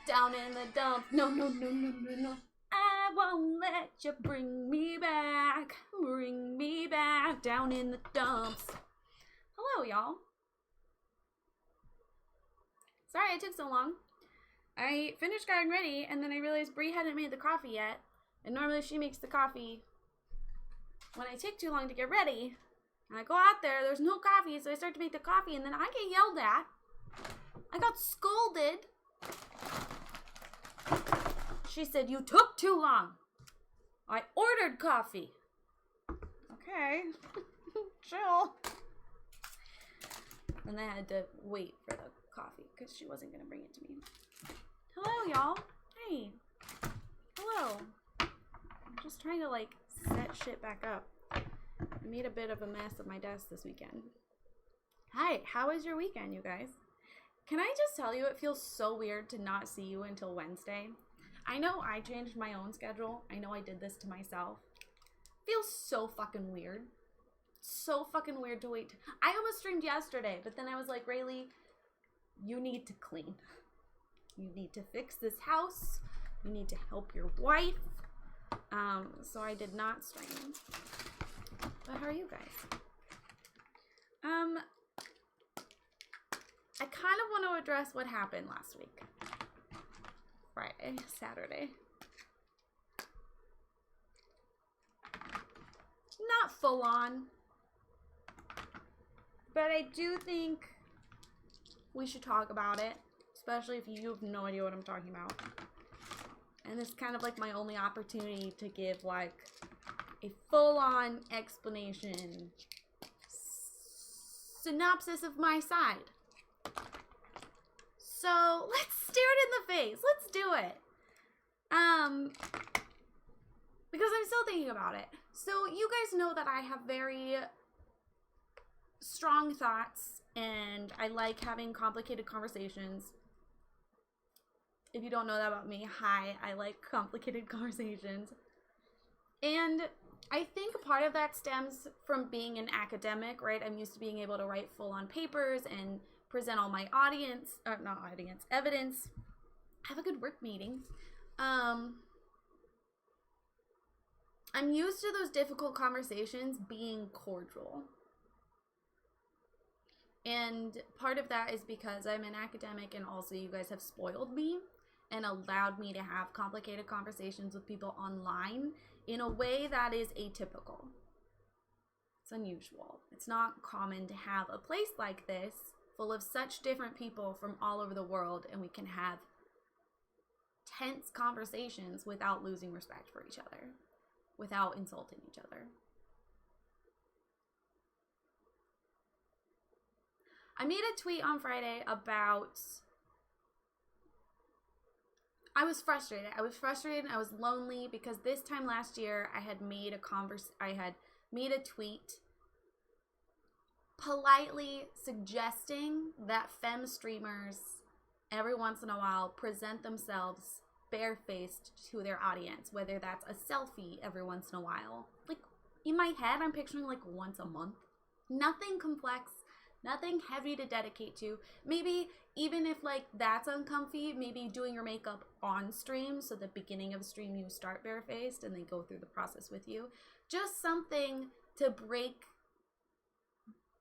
down in the dumps. No, no, no, no, no, no. I won't let you bring me back. Bring me back down in the dumps. Hello, y'all. Sorry it took so long. I finished getting ready, and then I realized Brie hadn't made the coffee yet. And normally she makes the coffee when I take too long to get ready. And I go out there, there's no coffee, so I start to make the coffee, and then I get yelled at. I got scolded. She said, "You took too long. I ordered coffee." Okay. Chill. And I had to wait for the coffee because she wasn't going to bring it to me. Hello, y'all. Hey. Hello. I'm just trying to, like, set shit back up. I made a bit of a mess of my desk this weekend. Hi. How was your weekend, you guys? Can I just tell you, it feels so weird to not see you until Wednesday. I know I changed my own schedule. I know I did this to myself. Feels so fucking weird. So fucking weird to wait. I almost streamed yesterday, but then I was like, Rayleigh, you need to clean. You need to fix this house. You need to help your wife. So I did not stream. But how are you guys? I kind of want to address what happened last week. Friday, Saturday. Not full on. But I do think we should talk about it. Especially if you have no idea what I'm talking about. And this is kind of like my only opportunity to give like a full-on explanation. Synopsis of my side. So let's stare it in the face. Let's do it. Because I'm still thinking about it. So you guys know that I have very strong thoughts and I like having complicated conversations. If you don't know that about me, hi, I like complicated conversations. And I think part of that stems from being an academic, right? I'm used to being able to write full-on papers and present all my evidence. Have a good work meeting. I'm used to those difficult conversations being cordial. And part of that is because I'm an academic and also you guys have spoiled me and allowed me to have complicated conversations with people online in a way that is atypical. It's unusual. It's not common to have a place like this full of such different people from all over the world and we can have tense conversations without losing respect for each other, without insulting each other. I made a tweet on Friday about I was frustrated. I was lonely because this time last year I had made a tweet politely suggesting that femme streamers every once in a while present themselves barefaced to their audience, whether that's a selfie every once in a while. Like in my head, I'm picturing like once a month. Nothing complex. Nothing heavy to dedicate to. Maybe even if like that's uncomfy, maybe doing your makeup on stream. So the beginning of the stream you start barefaced and they go through the process with you. Just something to break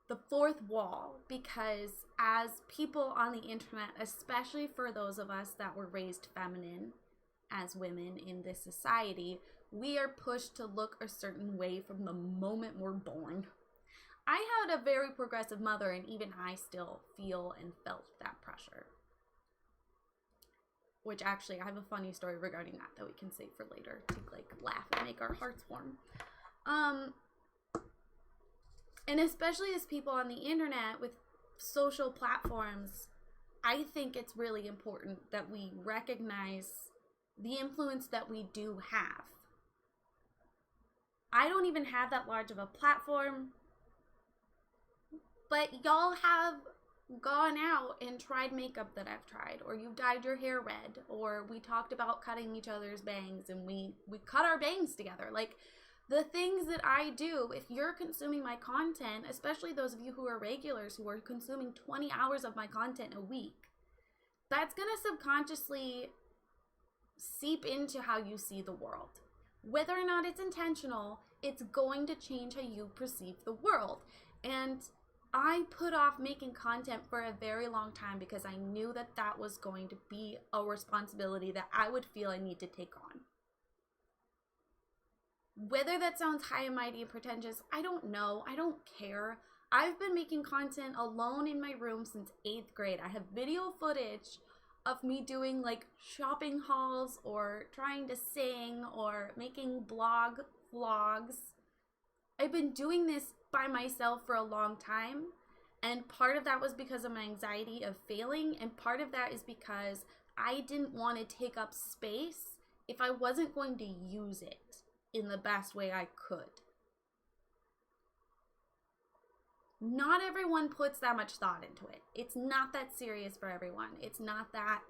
the fourth wall, because as people on the internet, especially for those of us that were raised feminine as women in this society, we are pushed to look a certain way from the moment we're born. I had a very progressive mother, and even I still feel and felt that pressure. Which actually, I have a funny story regarding that we can save for later to like laugh and make our hearts warm. And especially as people on the internet with social platforms, I think it's really important that we recognize the influence that we do have. I don't even have that large of a platform. But y'all have gone out and tried makeup that I've tried, or you dyed your hair red, or we talked about cutting each other's bangs and we cut our bangs together. Like the things that I do, if you're consuming my content, especially those of you who are regulars who are consuming 20 hours of my content a week, that's going to subconsciously seep into how you see the world. Whether or not it's intentional, it's going to change how you perceive the world. And I put off making content for a very long time because I knew that that was going to be a responsibility that I would feel I need to take on. Whether that sounds high and mighty and pretentious, I don't know. I don't care. I've been making content alone in my room since 8th grade. I have video footage of me doing like shopping hauls or trying to sing or making vlogs. I've been doing this by myself for a long time, and part of that was because of my anxiety of failing, and part of that is because I didn't want to take up space if I wasn't going to use it in the best way I could. Not everyone puts that much thought into it. It's not that serious for everyone. It's not that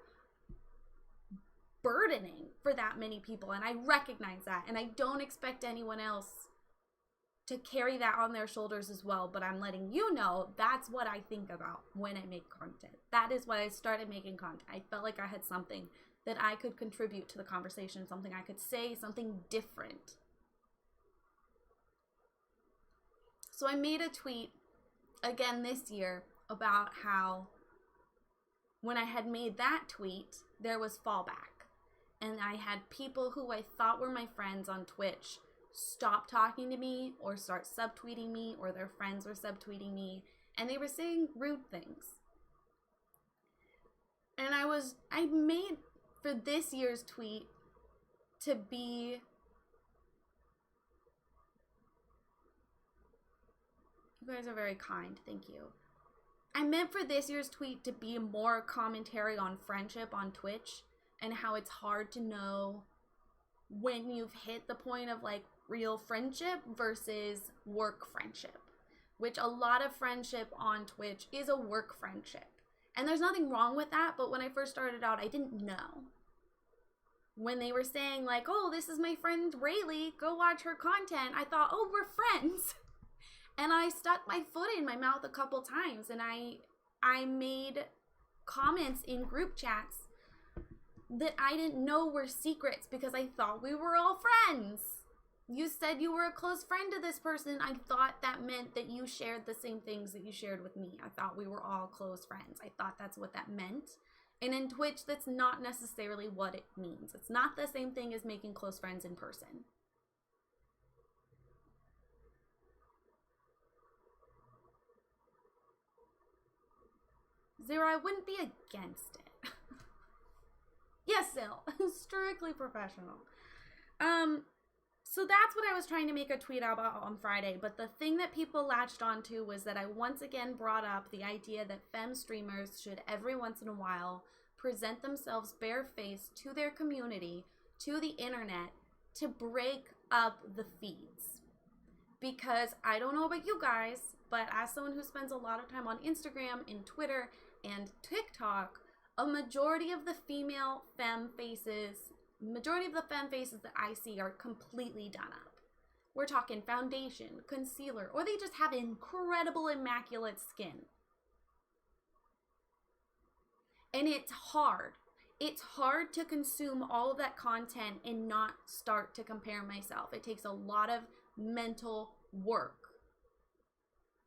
burdening for that many people, and I recognize that, and I don't expect anyone else to carry that on their shoulders as well, but I'm letting you know that's what I think about when I make content. That is why I started making content. I felt like I had something that I could contribute to the conversation, something I could say, something different. So I made a tweet again this year about how when I had made that tweet, there was fallback. And I had people who I thought were my friends on Twitch stop talking to me or start subtweeting me, or their friends were subtweeting me, and they were saying rude things. And I made for this year's tweet to be, you guys are very kind, thank you. I meant for this year's tweet to be more commentary on friendship on Twitch and how it's hard to know when you've hit the point of like real friendship versus work friendship, which a lot of friendship on Twitch is a work friendship. And there's nothing wrong with that, but when I first started out, I didn't know. When they were saying like, oh, this is my friend Rayleigh, go watch her content, I thought, oh, we're friends. And I stuck my foot in my mouth a couple times, and I made comments in group chats that I didn't know were secrets because I thought we were all friends. You said you were a close friend to this person. I thought that meant that you shared the same things that you shared with me. I thought we were all close friends. I thought that's what that meant. And in Twitch, that's not necessarily what it means. It's not the same thing as making close friends in person. Zero, I wouldn't be against it. Yes, Sil. Strictly professional. So that's what I was trying to make a tweet about on Friday, but the thing that people latched onto was that I once again brought up the idea that femme streamers should every once in a while present themselves barefaced to their community, to the internet, to break up the feeds. Because I don't know about you guys, but as someone who spends a lot of time on Instagram and Twitter and TikTok, a majority of the femme faces that I see are completely done up. We're talking foundation, concealer, or they just have incredible immaculate skin. And it's hard. It's hard to consume all of that content and not start to compare myself. It takes a lot of mental work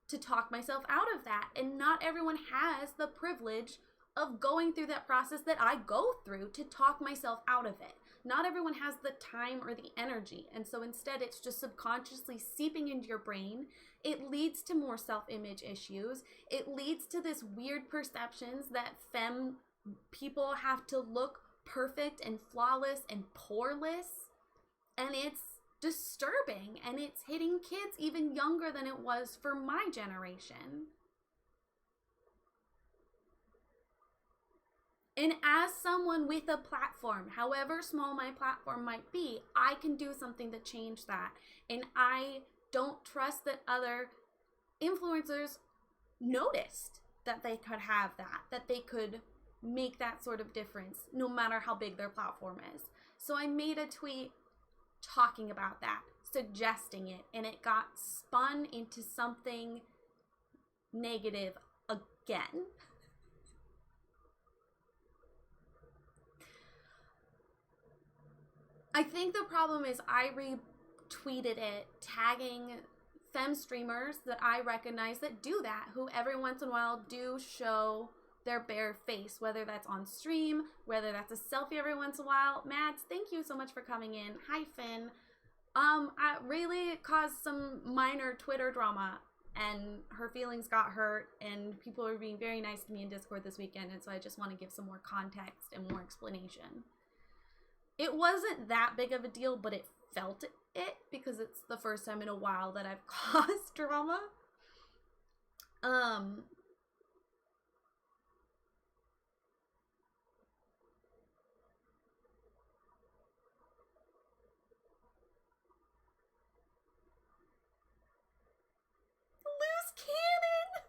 to talk myself out of that. And not everyone has the privilege of going through that process that I go through to talk myself out of it. Not everyone has the time or the energy. And so instead, it's just subconsciously seeping into your brain. It leads to more self-image issues. It leads to this weird perceptions that femme people have to look perfect and flawless and poreless. And it's disturbing, and it's hitting kids even younger than it was for my generation. And as someone with a platform, however small my platform might be, I can do something to change that. And I don't trust that other influencers noticed that they could have that they could make that sort of difference, no matter how big their platform is. So I made a tweet talking about that, suggesting it, and it got spun into something negative again. I think the problem is I retweeted it tagging femme streamers that I recognize that do that, who every once in a while do show their bare face, whether that's on stream, whether that's a selfie every once in a while. Mads, thank you so much for coming in. Hi, Finn. I really caused some minor Twitter drama, and her feelings got hurt, and people are being very nice to me in Discord this weekend, and so I just want to give some more context and more explanation. It wasn't that big of a deal, but it felt it because it's the first time in a while that I've caused drama. Loose cannon!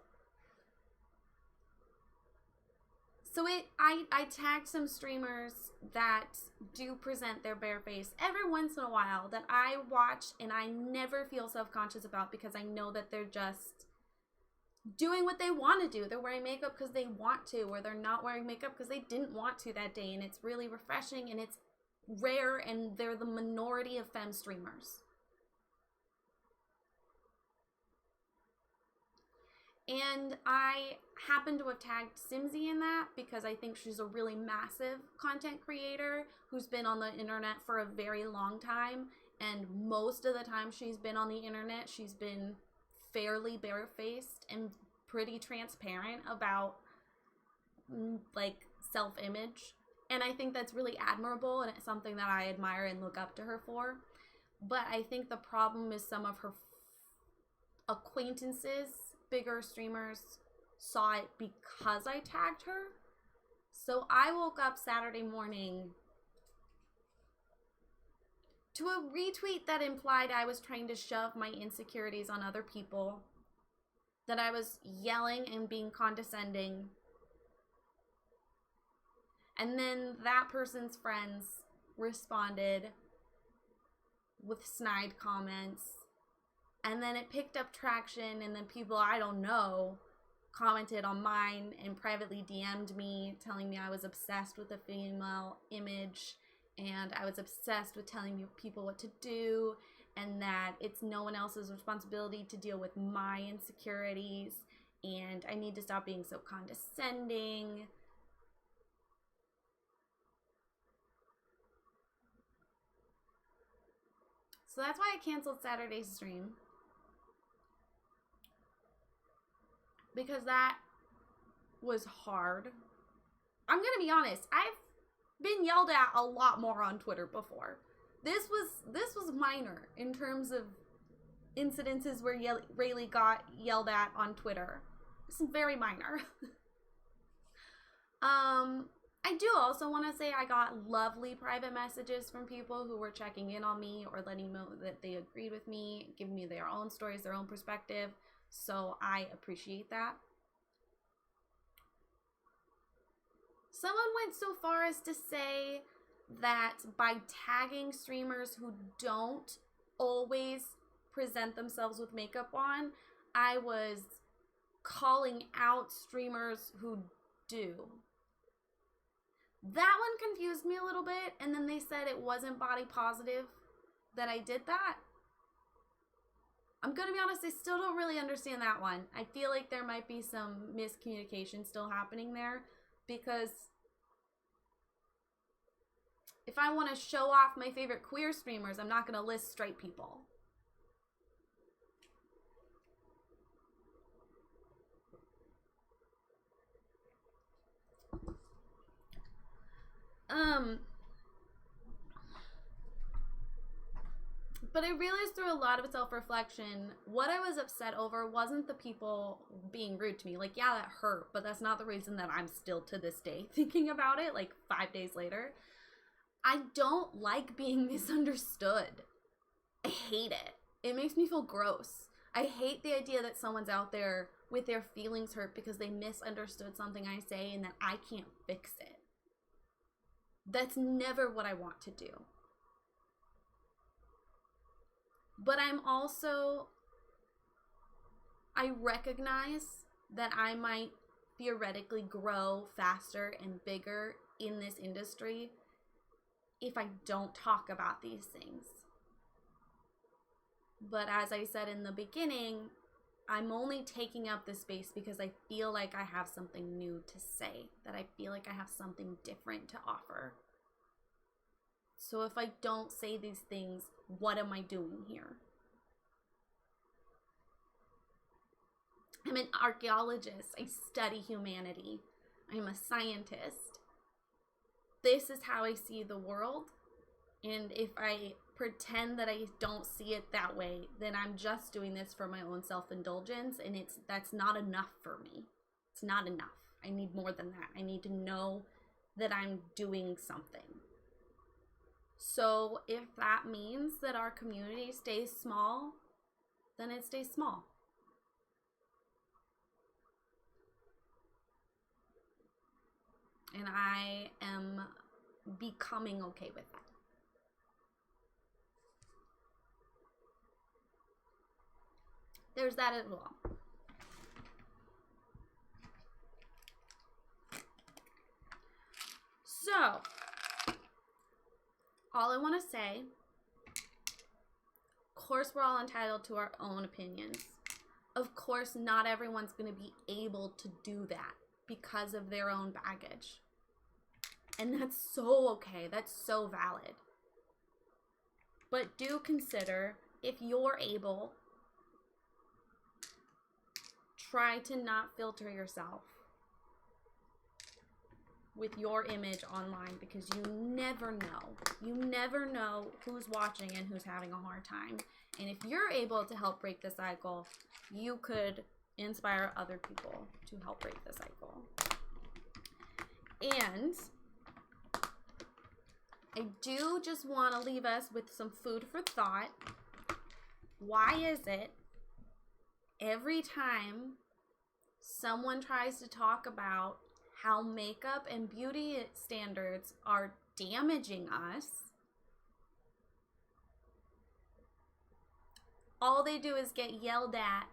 So I tagged some streamers that do present their bare face every once in a while that I watch and I never feel self-conscious about because I know that they're just doing what they want to do. They're wearing makeup because they want to, or they're not wearing makeup because they didn't want to that day, and it's really refreshing and it's rare, and they're the minority of femme streamers. And I happen to have tagged Simsy in that because I think she's a really massive content creator who's been on the internet for a very long time. And most of the time she's been on the internet, she's been fairly barefaced and pretty transparent about like self-image. And I think that's really admirable, and it's something that I admire and look up to her for. But I think the problem is some of her acquaintances, bigger streamers, saw it because I tagged her. So I woke up Saturday morning to a retweet that implied I was trying to shove my insecurities on other people, that I was yelling and being condescending. And then that person's friends responded with snide comments. And then it picked up traction, and then people I don't know commented on mine and privately DM'd me telling me I was obsessed with the female image, and I was obsessed with telling people what to do, and that it's no one else's responsibility to deal with my insecurities, and I need to stop being so condescending. So that's why I canceled Saturday's stream. Because that was hard. I'm gonna be honest, I've been yelled at a lot more on Twitter before. This was minor in terms of incidences where Rayleigh got yelled at on Twitter. It's very minor. I do also want to say I got lovely private messages from people who were checking in on me or letting me know that they agreed with me, giving me their own stories, their own perspective. So I appreciate that. Someone went so far as to say that by tagging streamers who don't always present themselves with makeup on, I was calling out streamers who do. That one confused me a little bit, and then they said it wasn't body positive that I did that. I'm gonna be honest, I still don't really understand that one. I feel like there might be some miscommunication still happening there, because if I want to show off my favorite queer streamers, I'm not gonna list straight people. But I realized through a lot of self-reflection, what I was upset over wasn't the people being rude to me. Like, yeah, that hurt, but that's not the reason that I'm still to this day thinking about it, like 5 days later. I don't like being misunderstood. I hate it. It makes me feel gross. I hate the idea that someone's out there with their feelings hurt because they misunderstood something I say and that I can't fix it. That's never what I want to do. But I recognize that I might theoretically grow faster and bigger in this industry if I don't talk about these things. But as I said in the beginning, I'm only taking up this space because I feel like I have something new to say, that I feel like I have something different to offer. So if I don't say these things, what am I doing here? I'm an archaeologist. I study humanity. I'm a scientist. This is how I see the world. And if I pretend that I don't see it that way, then I'm just doing this for my own self-indulgence, and that's not enough for me. It's not enough. I need more than that. I need to know that I'm doing something. So if that means that our community stays small, then it stays small. And I am becoming okay with that. There's that as well. So, all I want to say, of course we're all entitled to our own opinions. Of course not everyone's going to be able to do that because of their own baggage. And that's so okay. That's so valid. But do consider, if you're able, try to not filter yourself with your image online, because you never know. You never know who's watching and who's having a hard time. And if you're able to help break the cycle, you could inspire other people to help break the cycle. And I do just want to leave us with some food for thought. Why is it every time someone tries to talk about how makeup and beauty standards are damaging us, all they do is get yelled at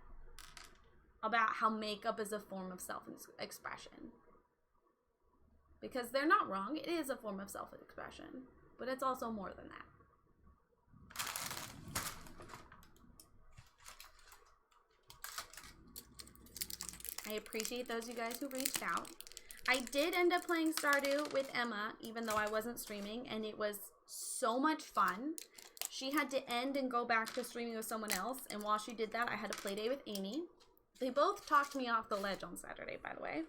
about how makeup is a form of self-expression? Because they're not wrong. It is a form of self-expression, but it's also more than that. I appreciate those of you guys who reached out. I did end up playing Stardew with Emma, even though I wasn't streaming, and it was so much fun. She had to end and go back to streaming with someone else, and while she did that, I had a play date with Amy. They both talked me off the ledge on Saturday, by the way.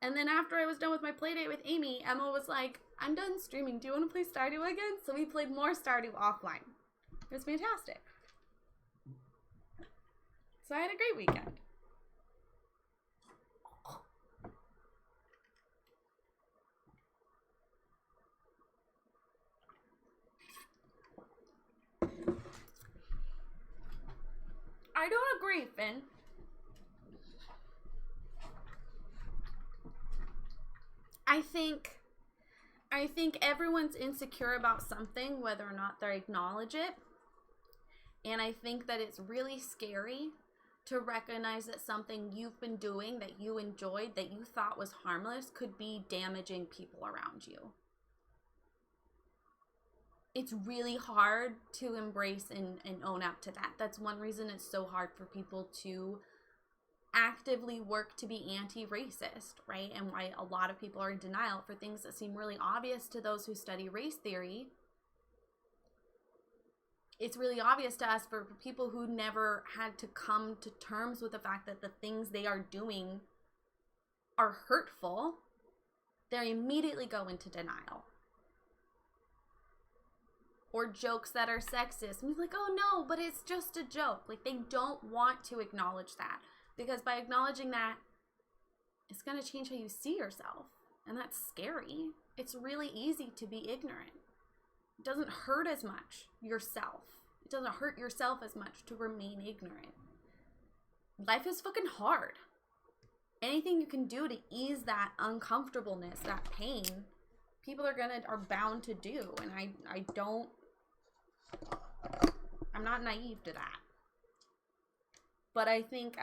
And then after I was done with my play date with Amy, Emma was like, I'm done streaming. Do you want to play Stardew again? So we played more Stardew offline. It was fantastic. So I had a great weekend. I don't agree, Finn. I think everyone's insecure about something, whether or not they acknowledge it. And I think that it's really scary to recognize that something you've been doing that you enjoyed, that you thought was harmless, could be damaging people around you. It's really hard to embrace and own up to that. That's one reason it's so hard for people to actively work to be anti-racist, right? And why a lot of people are in denial for things that seem really obvious to those who study race theory. It's really obvious to us for people who never had to come to terms with the fact that the things they are doing are hurtful. They immediately go into denial. Or jokes that are sexist. And it's like, oh no, but it's just a joke. Like, they don't want to acknowledge that. Because by acknowledging that, it's going to change how you see yourself. And that's scary. It's really easy to be ignorant. It doesn't hurt as much yourself. It doesn't hurt yourself as much to remain ignorant. Life is fucking hard. Anything you can do to ease that uncomfortableness, that pain, people are bound to do. And I'm not naive to that. But I think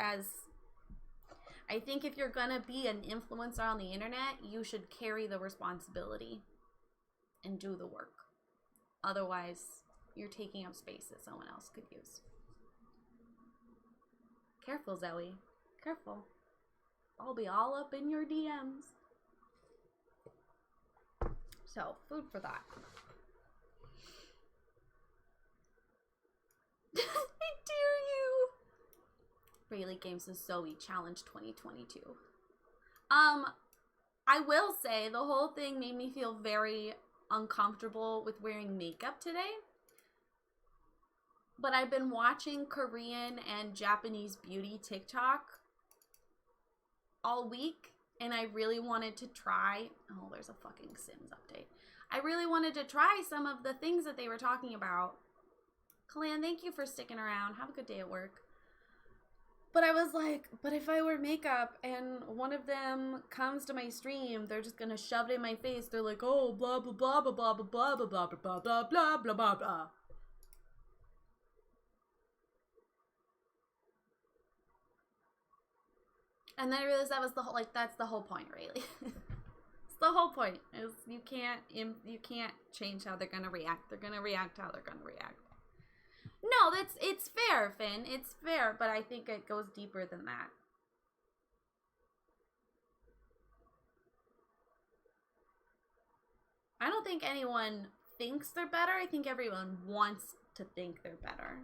if you're gonna be an influencer on the internet, you should carry the responsibility. and do the work. Otherwise, you're taking up space that someone else could use. Careful, Zoe. Careful. I'll be all up in your DMs. So, food for thought. I dare you. Rayleigh Games is Zoe Challenge 2022. I will say the whole thing made me feel very uncomfortable with wearing makeup today. But I've been watching Korean and Japanese beauty TikTok all week, and I really wanted to try. Oh, there's a fucking Sims update. I really wanted to try some of the things that they were talking about. Kalan, thank you for sticking around. Have a good day at work. But I was like, but if I wear makeup and one of them comes to my stream, they're just gonna shove it in my face. They're like, oh, blah, blah, blah, blah, blah, blah, blah, blah, blah, blah, blah, blah, blah, blah. And then I realized that was the whole, like, that's the whole point, really. It's the whole point, is you can't change how they're gonna react. They're gonna react how they're gonna react. No, it's fair, Finn. It's fair, but I think it goes deeper than that. I don't think anyone thinks they're better. I think everyone wants to think they're better.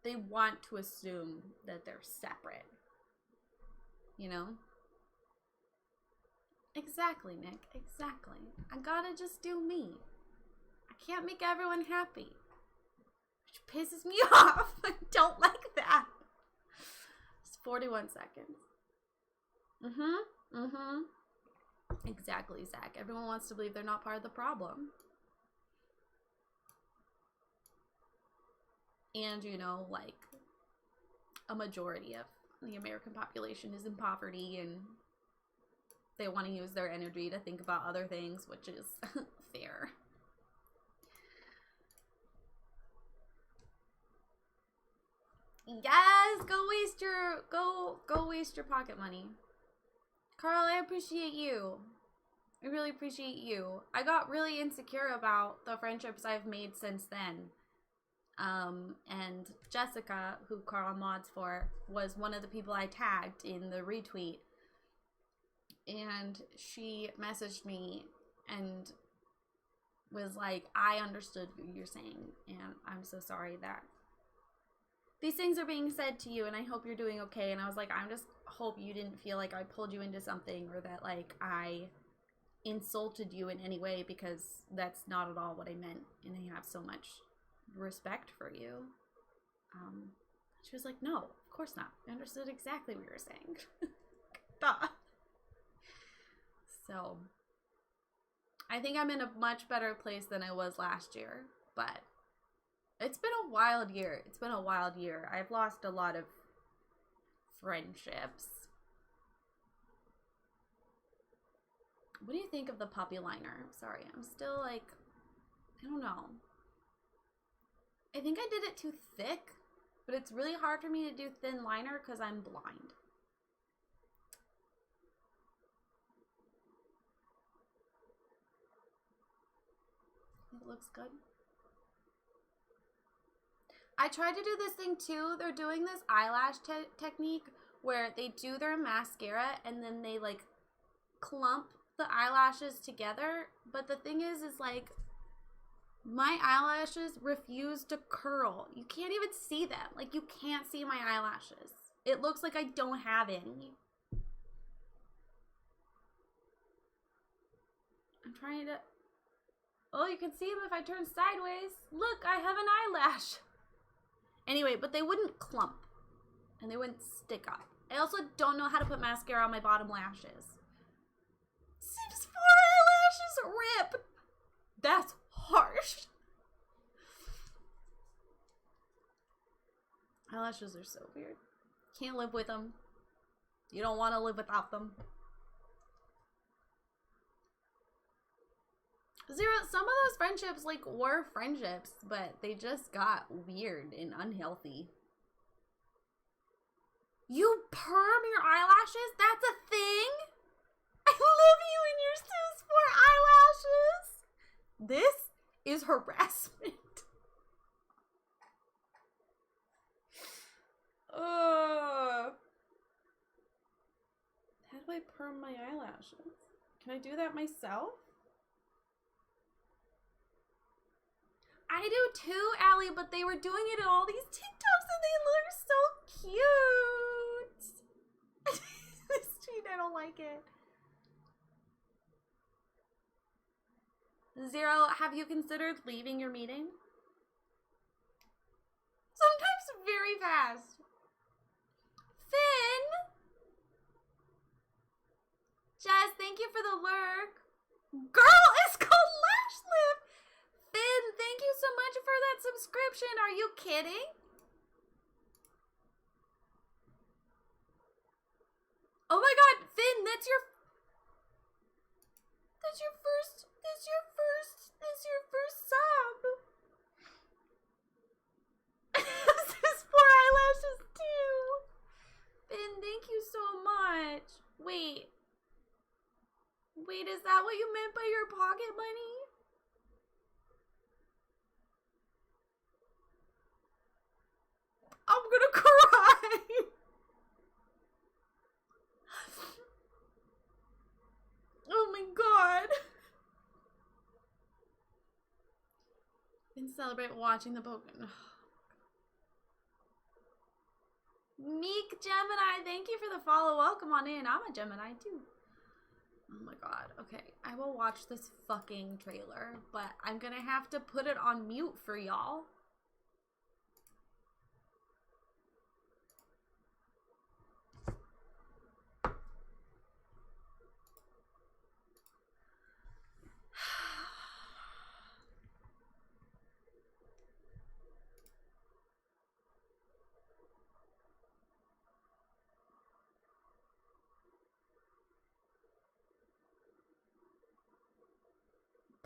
They want to assume that they're separate. You know? Exactly, Nick. Exactly. I gotta just do me. I can't make everyone happy. Which pisses me off. I don't like that. It's 41 seconds. Exactly, Zach. Everyone wants to believe they're not part of the problem. And, you know, like, a majority of the American population is in poverty, and they want to use their energy to think about other things, which is fair. Yes, go waste your pocket money. Carl, I appreciate you. I really appreciate you. I got really insecure about the friendships I've made since then. And Jessica, who Carl mods for, was one of the people I tagged in the retweet. And she messaged me and was like, I understood what you're saying, and I'm so sorry that these things are being said to you, and I hope you're doing okay. And I was like, I just hope you didn't feel like I pulled you into something, or that, like, I insulted you in any way, because that's not at all what I meant, and I have so much respect for you. She was like, no, of course not. I understood exactly what you were saying. Duh. So, I think I'm in a much better place than I was last year, but it's been a wild year. It's been a wild year. I've lost a lot of friendships. What do you think of the puppy liner? Sorry, I'm still like, I don't know. I think I did it too thick, but it's really hard for me to do thin liner because I'm blind. It looks good. I tried to do this thing too. They're doing this eyelash technique where they do their mascara and then they like clump the eyelashes together. But the thing is like, my eyelashes refuse to curl. You can't even see them. Like, you can't see my eyelashes. It looks like I don't have any. I'm trying to... Oh, you can see them if I turn sideways. Look, I have an eyelash. Anyway, but they wouldn't clump. And they wouldn't stick up. I also don't know how to put mascara on my bottom lashes. Sims 4 eyelashes rip. That's harsh. Eyelashes are so weird. Can't live with them. You don't want to live without them. Zero, some of those friendships, like, were friendships, but they just got weird and unhealthy. You perm your eyelashes? That's a thing? I love you and your Sims 4 eyelashes. This is harassment. How do I perm my eyelashes? Can I do that myself? I do too, Allie, but they were doing it in all these TikToks and they look so cute. This tweet, I don't like it. Zero, have you considered leaving your meeting? Sometimes very fast. Finn! Jess, thank you for the lurk. Girl, it's called Lash Lift! Finn, thank you so much for that subscription. Are you kidding? Oh my god, Finn, that's your first sub. This is for eyelashes too. Finn, thank you so much. Wait, is that what you meant by your pocket money? I'm gonna cry. Oh my god. And celebrate watching the Pokemon. Meek Gemini, thank you for the follow. Welcome on in. I'm a Gemini too. Oh my god. Okay, I will watch this fucking trailer, but I'm gonna have to put it on mute for y'all.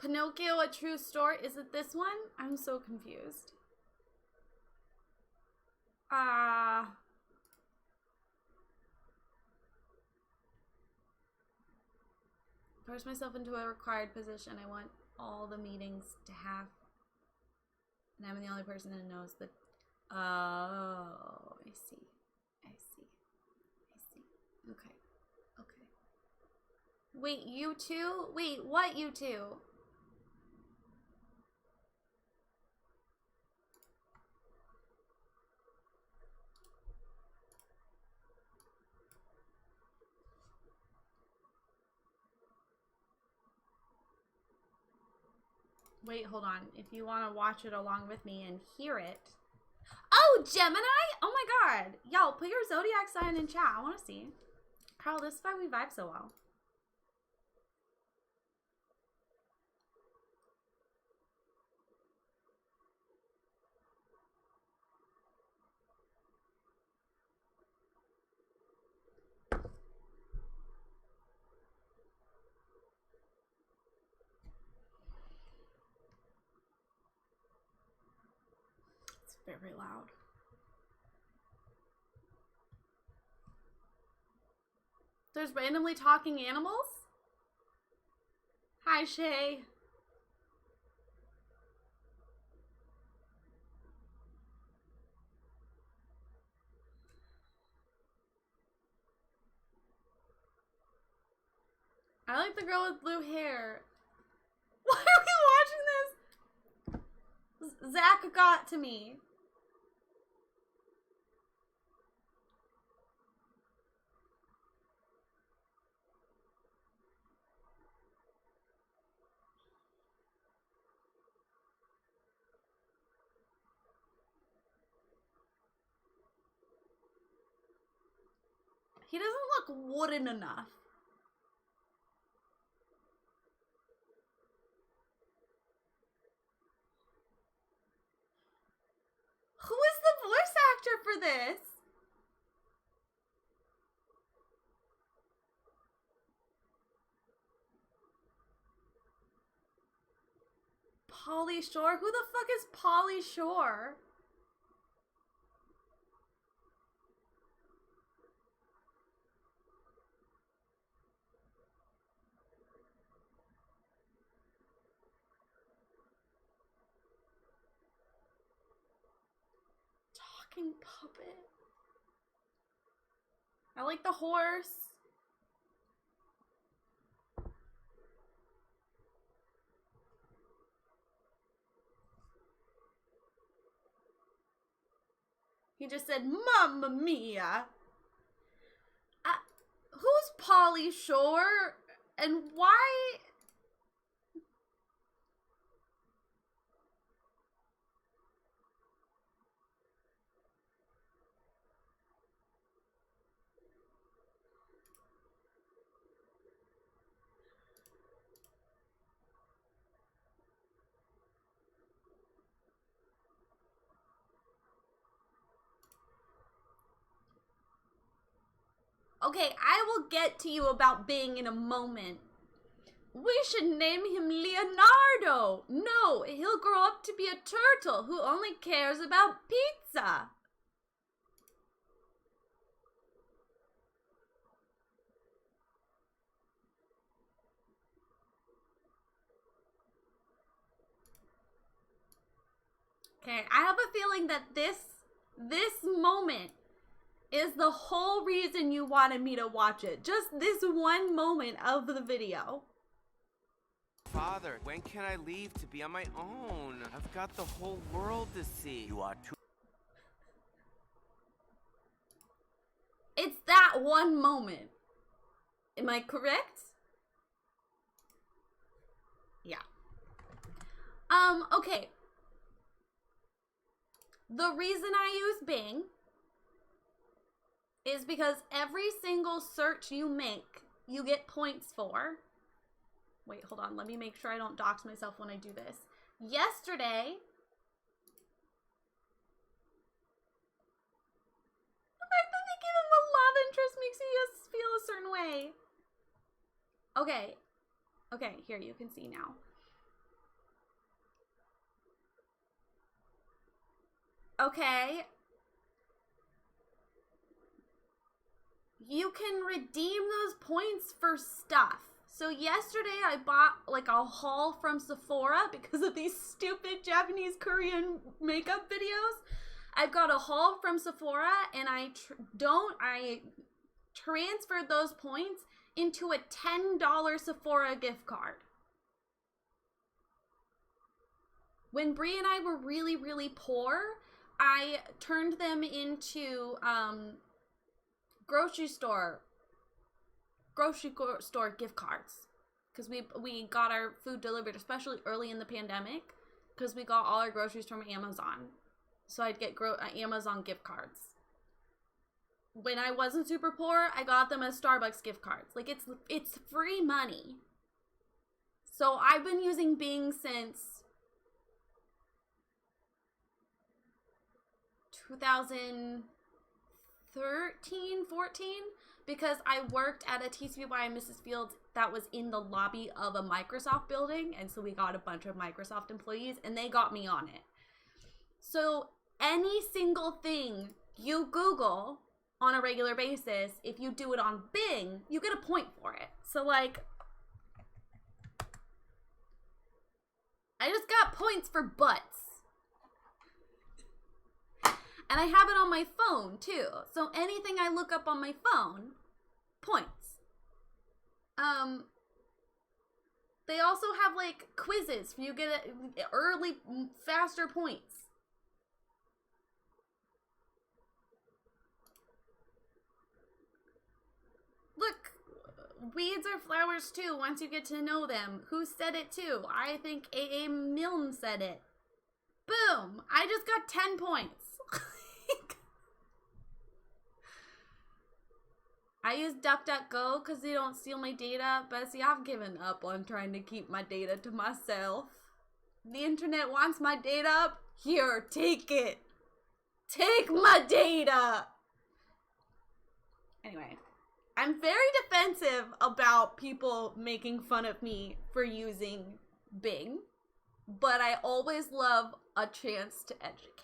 Pinocchio, a true story? Is it this one? I'm so confused. Force myself into a required position. I want all the meetings to have. And I'm the only person that knows that. Oh, I see. Okay. Wait, you two? Wait, what you two? Wait, hold on. If you want to watch it along with me and hear it. Oh, Gemini? Oh my god. Y'all, put your zodiac sign in chat. I want to see. Carl, this is why we vibe so well. Very loud. There's randomly talking animals? Hi, Shay. I like the girl with blue hair. Why are we watching this? Zach got to me. He doesn't look wooden enough. Who is the voice actor for this? Pauly Shore? Who the fuck is Pauly Shore? fucking puppet. I like the horse. He just said, Mamma Mia. Who's Polly Shore? And why? Okay, I will get to you about Bing in a moment. We should name him Leonardo. No, he'll grow up to be a turtle who only cares about pizza. Okay, I have a feeling that this moment is the whole reason you wanted me to watch it. Just this one moment of the video. Father, when can I leave to be on my own? I've got the whole world to see. You are too. It's that one moment. Am I correct? Yeah. Okay. The reason I use Bing is because every single search you make, you get points for. Wait, hold on. Let me make sure I don't dox myself when I do this. Yesterday, the fact that they give him a love interest makes me feel a certain way. Okay. Okay, here, you can see now. Okay. You can redeem those points for stuff. So yesterday I bought like a haul from Sephora because of these stupid Japanese Korean makeup videos. I've got a haul from Sephora and I transferred those points into a $10 Sephora gift card. When Brie and I were really, really poor, I turned them into grocery store gift cards, because we got our food delivered, especially early in the pandemic, because we got all our groceries from Amazon. So I'd get Amazon gift cards. When I wasn't super poor, I got them as Starbucks gift cards. Like, it's free money. So I've been using Bing since 2013, 14, because I worked at a TCBY in Mrs. Fields that was in the lobby of a Microsoft building, and so we got a bunch of Microsoft employees, and they got me on it. So any single thing you Google on a regular basis, if you do it on Bing, you get a point for it. So, like, I just got points for butts. And I have it on my phone, too. So anything I look up on my phone, points. They also have, like, quizzes. You get early, faster points. Look, weeds are flowers, too, once you get to know them. Who said it, too? I think A.A. Milne said it. Boom! I just got 10 points. I use DuckDuckGo because they don't steal my data, but see, I've given up on trying to keep my data to myself. The internet wants my data up. Here, take it. Take my data. Anyway, I'm very defensive about people making fun of me for using Bing, but I always love a chance to educate.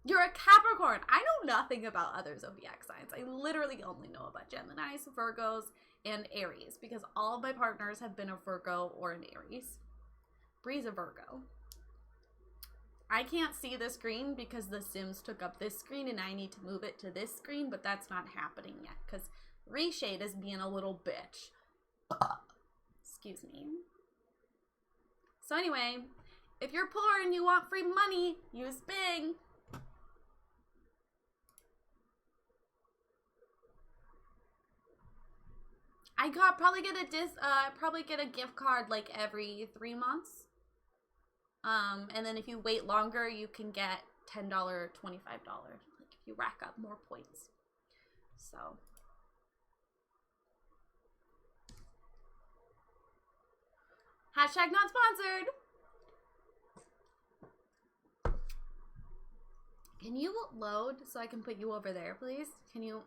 You're a Capricorn. I know nothing about other zodiac signs. I literally only know about Geminis, Virgos, and Aries, because all of my partners have been a Virgo or an Aries. Brie's a Virgo. I can't see the screen because The Sims took up this screen and I need to move it to this screen, but that's not happening yet because Reshade is being a little bitch. Excuse me. So anyway, if you're poor and you want free money, use Bing. I probably get a gift card like every 3 months. And then if you wait longer, you can get $10, $25, like if you rack up more points. So. Hashtag not sponsored. Can you load so I can put you over there, please? Can you?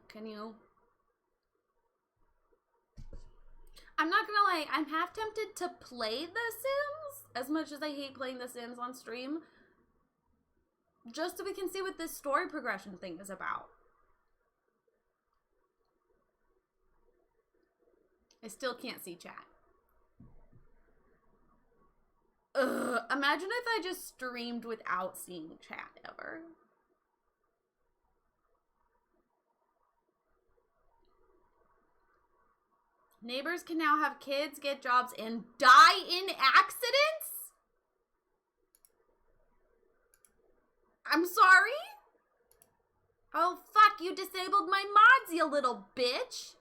I'm not gonna lie, I'm half tempted to play The Sims, as much as I hate playing The Sims on stream, just so we can see what this story progression thing is about. I still can't see chat. Ugh, imagine if I just streamed without seeing chat ever. Neighbors can now have kids, get jobs, and die in accidents? I'm sorry? Oh, fuck, you disabled my mods, you little bitch.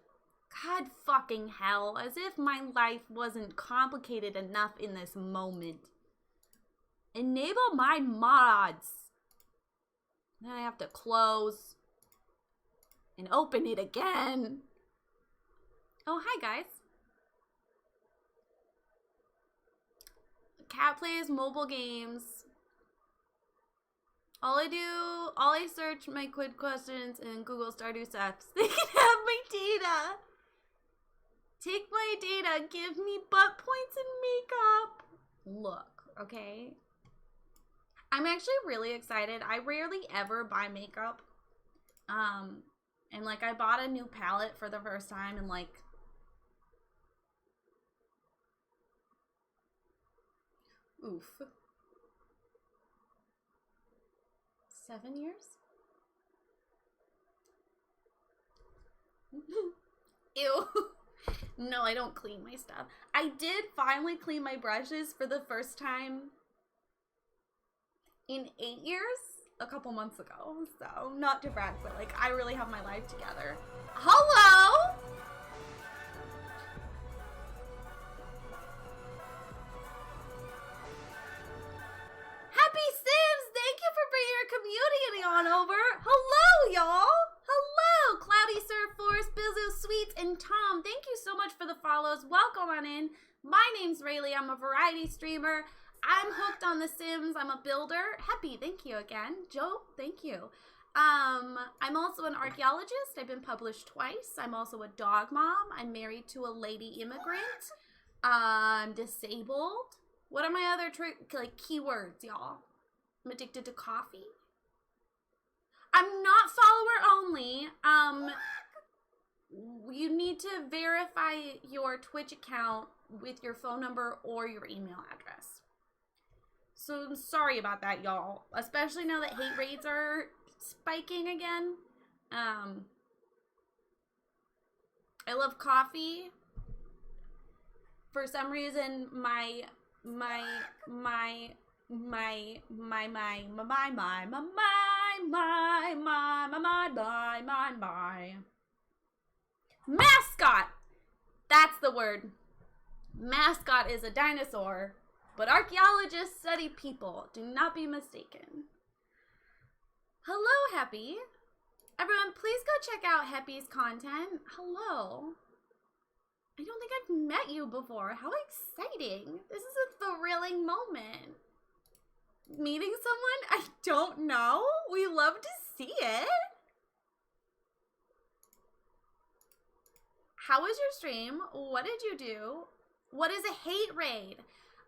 God fucking hell, as if my life wasn't complicated enough in this moment. Enable my mods. Then I have to close and open it again. Oh, hi, guys. Cat plays mobile games. All I search my quick questions in Google Stardew Sex. They can have my data. Take my data. Give me butt points and makeup. Look, okay? I'm actually really excited. I rarely ever buy makeup. And like I bought a new palette for the first time and like oof. 7 years? Ew. No, I don't clean my stuff. I did finally clean my brushes for the first time in 8 years, a couple months ago. So, not to brag, but like, I really have my life together. Hello? Happy Sims! Thank you for bringing your community on over. Hello, y'all. Hello, Cloudy Surf Force, Bizu Sweets, and Tom. Thank you so much for the follows. Welcome on in. My name's Rayleigh. I'm a variety streamer. I'm hooked on The Sims. I'm a builder. Happy, thank you again. Joe, thank you. I'm also an archaeologist. I've been published twice. I'm also a dog mom. I'm married to a lady immigrant. I'm disabled. What are my other keywords, y'all? I'm addicted to coffee. I'm not follower only. You need to verify your Twitch account with your phone number or your email address. So I'm sorry about that, y'all. Especially now that hate rates are spiking again. I love coffee. For some reason, my mascot. That's the word. Mascot is a dinosaur, but archaeologists study people. Do not be mistaken. Hello, Happy. Everyone, please go check out Happy's content. Hello. I don't think I've met you before. How exciting. This is a thrilling moment. Meeting someone I don't know? We love to see it. How was your stream? What did you do? What is a hate raid?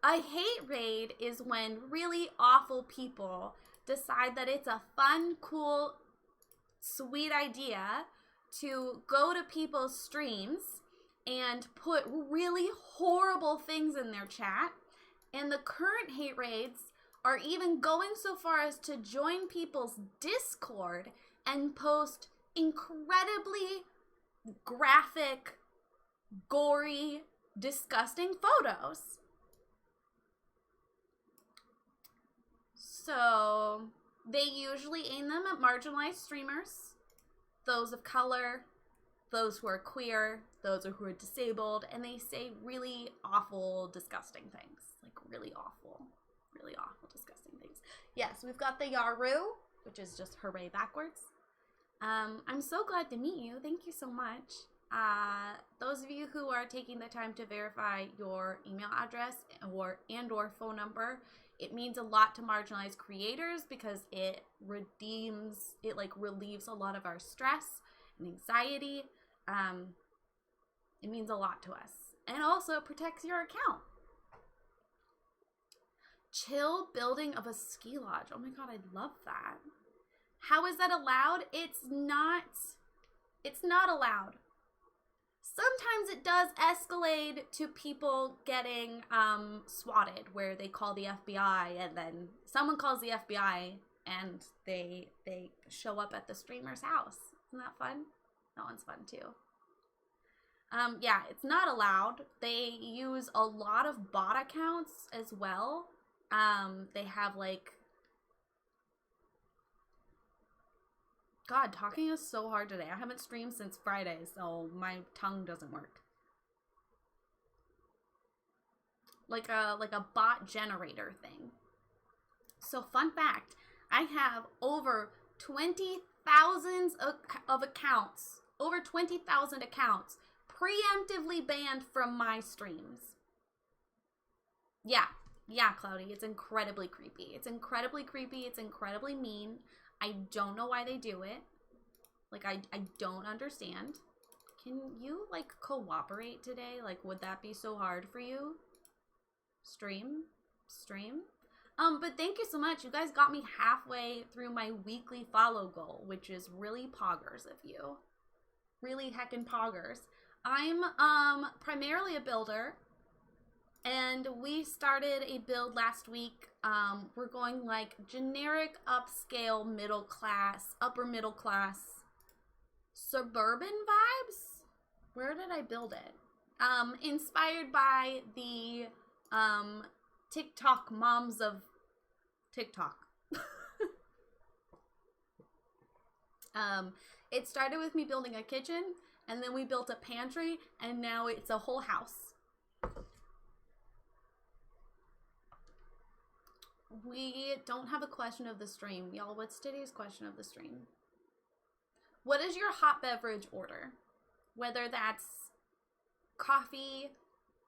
A hate raid is when really awful people decide that it's a fun, cool, sweet idea to go to people's streams and put really horrible things in their chat. And the current hate raids are even going so far as to join people's Discord and post incredibly graphic, gory, disgusting photos. So they usually aim them at marginalized streamers, those of color, those who are queer, those who are disabled, and they say really awful, disgusting things. Like really awful, disgusting things. Yes, we've got the Yaru, which is just hooray backwards. I'm so glad to meet you. Thank you so much. Those of you who are taking the time to verify your email address or phone number, it means a lot to marginalized creators because it relieves a lot of our stress and anxiety. It means a lot to us. And also it protects your account. Chill building of a ski lodge. Oh my god, I love that. How is that allowed? It's not allowed. Sometimes it does escalate to people getting swatted, where they call the FBI and then someone calls the FBI and they show up at the streamer's house. Isn't that fun? That one's fun too. Yeah, it's not allowed. They use a lot of bot accounts as well. They have like... God, talking is so hard today. I haven't streamed since Friday, so my tongue doesn't work. Like a bot generator thing. So fun fact, I have over 20,000 of accounts, over 20,000 accounts preemptively banned from my streams. Yeah, Cloudy, it's incredibly creepy. It's incredibly creepy. It's incredibly mean. I don't know why they do it. Like, I don't understand. Can you, like, cooperate today? Like, would that be so hard for you? Stream? But thank you so much. You guys got me halfway through my weekly follow goal, which is really poggers of you. Really heckin' poggers. I'm, primarily a builder. And we started a build last week. We're going like generic upscale middle class, upper middle class, suburban vibes. Where did I build it? Inspired by the TikTok moms of TikTok. It started with me building a kitchen, and then we built a pantry, and now it's a whole house. We don't have a question of the stream. Y'all, what's today's question of the stream? What is your hot beverage order? Whether that's coffee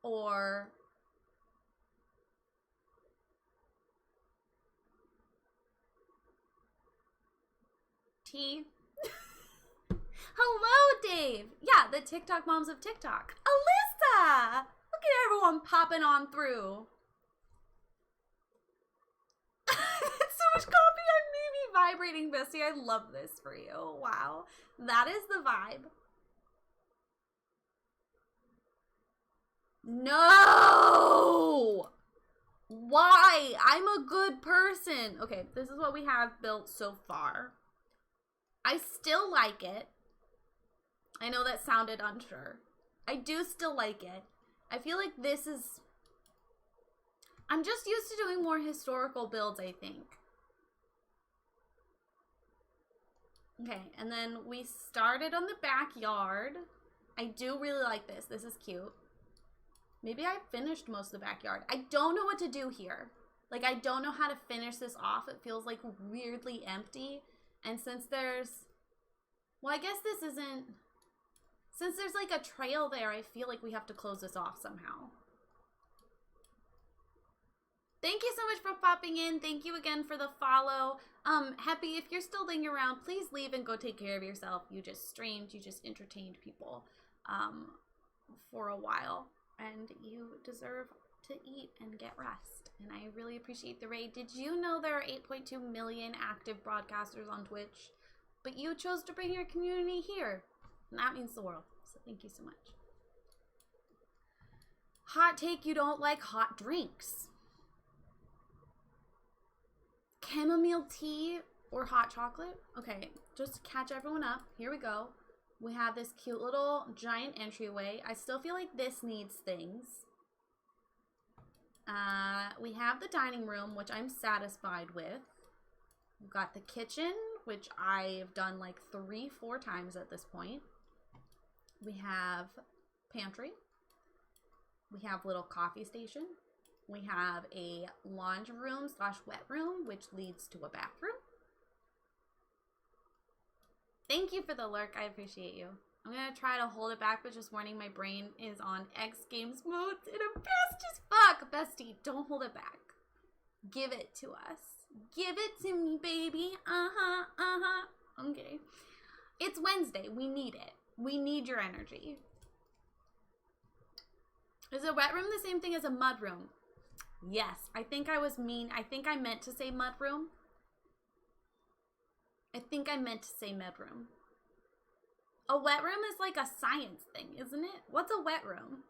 or tea. Hello, Dave. Yeah, the TikTok moms of TikTok. Alyssa! Look at everyone popping on through. That's so much coffee on me vibrating, Bessie. I love this for you. Wow. That is the vibe. No! Why? I'm a good person. Okay, this is what we have built so far. I still like it. I know that sounded unsure. I do still like it. I feel like this is... I'm just used to doing more historical builds, I think. Okay, and then we started on the backyard. I do really like this. This is cute. Maybe I finished most of the backyard. I don't know what to do here. Like, I don't know how to finish this off. It feels like weirdly empty. And since there's... Well, I guess this isn't... Since there's like a trail there, I feel like we have to close this off somehow. Thank you so much for popping in. Thank you again for the follow. Happy, if you're still laying around, please leave and go take care of yourself. You just streamed, you just entertained people for a while. And you deserve to eat and get rest. And I really appreciate the raid. Did you know there are 8.2 million active broadcasters on Twitch? But you chose to bring your community here. And that means the world. So thank you so much. Hot take, you don't like hot drinks. chamomile tea or hot chocolate. Okay, just to catch everyone up, here we go. We have this cute little giant entryway. I still feel like this needs things. We have the dining room, which I'm satisfied with. We've got the kitchen, which I've done like 3-4 times at this point. We have pantry. We have little coffee station. We have a laundry room / wet room, which leads to a bathroom. Thank you for the lurk. I appreciate you. I'm going to try to hold it back, but just warning, my brain is on X Games mode and I'm best as fuck. Bestie, don't hold it back. Give it to us. Give it to me, baby. Okay. It's Wednesday. We need it. We need your energy. Is a wet room the same thing as a mud room? Yes. I think I was mean. I think I meant to say mud room. I think I meant to say mud room. A wet room is like a science thing, isn't it? What's a wet room?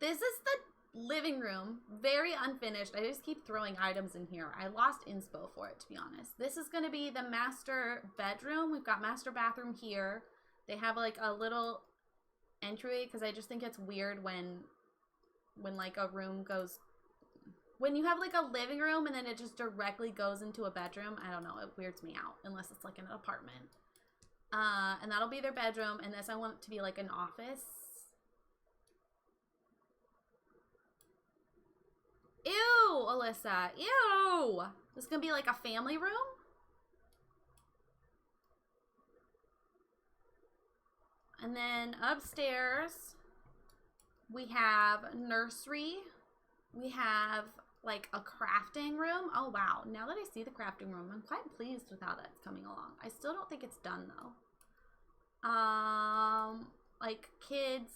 This is the living room. Very unfinished. I just keep throwing items in here. I lost inspo for it, to be honest. This is going to be the master bedroom. We've got master bathroom here. They have like a little entry because I just think it's weird when like a room goes... When you have like a living room and then it just directly goes into a bedroom, I don't know, it weirds me out unless it's like an apartment. And that'll be their bedroom, and this I want it to be like an office. Ew, Alyssa, ew! This is gonna be like a family room? And then upstairs, we have nursery. We have like a crafting room. Oh wow, now that I see the crafting room, I'm quite pleased with how that's coming along. I still don't think it's done though. Like kids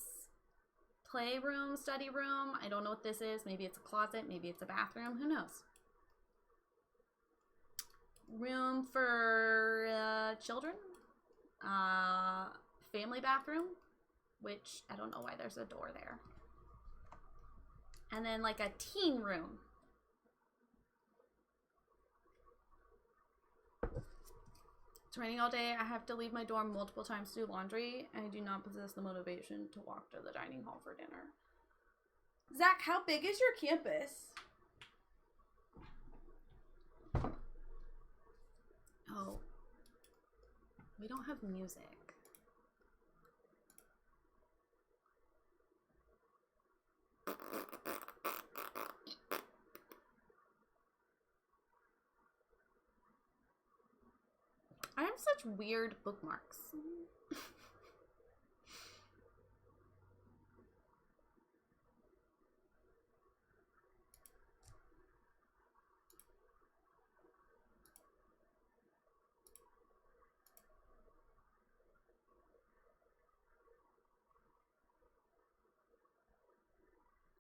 playroom, study room. I don't know what this is. Maybe it's a closet, maybe it's a bathroom, who knows. Room for children. Family bathroom, which I don't know why there's a door there. And then like a teen room. It's raining all day. I have to leave my dorm multiple times to do laundry. I do not possess the motivation to walk to the dining hall for dinner. Zach, how big is your campus? Oh. We don't have music. I have such weird bookmarks.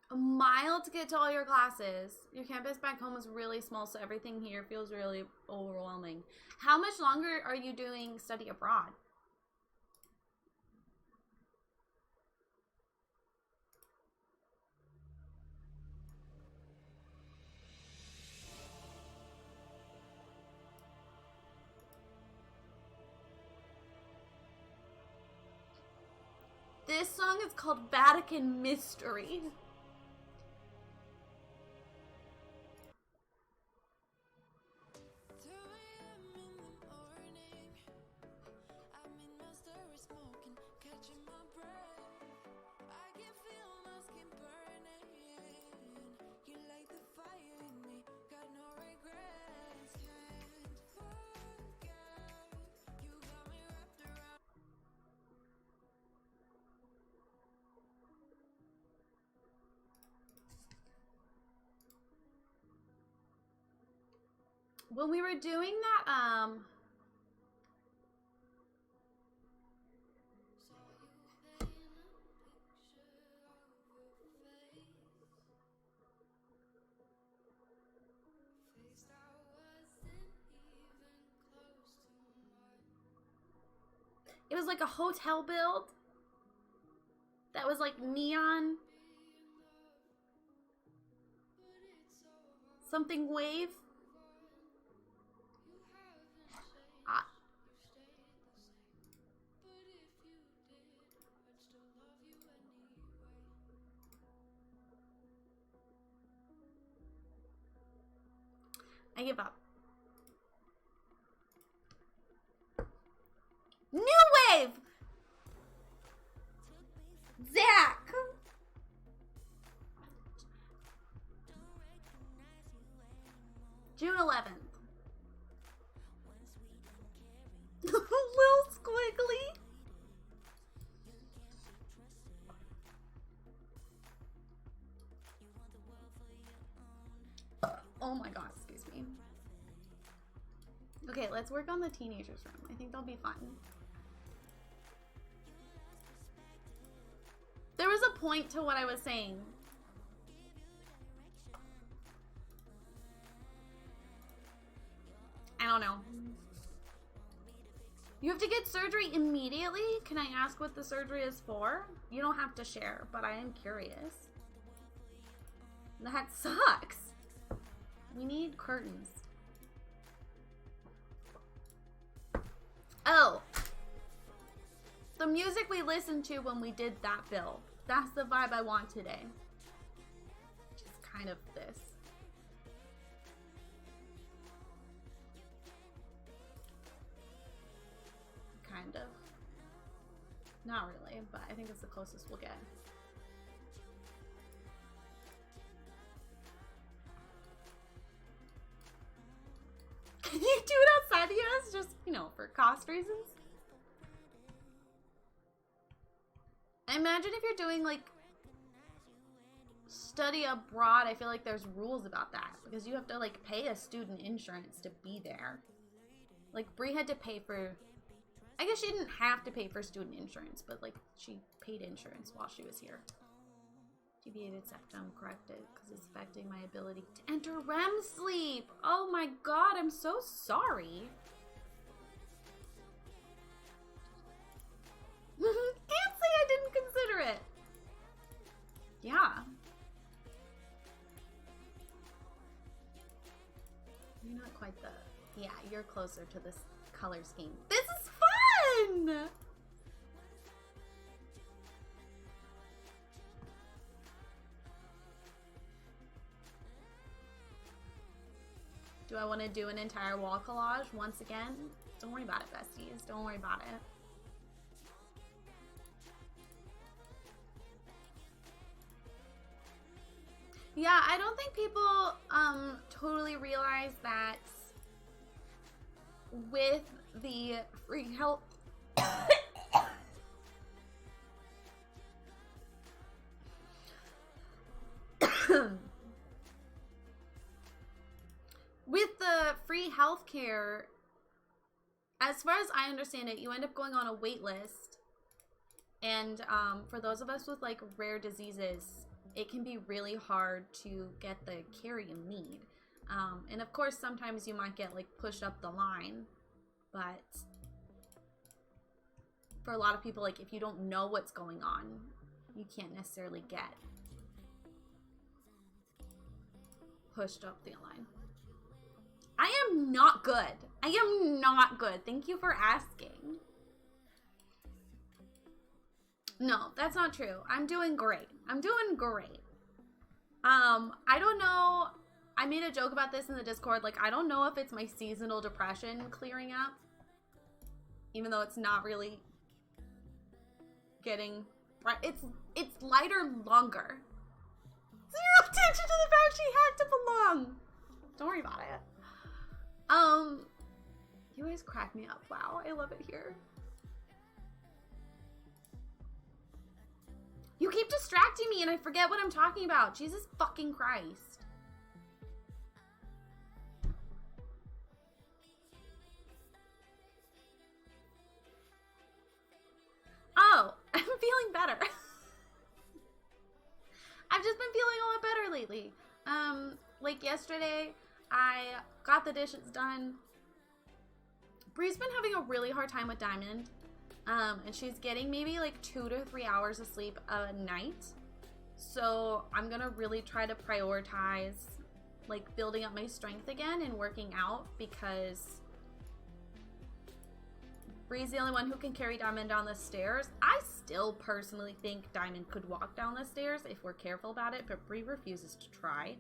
A mile to get to all your classes. Your campus back home is really small, so everything here feels really overwhelming. How much longer are you doing study abroad? This song is called Vatican Mystery. When we were doing that, it was like a hotel build that was like neon. Something wave. I give up. New wave! Zach! June 11th. Lil Squiggly. Oh my god, excuse me. Okay, let's work on the teenagers room. I think that'll be fun. There was a point to what I was saying. I don't know. You have to get surgery immediately? Can I ask what the surgery is for? You don't have to share, but I am curious. That sucks. We need curtains. Oh. The music we listened to when we did that bill. That's the vibe I want today. Just kind of this. Kind of. Not really, but I think it's the closest we'll get. Can you do it outside the US? Just, you know, for cost reasons? I imagine if you're doing, like, study abroad, I feel like there's rules about that. Because you have to, like, pay a student insurance to be there. Like, Brie had to pay for... I guess she didn't have to pay for student insurance, but, like, she paid insurance while she was here. Deviated septum corrected because it's affecting my ability to enter REM sleep. Oh my god, I'm so sorry. Can't say I didn't consider it. Yeah. You're not quite the... Yeah, you're closer to this color scheme. This is fun! Do I want to do an entire wall collage once again? Don't worry about it, besties. Don't worry about it. Yeah, I don't think people totally realize that with the free help with the free healthcare, as far as I understand it, you end up going on a wait list. And for those of us with like rare diseases, it can be really hard to get the care you need. And of course, sometimes you might get like pushed up the line, but for a lot of people, like if you don't know what's going on, you can't necessarily get pushed up the line. I am not good. I am not good. Thank you for asking. No, that's not true. I'm doing great. I'm doing great. I don't know. I made a joke about this in the Discord. Like, I don't know if it's my seasonal depression clearing up, even though it's not really getting right. It's lighter longer. Zero attention to the fact she had to belong. Don't worry about it. You guys crack me up. Wow, I love it here. You keep distracting me and I forget what I'm talking about. Jesus fucking Christ. Oh, I'm feeling better. I've just been feeling a lot better lately. Like yesterday, I got the dishes done. Bree's been having a really hard time with Diamond. And she's getting maybe like 2 to 3 hours of sleep a night. So I'm gonna really try to prioritize like building up my strength again and working out, because Bree's the only one who can carry Diamond down the stairs. I still personally think Diamond could walk down the stairs if we're careful about it, but Bree refuses to try.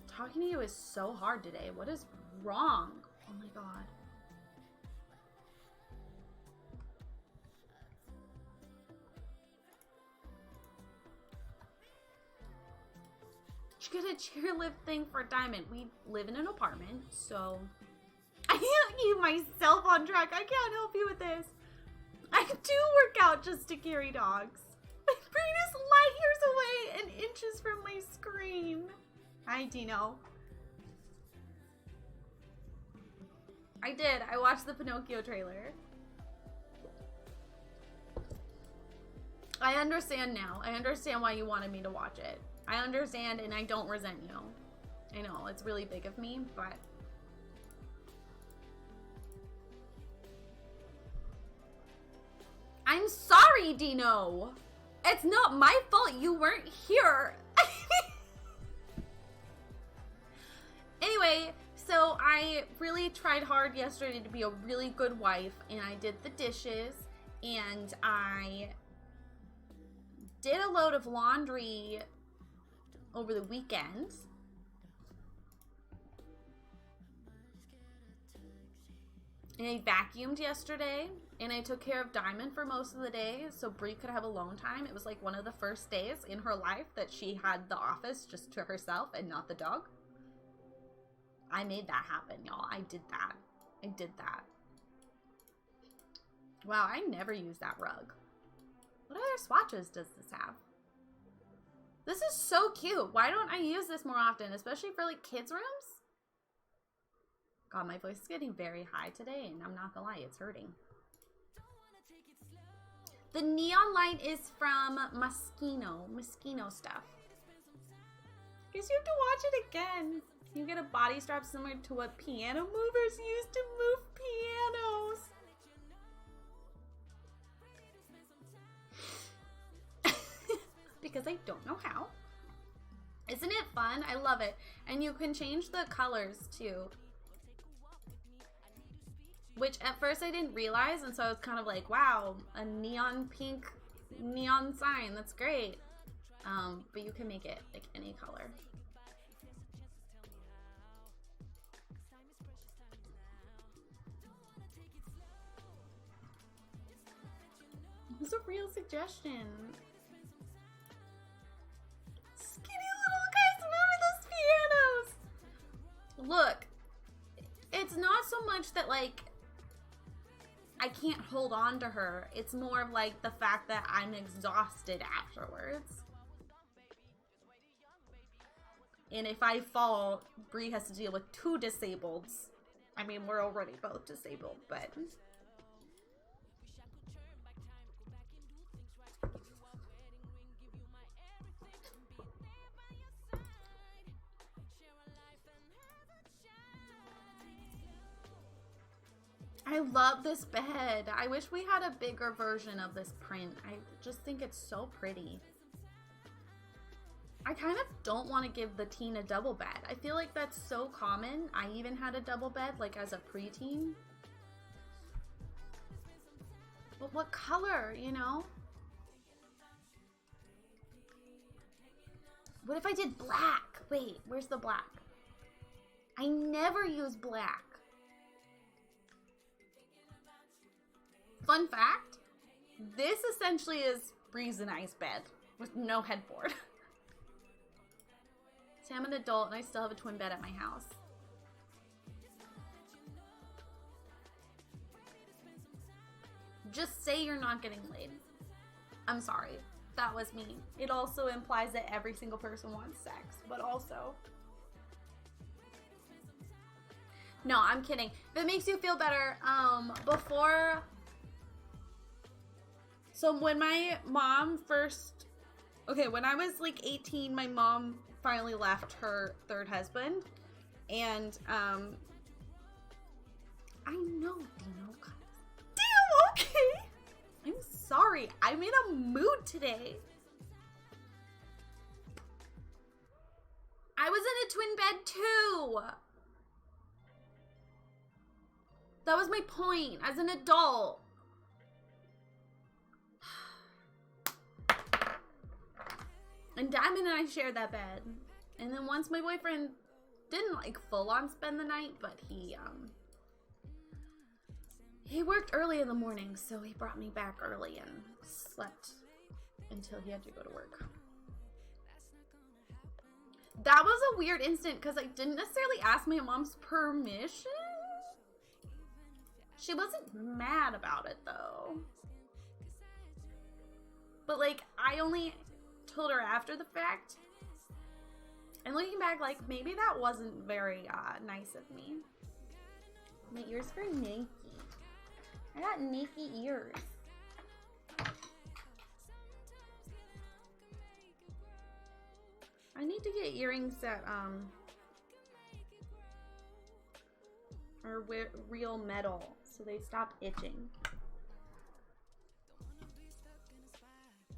Talking to you is so hard today. What is wrong? Oh my god. Should get a chairlift thing for Diamond. We live in an apartment, so I can't keep myself on track. I can't help you with this. I do work out just to carry dogs. My brain is light years away and inches from my screen. Hi, Dino. I did. I watched the Pinocchio trailer. I understand now. I understand why you wanted me to watch it. I understand, and I don't resent you. I know, it's really big of me, but... I'm sorry, Dino! It's not my fault you weren't here! Anyway, so I really tried hard yesterday to be a really good wife, and I did the dishes, and I did a load of laundry over the weekend. And I vacuumed yesterday, and I took care of Diamond for most of the day so Bree could have alone time. It was like one of the first days in her life that she had the office just to herself and not the dog. I made that happen, y'all. I did that. I did that. Wow, I never use that rug. What other swatches does this have? This is so cute. Why don't I use this more often, especially for like kids' rooms? God, my voice is getting very high today, and I'm not gonna lie, it's hurting. The neon light is from Moschino stuff. Guess you have to watch it again. You get a body strap similar to what piano movers use to move pianos. Because I don't know how. Isn't it fun? I love it. And you can change the colors too. Which at first I didn't realize, and so I was kind of like, wow, a neon pink neon sign. That's great. But you can make it like any color. It's a real suggestion. Skinny little guys moving those pianos. Look, it's not so much that like I can't hold on to her. It's more of like the fact that I'm exhausted afterwards. And if I fall, Bree has to deal with 2 disableds. I mean, we're already both disabled, but... I love this bed. I wish we had a bigger version of this print. I just think it's so pretty. I kind of don't want to give the teen a double bed. I feel like that's so common. I even had a double bed like as a preteen. But what color, you know? What if I did black? Wait, where's the black? I never use black. Fun fact, this essentially is Bree's and I's bed with no headboard. See, I'm an adult and I still have a twin bed at my house. Just say you're not getting laid. I'm sorry, that was me. It also implies that every single person wants sex, but also... No, I'm kidding. If it makes you feel better, before... So when my mom first, when I was like 18, my mom finally left her third husband, and I know, Dino. Damn, okay. I'm sorry. I'm in a mood today. I was in a twin bed too. That was my point as an adult. And Diamond and I shared that bed. And then once my boyfriend didn't like full on spend the night, but he worked early in the morning, so he brought me back early and slept until he had to go to work. That was a weird instant because I didn't necessarily ask my mom's permission. She wasn't mad about it though. But like, I only told her after the fact. And looking back, like, maybe that wasn't very nice of me. My ears are naked. I got naked ears. I need to get earrings that are real metal so they stop itching.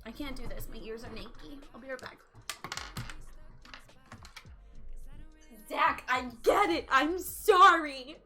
I can't do this. My ears are naked. I'll be right back. Zach, I get it. I'm sorry.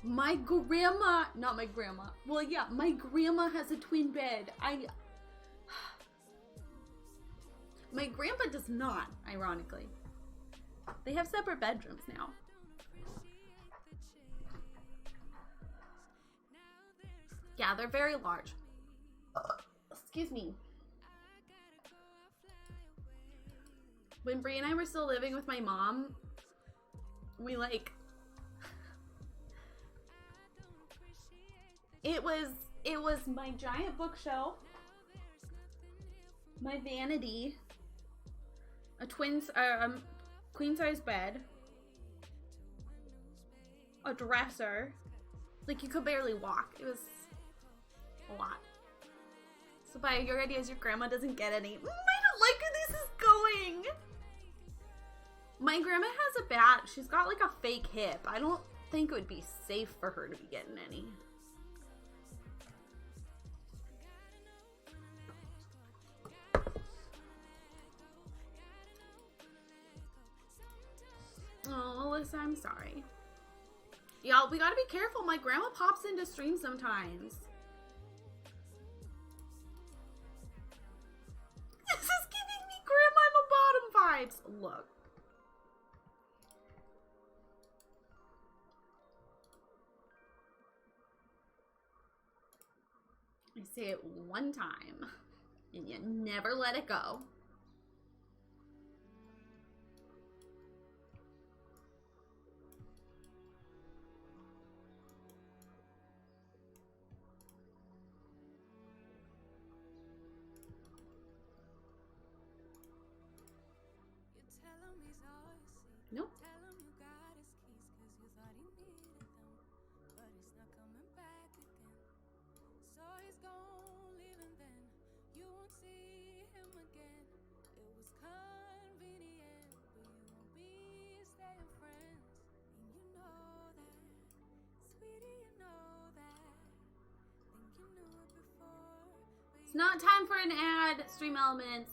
My grandma, not my grandma. Well, yeah, my grandma has a twin bed. My grandpa does not, ironically. They have separate bedrooms now. Yeah, they're very large. Excuse me. When Brie and I were still living with my mom, we like... It was my giant bookshelf, my vanity, a queen size bed, a dresser. Like, you could barely walk. It was a lot. So by your ideas, your grandma doesn't get any. I don't like where this is going. My grandma has a bat. She's got like a fake hip. I don't think it would be safe for her to be getting any. Oh, Alyssa, I'm sorry. Y'all, we gotta be careful. My grandma pops into streams sometimes. This is giving me Grandma I'm a Bottom vibes. Look. I say it one time, and you never let it go. Nope. It's not time for an ad, Stream Elements.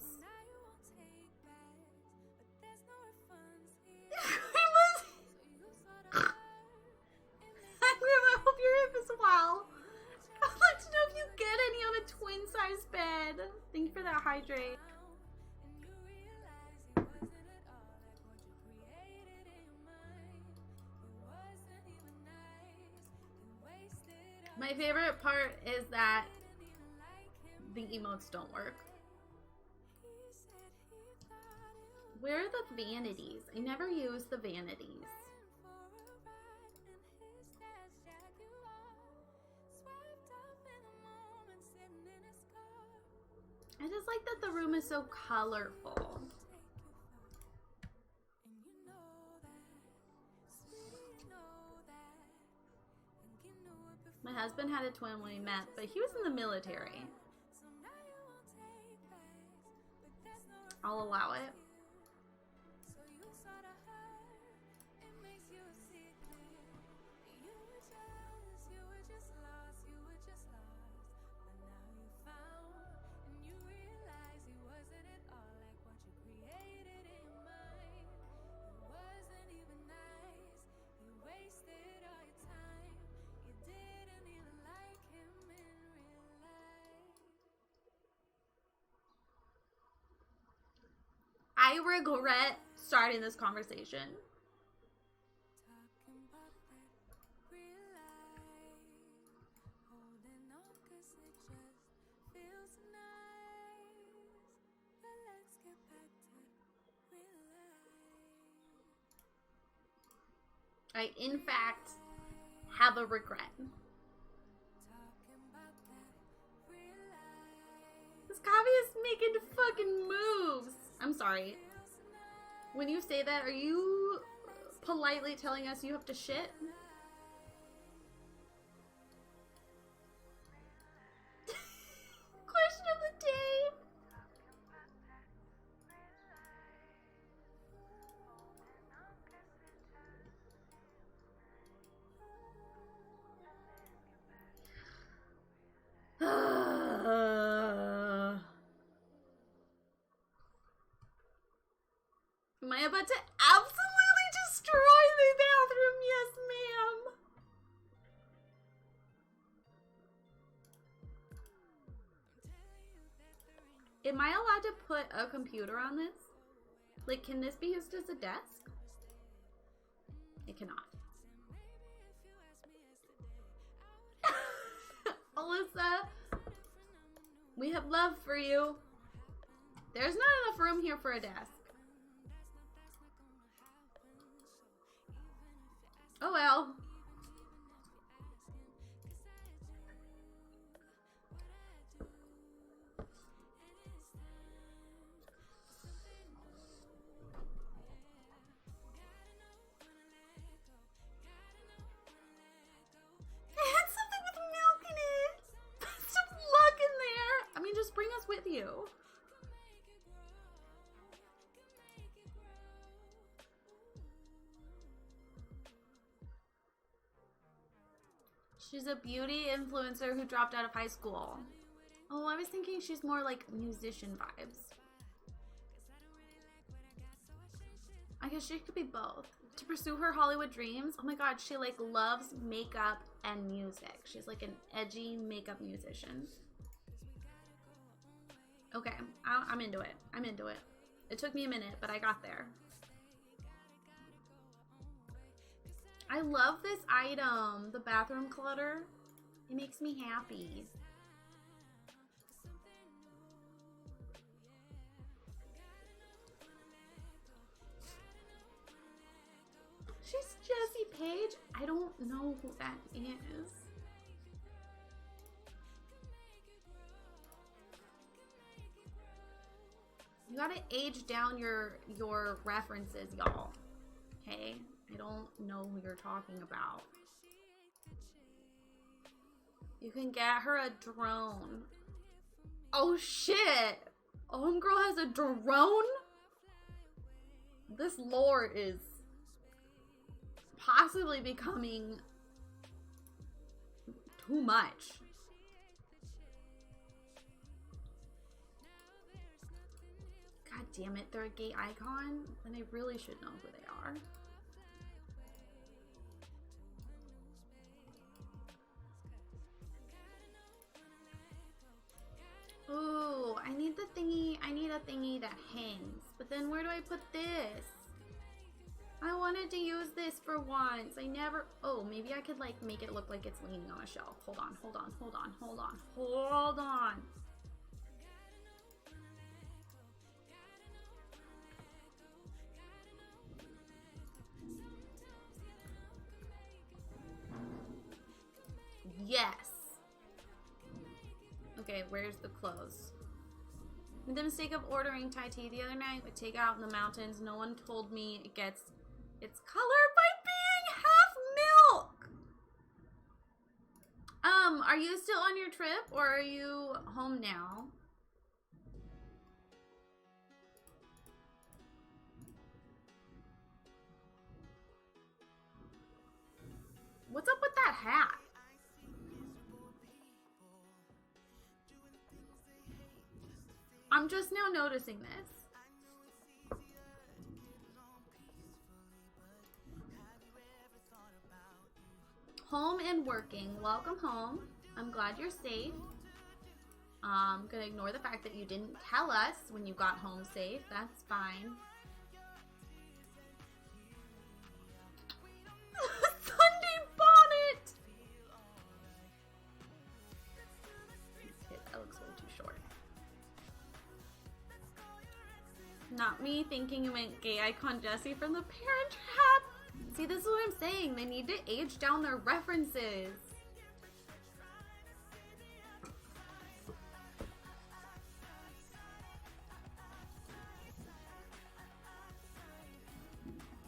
I hope your hip is well. I'd like to know if you get any on a twin size bed. Thank you for that hydrate. My favorite part is that the emotes don't work. Where are the vanities? I never use the vanities. I just like that the room is so colorful. My husband had a twin when we met, but he was in the military. I'll allow it. I regret starting this conversation. I, in fact, have a regret. This coffee is making fucking moves. I'm sorry. When you say that, are you politely telling us you have to shit? Question of the day. Am I about to absolutely destroy the bathroom? Yes, ma'am. Am I allowed to put a computer on this? Like, can this be used as a desk? It cannot. Alyssa, we have love for you. There's not enough room here for a desk. Oh well. I had something with milk in it. Put some luck in there. I mean, just bring us with you. She's a beauty influencer who dropped out of high school. Oh, I was thinking she's more like musician vibes. I guess she could be both. To pursue her Hollywood dreams, oh my god, she like loves makeup and music. She's like an edgy makeup musician. Okay, I'm into it. I'm into it. It took me a minute, but I got there. I love this item, the bathroom clutter. It makes me happy. She's Jessie Page? I don't know who that is. You gotta age down your references, y'all. Okay? I don't know who you're talking about. You can get her a drone. Oh shit! Homegirl has a drone? This lore is possibly becoming too much. God damn it, they're a gay icon? Then I really should know who they are. Ooh, I need the thingy. I need a thingy that hangs. But then where do I put this? I wanted to use this for once. I never... Oh, maybe I could like make it look like it's leaning on a shelf. Hold on, hold on, hold on, hold on, hold on. Okay, where's the clothes? Made the mistake of ordering Thai tea the other night with takeout in the mountains. No one told me it gets its color by being half milk. Are you still on your trip or are you home now? What's up with that hat? I'm just now noticing this. Home and working. Welcome home. I'm glad you're safe. I'm gonna ignore the fact that you didn't tell us when you got home safe. That's fine. Sunday bonnet! Okay, that looks way too short. Not me thinking you meant gay icon Jessie from the Parent Trap. See, this is what I'm saying. They need to age down their references.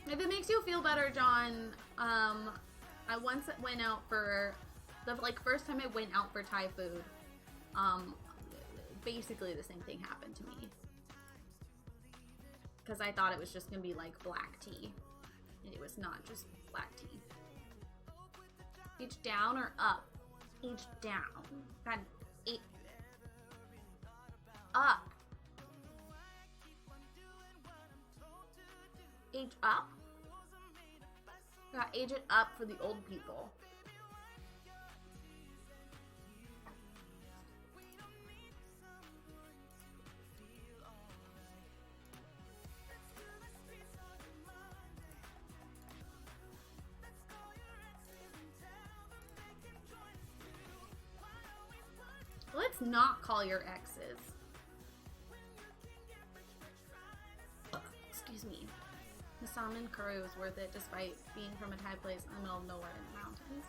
If it makes you feel better, John, I once went out for the first time I went out for Thai food. Basically the same thing happened to me because I thought it was just gonna be like black tea. It was not just black tea. Each down or up? Each down. God, eight. Up. Age up? Gotta age it up for the old people. Let's not call your exes. Excuse me. The salmon curry was worth it despite being from a Thai place in the middle of nowhere in the mountains.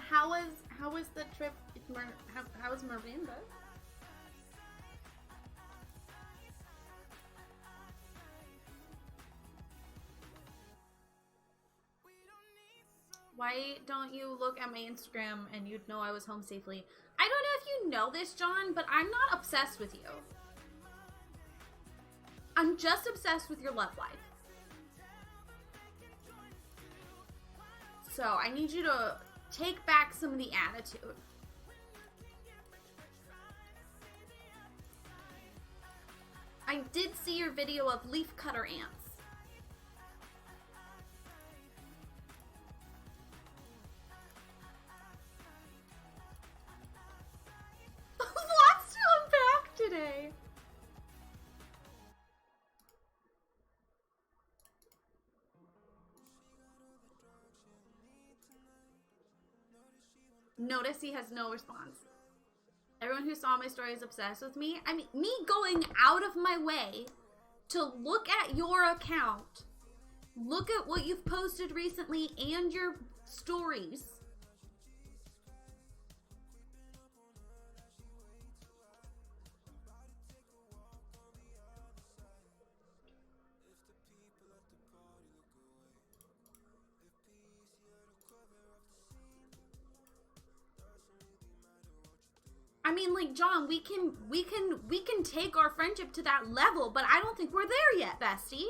How was the trip? How was Miranda? Why don't you look at my Instagram and you'd know I was home safely? I don't know if you know this, John, but I'm not obsessed with you. I'm just obsessed with your love life. So I need you to take back some of the attitude. I did see your video of leaf cutter ants. Lots to unpack today. Notice he has no response. Everyone who saw my story is obsessed with me. I mean, me going out of my way to look at your account, look at what you've posted recently and your stories. I mean, like, John, we can take our friendship to that level, but I don't think we're there yet, bestie.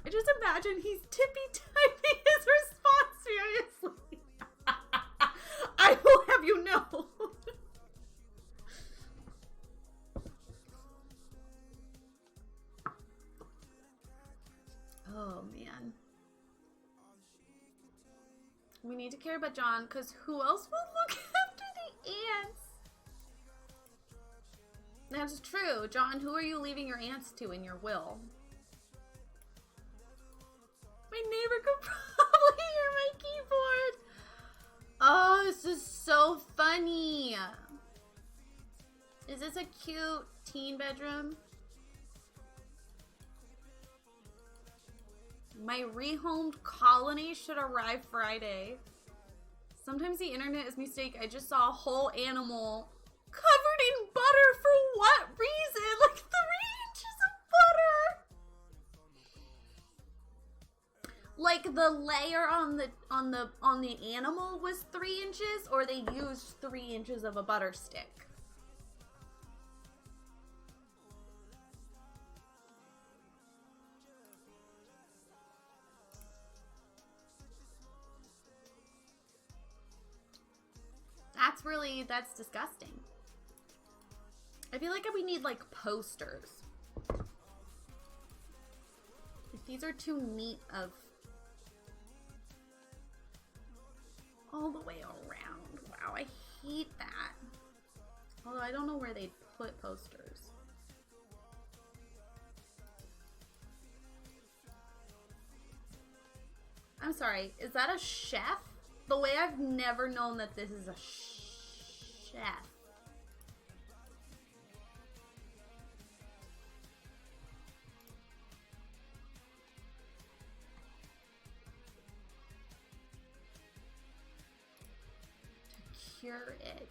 I just imagine he's tippy-typing his response seriously. I will have you know. Oh, man. We need to care about John, because who else will look after the ants? That's true. John, who are you leaving your ants to in your will? My neighbor could probably hear my keyboard. Oh, this is so funny. Is this a cute teen bedroom? My rehomed colony should arrive Friday. Sometimes the internet is mistake. I just saw a whole animal covered in butter for what reason? Like 3 inches of butter. Like the layer on the animal was 3 inches, or they used 3 inches of a butter stick. That's disgusting. I feel like we need like posters. If these are too neat of all the way around. Wow, I hate that. Although I don't know where they'd put posters. I'm sorry, is that a chef? The way I've never known that this is a chef. To cure it.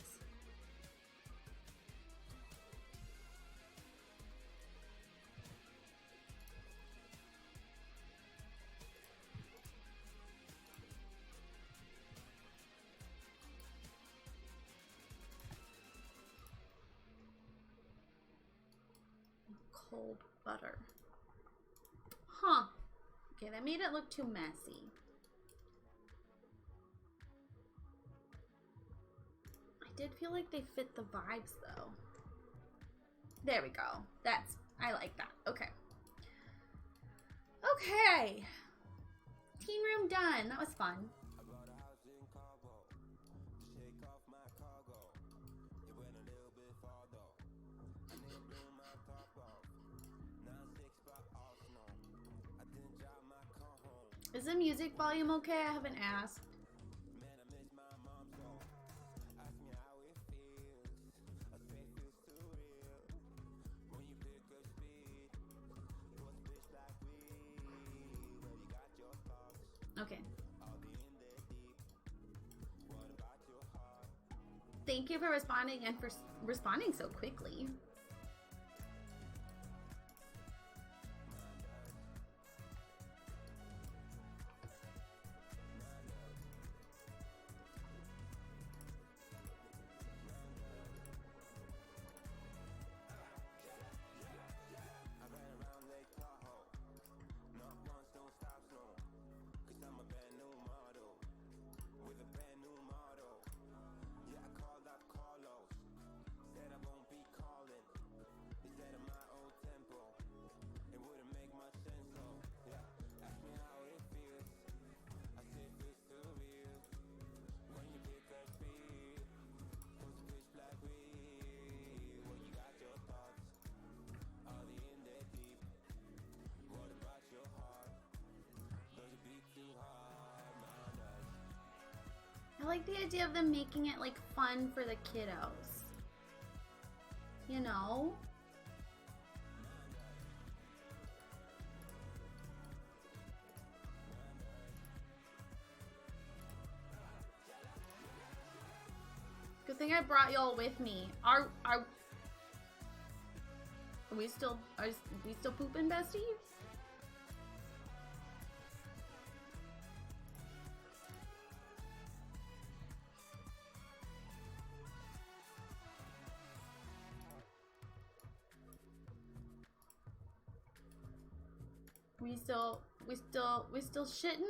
Cold butter. Huh. Okay, that made it look too messy. I did feel like they fit the vibes though. There we go. I like that. Okay. Okay. Teen room done. That was fun. Is the music volume okay? I haven't asked. Okay. Thank you for responding and for responding so quickly. I like the idea of them making it like fun for the kiddos. You know? Good thing I brought y'all with me. Are we still pooping, bestie? We still shitting?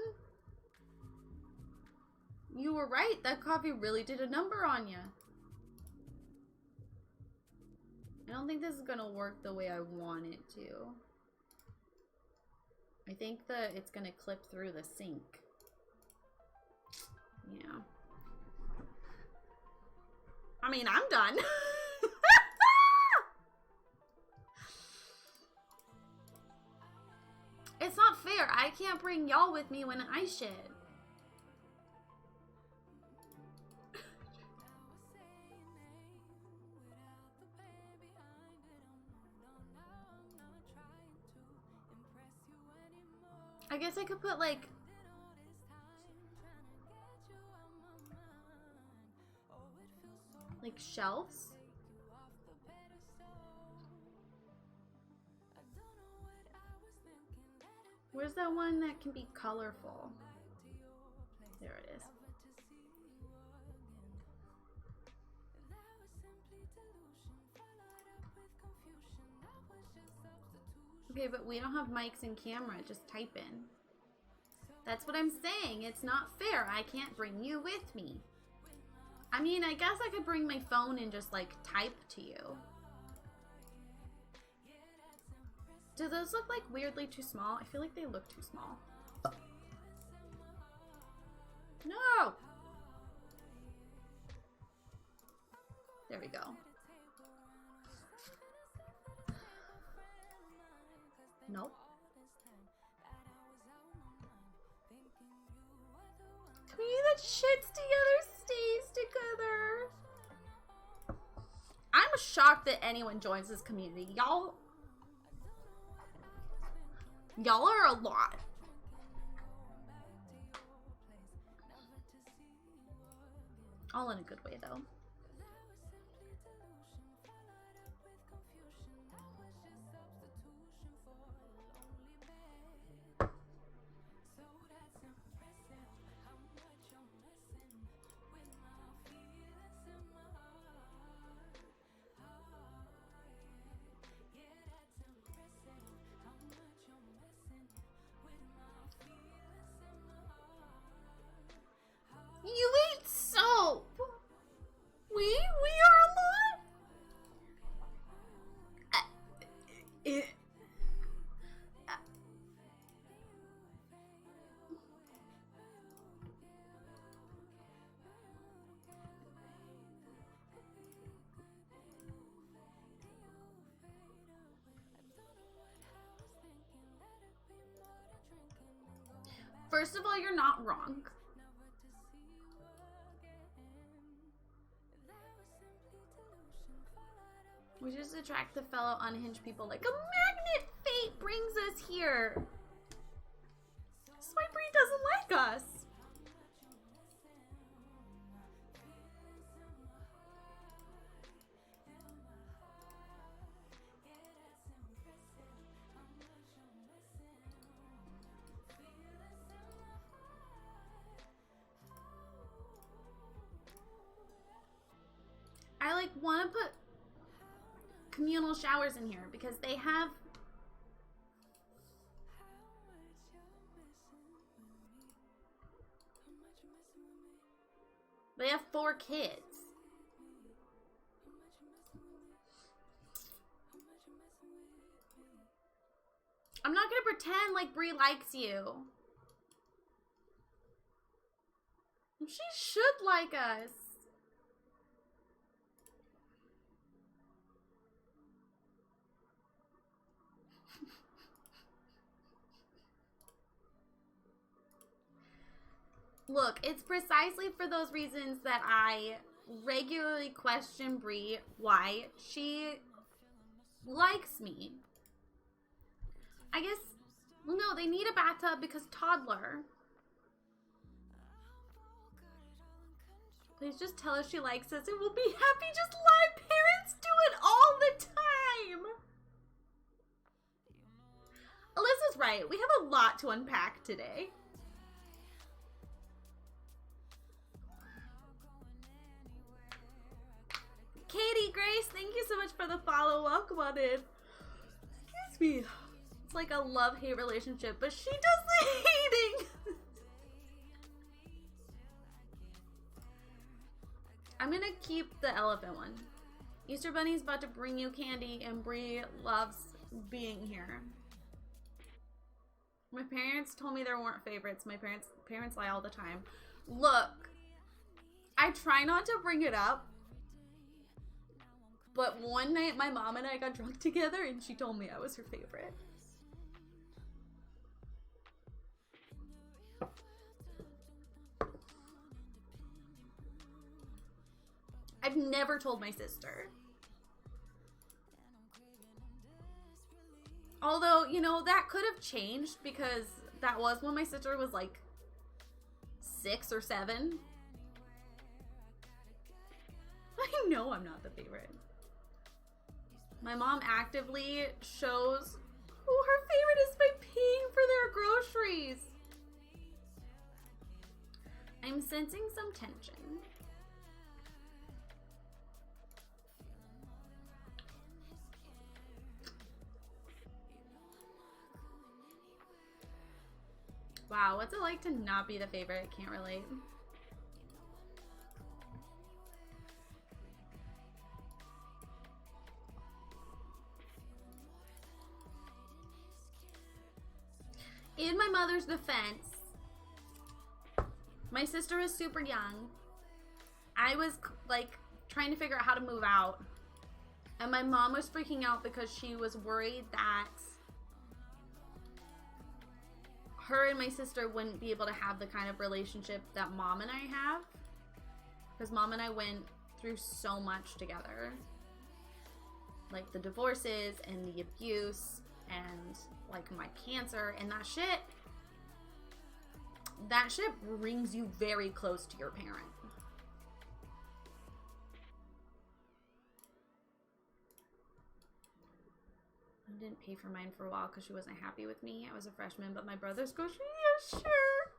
You were right. That coffee really did a number on you. I don't think this is gonna work the way I want it to. I think that it's gonna clip through the sink. Yeah. I mean, I'm done. It's not fair. I can't bring y'all with me when I shit. I guess I could put like Like shelves? Where's that one that can be colorful? There it is. Okay, but we don't have mics and camera. Just type in. That's what I'm saying. It's not fair. I can't bring you with me. I mean, I guess I could bring my phone and just, like, type to you. Do those look, like, weirdly too small? I feel like they look too small. No! There we go. Nope. Community that shits together stays together. I'm shocked that anyone joins this community. Y'all are a lot. All in a good way, though. You ate soap. We are a lot. First of all, you're not wrong. We just attract the fellow unhinged people like a magnet. Fate brings us here. Swipery doesn't like us. I like want to put communal showers in here because they have They have 4 kids. I'm not gonna pretend like Brie likes you. She should like us. Look, it's precisely for those reasons that I regularly question Brie why she likes me. I guess, no, they need a bathtub because toddler. Please just tell us she likes us and we'll be happy just lie. Parents do it all the time. Alyssa's right. We have a lot to unpack today. Katie Grace, thank you so much for the follow. Welcome on in. Excuse me. It's like a love-hate relationship, but she does the hating. I'm gonna keep the elephant one. Easter Bunny's about to bring you candy, and Brie loves being here. My parents told me there weren't favorites. My parents lie all the time. Look, I try not to bring it up, but one night my mom and I got drunk together and she told me I was her favorite. I've never told my sister. Although, you know, that could have changed because that was when my sister was like 6 or 7. I You know I'm not the favorite. My mom actively shows who her favorite is by paying for their groceries. I'm sensing some tension. Wow, what's it like to not be the favorite? Can't relate. In my mother's defense, my sister was super young. I was like trying to figure out how to move out. And my mom was freaking out because she was worried that her and my sister wouldn't be able to have the kind of relationship that mom and I have. Because mom and I went through so much together. Like the divorces and the abuse and like my cancer and that shit brings you very close to your parent. I didn't pay for mine for a while because she wasn't happy with me. I was a freshman, but my brother's grocery, yeah, sure.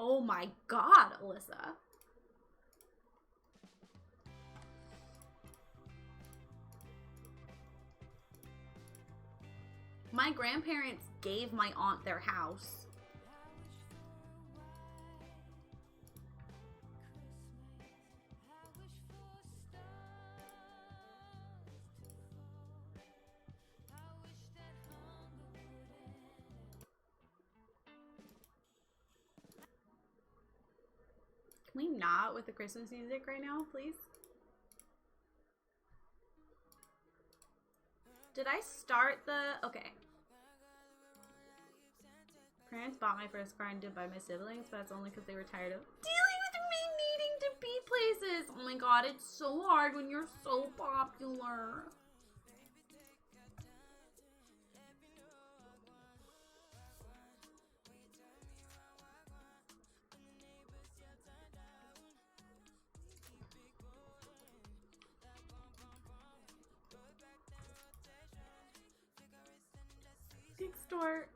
Oh my God, Alyssa. My grandparents gave my aunt their house. Can we not with the Christmas music right now, please? Did I start the... Okay. Parents bought my first car and did buy my siblings, but that's only because they were tired of dealing with me needing to be places. Oh my God, it's so hard when you're so popular. Big store.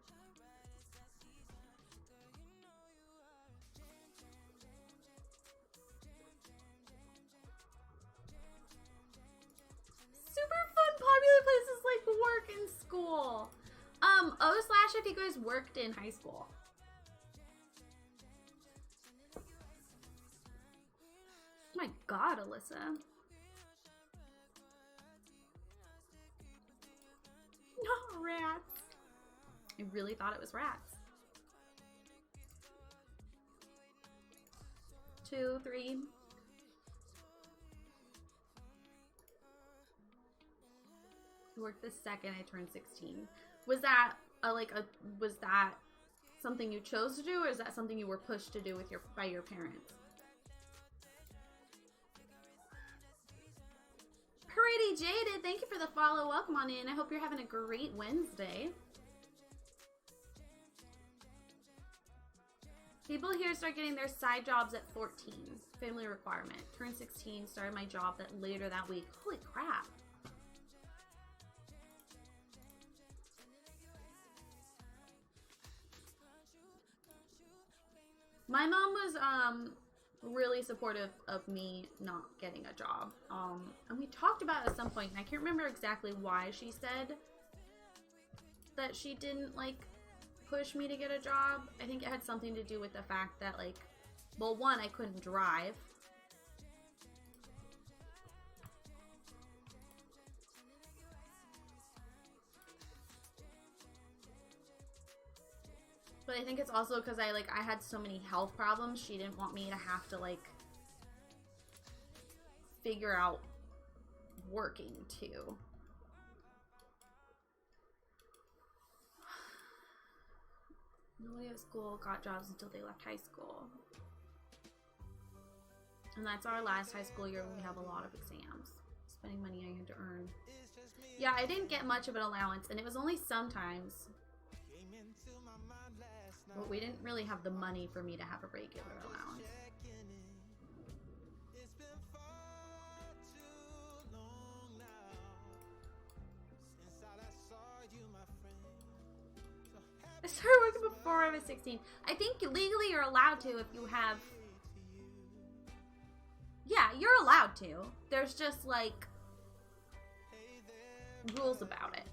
Super fun, popular places like work and school. If you guys worked in high school. Oh my God, Alyssa. No, rats. I really thought it was rats. 2, 3. I worked the second I turned 16. Was that was that something you chose to do, or is that something you were pushed to do with by your parents? Pretty Jaded, thank you for the follow. Welcome on in. I hope you're having a great Wednesday. People here start getting their side jobs at 14. Family requirement. Turned 16, started my job later that week. Holy crap. My mom was really supportive of me not getting a job. And we talked about it at some point, and I can't remember exactly why she said that she didn't push me to get a job. I think it had something to do with the fact that well, one, I couldn't drive. But I think it's also because I had so many health problems. She didn't want me to have to figure out working too. Nobody at school got jobs until they left high school. And that's our last high school year when we have a lot of exams. Spending money I had to earn. Yeah, I didn't get much of an allowance, and it was only sometimes. But we didn't really have the money for me to have a regular allowance. before I was 16. I think legally you're allowed to if you have... Yeah, you're allowed to. There's just, like, rules about it.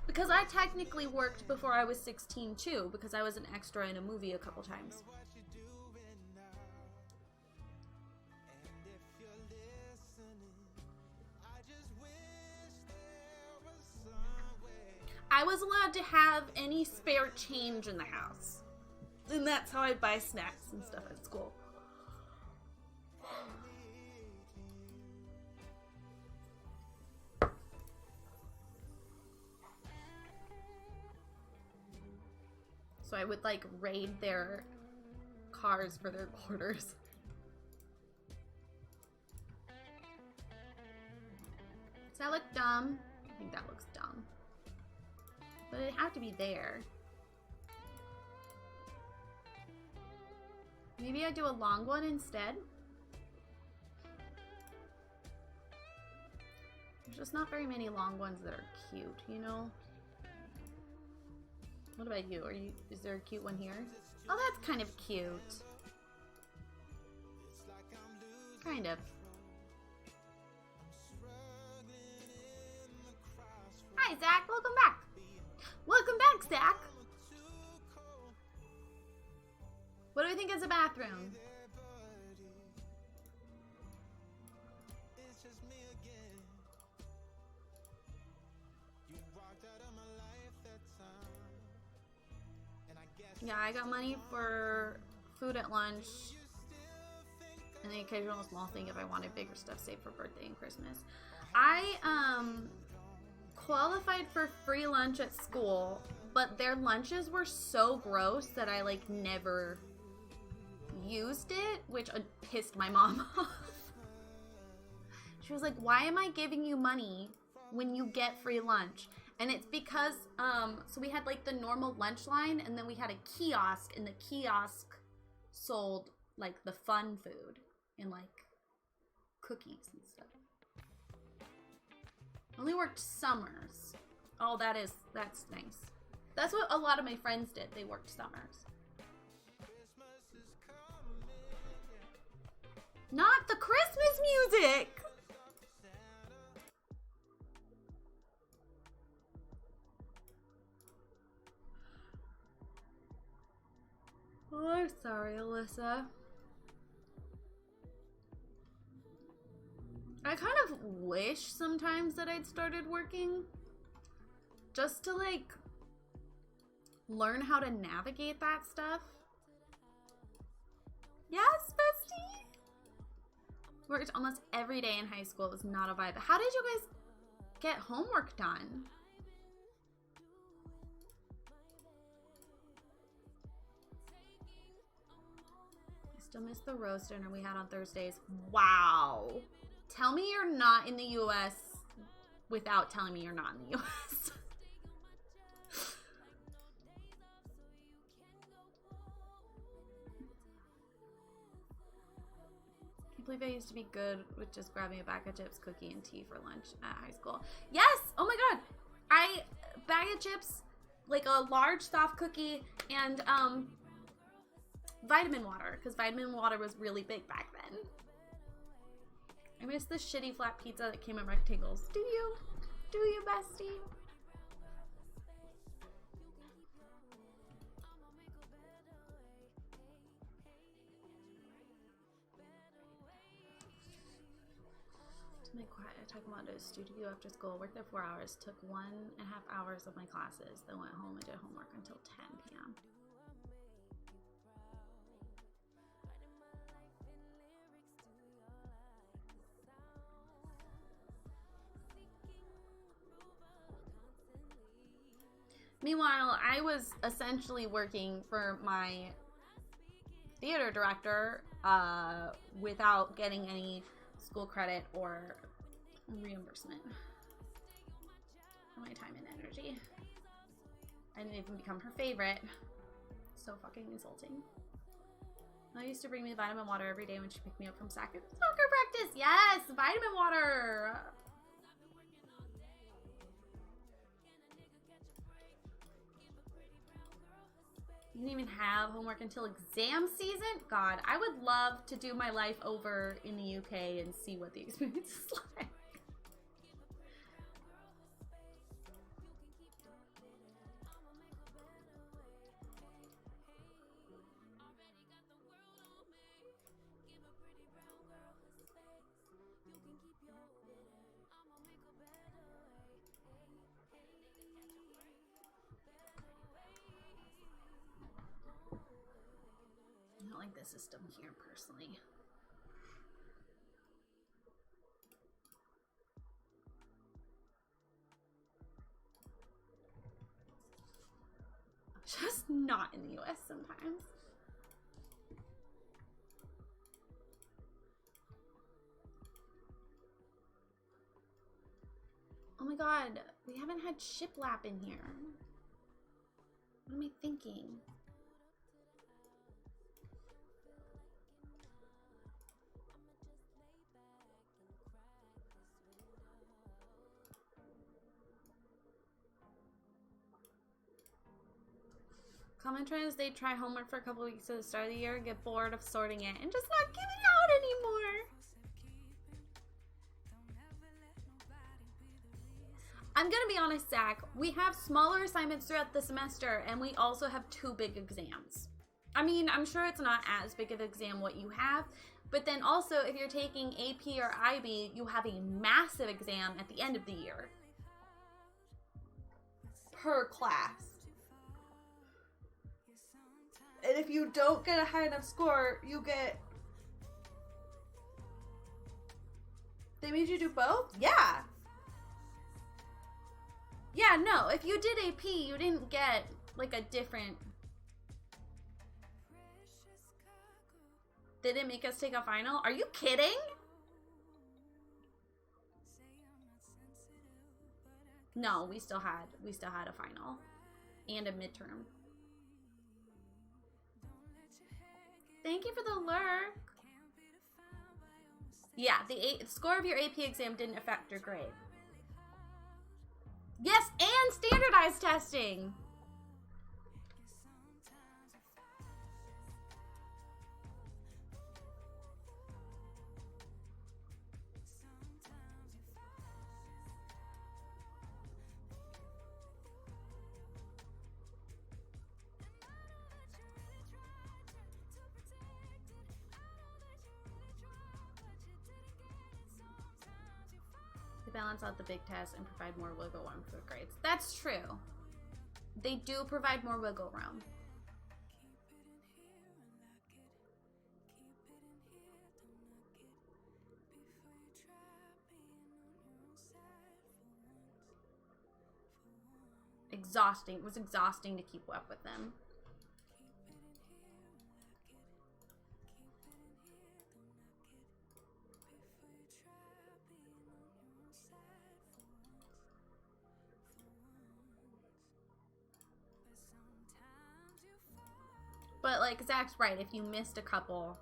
Because I technically worked before I was 16, too, because I was an extra in a movie a couple times. I was allowed to have any spare change in the house. And that's how I'd buy snacks and stuff at school. So I would, like, raid their cars for their quarters. Does that look dumb? I think that looks dumb. But it'd have to be there. Maybe I do a long one instead. There's just not very many long ones that are cute, you know? What about you? Is there a cute one here? Oh, that's kind of cute. Kind of. Hi, Zach. Welcome back. Welcome back, Zach. What do we think is a bathroom? Yeah, I got money for food at lunch and the occasional small thing if I wanted bigger stuff saved for birthday and Christmas. I qualified for free lunch at school, but their lunches were so gross that I like never used it, which pissed my mom off. She was like, "Why am I giving you money when you get free lunch?" And it's because, so we had like the normal lunch line, and then we had a kiosk, and the kiosk sold like the fun food and like cookies and stuff. Only worked summers. Oh, that's nice. That's what a lot of my friends did. They worked summers. Not the Christmas music! Oh, I'm sorry, Alyssa. I kind of wish sometimes that I'd started working just to like learn how to navigate that stuff. Yes, bestie? Worked almost every day in high school. It was not a vibe. How did you guys get homework done? I still miss the roast dinner we had on Thursdays. Wow. Tell me you're not in the US without telling me you're not in the US. I believe I used to be good with just grabbing a bag of chips, cookie, and tea for lunch at high school. Yes! Oh my god! Bag of chips, like a large soft cookie, and vitamin water, because vitamin water was really big back then. I miss the shitty flat pizza that came in rectangles. Do you? Do you, bestie? To make quiet, I took him out to a studio after school, worked there 4 hours, took 1.5 hours of my classes, then went home and did homework until 10 p.m. Meanwhile, I was essentially working for my theater director without getting any school credit or reimbursement for my time and energy. I didn't even become her favorite. So fucking insulting. I used to bring me vitamin water every day when she picked me up from soccer practice. Yes, vitamin water. You didn't even have homework until exam season? God, I would love to do my life over in the UK and see what the experience is like. I don't like the system here personally. Just not in the US sometimes. Oh my god, we haven't had shiplap in here. What am I thinking? Common trend is they try homework for a couple weeks at the start of the year, get bored of sorting it, and just not give it out anymore. I'm gonna be honest, Zach, we have smaller assignments throughout the semester, and we also have 2 big exams. I mean, I'm sure it's not as big of an exam what you have, but then also if you're taking AP or IB, you have a massive exam at the end of the year. Per class. And if you don't get a high enough score, you get... They made you do both? Yeah. Yeah, no. If you did AP, you didn't get, like, a different... They didn't make us take a final? Are you kidding? No, we still had a final. And a midterm. Thank you for the lurk. Yeah, the score of your AP exam didn't affect your grade. Yes, and standardized testing. Balance out the big test and provide more wiggle room for the grades. That's true. They do provide more wiggle room. Exhausting. It was exhausting to keep up with them. But, like, Zach's right. If you missed a couple,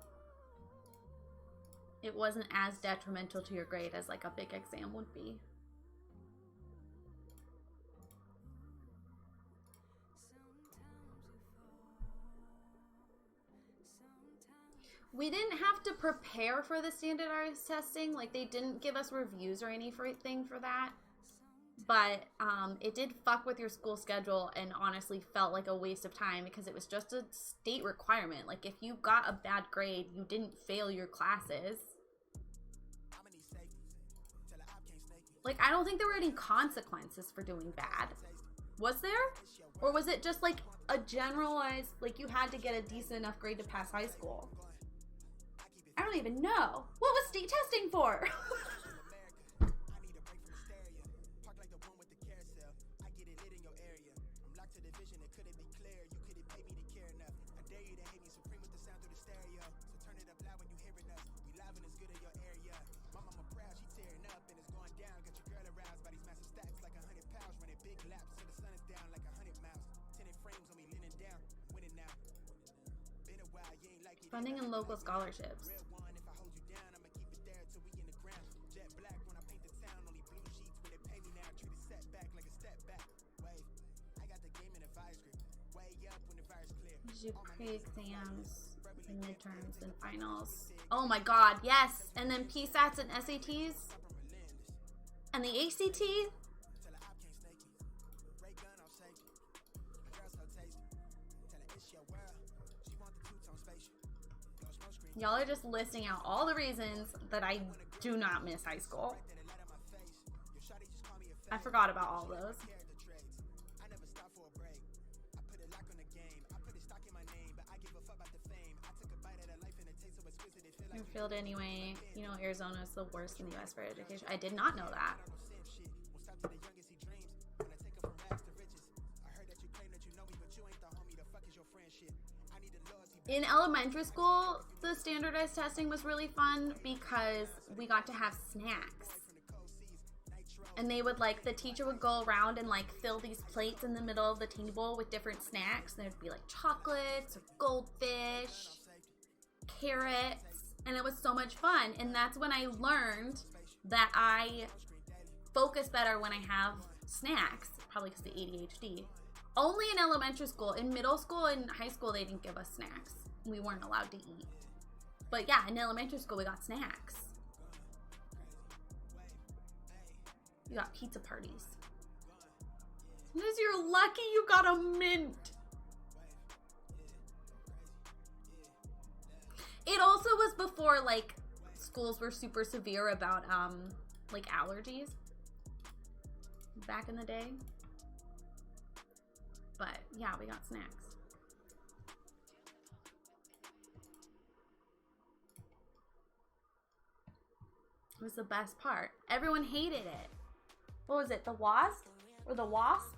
it wasn't as detrimental to your grade as, like, a big exam would be. We didn't have to prepare for the standardized testing. Like, they didn't give us reviews or anything for that. But it did fuck with your school schedule and honestly felt like a waste of time because it was just a state requirement. Like, if you got a bad grade, you didn't fail your classes. Like, I don't think there were any consequences for doing bad. Was there? Or was it just, like, a generalized, like, you had to get a decent enough grade to pass high school? I don't even know. What was state testing for? Funding and local scholarships. You pre-exams and midterms and finals. Oh my god, yes. And then PSATs and SATs. And the ACT. Y'all are just listing out all the reasons that I do not miss high school. I forgot about all those. Field anyway. You know, Arizona is the worst in the U.S. for education. I did not know that. In elementary school, the standardized testing was really fun because we got to have snacks. And they would like, the teacher would go around and like fill these plates in the middle of the table with different snacks. There'd be like chocolates or goldfish, carrots. And it was so much fun. And that's when I learned that I focus better when I have snacks. Probably because of the ADHD. Only in elementary school. In middle school and high school, they didn't give us snacks. We weren't allowed to eat. But yeah, in elementary school, we got snacks. You got pizza parties. Sometimes you're lucky you got a mint. It also was before, like, schools were super severe about, like, allergies. Back in the day. But, yeah, we got snacks. It was the best part. Everyone hated it. What was it? The WASP? Or the WASP?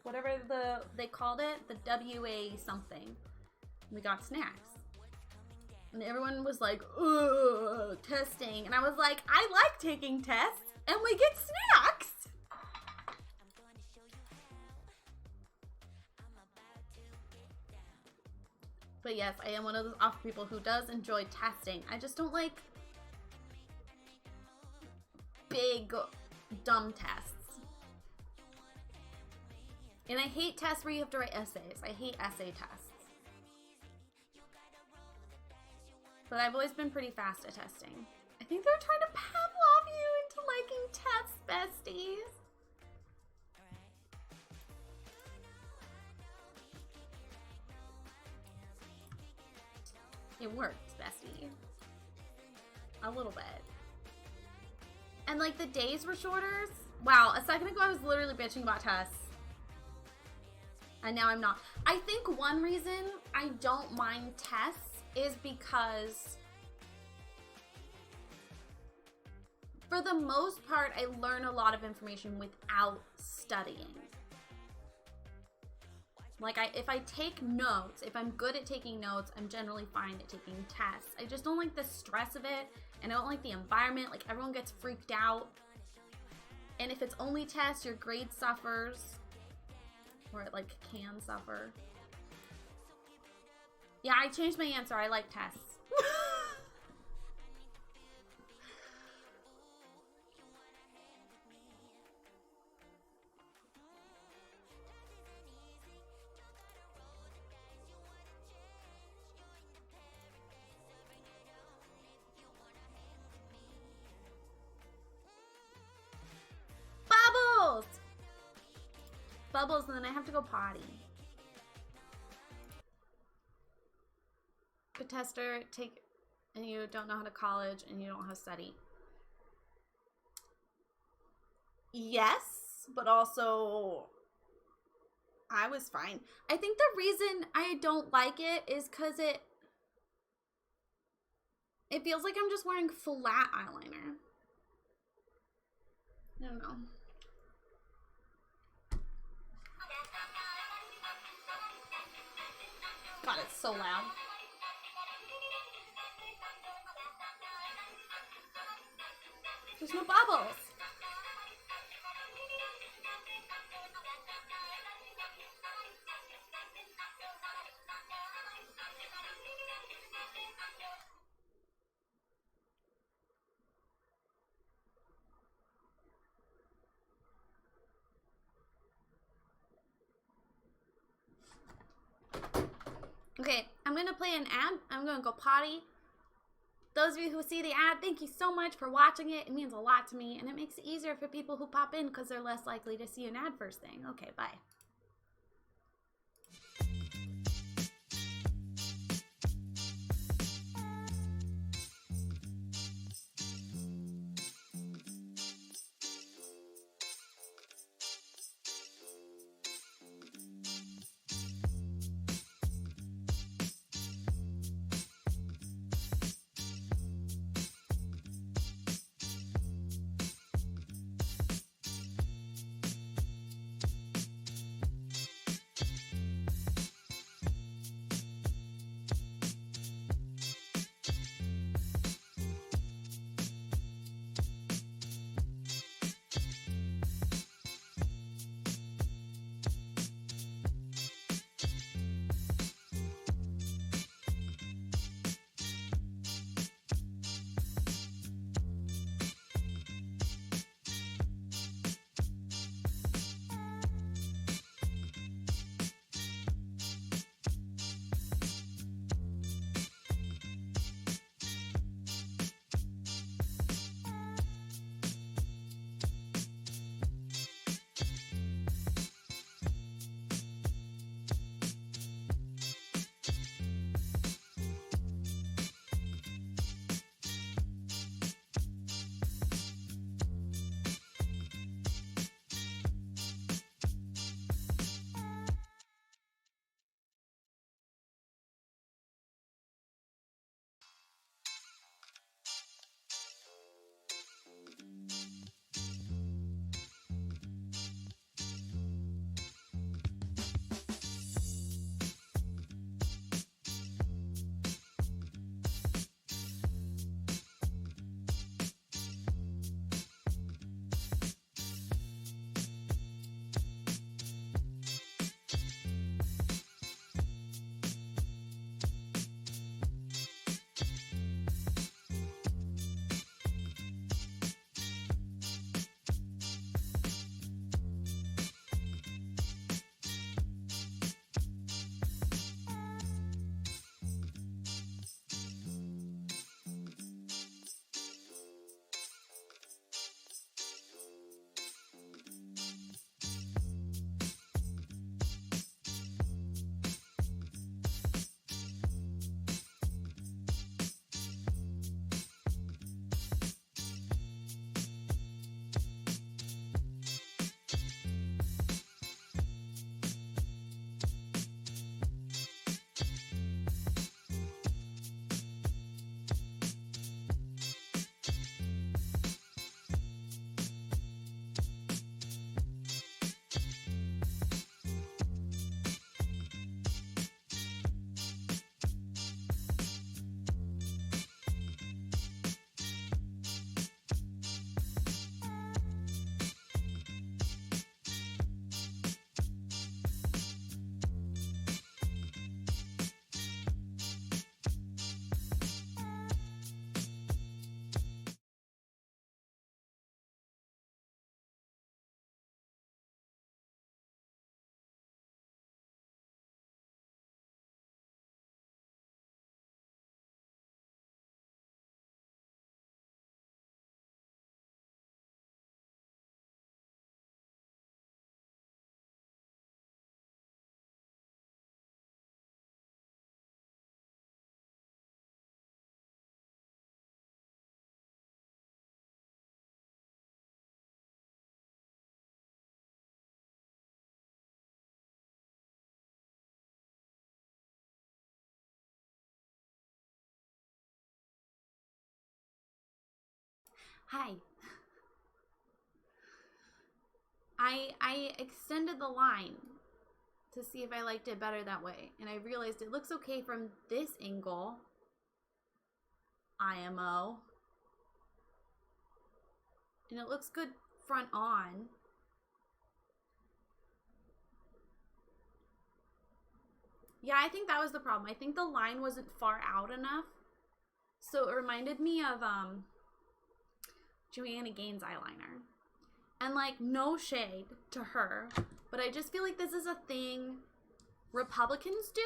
Whatever they called it. The WA something. We got snacks. And everyone was like, ugh, testing. And I was like, I like taking tests. And we get snacks. But yes, I am one of those awful people who does enjoy testing. I just don't like big, dumb tests. And I hate tests where you have to write essays. I hate essay tests. But I've always been pretty fast at testing. I think they're trying to Pavlov you into liking tests, besties. It worked, bestie. A little bit. And like the days were shorter. Wow, a second ago I was literally bitching about tests. And now I'm not. I think one reason I don't mind tests is because for the most part, I learn a lot of information without studying. Like, if I take notes, if I'm good at taking notes, I'm generally fine at taking tests. I just don't like the stress of it, and I don't like the environment. Like, everyone gets freaked out. And if it's only tests, your grade suffers. Or it, like, can suffer. Yeah, I changed my answer. I like tests. Bubbles! Bubbles, and then I have to go potty. Good tester, and you don't know how to college and you don't know how to study. Yes, but also I was fine. I think the reason I don't like it is because it feels like I'm just wearing flat eyeliner. I don't know. God, it's so loud. There's no bubbles. Okay, I'm going to play an ad. I'm going to go potty. Those of you who see the ad, thank you so much for watching it. It means a lot to me, and it makes it easier for people who pop in because they're less likely to see an ad first thing. Okay, bye. Hi. I extended the line to see if I liked it better that way, and I realized it looks okay from this angle. IMO. And it looks good front on. Yeah, I think that was the problem. I think the line wasn't far out enough. So it reminded me of Joanna Gaines eyeliner. And like, no shade to her, but I just feel like this is a thing Republicans do.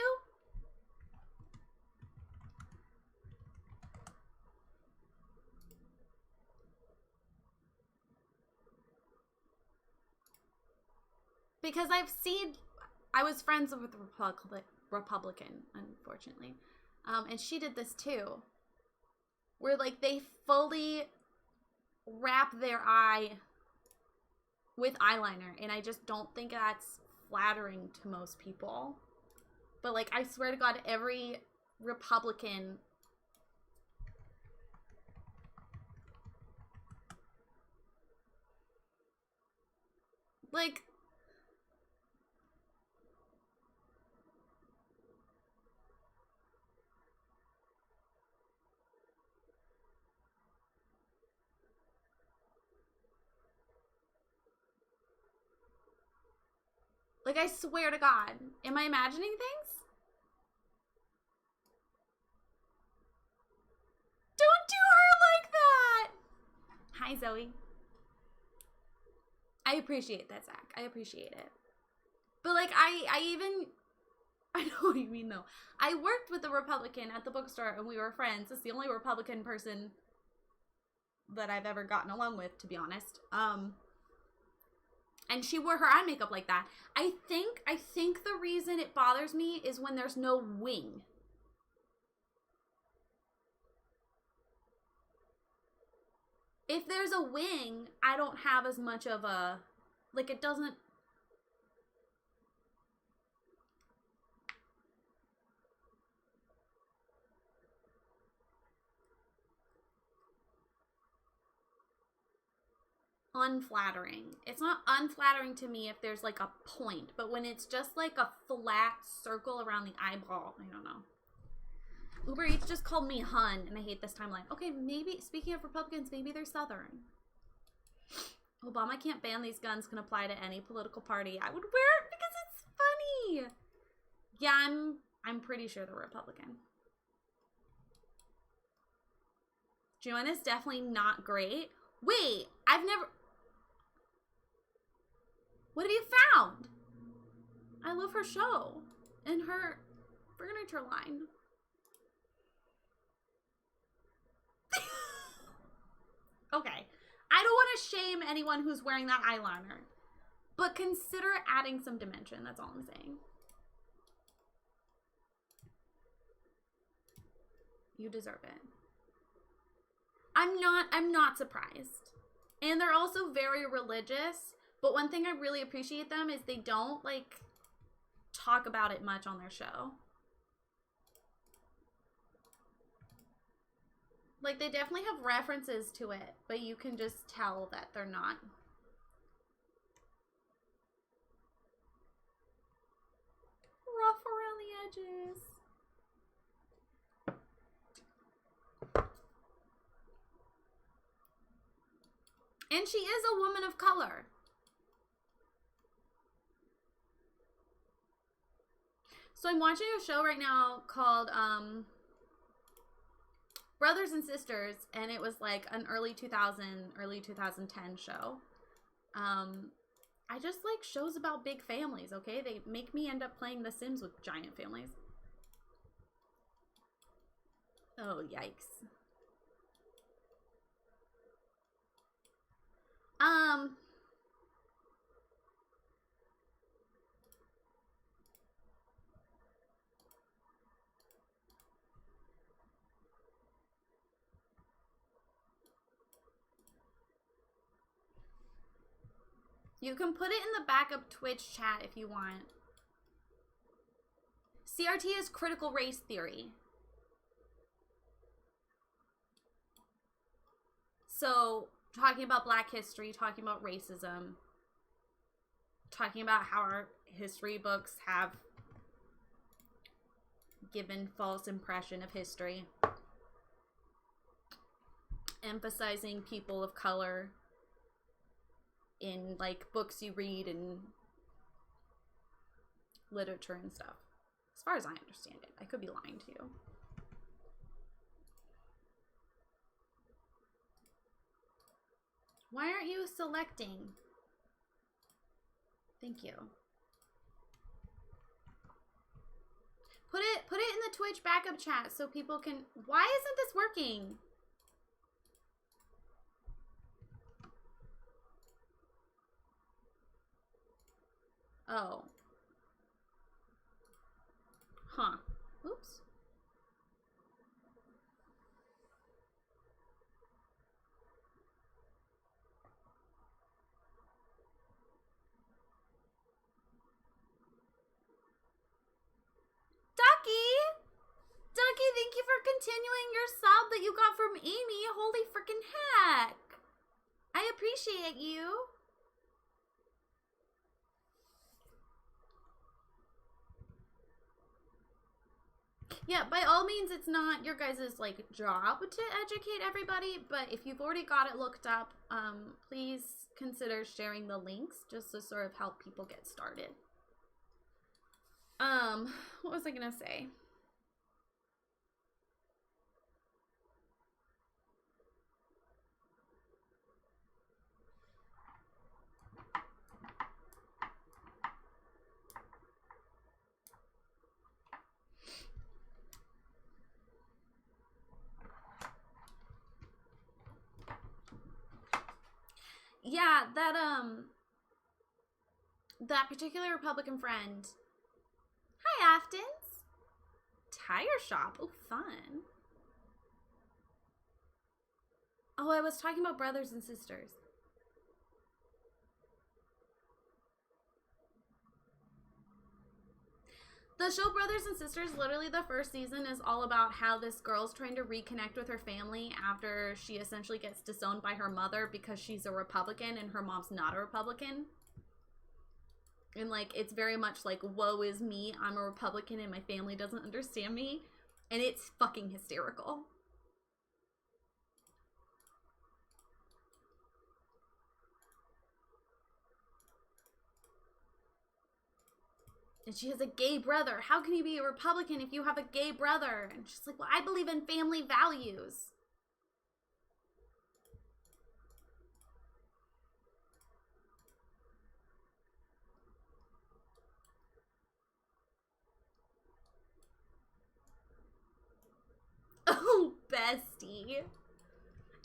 Because I was friends with a Republican, unfortunately. And she did this too. Where, like, they fully wrap their eye with eyeliner. And I just don't think that's flattering to most people. But, like, I swear to God, every Republican... Like... Like, I swear to God. Am I imagining things? Don't do her like that! Hi, Zoe. I appreciate that, Zach. I appreciate it. But, like, I even... I know what you mean, though. I worked with a Republican at the bookstore, and we were friends. It's the only Republican person that I've ever gotten along with, to be honest. And she wore her eye makeup like that. I think the reason it bothers me is when there's no wing. If there's a wing, I don't have as much of a... Like, it doesn't... unflattering. It's not unflattering to me if there's like a point, but when it's just like a flat circle around the eyeball, I don't know. Uber Eats just called me hun, and I hate this timeline. Okay, maybe, speaking of Republicans, maybe they're Southern. Obama can't ban these guns, can apply to any political party. I would wear it because it's funny. Yeah, I'm pretty sure they're Republican. Joanna's definitely not great. Wait, I've never... What have you found? I love her show and her furniture line. Okay. I don't want to shame anyone who's wearing that eyeliner, but consider adding some dimension. That's all I'm saying. You deserve it. I'm not surprised. And they're also very religious. But one thing I really appreciate them is they don't, like, talk about it much on their show. Like, they definitely have references to it, but you can just tell that they're not. Rough around the edges. And she is a woman of color. So I'm watching a show right now called Brothers and Sisters, and it was like an early 2010 show. I just like shows about big families, okay? They make me end up playing The Sims with giant families. Oh, yikes. You can put it in the backup Twitch chat if you want. CRT is critical race theory. So, talking about Black history, talking about racism, talking about how our history books have given false impression of history, emphasizing people of color in, like, books you read and literature and stuff. As far as I understand it. I could be lying to you. Why aren't you selecting? Thank you. Put it in the Twitch backup chat so people can... Why isn't this working? Oh. Huh. Oops. Ducky! Ducky, thank you for continuing your sub that you got from Amy. Holy freaking heck. I appreciate you. Yeah, by all means, it's not your guys' like job to educate everybody, but if you've already got it looked up, please consider sharing the links just to sort of help people get started. What was I gonna say? Yeah, that particular Republican friend. Hi, Aftons. Tire shop. Oh, fun. Oh, I was talking about brothers and sisters. The show Brothers and Sisters, literally the first season is all about how this girl's trying to reconnect with her family after she essentially gets disowned by her mother because she's a Republican and her mom's not a Republican. And like, it's very much like, woe is me, I'm a Republican and my family doesn't understand me. And it's fucking hysterical. And she has a gay brother. How can you be a Republican if you have a gay brother? And she's like, well, I believe in family values. Oh, bestie.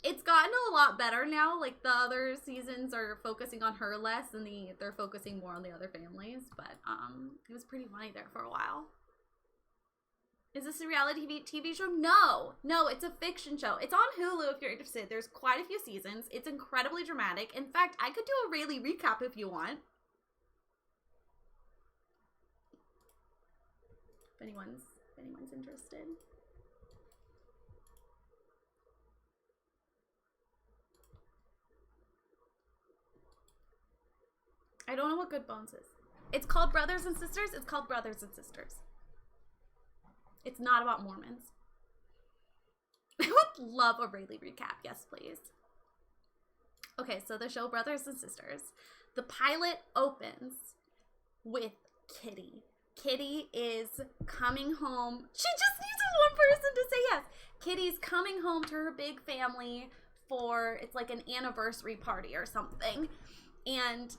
It's gotten a lot better now. Like, the other seasons are focusing on her less and they're focusing more on the other families. But, it was pretty funny there for a while. Is this a reality TV show? No, it's a fiction show. It's on Hulu if you're interested. There's quite a few seasons. It's incredibly dramatic. In fact, I could do a Rayleigh recap if you want. If anyone's interested. I don't know what Good Bones is. It's called Brothers and Sisters. It's called Brothers and Sisters. It's not about Mormons. I would love a Rayleigh recap. Yes, please. Okay, so the show Brothers and Sisters. The pilot opens with Kitty. Kitty is coming home. She just needs one person to say yes. Kitty's coming home to her big family for, it's like an anniversary party or something. And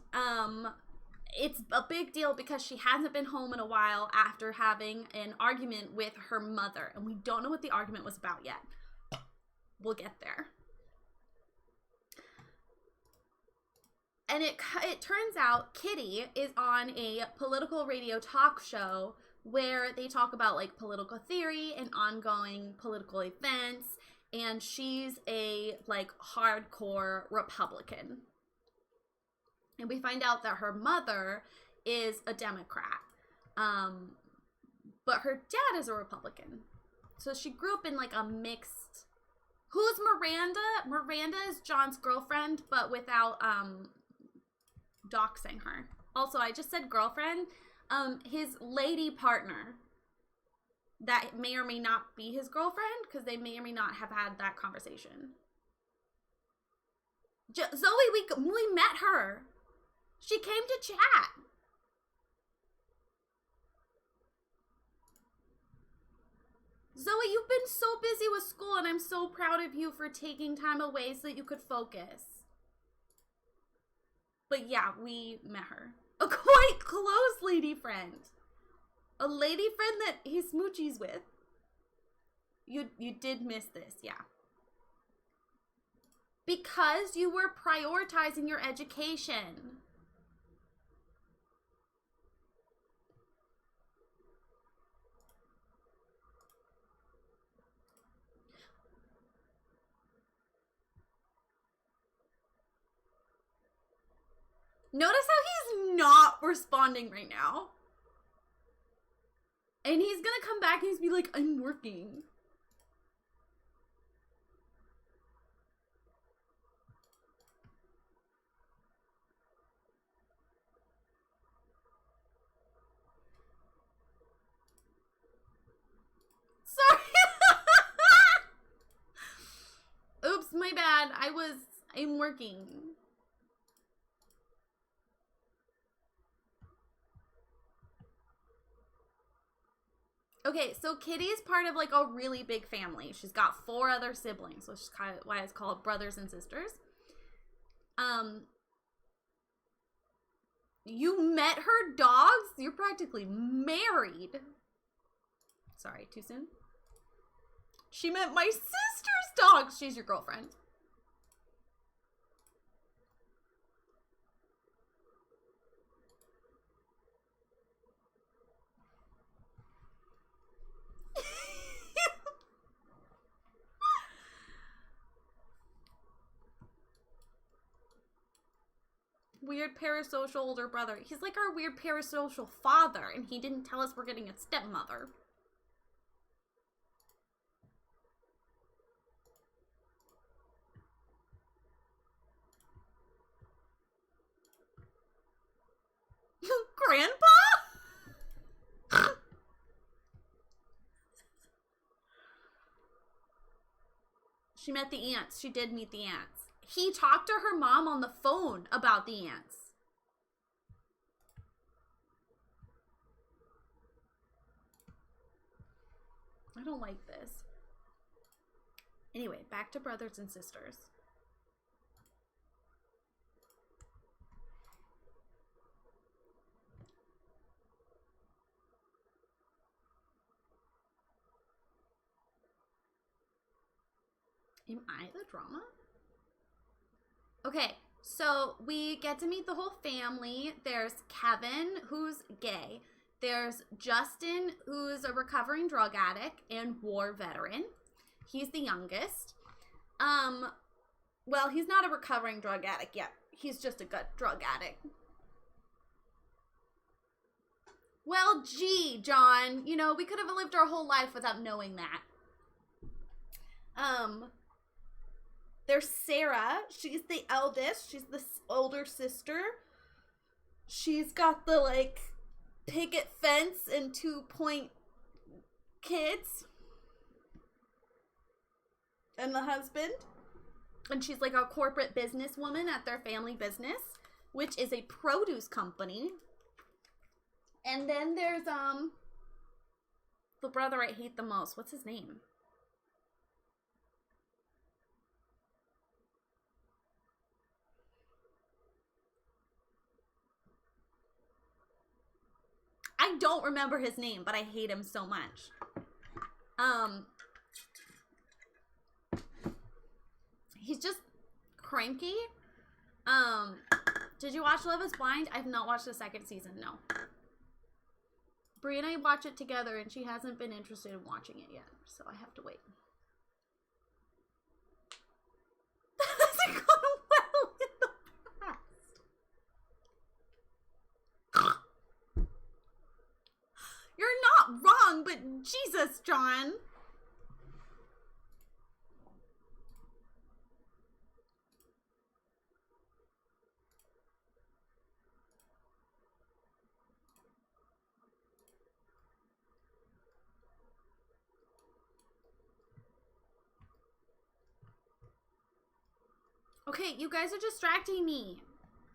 it's a big deal because she hasn't been home in a while after having an argument with her mother. And we don't know what the argument was about yet. We'll get there. And it turns out Kitty is on a political radio talk show where they talk about like political theory and ongoing political events. And she's a like hardcore Republican. And we find out that her mother is a Democrat. But her dad is a Republican. So she grew up in like a mixed... Who's Miranda? Miranda is John's girlfriend, but without doxing her. Also, I just said girlfriend. His lady partner. That may or may not be his girlfriend, because they may or may not have had that conversation. Zoe, we met her. She came to chat. Zoe, you've been so busy with school, and I'm so proud of you for taking time away so that you could focus. But yeah, we met her. A quite close lady friend. A lady friend that he smoochies with. You did miss this, yeah. Because you were prioritizing your education. Notice how he's not responding right now. And he's gonna come back and he's be like, I'm working. Sorry. Oops, my bad. I'm working. Okay, so Kitty's part of like a really big family. She's got 4 other siblings, which is kind of why it's called brothers and sisters. You met her dogs? You're practically married. Sorry, too soon? She met my sister's dogs. She's your girlfriend. Weird parasocial older brother. He's like our weird parasocial father, and he didn't tell us we're getting a stepmother. Grandpa? She met the ants. She did meet the ants. He talked to her mom on the phone about the ants. I don't like this. Anyway, back to brothers and sisters. Am I the drama? Okay, so we get to meet the whole family. There's Kevin, who's gay. There's Justin, who's a recovering drug addict and war veteran. He's the youngest. Well, he's not a recovering drug addict yet. He's just a good drug addict. Well, gee, John, you know, we could have lived our whole life without knowing that. There's Sarah. She's the eldest. She's the older sister. She's got the, like, picket fence and 2-point kids. And the husband. And she's, like, a corporate businesswoman at their family business, which is a produce company. And then there's, the brother I hate the most. What's his name? I don't remember his name, but I hate him so much. He's just cranky. Did you watch Love is Blind? I've not watched the 2nd season, no. Brie and I watch it together, and she hasn't been interested in watching it yet, so I have to wait. That hasn't gone well in the past. You're not wrong, but Jesus, John. Okay, you guys are distracting me.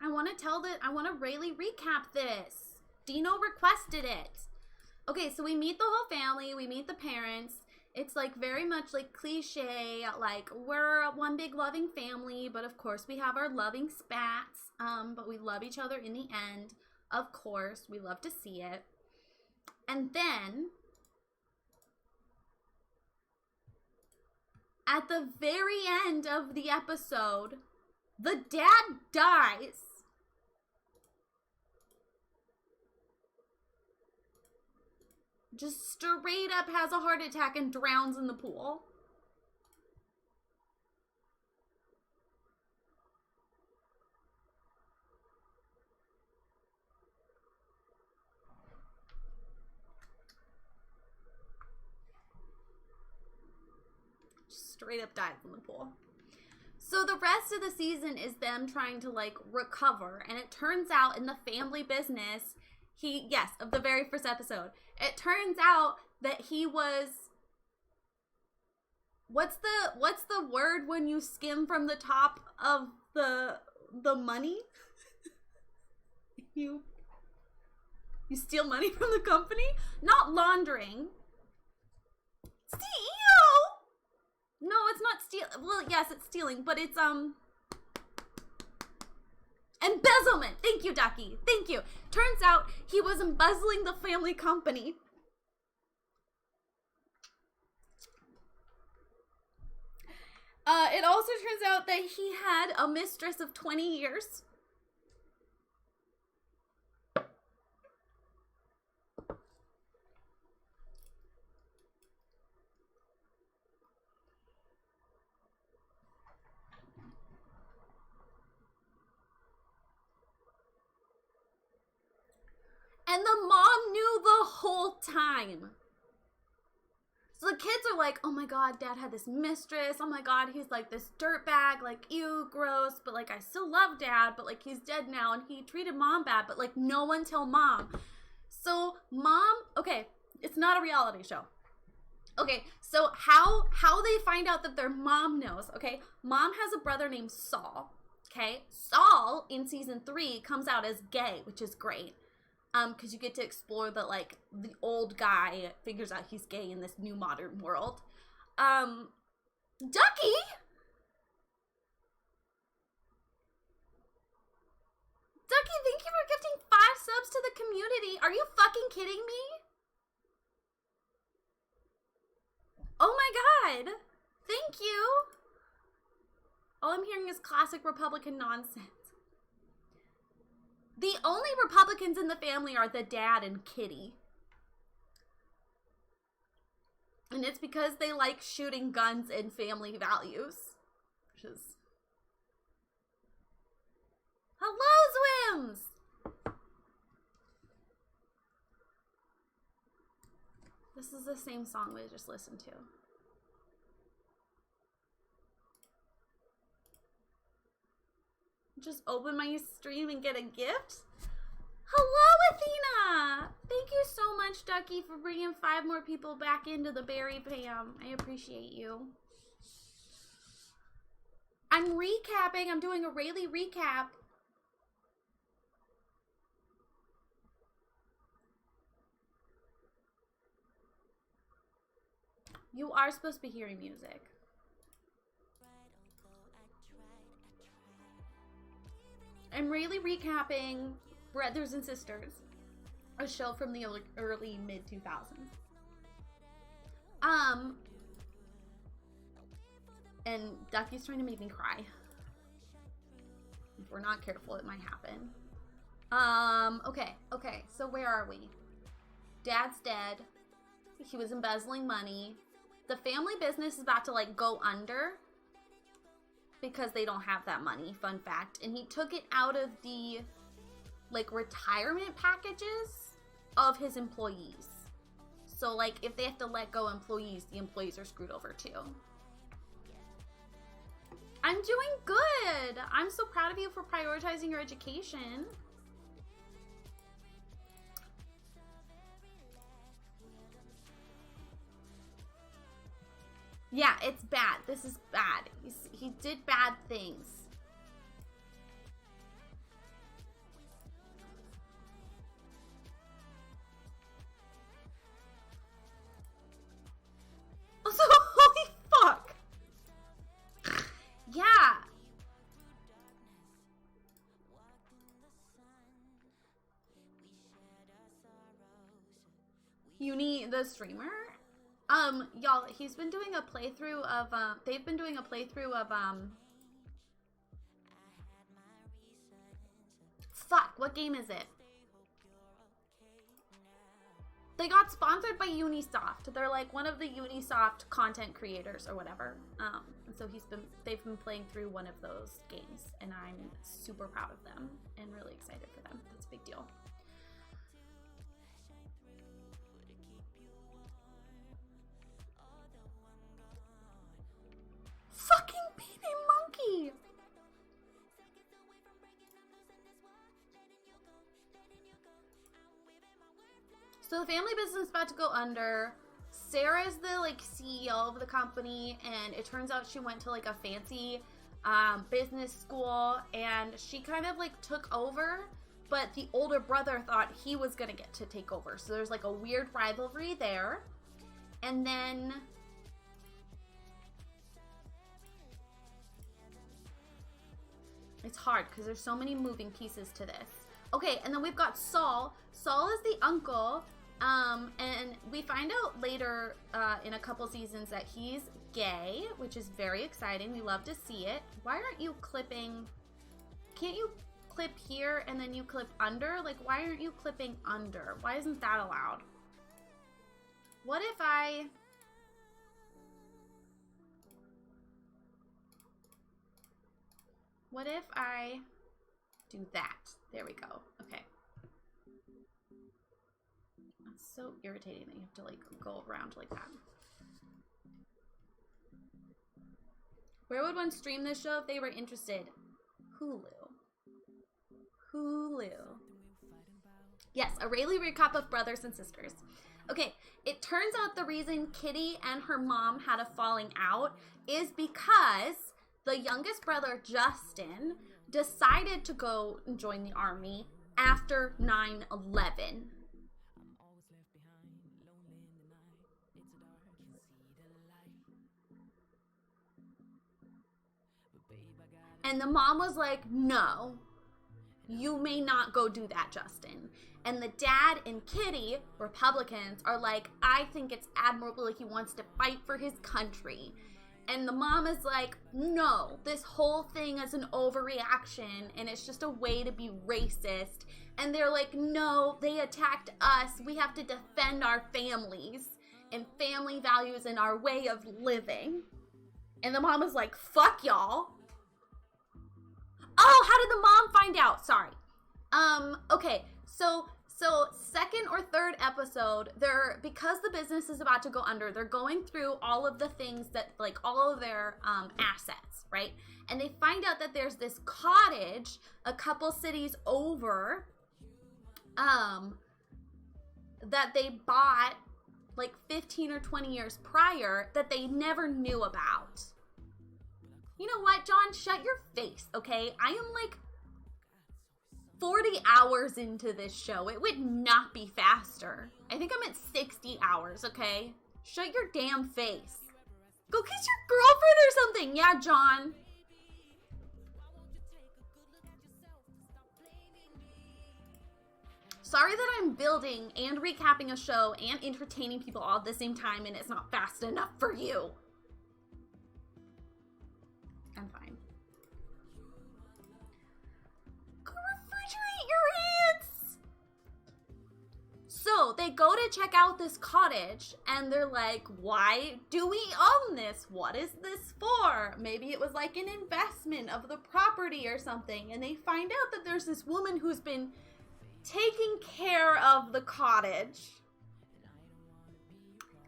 I want to really recap this. Dino requested it. Okay, so we meet the whole family, we meet the parents. It's like very much like cliche, like we're one big loving family, but of course we have our loving spats, but we love each other in the end. Of course, we love to see it. And then at the very end of the episode, the dad dies. Just straight up has a heart attack and drowns in the pool. straight up dies in the pool. So the rest of the season is them trying to like recover, and it turns out in the family business, of the very first episode, it turns out that he was, what's the word when you skim from the top of the money? You steal money from the company? Not laundering. No, it's not steal. Well, yes, it's stealing, but it's embezzlement. Thank you, Ducky. Thank you. Turns out he was embezzling the family company. It also turns out that he had a mistress of 20 years. And the mom knew the whole time. So the kids are like, oh my god, dad had this mistress. Oh my god, he's like this dirtbag. Like, ew, gross. But like, I still love dad. But like, he's dead now. And he treated mom bad. But like, no one tell mom. So mom, okay, it's not a reality show. Okay, so how they find out that their mom knows, okay? Mom has a brother named Saul, okay? Saul, in season 3, comes out as gay, which is great. Because you get to explore that, like, the old guy figures out he's gay in this new modern world. Ducky? Ducky, thank you for gifting 5 subs to the community. Are you fucking kidding me? Oh my god. Thank you. All I'm hearing is classic Republican nonsense. The only Republicans in the family are the dad and Kitty. And it's because they like shooting guns and family values. Which is... Hello, Zwims! This is the same song we just listened to. Just open my stream and get a gift? Hello, Athena! Thank you so much, Ducky, for bringing 5 more people back into the Berry Pam. I appreciate you. I'm recapping. I'm doing a Rayleigh recap. You are supposed to be hearing music. I'm really recapping Brothers and Sisters, a show from the early mid-2000s. And Ducky's trying to make me cry. If we're not careful, it might happen. Okay, so where are we? Dad's dead. He was embezzling money. The family business is about to, like, go under. Because they don't have that money, fun fact. And he took it out of the, like, retirement packages of his employees. So, like, if they have to let go employees, the employees are screwed over too. I'm doing good. I'm so proud of you for prioritizing your education. Yeah, it's bad. This is bad. He did bad things. Also, holy fuck. Yeah. Uni, the streamer? Y'all, he's been doing a playthrough of, they've been doing a playthrough of, fuck, what game is it? They got sponsored by Unisoft. They're like one of the Unisoft content creators or whatever. And so they've been playing through one of those games, and I'm super proud of them and really excited for them. That's a big deal. fucking baby monkey. So the family business is about to go under. Sarah's the like CEO of the company, and it turns out she went to like a fancy business school, and she kind of like took over, but the older brother thought he was gonna get to take over. So there's like a weird rivalry there. And then it's hard because there's so many moving pieces to this. Okay, and then we've got Saul. Saul is the uncle. And we find out later in a couple seasons that he's gay, which is very exciting. We love to see it. Why aren't you clipping? Can't you clip here and then you clip under? Like, why aren't you clipping under? Why isn't that allowed? What if I... What if I do that? There we go. Okay. It's so irritating that you have to like go around like that. Where would one stream this show if they were interested? Hulu. Hulu. Yes, a Rayleigh recap of Brothers and Sisters. Okay, it turns out the reason Kitty and her mom had a falling out is because the youngest brother, Justin, decided to go and join the army after 9/11. And the mom was like, no, you may not go do that, Justin. And the dad and Kitty, Republicans, are like, I think it's admirable. Like, he wants to fight for his country. And the mom is like, no, this whole thing is an overreaction and it's just a way to be racist. And they're like, no, they attacked us. We have to defend our families and family values and our way of living. And the mom is like, fuck y'all. Oh, how did the mom find out? Sorry. Okay, so second or third episode, because the business is about to go under, they're going through all of the things that, like, all of their assets, right? And they find out that there's this cottage a couple cities over that they bought like 15 or 20 years prior that they never knew about. You know what, John? Shut your face, okay? I am like 40 hours into this show. It would not be faster. I think I'm at 60 hours, okay? Shut your damn face. Go kiss your girlfriend or something. Yeah, John. Sorry that I'm building and recapping a show and entertaining people all at the same time and it's not fast enough for you. I'm fine. Go refrigerate your hands! So they go to check out this cottage and they're like, why do we own this? What is this for? Maybe it was like an investment of the property or something. And they find out that there's this woman who's been taking care of the cottage.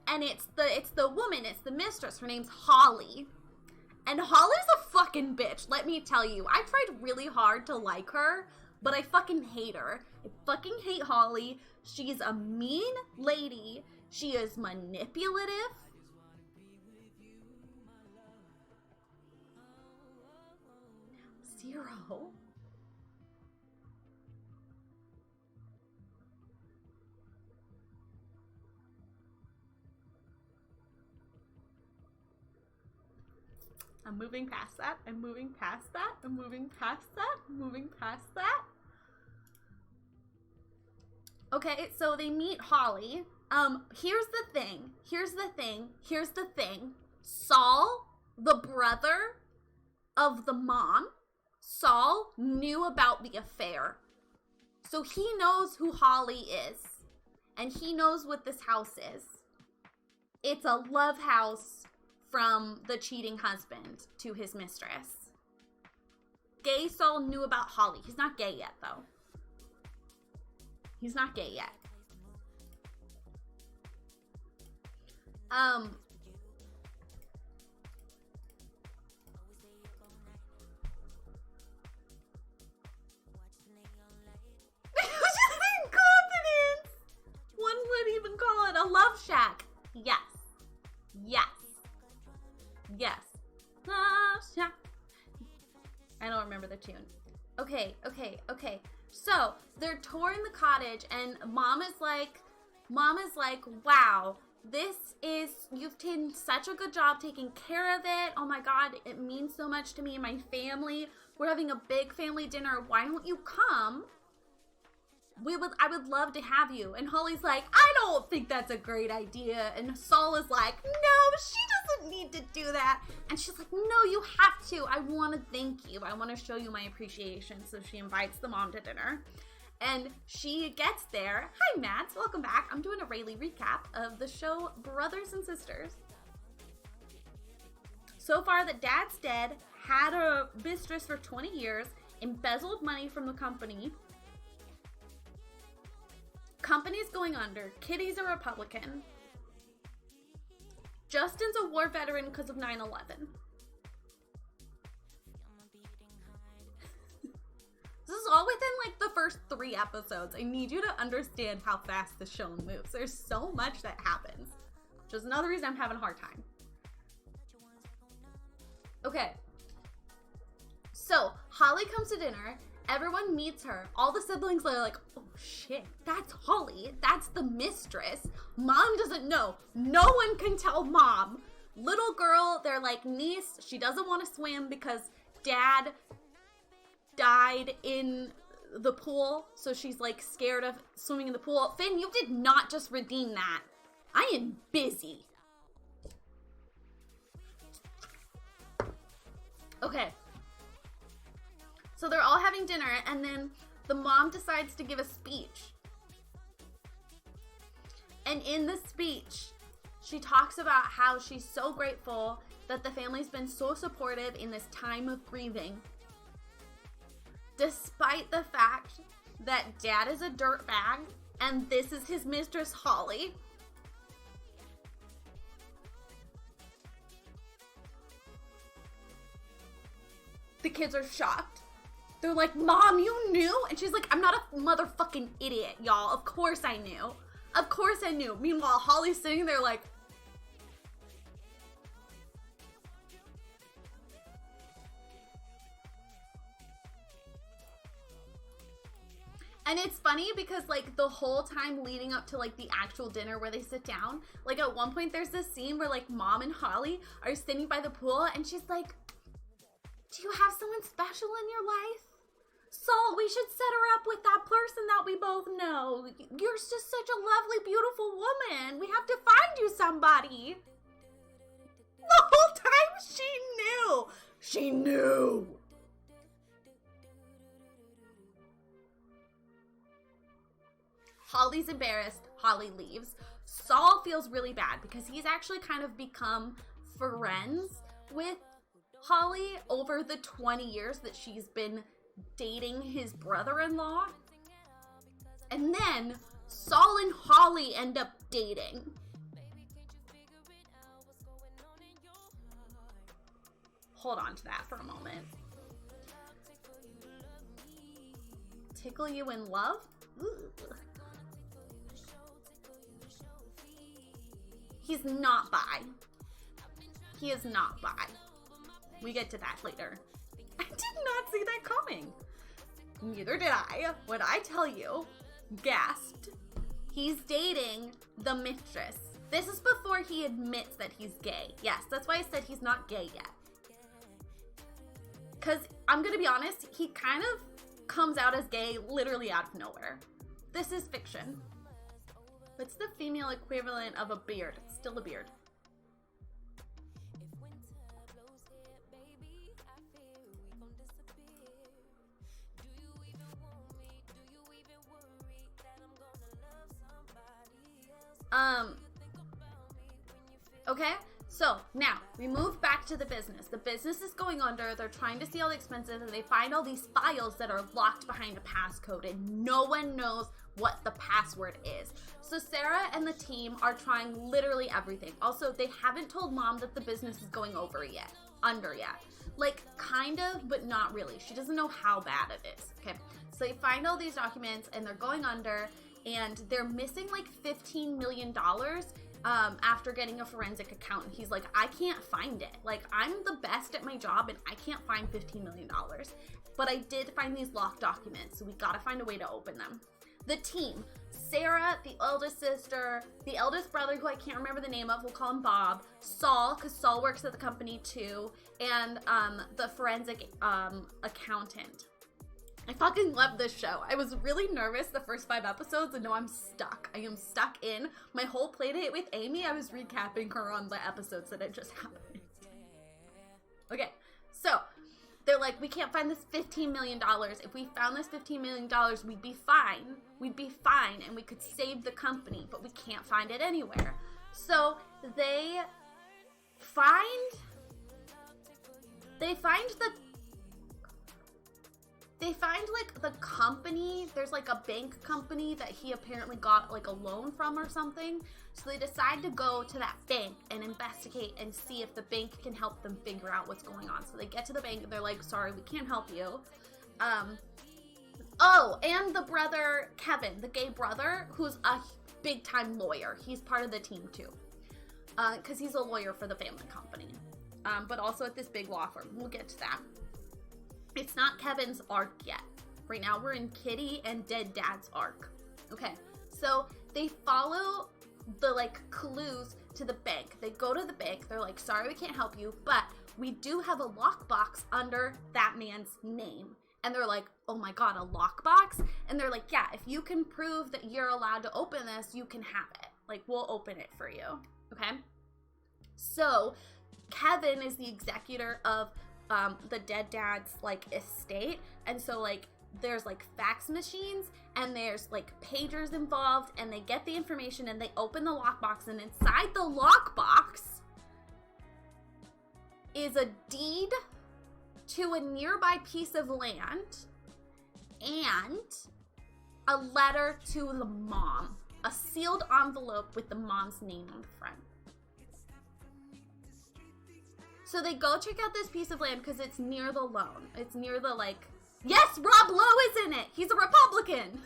And it's the woman, it's the mistress. Her name's Holly. And Holly's a fucking bitch, let me tell you. I tried really hard to like her, but I fucking hate her. I fucking hate Holly. She's a mean lady. She is manipulative. Zero. I'm moving past that. I'm moving past that. I'm moving past that. I'm moving past that. Okay, so they meet Holly. Here's the thing. Here's the thing. Here's the thing. Saul, the brother of the mom, Saul knew about the affair. So he knows who Holly is. And he knows what this house is. It's a love house from the cheating husband to his mistress. Gay Saul knew about Holly. He's not gay yet, though. He's not gay yet. I don't remember the tune. Okay. So they're touring the cottage, and Mom is like, wow, you've done such a good job taking care of it. Oh my God, it means so much to me and my family. We're having a big family dinner. Why don't you come? I would love to have you. And Holly's like, I don't think that's a great idea. And Saul is like, no, she doesn't need to do that. And she's like, no, you have to. I want to thank you. I want to show you my appreciation. So she invites the mom to dinner. And she gets there. Hi, Mads. Welcome back. I'm doing a Rayleigh recap of the show Brothers and Sisters. So far, the dad's dead, had a mistress for 20 years, embezzled money from the company. Company's going under. Kitty's a Republican. Justin's a war veteran because of 9/11. This is all within like the first 3 episodes. I need you to understand how fast the show moves. There's so much that happens. Which is another reason I'm having a hard time. Okay. So, Holly comes to dinner. Everyone meets her. All the siblings are like, oh shit, that's Holly. That's the mistress. Mom doesn't know. No one can tell Mom. Little girl, their like niece, she doesn't want to swim because dad died in the pool. So she's like scared of swimming in the pool. Finn, you did not just redeem that. I am busy. Okay. So they're all having dinner, and then the mom decides to give a speech. And in the speech, she talks about how she's so grateful that the family's been so supportive in this time of grieving. Despite the fact that dad is a dirtbag, and this is his mistress, Holly. The kids are shocked. They're like, Mom, you knew? And she's like, I'm not a motherfucking idiot, y'all. Of course I knew. Of course I knew. Meanwhile, Holly's sitting there like... And it's funny because, like, the whole time leading up to, like, the actual dinner where they sit down, like, at one point there's this scene where, like, Mom and Holly are sitting by the pool, and she's like, do you have someone special in your life? Saul, we should set her up with that person that we both know. You're just such a lovely, beautiful woman. We have to find you somebody. The whole time she knew. She knew. Holly's embarrassed. Holly leaves. Saul feels really bad because he's actually kind of become friends with Holly over the 20 years that she's been dating his brother-in-law. And then Saul and Holly end up dating. Hold on to that for a moment. Tickle you in love? Ooh. He's not bi. He is not bi. We get to that later. I did not see that coming. Neither did I. When I tell you, gasped. He's dating the mistress. This is before he admits that he's gay. Yes, that's why I said he's not gay yet. Because I'm going to be honest, he kind of comes out as gay literally out of nowhere. This is fiction. What's the female equivalent of a beard? Still a beard. Okay, so now we move back to the business. The business is going under. They're trying to see all the expenses, and they find all these files that are locked behind a passcode, and no one knows what the password is. So Sarah and the team are trying literally everything. Also, they haven't told Mom that the business is going under yet. Like, kind of, but not really. She doesn't know how bad it is. Okay, so they find all these documents, and they're going under, and they're missing like $15 million, after getting a forensic accountant. He's like, I can't find it. Like, I'm the best at my job and I can't find $15 million. But I did find these locked documents, so we gotta find a way to open them. The team: Sarah, the eldest sister, the eldest brother, who I can't remember the name of, we'll call him Bob, Saul, because Saul works at the company too, and the forensic accountant. I fucking love this show. I was really nervous the first 5 episodes, and now I'm stuck. I am stuck in. My whole play date with Amy, I was recapping her on the episodes that had just happened. Okay, so they're like, we can't find this $15 million. If we found this $15 million, we'd be fine. We'd be fine, and we could save the company, but we can't find it anywhere. So they find like the company. There's like a bank company that he apparently got like a loan from or something. So they decide to go to that bank and investigate and see if the bank can help them figure out what's going on. So they get to the bank and they're like, sorry, we can't help you. Oh, and the brother, Kevin, the gay brother, who's a big time lawyer. He's part of the team too. Because he's a lawyer for the family company. But also at this big law firm. We'll get to that. It's not Kevin's arc yet. Right now we're in Kitty and Dead Dad's arc. Okay, so they follow the like clues to the bank. They go to the bank. They're like, sorry, we can't help you, but we do have a lockbox under that man's name. And they're like, oh my God, a lockbox? And they're like, yeah, if you can prove that you're allowed to open this, you can have it. Like, we'll open it for you. Okay. So Kevin is the executor of the dead dad's like estate, and so like there's like fax machines and there's like pagers involved, and they get the information and they open the lockbox, and inside the lockbox is a deed to a nearby piece of land and a letter to the mom, a sealed envelope with the mom's name on the front. So they go check out this piece of land because it's near the loan. It's near the like, yes, Rob Lowe is in it. He's a Republican.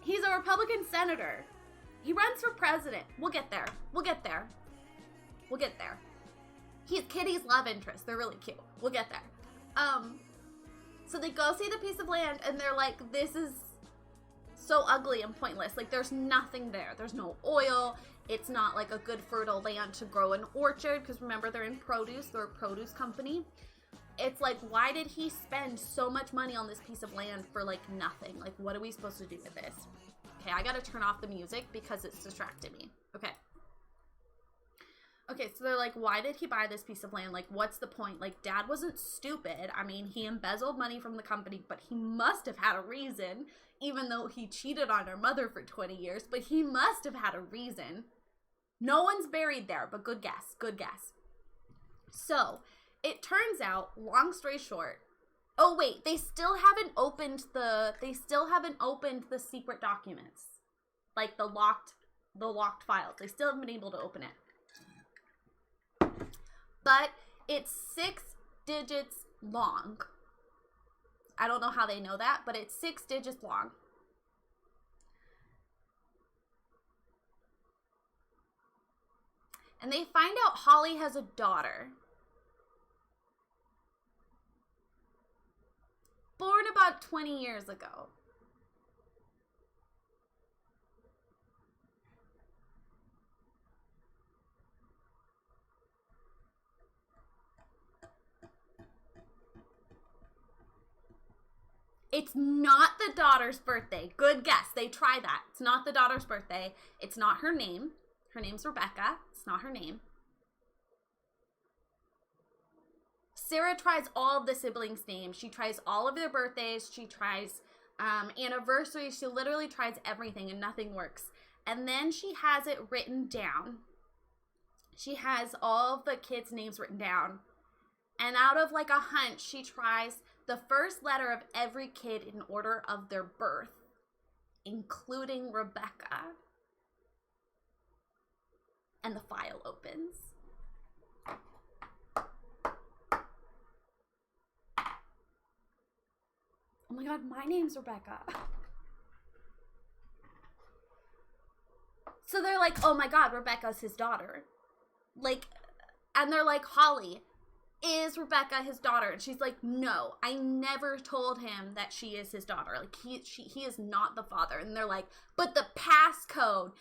He's a Republican senator. He runs for president. We'll get there. We'll get there. We'll get there. He's Kitty's love interest. They're really cute. We'll get there. So they go see the piece of land and they're like, this is so ugly and pointless. Like, there's nothing there. There's no oil. It's not like a good fertile land to grow an orchard, because remember, they're in produce. They're a produce company. It's like, why did he spend so much money on this piece of land for like nothing? Like, what are we supposed to do with this? Okay, I gotta turn off the music because it's distracting me. Okay, so they're like, why did he buy this piece of land? Like, what's the point? Like, Dad wasn't stupid. I mean, he embezzled money from the company, but he must have had a reason, even though he cheated on our mother for 20 years, but he must have had a reason. No one's buried there, but good guess, good guess. So, it turns out, long story short, oh wait, they still haven't opened the secret documents. Like the locked files. They still haven't been able to open it. But it's 6 digits long. I don't know how they know that, but it's 6 digits long. And they find out Holly has a daughter. Born about 20 years ago. It's not the daughter's birthday. Good guess. They try that. It's not the daughter's birthday. It's not her name. Her name's Rebecca. It's not her name. Sarah tries all of the siblings' names. She tries all of their birthdays. She tries anniversaries. She literally tries everything and nothing works. And then she has it written down. She has all of the kids' names written down. And out of like a hunch, she tries the first letter of every kid in order of their birth, including Rebecca. And the file opens. Oh my God, my name's Rebecca. So they're like, oh my God, Rebecca's his daughter. Like, and they're like, Holly, is Rebecca his daughter? And she's like, no, I never told him that she is his daughter. Like, he is not the father. And they're like, but the passcode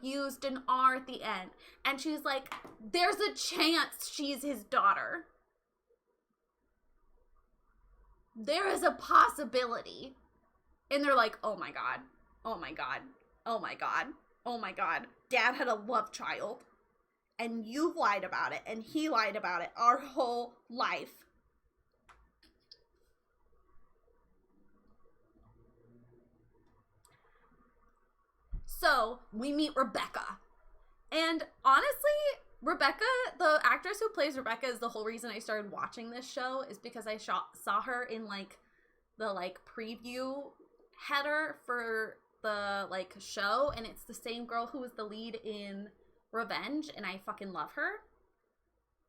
used an R at the end. And she's like, there's a chance she's his daughter. There is a possibility. And they're like, oh my God, oh my God, oh my God, oh my God. Dad had a love child. And you've lied about it, and he lied about it our whole life. So, we meet Rebecca. And honestly, Rebecca, the actress who plays Rebecca, is the whole reason I started watching this show, is because I saw her in, like, the, like, preview header for the, like, show, and it's the same girl who was the lead in Revenge, and I fucking love her.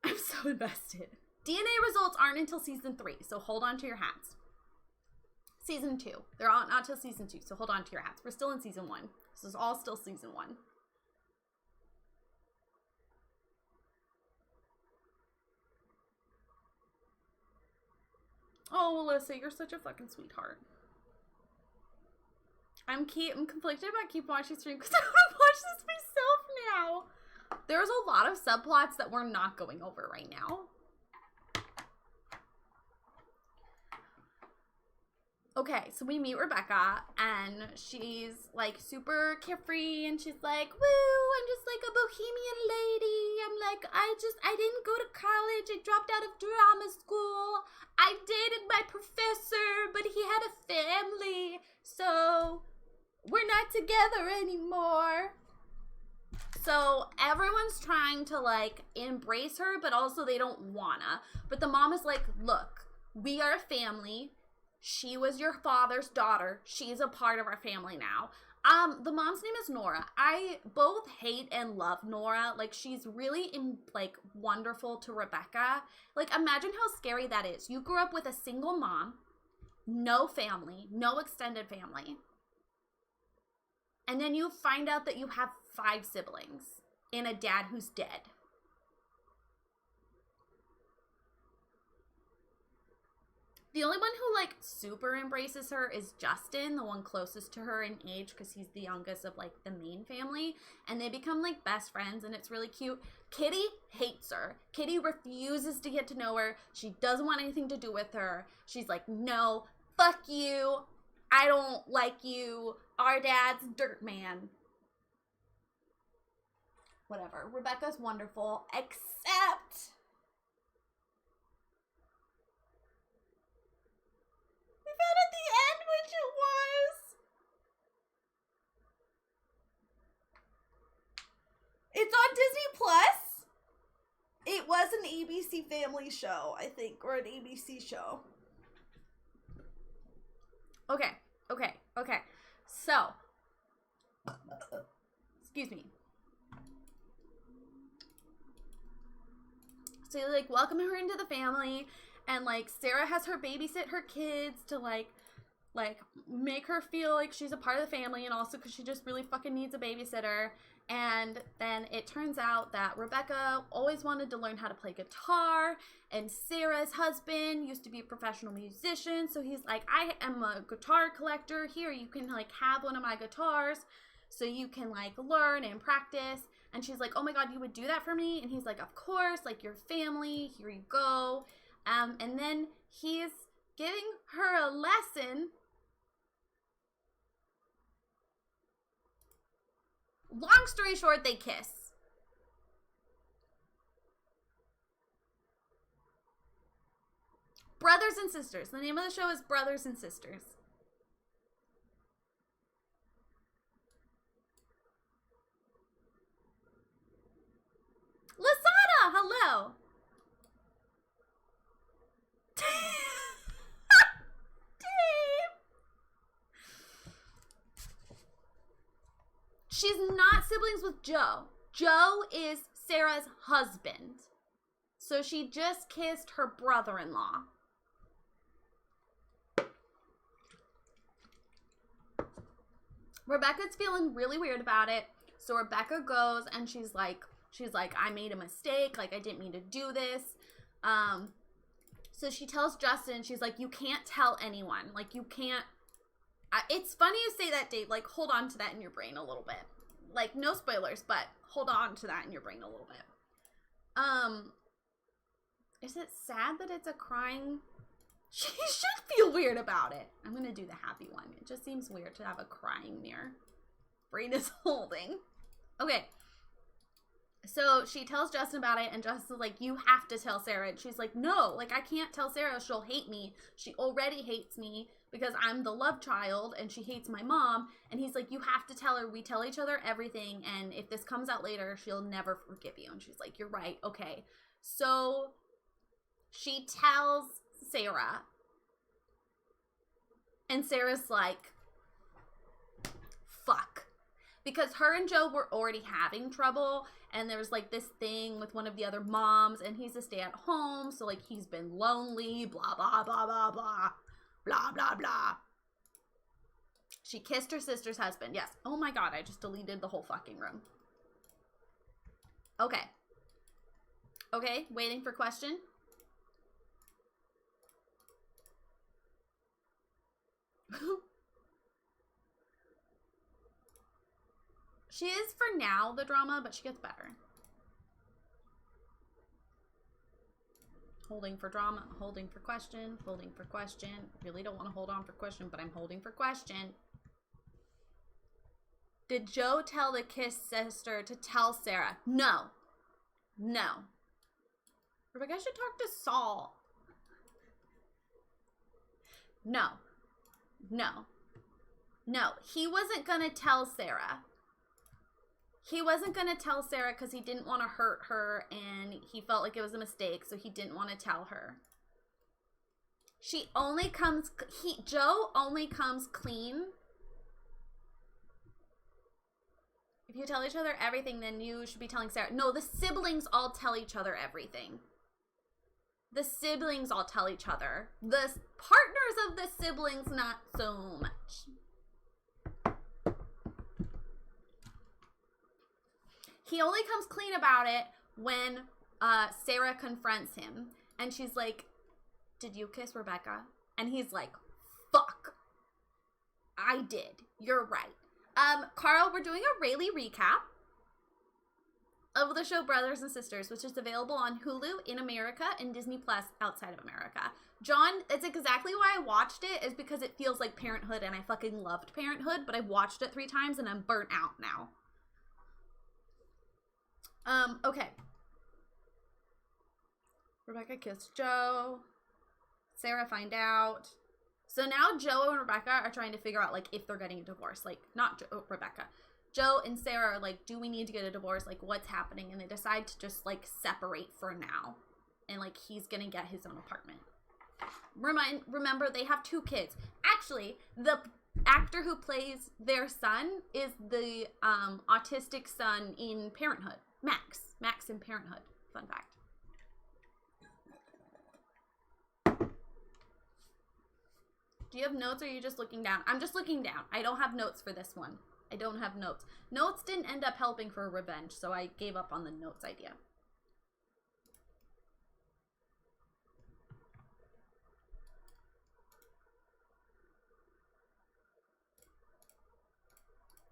I'm so invested. DNA results aren't until season 3, so hold on to your hats. Season 2. They're not until season 2, so hold on to your hats. We're still in season 1. This is all still season 1. Oh, Alyssa, you're such a fucking sweetheart. I'm conflicted about keep watching stream because I want to watch this myself now. There's a lot of subplots that we're not going over right now. Okay, so we meet Rebecca, and she's, like, super carefree, and she's like, woo, I'm just, like, a bohemian lady. I'm like, I didn't go to college. I dropped out of drama school. I dated my professor, but he had a family, so we're not together anymore. So everyone's trying to, like, embrace her, but also they don't wanna. But the mom is like, look, we are a family. She was your father's daughter. She's a part of our family now. The mom's name is Nora. I both hate and love Nora. Like, she's really, wonderful to Rebecca. Like, imagine how scary that is. You grew up with a single mom, no family, no extended family. And then you find out that you have 5 siblings and a dad who's dead. The only one who, like, super embraces her is Justin, the one closest to her in age, because he's the youngest of, like, the main family. And they become, like, best friends, and it's really cute. Kitty hates her. Kitty refuses to get to know her. She doesn't want anything to do with her. She's like, no, fuck you. I don't like you. Our dad's dirt man. Whatever. Rebecca's wonderful, except we found at the end which it was. It's on Disney Plus. It was an ABC Family show, I think, or an ABC show. Okay. So, excuse me. So you, like, welcome her into the family, and, like, Sarah has her babysit her kids to, like make her feel like she's a part of the family, and also because she just really fucking needs a babysitter. And then it turns out that Rebecca always wanted to learn how to play guitar, and Sarah's husband used to be a professional musician, so he's like, I am a guitar collector. Here, you can, like, have one of my guitars so you can, like, learn and practice. And she's like, oh my God, you would do that for me? And he's like, of course, like, your family, here you go. And then he's giving her a lesson. Long story short, they kiss. Brothers and Sisters. The name of the show is Brothers and Sisters. Lasana, hello. She's not siblings with Joe. Joe is Sarah's husband. So she just kissed her brother-in-law. Rebecca's feeling really weird about it. So Rebecca goes and she's like, I made a mistake. Like, I didn't mean to do this. So she tells Justin, she's like, you can't tell anyone. Like, you can't. It's funny you say that, Dave. Like, hold on to that in your brain a little bit. Like, no spoilers, but hold on to that in your brain a little bit. Is it sad that it's a crying? She should feel weird about it. I'm going to do the happy one. It just seems weird to have a crying mirror. Brain is holding. Okay. So she tells Justin about it, and Justin's like, you have to tell Sarah. And she's like, no, like, I can't tell Sarah. She'll hate me. She already hates me because I'm the love child, and she hates my mom. And he's like, you have to tell her. We tell each other everything, and if this comes out later, she'll never forgive you. And she's like, you're right. Okay. So she tells Sarah, and Sarah's like, fuck. Because her and Joe were already having trouble, and there was like this thing with one of the other moms, and he's a stay-at-home, so like he's been lonely, blah, blah, blah, blah, blah, blah, blah, blah. She kissed her sister's husband. Yes. Oh my God, I just deleted the whole fucking room. Okay. Okay, waiting for question. She is for now the drama, but she gets better. Holding for drama, holding for question, holding for question. Really don't want to hold on for question, but I'm holding for question. Did Joe tell the Kiss sister to tell Sarah? No. No. Rebecca should talk to Saul. No. No. No. He wasn't going to tell Sarah. He wasn't going to tell Sarah because he didn't want to hurt her and he felt like it was a mistake, so he didn't want to tell her. Joe only comes clean. If you tell each other everything, then you should be telling Sarah. No, the siblings all tell each other everything. The siblings all tell each other. The partners of the siblings, not so much. He only comes clean about it when Sarah confronts him. And she's like, did you kiss Rebecca? And he's like, fuck. I did. You're right. Carl, we're doing a Rayleigh recap of the show Brothers and Sisters, which is available on Hulu in America and Disney Plus outside of America. John, it's exactly why I watched it, is because it feels like Parenthood, and I fucking loved Parenthood, but I've watched it 3 times and I'm burnt out now. Okay. Rebecca kissed Joe. Sarah find out. So now Joe and Rebecca are trying to figure out, like, if they're getting a divorce. Like, not Rebecca. Joe and Sarah are like, do we need to get a divorce? Like, what's happening? And they decide to just, like, separate for now. And, like, he's gonna get his own apartment. Remember, they have 2 kids. Actually, the actor who plays their son is the autistic son in Parenthood. Max in Parenthood. Fun fact. Do you have notes or are you just looking down? I'm just looking down. I don't have notes for this one. I don't have notes. Notes didn't end up helping for revenge, so I gave up on the notes idea.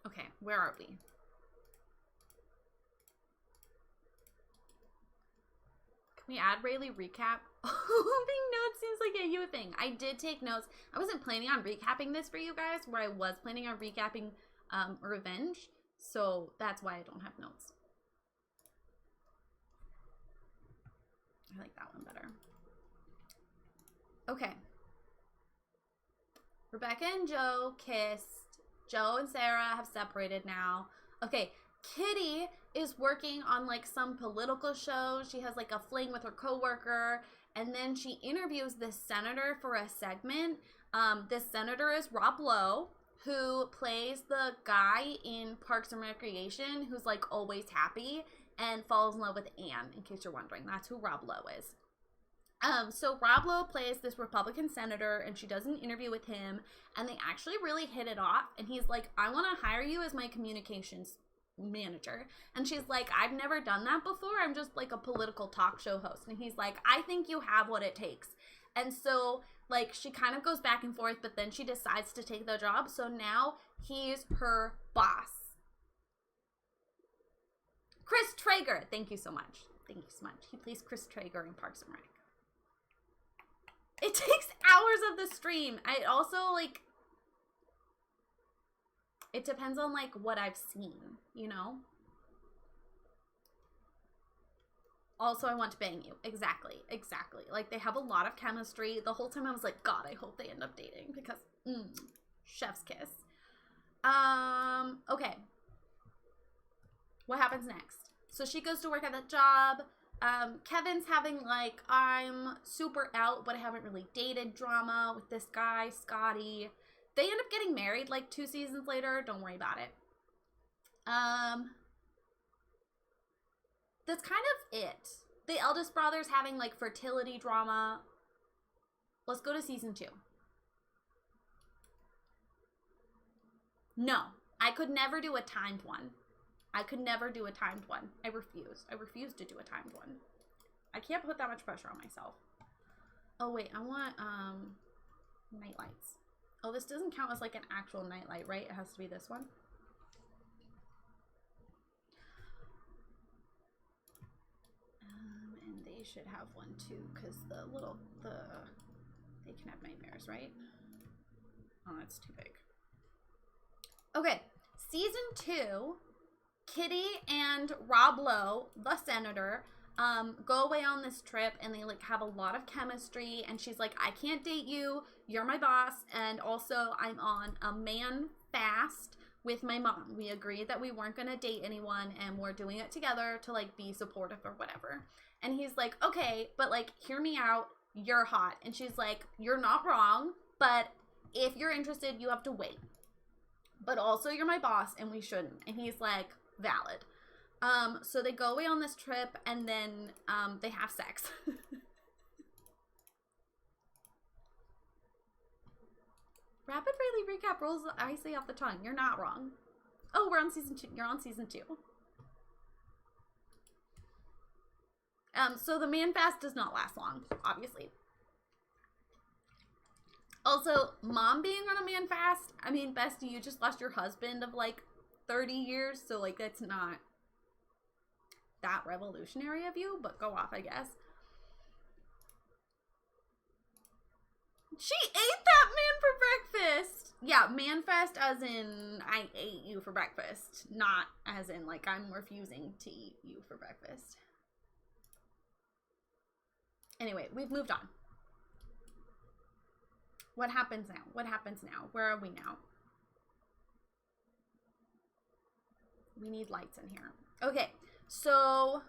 Okay, where are we? Can we add Rayleigh recap? Holding notes seems like a you thing. I did take notes. I wasn't planning on recapping this for you guys, where I was planning on recapping Revenge, so that's why I don't have notes. I like that one better. Okay. Rebecca and Joe kissed. Joe and Sarah have separated now. Okay, Kitty is working on like some political show. She has like a fling with her coworker, and then she interviews this senator for a segment. This senator is Rob Lowe, who plays the guy in Parks and Recreation who's like always happy and falls in love with Anne, in case you're wondering. That's who Rob Lowe is. So Rob Lowe plays this Republican senator, and she does an interview with him, and they actually really hit it off, and he's like, I want to hire you as my communications manager. And she's like, I've never done that before. I'm just like a political talk show host. And he's like, I think you have what it takes. And so like she kind of goes back and forth, but then she decides to take the job. So now he's her boss. Chris Traeger. Thank you so much. Thank you so much. He plays Chris Traeger in Parks and Rec. It takes hours of the stream. I also like, it depends on like what I've seen, you know? Also, I want to bang you. Exactly. Exactly. Like they have a lot of chemistry. The whole time I was like, God, I hope they end up dating because chef's kiss. Okay. What happens next? So she goes to work at that job. Kevin's having like, I'm super out, but I haven't really dated drama with this guy, Scotty. They end up getting married like 2 seasons later. Don't worry about it. That's kind of it. The eldest brother's having like fertility drama. Let's go to season 2. No, I could never do a timed one. I could never do a timed one. I refuse. I refuse to do a timed one. I can't put that much pressure on myself. Oh wait, I want night lights. Oh, this doesn't count as like an actual nightlight, right? It has to be this one. And they should have one too, because they can have nightmares, right? Oh, that's too big. Okay, season 2, Kitty and Rob Lowe, the senator, go away on this trip, and they like have a lot of chemistry, and she's like, I can't date you, you're my boss, and also I'm on a man fast with my mom. We agreed that we weren't gonna date anyone, and we're doing it together to like be supportive or whatever. And he's like, okay, but like hear me out, you're hot. And she's like, you're not wrong, but if you're interested, you have to wait. But also you're my boss and we shouldn't. And he's like, valid. So they go away on this trip, and then they have sex. Rapid really recap rolls icy off the tongue. You're not wrong. Oh, we're on season 2. You're on season 2. So the man fast does not last long, obviously. Also, mom being on a man fast, I mean, bestie, you just lost your husband of like 30 years, so like that's not that revolutionary of you, but go off, I guess. She ate that man for breakfast. Yeah, man fast as in I ate you for breakfast, not as in like I'm refusing to eat you for breakfast. Anyway, we've moved on. What happens now? What happens now? Where are we now? We need lights in here. Okay, so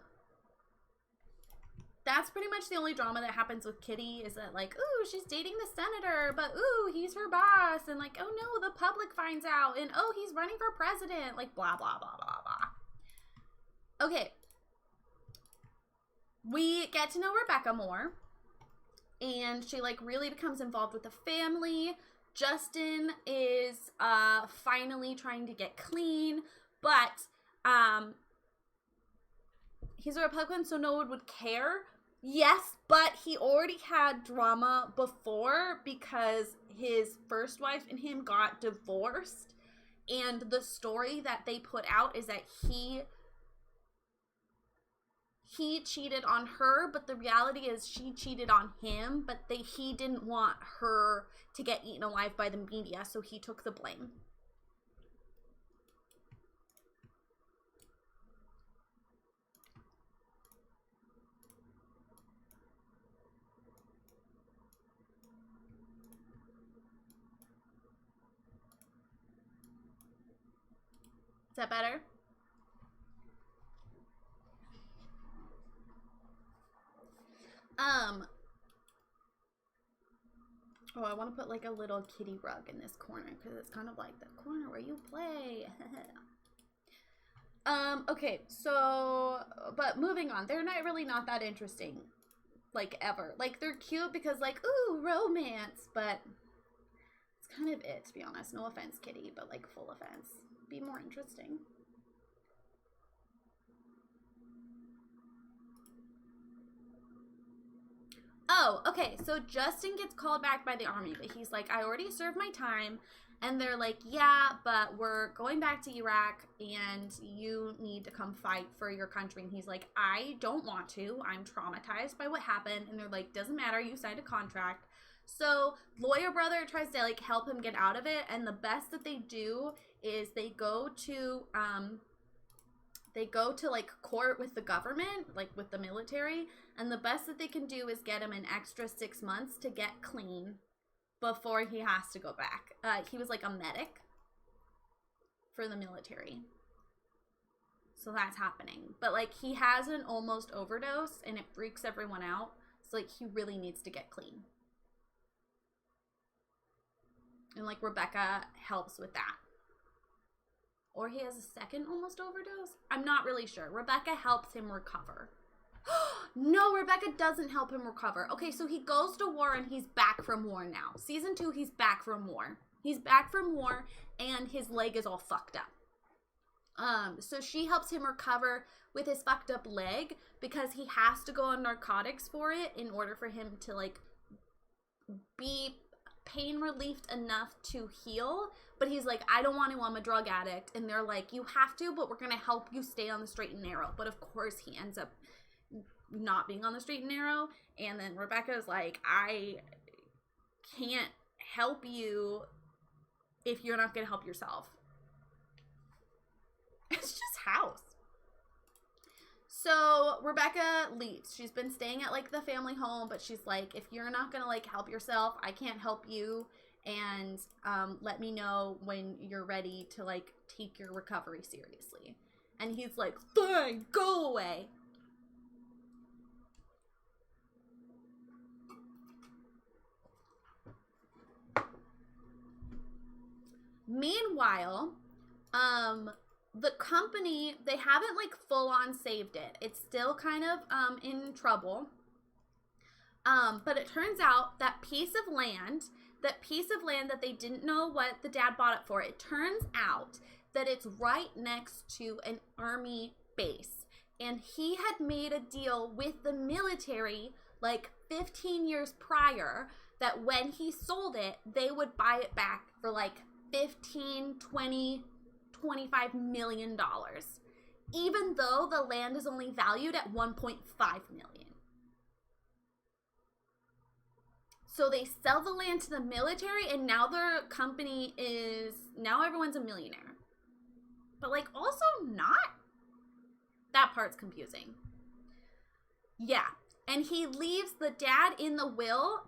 that's pretty much the only drama that happens with Kitty, is that like, ooh, she's dating the senator, but ooh, he's her boss, and like, oh no, the public finds out, and oh, he's running for president, like blah, blah, blah, blah, blah. Okay. We get to know Rebecca more, and she like really becomes involved with the family. Justin is finally trying to get clean, but he's a Republican, so no one would care. Yes, but he already had drama before because his first wife and him got divorced, and the story that they put out is that he cheated on her, but the reality is she cheated on him, but he didn't want her to get eaten alive by the media, so he took the blame. Is that better? Oh, I want to put like a little kitty rug in this corner because it's kind of like the corner where you play. Okay, so, but moving on. They're not that interesting, like, ever. Like, they're cute because, like, ooh, romance, but it's kind of it, to be honest. No offense, kitty, but, like, full offense. Be more interesting. Oh, okay. So Justin gets called back by the army, but he's like, I already served my time. And they're like, yeah, but we're going back to Iraq and you need to come fight for your country. And he's like, I don't want to. I'm traumatized by what happened. And they're like, doesn't matter. You signed a contract. So lawyer brother tries to like help him get out of it. And the best that they do is they go to like court with the government, like with the military. And the best that they can do is get him an extra 6 months to get clean before he has to go back. He was like a medic for the military. So that's happening. But like he has an almost overdose and it freaks everyone out. So like he really needs to get clean. And like Rebecca helps with that. Or he has a second almost overdose? I'm not really sure. Rebecca helps him recover. No, Rebecca doesn't help him recover. Okay, so he goes to war and he's back from war now. Season 2, he's back from war. He's back from war and his leg is all fucked up. So she helps him recover with his fucked up leg because he has to go on narcotics for it in order for him to like be pain relieved enough to heal. But he's like, I don't want to, I'm a drug addict. And they're like, you have to, but we're going to help you stay on the straight and narrow. But of course he ends up not being on the straight and narrow. And then Rebecca's like, I can't help you if you're not going to help yourself. It's just house. So Rebecca leaves. She's been staying at like the family home, but she's like, if you're not going to like help yourself, I can't help you. And let me know when you're ready to like take your recovery seriously. And he's like, fine, go away. Meanwhile, the company, they haven't like full on saved it. It's still kind of in trouble. But it turns out that piece of land that they didn't know what the dad bought it for, it turns out that it's right next to an army base. And he had made a deal with the military like 15 years prior that when he sold it, they would buy it back for like 15, 20, $25 million, even though the land is only valued at 1.5 million. So they sell the land to the military and now their company now everyone's a millionaire. But like also not. That part's confusing. Yeah. And he leaves the dad in the will,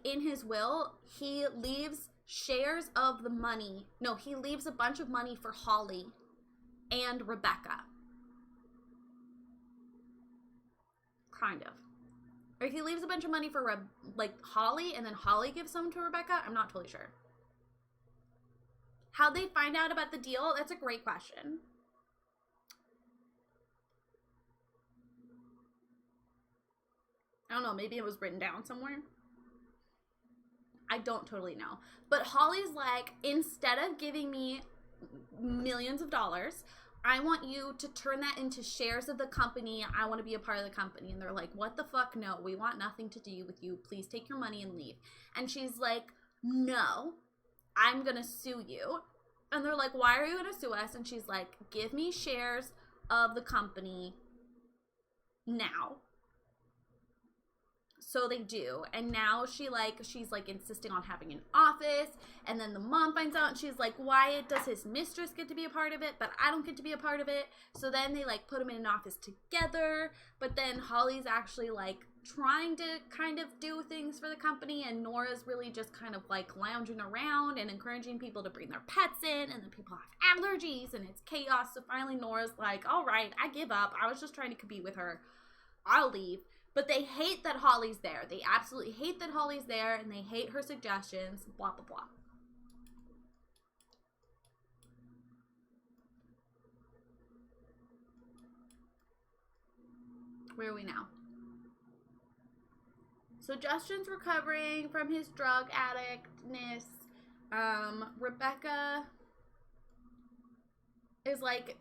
in his will, he leaves shares of the money. No, he leaves a bunch of money for Holly and Rebecca. Kind of. Or he leaves a bunch of money for Holly and then Holly gives some to Rebecca. I'm not totally sure. How'd they find out about the deal? That's a great question. I don't know. Maybe it was written down somewhere. I don't totally know. But Holly's like, instead of giving me millions of dollars, I want you to turn that into shares of the company. I want to be a part of the company. And they're like, what the fuck? No, we want nothing to do with you. Please take your money and leave. And she's like, no, I'm going to sue you. And they're like, why are you going to sue us? And she's like, give me shares of the company now. So they do. And now she's insisting on having an office. And then the mom finds out and she's like, why does his mistress get to be a part of it, but I don't get to be a part of it? So then they like put him in an office together. But then Holly's actually like trying to kind of do things for the company. And Nora's really just kind of like lounging around and encouraging people to bring their pets in. And then people have allergies and it's chaos. So finally Nora's like, all right, I give up. I was just trying to compete with her. I'll leave. But they hate that Holly's there. They absolutely hate that Holly's there, and they hate her suggestions, blah, blah, blah. Where are we now? So Justin's recovering from his drug addictness. Rebecca is like,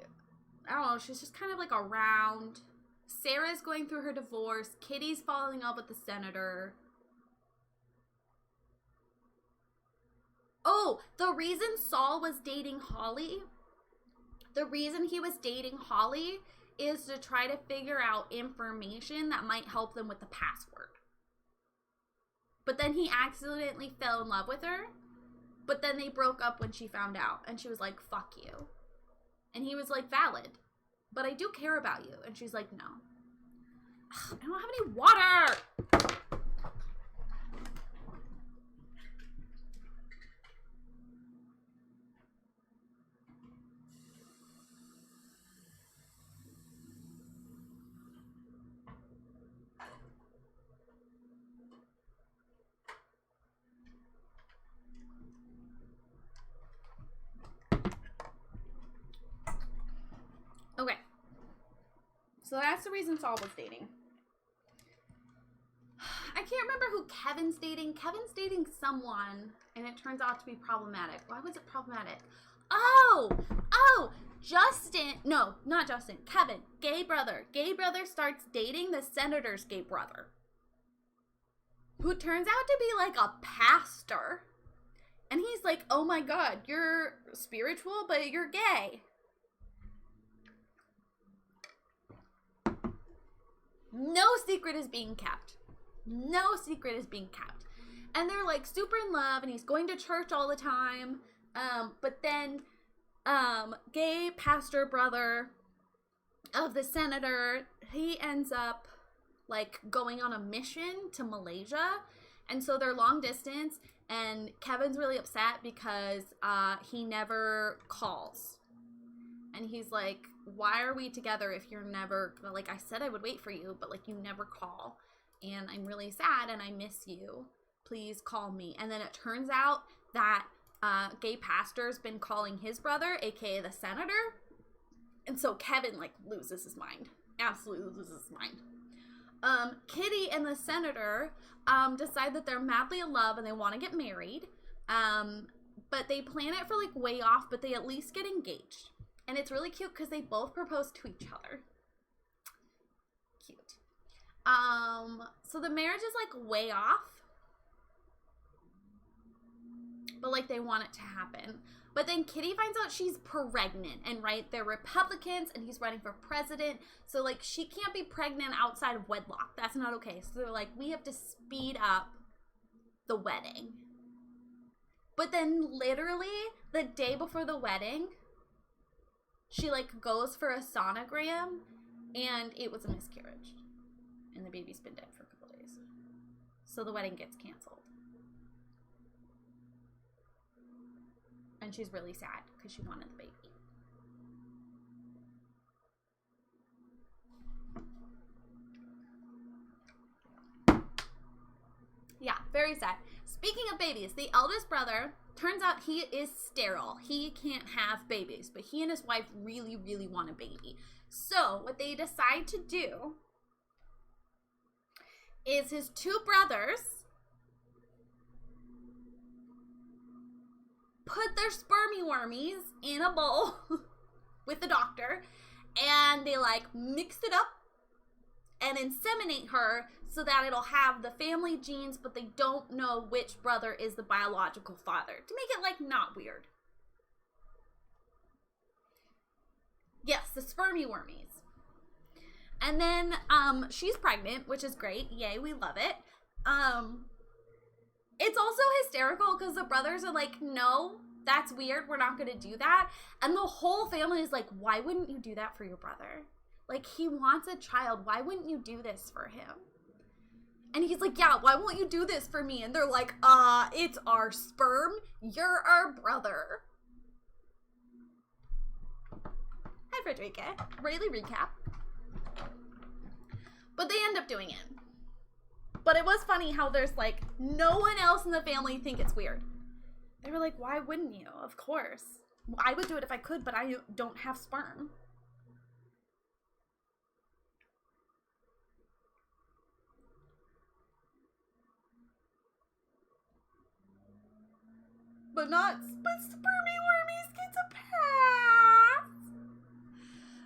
I don't know, she's just kind of like around. Sarah's going through her divorce. Kitty's falling in love with the senator. Oh, the reason Saul was dating Holly, the reason he was dating Holly is to try to figure out information that might help them with the password. But then he accidentally fell in love with her. But then they broke up when she found out. And she was like, fuck you. And he was like, valid. But I do care about you. And she's like, no. Ugh, I don't have any water. Okay. So that's the reason Saul was dating. I can't remember who Kevin's dating. Kevin's dating someone, and it turns out to be problematic. Why was it problematic? Oh, Justin. No, not Justin. Kevin, gay brother. Gay brother starts dating the senator's gay brother, who turns out to be like a pastor. And he's like, oh my God, you're spiritual, but you're gay. No secret is being kept. No secret is being kept. And they're like super in love, and he's going to church all the time. But then gay pastor brother of the senator, he ends up like going on a mission to Malaysia. And so they're long distance, and Kevin's really upset because he never calls. And he's like, why are we together if you're never, like, I said I would wait for you, but like you never call, and I'm really sad and I miss you. Please call me. And then it turns out that gay pastor's been calling his brother, aka the senator. And so Kevin like loses his mind. Absolutely loses his mind. Kitty and the senator decide that they're madly in love and they want to get married. But they plan it for like way off, but they at least get engaged. And it's really cute because they both propose to each other. Cute. So the marriage is like way off. But like they want it to happen. But then Kitty finds out she's pregnant. And right, they're Republicans and he's running for president. So like she can't be pregnant outside of wedlock. That's not okay. So they're like, we have to speed up the wedding. But then literally the day before the wedding, she like goes for a sonogram and it was a miscarriage. And the baby's been dead for a couple days. So the wedding gets canceled. And she's really sad because she wanted the baby. Yeah, very sad. Speaking of babies, the eldest brother, turns out he is sterile. He can't have babies, but he and his wife really, really want a baby. So what they decide to do is his two brothers put their spermy wormies in a bowl with the doctor, and they like mix it up and inseminate her so that it'll have the family genes, but they don't know which brother is the biological father, to make it like not weird. Yes, the spermy wormies. And then she's pregnant, which is great. Yay, we love it. It's also hysterical because the brothers are like, no, that's weird. We're not going to do that. And the whole family is like, why wouldn't you do that for your brother? Like, he wants a child. Why wouldn't you do this for him? And he's like, yeah, why won't you do this for me? And they're like, it's our sperm. You're our brother. Hi, Frederica. Really recap. But they end up doing it. But it was funny how there's like, no one else in the family think it's weird. They were like, why wouldn't you? Of course. I would do it if I could, but I don't have sperm. But spermy wormies gets a pass.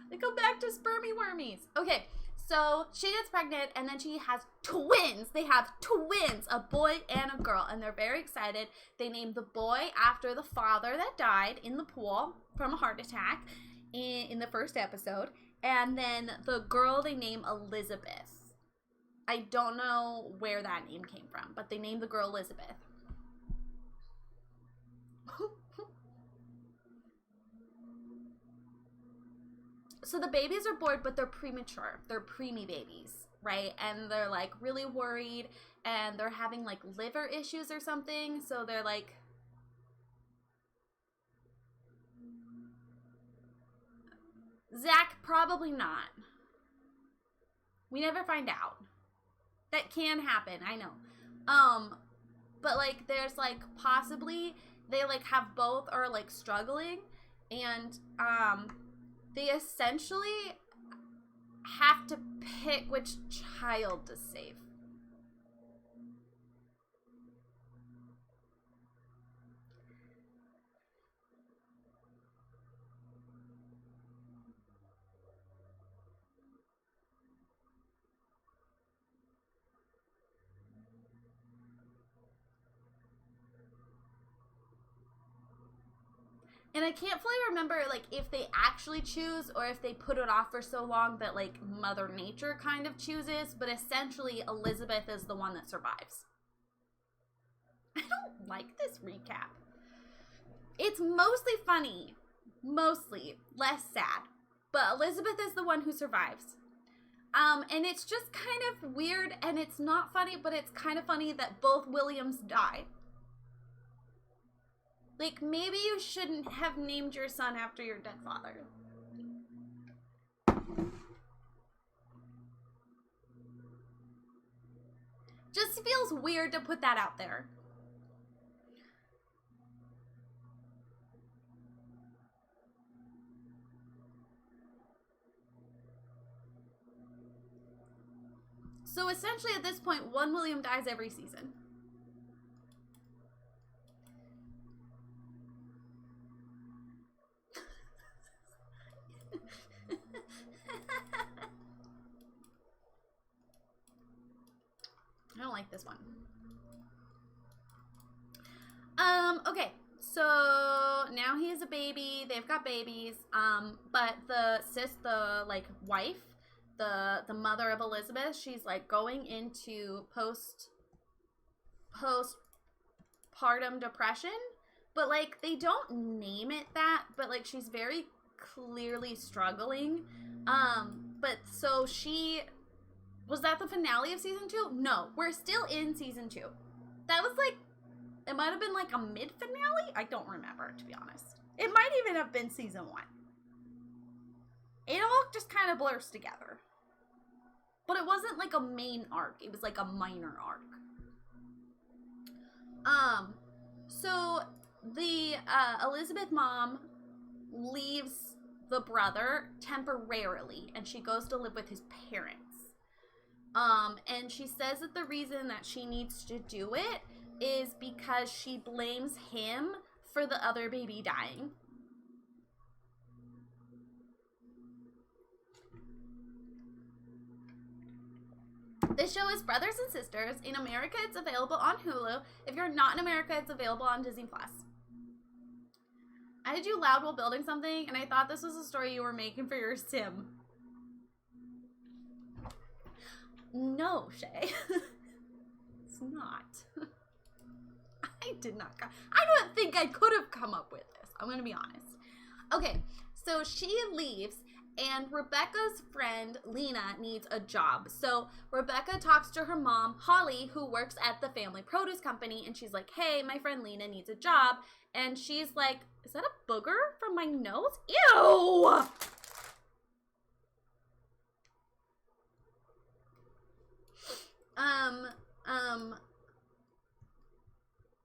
They go back to spermy wormies. Okay, So she gets pregnant, and then she has twins. They have twins, a boy and a girl, and they're very excited. They named the boy after the father that died in the pool from a heart attack in the first episode. And then the girl they name Elizabeth. I don't know where that name came from, but they named the girl Elizabeth. So the babies are born, but they're premature. They're preemie babies, right? And they're like really worried, and they're having like liver issues or something. So they're like, Zach, probably not. We never find out. That can happen, I know. But like there's like possibly they like have both or like struggling, and they essentially have to pick which child to save. And I can't fully remember, like, if they actually choose or if they put it off for so long that, like, Mother Nature kind of chooses. But essentially, Elizabeth is the one that survives. I don't like this recap. It's mostly funny. Mostly. Less sad. But Elizabeth is the one who survives. And it's just kind of weird, and it's not funny, but it's kind of funny that both Williams die. Like, maybe you shouldn't have named your son after your dead father. Just feels weird to put that out there. So essentially at this point, one William dies every season. I don't like this one. Okay, so now he has a baby. They've got babies. But the like wife, the mother of Elizabeth, she's like going into postpartum depression. But like they don't name it that, but like she's very clearly struggling. But so she was that the finale of season 2? No, we're still in season 2. That was like, it might have been like a mid-finale? I don't remember, to be honest. It might even have been season 1. It all just kind of blurs together. But it wasn't like a main arc. It was like a minor arc. So the Elizabeth mom leaves the brother temporarily, and she goes to live with his parents. And she says that the reason that she needs to do it is because she blames him for the other baby dying. This show is Brothers and Sisters. In America, it's available on Hulu. If you're not in America, it's available on Disney+. I did you loud while building something, and I thought this was a story you were making for your sim. No, Shay. It's not. I did not. I don't think I could have come up with this. I'm going to be honest. Okay, so she leaves, and Rebecca's friend, Lena, needs a job. So Rebecca talks to her mom, Holly, who works at the family produce company, and she's like, hey, my friend Lena needs a job. And she's like, is that a booger from my nose? Ew!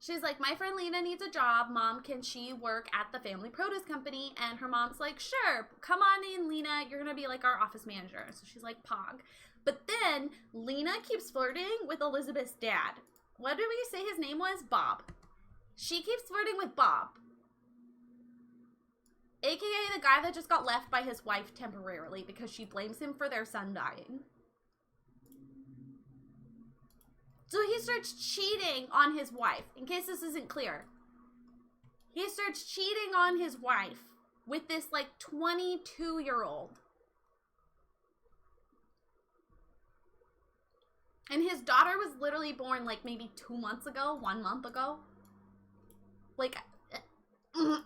She's like, my friend Lena needs a job. Mom, can she work at the family produce company? And her mom's like, sure, come on in, Lena. You're going to be like our office manager. So she's like, pog. But then Lena keeps flirting with Elizabeth's dad. What did we say his name was? Bob. She keeps flirting with Bob. AKA the guy that just got left by his wife temporarily because she blames him for their son dying. So he starts cheating on his wife. In case this isn't clear. He starts cheating on his wife with this, like, 22-year-old. And his daughter was literally born, like, maybe 2 months ago, 1 month ago. Like, I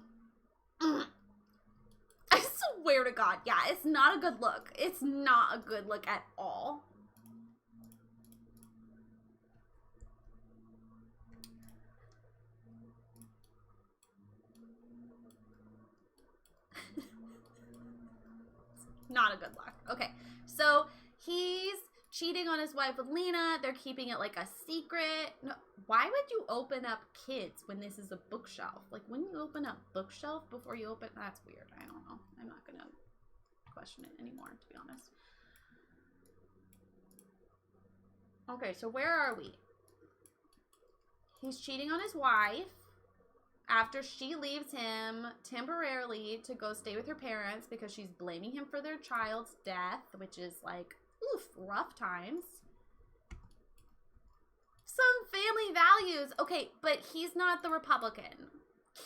swear to God, yeah, it's not a good look. It's not a good look at all. Not a good look. Okay, so he's cheating on his wife with Lena. They're keeping it like a secret. No, why would you open up kids when this is a bookshelf? Like, wouldn't you open up bookshelf before you open? That's weird. I don't know. I'm not gonna question it anymore, to be honest. Okay, so where are we? He's cheating on his wife after she leaves him temporarily to go stay with her parents because she's blaming him for their child's death, which is like, oof, rough times. Some family values. Okay, but he's not the Republican.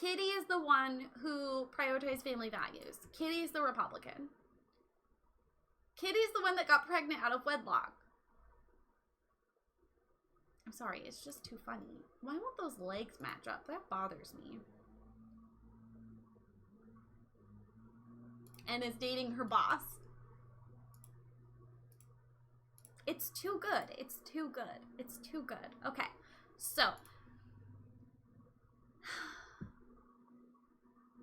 Kitty is the one who prioritizes family values. Kitty's the Republican. Kitty's the one that got pregnant out of wedlock. I'm sorry, it's just too funny. Why won't those legs match up? That bothers me. And is dating her boss. It's too good. It's too good. It's too good. Okay, so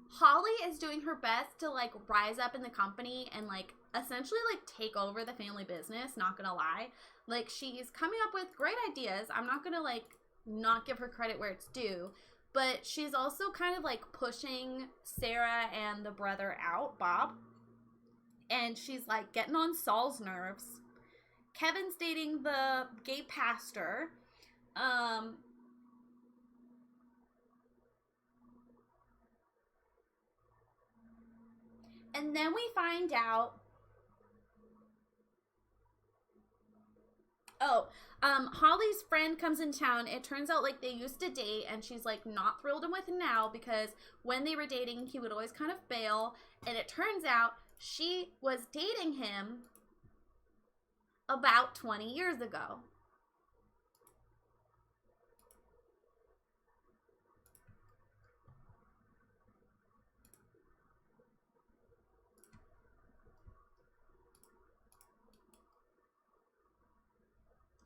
Holly is doing her best to, like, rise up in the company and, like, essentially, like, take over the family business, not gonna lie. Like, she's coming up with great ideas. I'm not gonna, like, not give her credit where it's due. But she's also kind of, like, pushing Sarah and the brother out, Bob. And she's, like, getting on Saul's nerves. Kevin's dating the gay pastor. And then we find out... Holly's friend comes in town. It turns out, like, they used to date, and she's, like, not thrilled with him now because when they were dating, he would always kind of bail. And it turns out she was dating him about 20 years ago.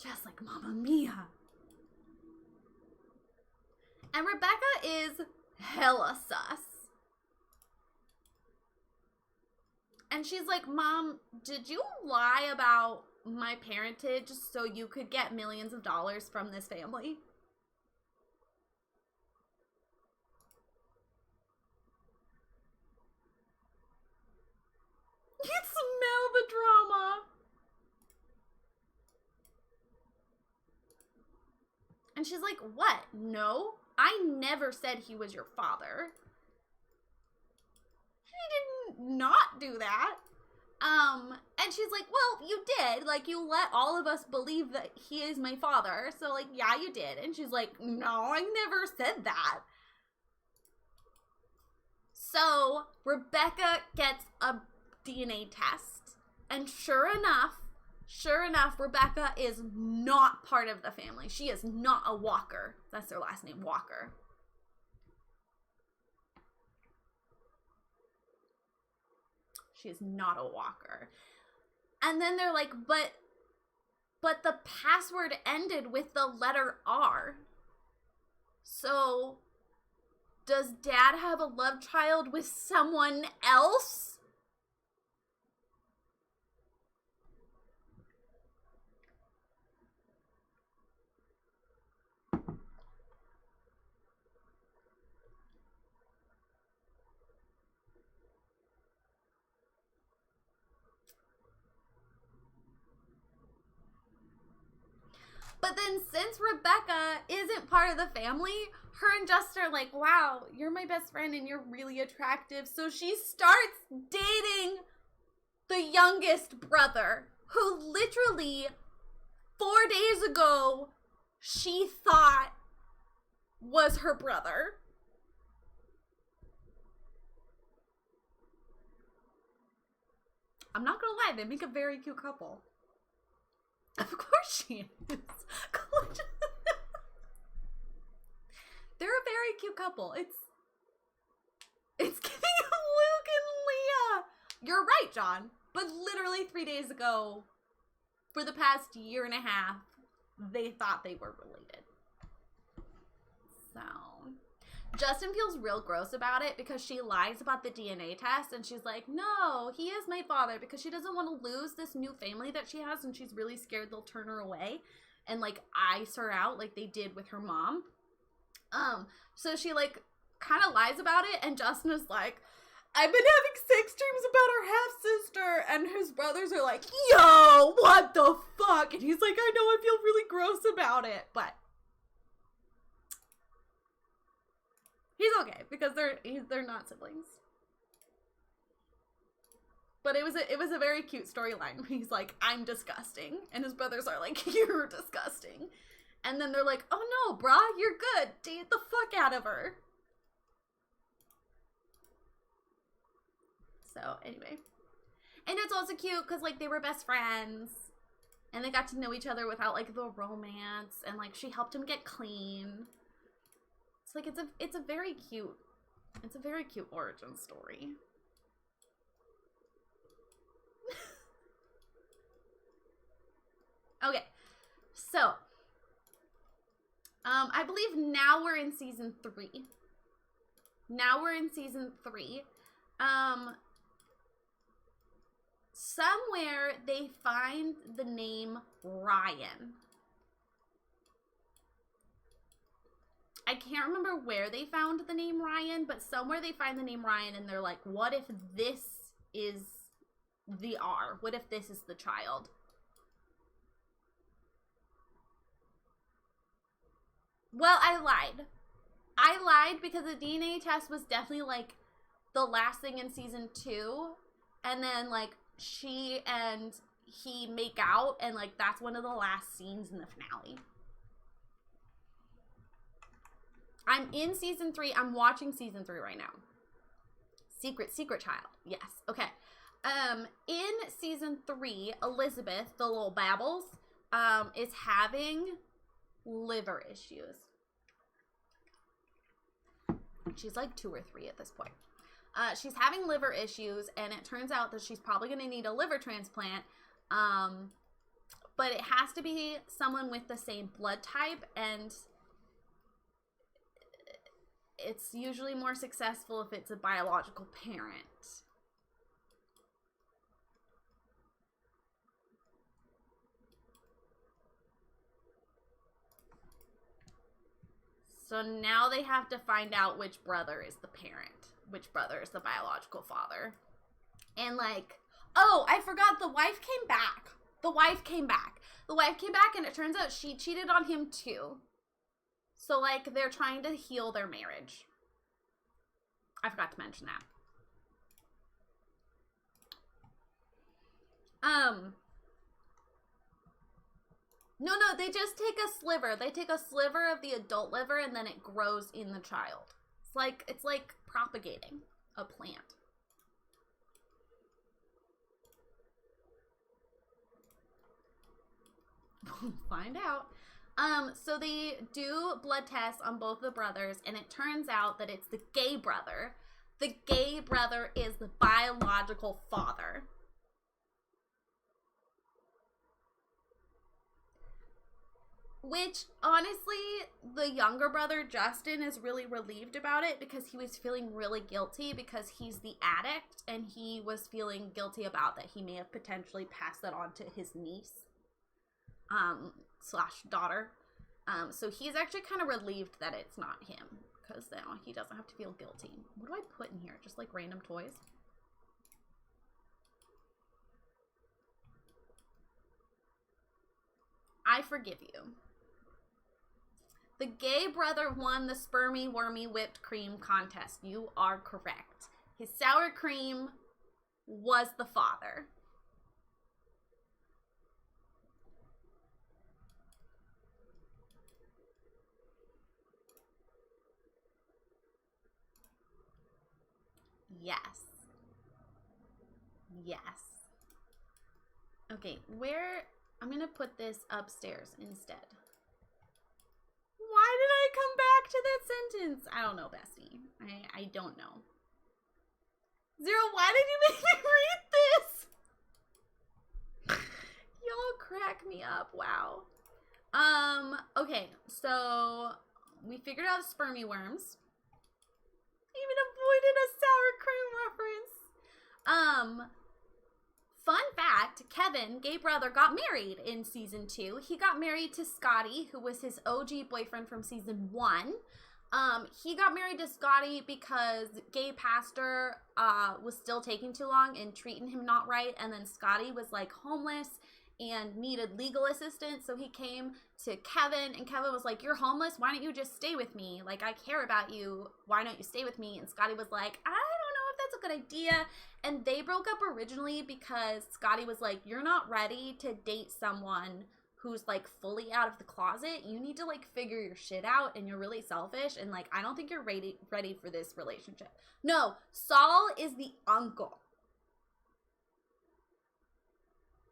Just like Mamma Mia. And Rebecca is hella sus. And she's like, Mom, did you lie about my parentage so you could get millions of dollars from this family? You smell the drama. And she's like, what? No, I never said he was your father. She did not do that. And she's like, well, you did. Like, you let all of us believe that he is my father. So, like, yeah, you did. And she's like, no, I never said that. So, Rebecca gets a DNA test. And sure enough, Rebecca is not part of the family. She is not a Walker. That's their last name, Walker. She is not a Walker. And then they're like, but the password ended with the letter R. So, does Dad have a love child with someone else? But then since Rebecca isn't part of the family, her and Justin are like, wow, you're my best friend and you're really attractive. So she starts dating the youngest brother, who literally 4 days ago she thought was her brother. I'm not gonna lie, they make a very cute couple. Of course she is. They're a very cute couple. It's giving Luke and Leah. You're right, John. But literally 3 days ago, for the past year and a half, they thought they were related. So, Justin feels real gross about it because she lies about the DNA test and she's like, no, he is my father, because she doesn't want to lose this new family that she has and she's really scared they'll turn her away and like ice her out like they did with her mom. So she like kind of lies about it, and Justin is like, I've been having sex dreams about our half-sister, and his brothers are like, yo, what the fuck? And he's like, I know, I feel really gross about it, but he's okay because they're not siblings. But it was a very cute storyline. He's like, I'm disgusting, and his brothers are like, you're disgusting. And then they're like, oh no, brah, you're good. Date the fuck out of her. So, anyway. And it's also cute because, like, they were best friends. And they got to know each other without, like, the romance. And, like, she helped him get clean. It's like, it's a very cute origin story. Okay. So, I believe now we're in season 3. Somewhere they find the name Ryan. I can't remember where they found the name Ryan, but somewhere they find the name Ryan and they're like, what if this is the R? What if this is the child? Well, I lied because the DNA test was definitely, like, the last thing in season 2. And then, like, she and he make out, and, like, that's one of the last scenes in the finale. I'm in season 3. I'm watching season 3 right now. Secret child. Yes. Okay. In season 3, Elizabeth, the little Babbles, is having liver issues. She's like 2 or 3 at this point. She's having liver issues, and it turns out that she's probably going to need a liver transplant. But it has to be someone with the same blood type, and it's usually more successful if it's a biological parent. So now they have to find out which brother is the parent, which brother is the biological father. And like, oh, I forgot, the wife came back. The wife came back, and it turns out she cheated on him too. So like, they're trying to heal their marriage. I forgot to mention that. No, they just take a sliver. They take a sliver of the adult liver and then it grows in the child. It's like propagating a plant. We'll find out. So they do blood tests on both the brothers, and it turns out that it's the gay brother. The gay brother is the biological father. Which, honestly, the younger brother, Justin, is really relieved about it because he was feeling really guilty because he's the addict, and he was feeling guilty about that he may have potentially passed that on to his niece, / daughter. So he's actually kind of relieved that it's not him because now he doesn't have to feel guilty. What do I put in here? Just like random toys? I forgive you. The gay brother won the spermy wormy whipped cream contest. You are correct. His sour cream was the father. Yes. Yes. Okay, where... I'm gonna put this upstairs instead. Why did I come back to that sentence? I don't know, bestie. I don't know. Zero, why did you make me read this? Y'all crack me up. Wow. Okay, so we figured out spermy worms. Even avoided a sour cream reference. Fun fact, Kevin, gay brother, got married in season 2. He got married to Scotty, who was his OG boyfriend from season 1. He got married to Scotty because gay pastor was still taking too long and treating him not right, and then Scotty was like homeless and needed legal assistance, so he came to Kevin, and Kevin was like, you're homeless, why don't you just stay with me? Like, I care about you, why don't you stay with me? And Scotty was like, I don't know if that's a good idea. And they broke up originally because Scotty was like, you're not ready to date someone who's like fully out of the closet. You need to like figure your shit out, and you're really selfish, and like I don't think you're ready for this relationship. No, Saul is the uncle.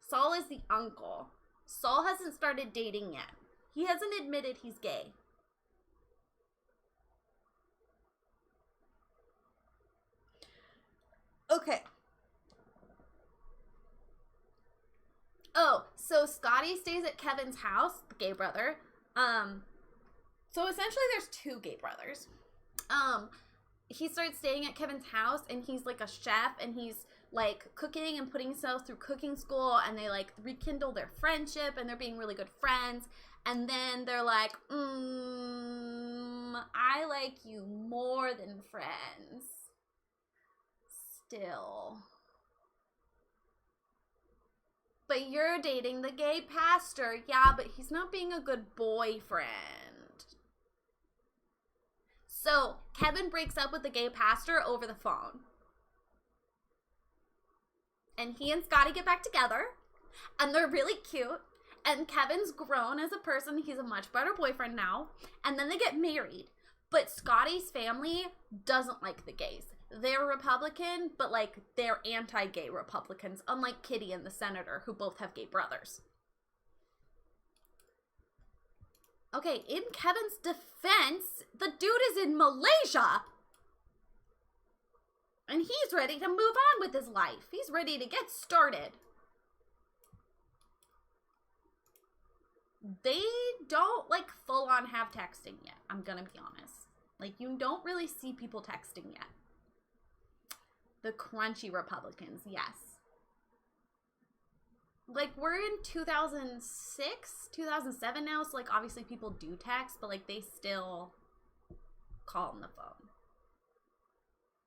Saul is the uncle. Saul hasn't started dating yet. He hasn't admitted he's gay. Okay. Oh, so Scotty stays at Kevin's house, the gay brother. So essentially there's 2 gay brothers. He starts staying at Kevin's house, and he's like a chef, and he's like cooking and putting himself through cooking school, and they like rekindle their friendship, and they're being really good friends. And then they're like, I like you more than friends. Still. But you're dating the gay pastor. Yeah, but he's not being a good boyfriend. So Kevin breaks up with the gay pastor over the phone. And he and Scotty get back together. And they're really cute. And Kevin's grown as a person. He's a much better boyfriend now. And then they get married. But Scotty's family doesn't like the gays. They're Republican, but like they're anti-gay Republicans, unlike Kitty and the senator, who both have gay brothers. Okay, in Kevin's defense, the dude is in Malaysia. And he's ready to move on with his life. He's ready to get started. They don't like full on have texting yet, I'm gonna be honest. Like, you don't really see people texting yet. The crunchy Republicans, yes. Like, we're in 2006, 2007 now, so, like, obviously people do text, but, like, they still call on the phone.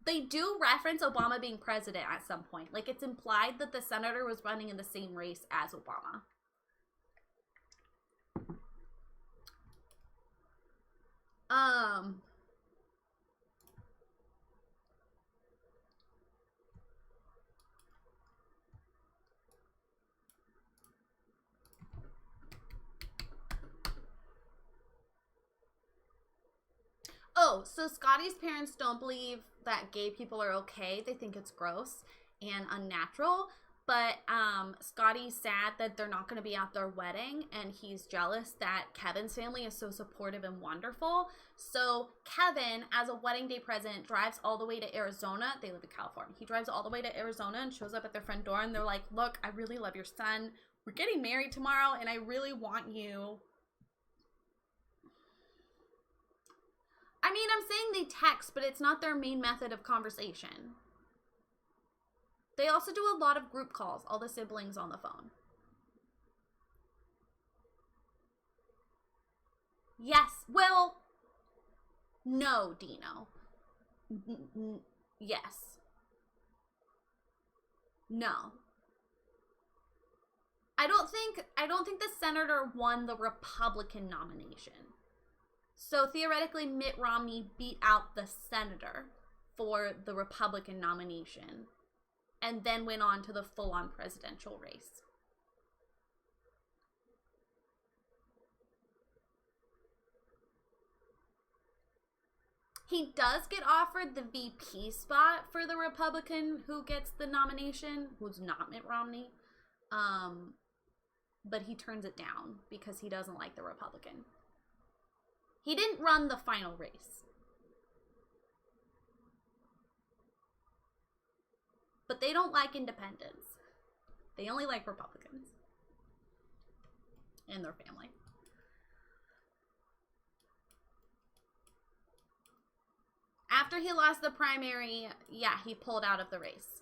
They do reference Obama being president at some point. Like, it's implied that the senator was running in the same race as Obama. Oh, so Scotty's parents don't believe that gay people are okay. They think it's gross and unnatural. But Scotty's sad that they're not going to be at their wedding, and he's jealous that Kevin's family is so supportive and wonderful. So Kevin, as a wedding day present, drives all the way to Arizona. They live in California. He drives all the way to Arizona and shows up at their front door, and they're like, look, I really love your son. We're getting married tomorrow, and I really want you. I mean, I'm saying they text, but it's not their main method of conversation. They also do a lot of group calls, all the siblings on the phone. Yes, well, no, Dino. Yes. No. I don't think the senator won the Republican nomination. So theoretically, Mitt Romney beat out the senator for the Republican nomination and then went on to the full-on presidential race. He does get offered the VP spot for the Republican who gets the nomination, who's not Mitt Romney. But he turns it down because he doesn't like the Republican. He didn't run the final race. But they don't like independents. They only like Republicans. And their family. After he lost the primary, yeah, he pulled out of the race.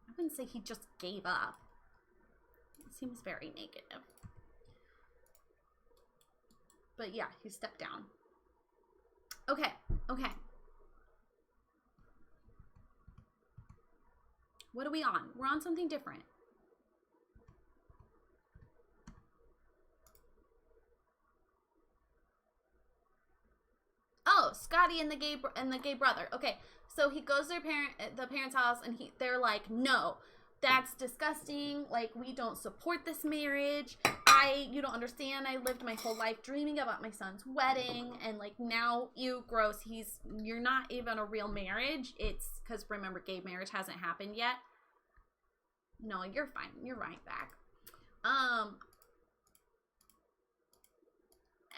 I wouldn't say he just gave up. It seems very negative. But yeah, he stepped down. Okay, okay. What are we on? We're on something different. Oh, Scotty and the gay brother. Okay, so he goes to the parents' house, and they're like, no, that's disgusting. Like, we don't support this marriage. You don't understand. I lived my whole life dreaming about my son's wedding, and like now, ew, gross. You're not even a real marriage. It's because remember, gay marriage hasn't happened yet. No, you're fine. You're right back.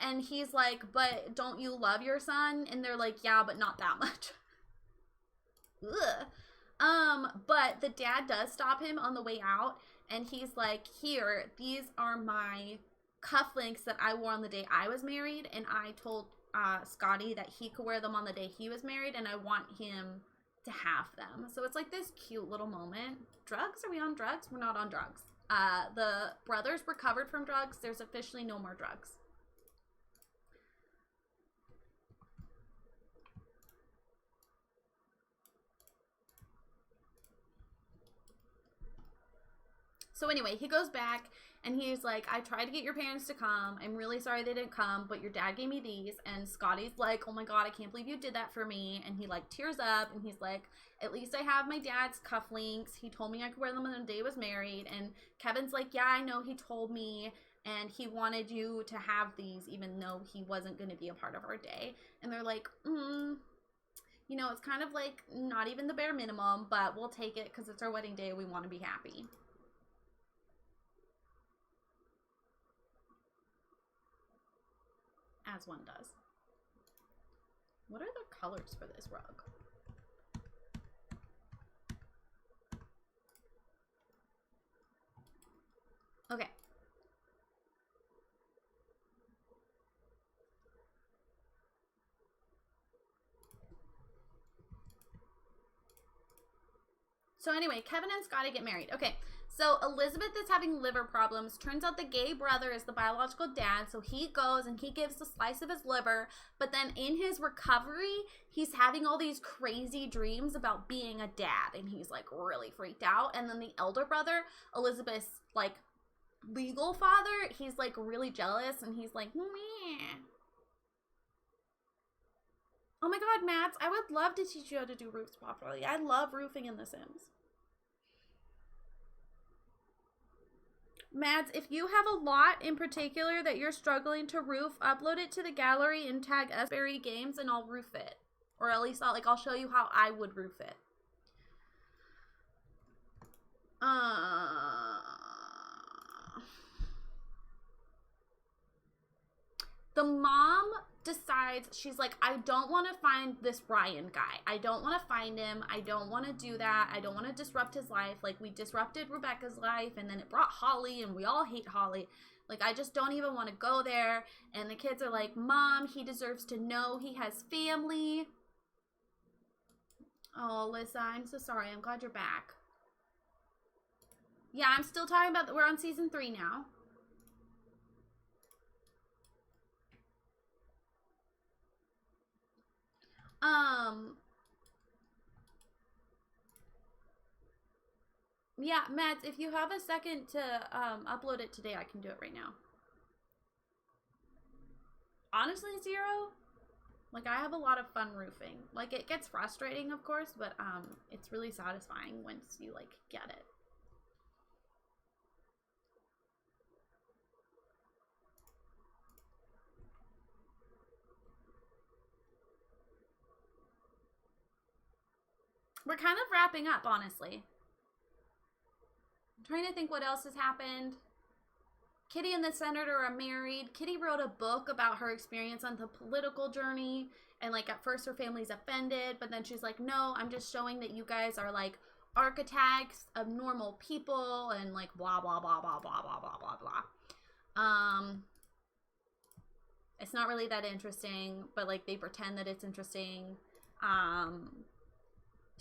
And he's like, but don't you love your son? And they're like, yeah, but not that much. Ugh. But the dad does stop him on the way out. And he's like, here, these are my cufflinks that I wore on the day I was married. And I told Scotty that he could wear them on the day he was married. And I want him to have them. So it's like this cute little moment. Drugs? Are we on drugs? We're not on drugs. The brothers recovered from drugs. There's officially no more drugs. So anyway, he goes back and he's like, I tried to get your parents to come. I'm really sorry they didn't come, but your dad gave me these. And Scotty's like, oh my God, I can't believe you did that for me. And he like tears up and he's like, at least I have my dad's cufflinks. He told me I could wear them on the day I was married. And Kevin's like, yeah, I know, he told me. And he wanted you to have these even though he wasn't going to be a part of our day. And they're like, you know, it's kind of like not even the bare minimum, but we'll take it because it's our wedding day. We want to be happy. As one does. What are the colors for this rug? Okay. So anyway, Kevin and Scotty get married. Okay. So Elizabeth is having liver problems. Turns out the gay brother is the biological dad. So he goes and he gives a slice of his liver. But then in his recovery, he's having all these crazy dreams about being a dad. And he's like really freaked out. And then the elder brother, Elizabeth's like legal father, he's like really jealous. And he's like, meh. Oh my God, Mads, I would love to teach you how to do roofs properly. I love roofing in The Sims. Mads, if you have a lot in particular that you're struggling to roof, upload it to the gallery and tag us Berry Games and I'll roof it. Or at least I'll show you how I would roof it. The mom decides, she's like, I don't want to find this Ryan guy. I don't want to find him. I don't want to do that. I don't want to disrupt his life. Like, we disrupted Rebecca's life, and then it brought Holly, and we all hate Holly. Like, I just don't even want to go there. And the kids are like, Mom, he deserves to know he has family. Oh, Alyssa, I'm so sorry. I'm glad you're back. Yeah, I'm still talking about, we're on season 3 now. Yeah, Mads, if you have a second to upload it today, I can do it right now. Honestly, Zero, like, I have a lot of fun roofing. Like, it gets frustrating, of course, but it's really satisfying once you, like, get it. We're kind of wrapping up, honestly. I'm trying to think what else has happened. Kitty and the senator are married. Kitty wrote a book about her experience on the political journey. And, like, at first her family's offended. But then she's like, no, I'm just showing that you guys are, like, architects of normal people. And, like, blah, blah, blah, blah, blah, blah, blah, blah, blah. It's not really that interesting. But, like, they pretend that it's interesting.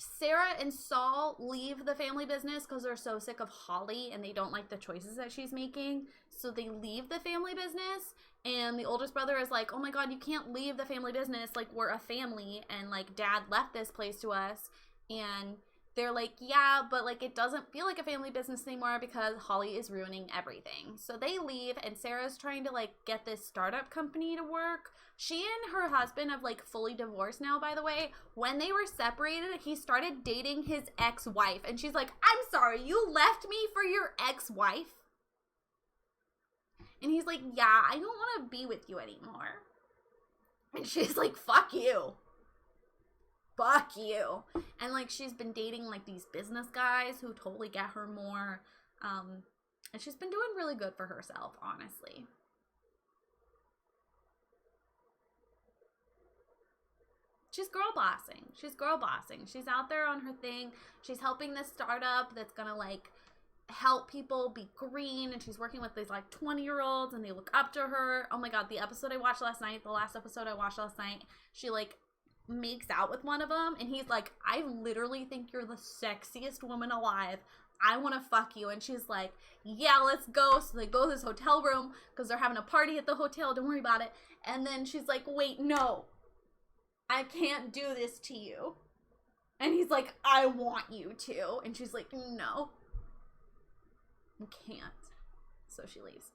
Sarah and Saul leave the family business because they're so sick of Holly and they don't like the choices that she's making. So they leave the family business, and the oldest brother is like, oh my god, you can't leave the family business. Like, we're a family, and, like, dad left this place to us. And they're like, yeah, but, like, it doesn't feel like a family business anymore because Holly is ruining everything. So they leave, and Sarah's trying to, like, get this startup company to work. She and her husband have, like, fully divorced now, by the way. When they were separated, he started dating his ex-wife. And she's like, I'm sorry, you left me for your ex-wife? And he's like, yeah, I don't want to be with you anymore. And she's like, fuck you. Fuck you. And, like, she's been dating, like, these business guys who totally get her more. And she's been doing really good for herself, honestly. She's girl bossing. She's girl bossing. She's out there on her thing. She's helping this startup that's gonna, like, help people be green. And she's working with these, like, 20-year-olds, and they look up to her. Oh my god, the episode I watched last night, the last episode I watched last night, she, like, makes out with one of them, and he's like, I literally think you're the sexiest woman alive. I want to fuck you. And she's like, yeah, let's go. So they go to this hotel room because they're having a party at the hotel. Don't worry about it. And then she's like, wait, no, I can't do this to you. And he's like, I want you to. And she's like, no, you can't. So she leaves.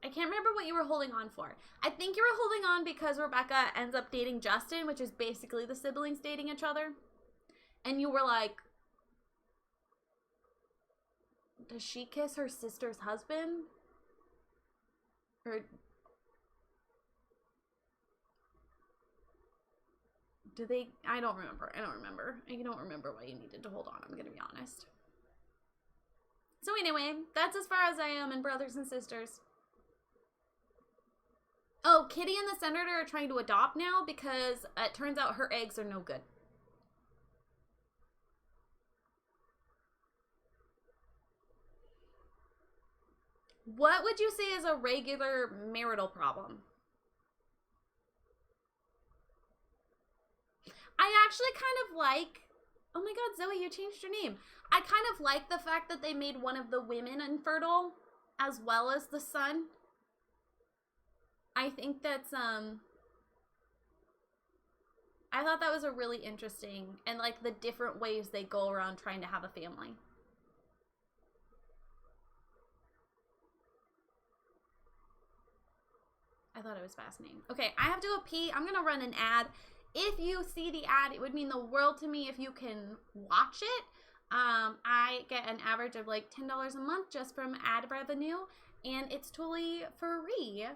I can't remember what you were holding on for. I think you were holding on because Rebecca ends up dating Justin, which is basically the siblings dating each other. And you were like, does she kiss her sister's husband? Or do they? I don't remember. I don't remember why you needed to hold on. I'm going to be honest. So anyway, that's as far as I am in Brothers and Sisters. Oh, Kitty and the senator are trying to adopt now because it turns out her eggs are no good. What would you say is a regular marital problem? I actually kind of like... Oh my god, Zoe, you changed your name. I kind of like the fact that they made one of the women infertile as well as the son. I think that's, I thought that was a really interesting, and, like, the different ways they go around trying to have a family. I thought it was fascinating. Okay, I have to go pee. I'm gonna run an ad. If you see the ad, it would mean the world to me if you can watch it. I get an average of, like, $10 a month just from ad revenue, and it's totally free.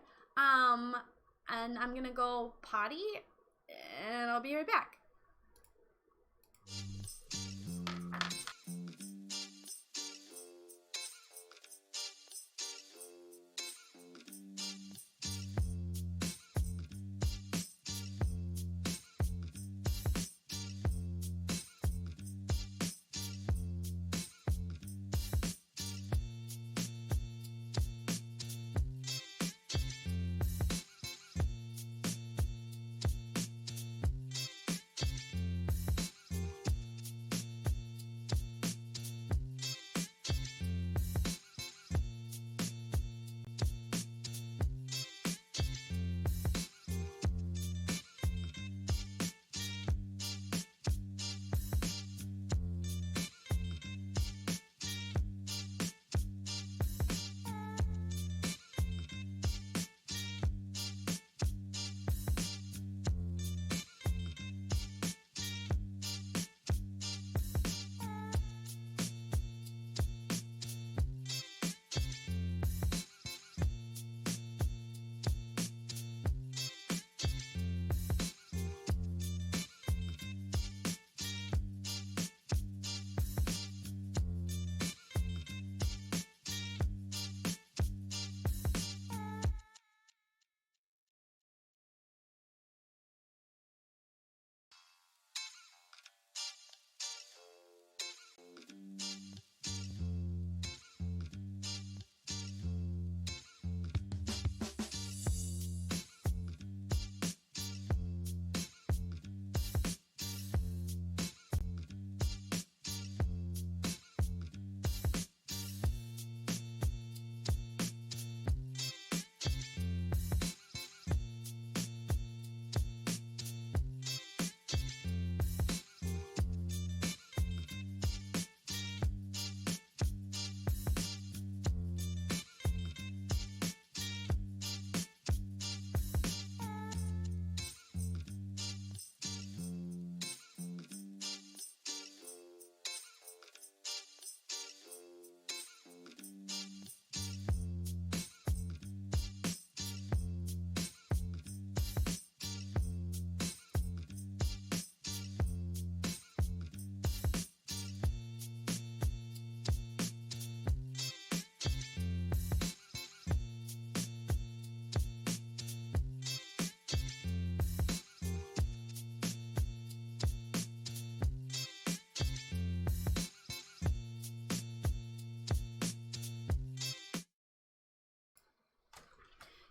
And I'm gonna go potty, and I'll be right back.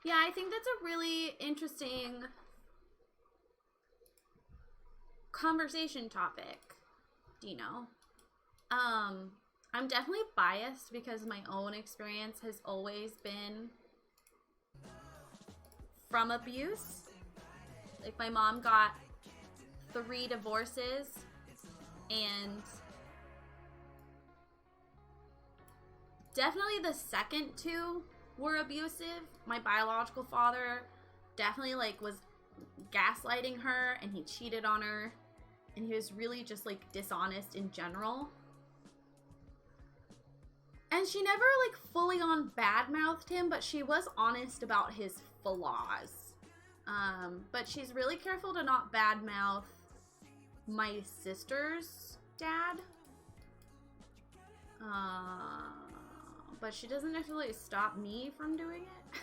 Yeah, I think that's a really interesting conversation topic, Dino. I'm definitely biased because my own experience has always been from abuse. Like, my mom got 3 divorces, and definitely the second 2 were abusive. My biological father definitely, like, was gaslighting her, and he cheated on her, and he was really just, like, dishonest in general. And she never, like, fully on badmouthed him, but she was honest about his flaws. But she's really careful to not badmouth my sister's dad. But she doesn't necessarily stop me from doing it.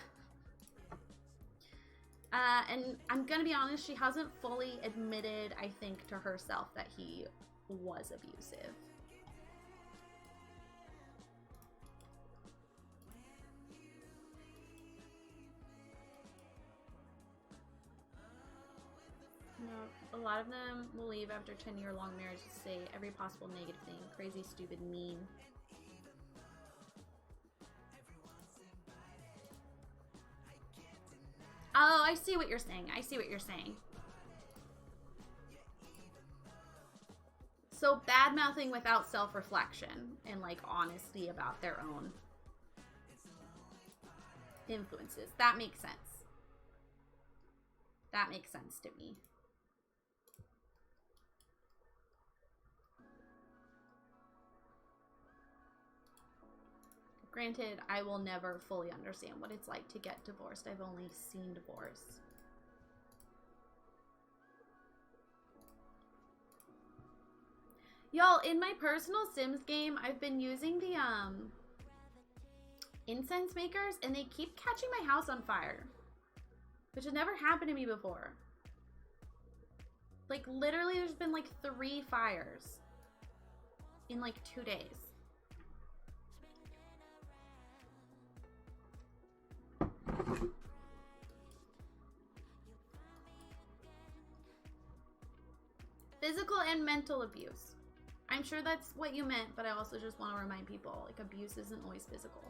And I'm gonna be honest, she hasn't fully admitted, I think, to herself that he was abusive. No, a lot of them will leave after 10-year-long marriage to say every possible negative thing. Crazy, stupid, mean. Oh, I see what you're saying. I see what you're saying. So bad-mouthing without self-reflection and, like, honesty about their own influences. That makes sense. That makes sense to me. Granted, I will never fully understand what it's like to get divorced. I've only seen divorce. Y'all, in my personal Sims game, I've been using the incense makers, and they keep catching my house on fire, which has never happened to me before. Like, literally, there's been like 3 fires in like 2 days. Physical and mental abuse. I'm sure that's what you meant, but I also just want to remind people, like, abuse isn't always physical.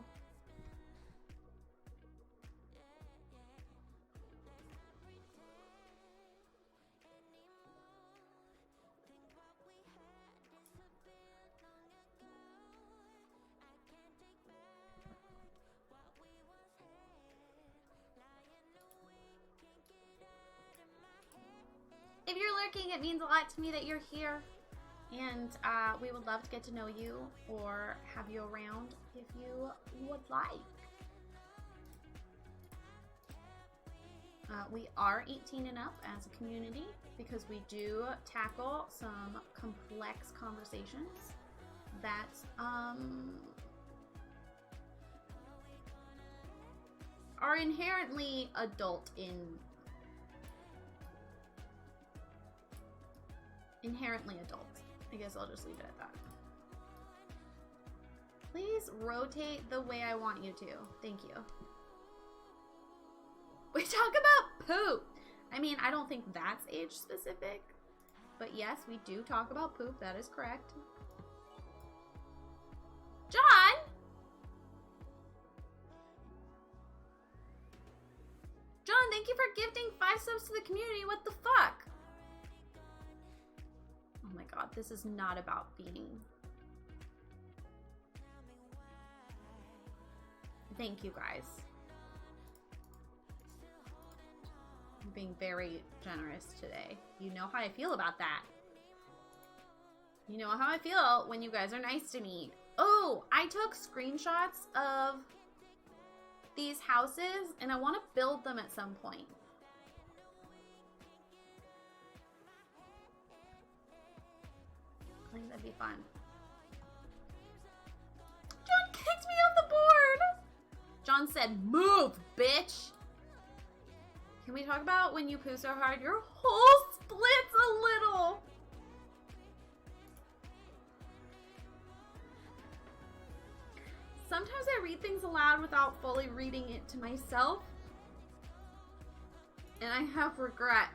If you're lurking, it means a lot to me that you're here. And we would love to get to know you or have you around if you would like. We are 18 and up as a community because we do tackle some complex conversations that are inherently adult in inherently adult. I guess I'll just leave it at that. Please rotate the way I want you to. Thank you. We talk about poop. I mean, I don't think that's age specific, but yes, we do talk about poop. That is correct. John! John, thank you for gifting 5 subs to the community. What the fuck? Oh my god, this is not about being... Thank you, guys. I'm being very generous today. You know how I feel about that. You know how I feel when you guys are nice to me. Oh, I took screenshots of these houses, and I want to build them at some point. I think that'd be fun. John kicked me off the board! John said, "Move, bitch!" Can we talk about when you poo so hard, your whole splits a little? Sometimes I read things aloud without fully reading it to myself. and I have regrets.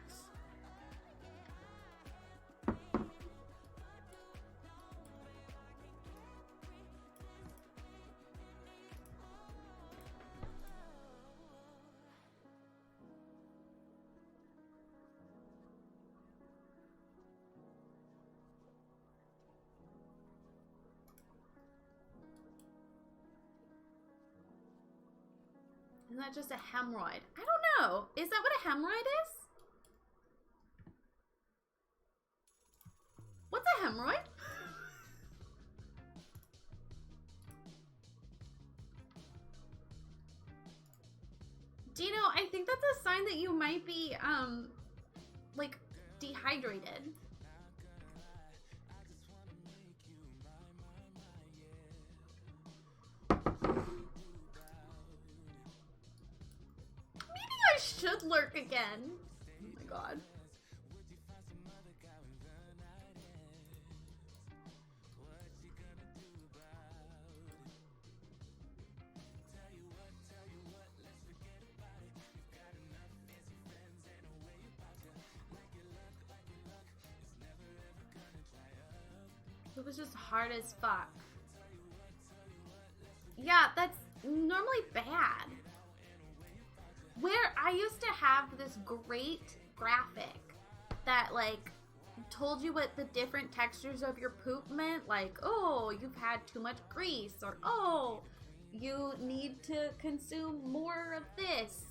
Isn't that just a hemorrhoid? I don't know. Is that what a hemorrhoid is? What's a hemorrhoid? Do you know, I think that's a sign that you might be, like, dehydrated. I should lurk again. Oh my god. It was just hard as fuck. Yeah, that's normally bad. Where I used to have this great graphic that like told you what the different textures of your poop meant, like, oh, you've had too much grease, or oh, you need to consume more of this.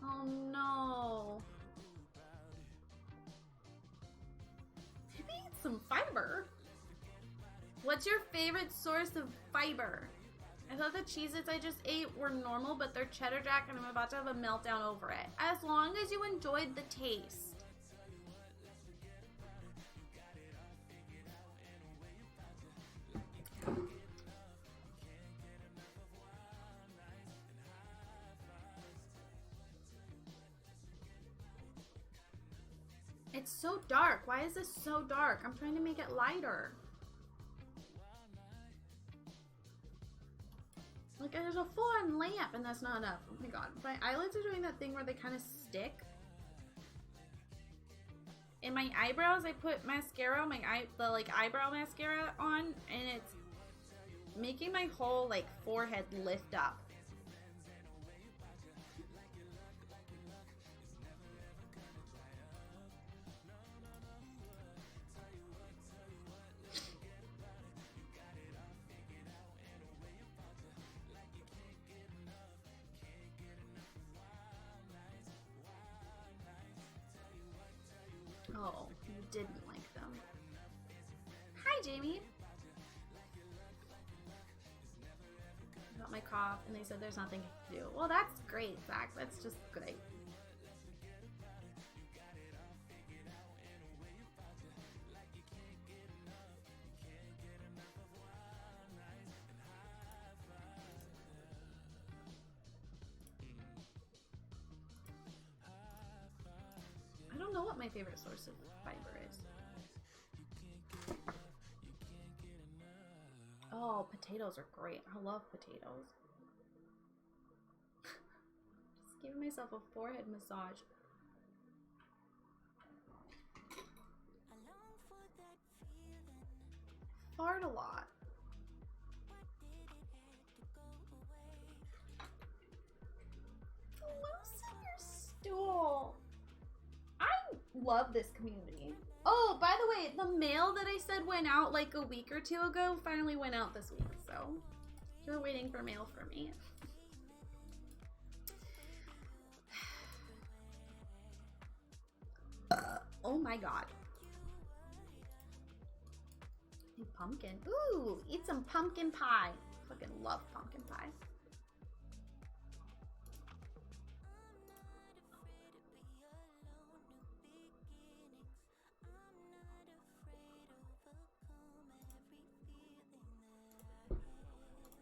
Oh no. Maybe eat some fiber. What's your favorite source of fiber? I thought the Cheez-Its I just ate were normal, but they're cheddar jack and I'm about to have a meltdown over it. As long as you enjoyed the taste. It's so dark. Why is this so dark? I'm trying to make it lighter. Like, there's a full-on lamp and that's not enough. Oh my god. My eyelids are doing that thing where they kind of stick. In my eyebrows, I put mascara, the eyebrow mascara on, and it's making my whole like forehead lift up. Oh, you didn't like them. Hi, Jamie. Got my cough, and they said there's nothing to do. Well, that's great, Zach. That's just great. I don't know what my favorite source of fiber is. Oh, potatoes are great. I love potatoes. Just giving myself a forehead massage. Fart a lot. Loosen your stool. I love this community. Oh, by the way, the mail that I said went out like a week or two ago finally went out this week, so you're waiting for mail from me. Oh my god. And pumpkin. Ooh, eat some pumpkin pie. Fucking love pumpkin pie.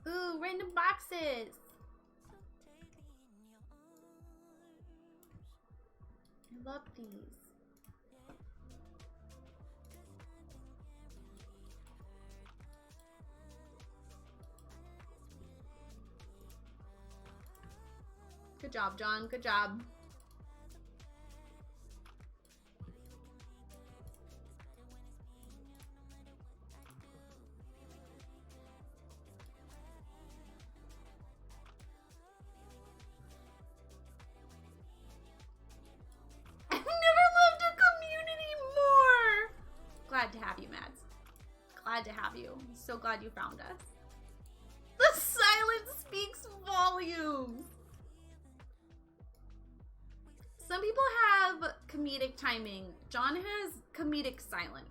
Ooh, random boxes. I love these. Good job, John. Good job. I've never loved a community more. Glad to have you, Mads. Glad to have you. So glad you found us. The silence speaks volumes. Some people have comedic timing. John has comedic silence.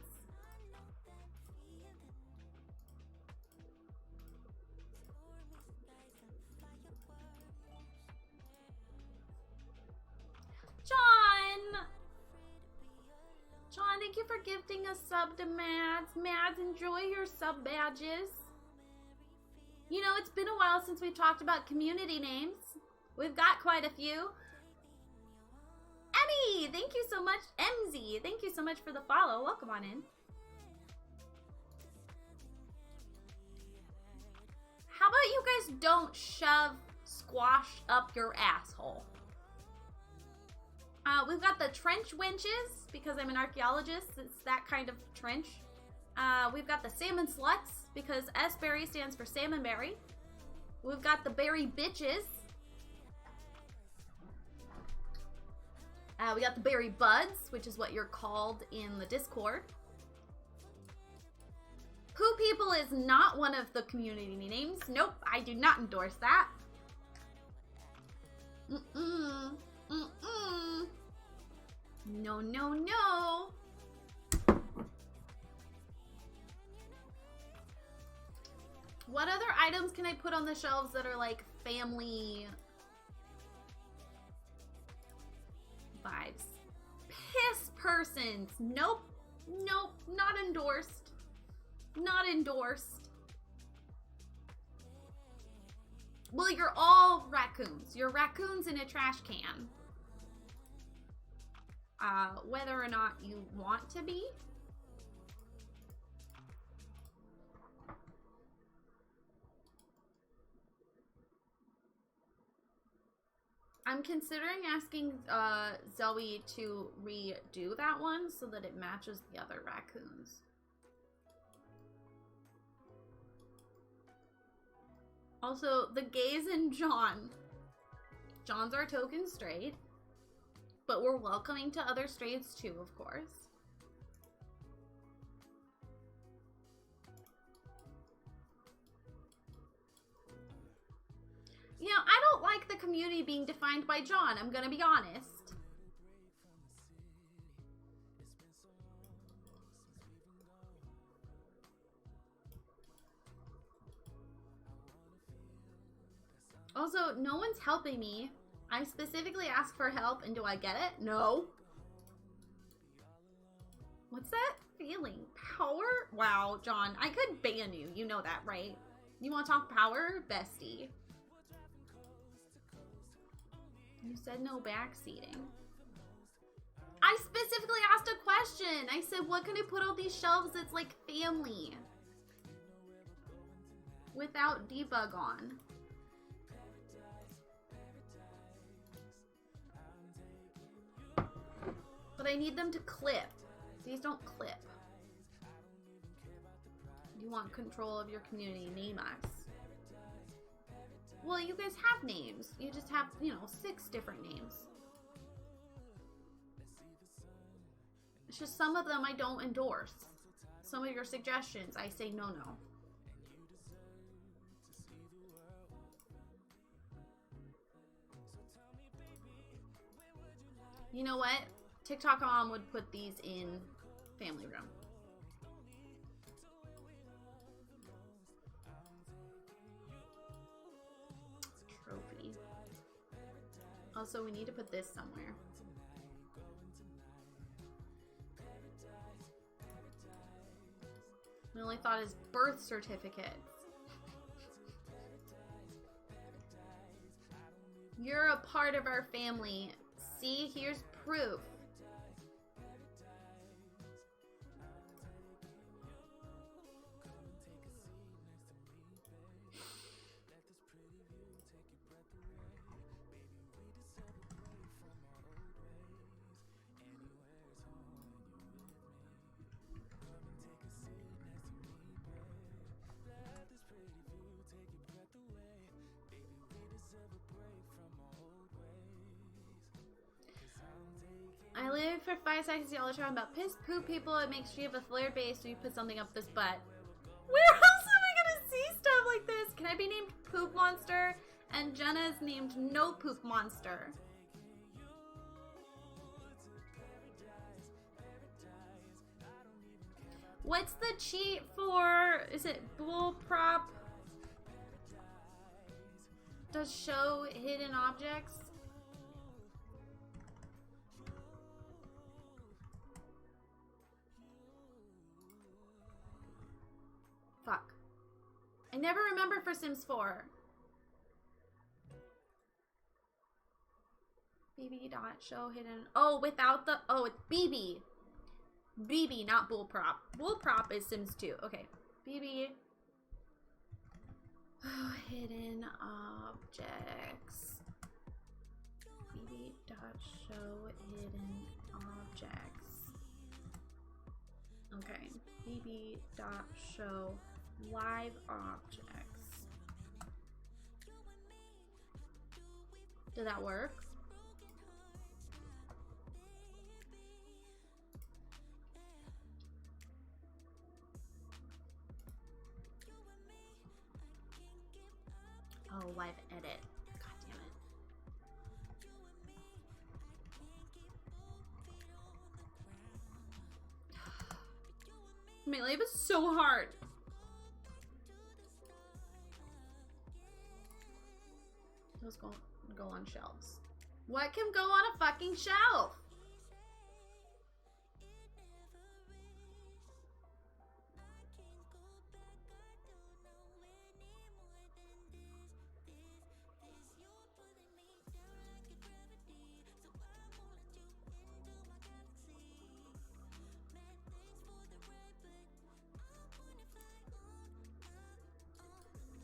John! John, thank you for gifting a sub to Mads. Mads, enjoy your sub badges. You know, it's been a while since we've talked about community names. We've got quite a few. Emmy, thank you so much. MZ, thank you so much for the follow. Welcome on in. How about you guys don't shove squash up your asshole? We've got the trench wenches, because I'm an archaeologist. It's that kind of trench. We've got the salmon sluts, because S-berry stands for salmon berry. We've got the berry bitches. We got the berry buds, which is what you're called in the Discord. Poo people is not one of the community names. Nope, I do not endorse that. No, no, no. What other items can I put on the shelves that are like family vibes? Piss persons. Nope. Nope. Not endorsed. Not endorsed. Well, you're all raccoons. You're raccoons in a trash can. Whether or not you want to be. I'm considering asking Zoe to redo that one so that it matches the other raccoons. Also, the gays and John. John's our token straight. But we're welcoming to other straights too, of course. You know, I don't like the community being defined by John, I'm gonna be honest. Also, no one's helping me. I specifically asked for help, and do I get it? No. What's that feeling? Power? Wow, John, I could ban you. You know that, right? You want to talk power? Bestie. You said no backseating. I specifically asked a question. I said, what can I put on these shelves that's like family? Without debug on. But I need them to clip. These don't clip. You want control of your community, name us. Well, you guys have names. You just have, you know, 6 different names. It's just some of them I don't endorse. Some of your suggestions, I say no. You know what? TikTok mom would put these in family room. Trophy. Also, we need to put this somewhere. My only thought is birth certificates. You're a part of our family. See, here's proof. I live for 5 seconds. Y'all are talking about piss, poop people. It makes you have a flared base so you put something up this butt. Where else am I gonna see stuff like this? Can I be named Poop Monster? And Jenna's named No Poop Monster. What's the cheat for? Is it bull prop? Does show hidden objects? Fuck. I never remember for Sims 4. BB dot show hidden. Oh, without the. Oh, it's BB. BB, not bull prop. Bull prop is Sims 2. Okay. BB. Oh, hidden objects. BB dot show hidden objects. Okay. BB dot show live objects. Did that work? Oh, live edit. God damn it. My life is so hard. Those go on shelves. What can go on a fucking shelf?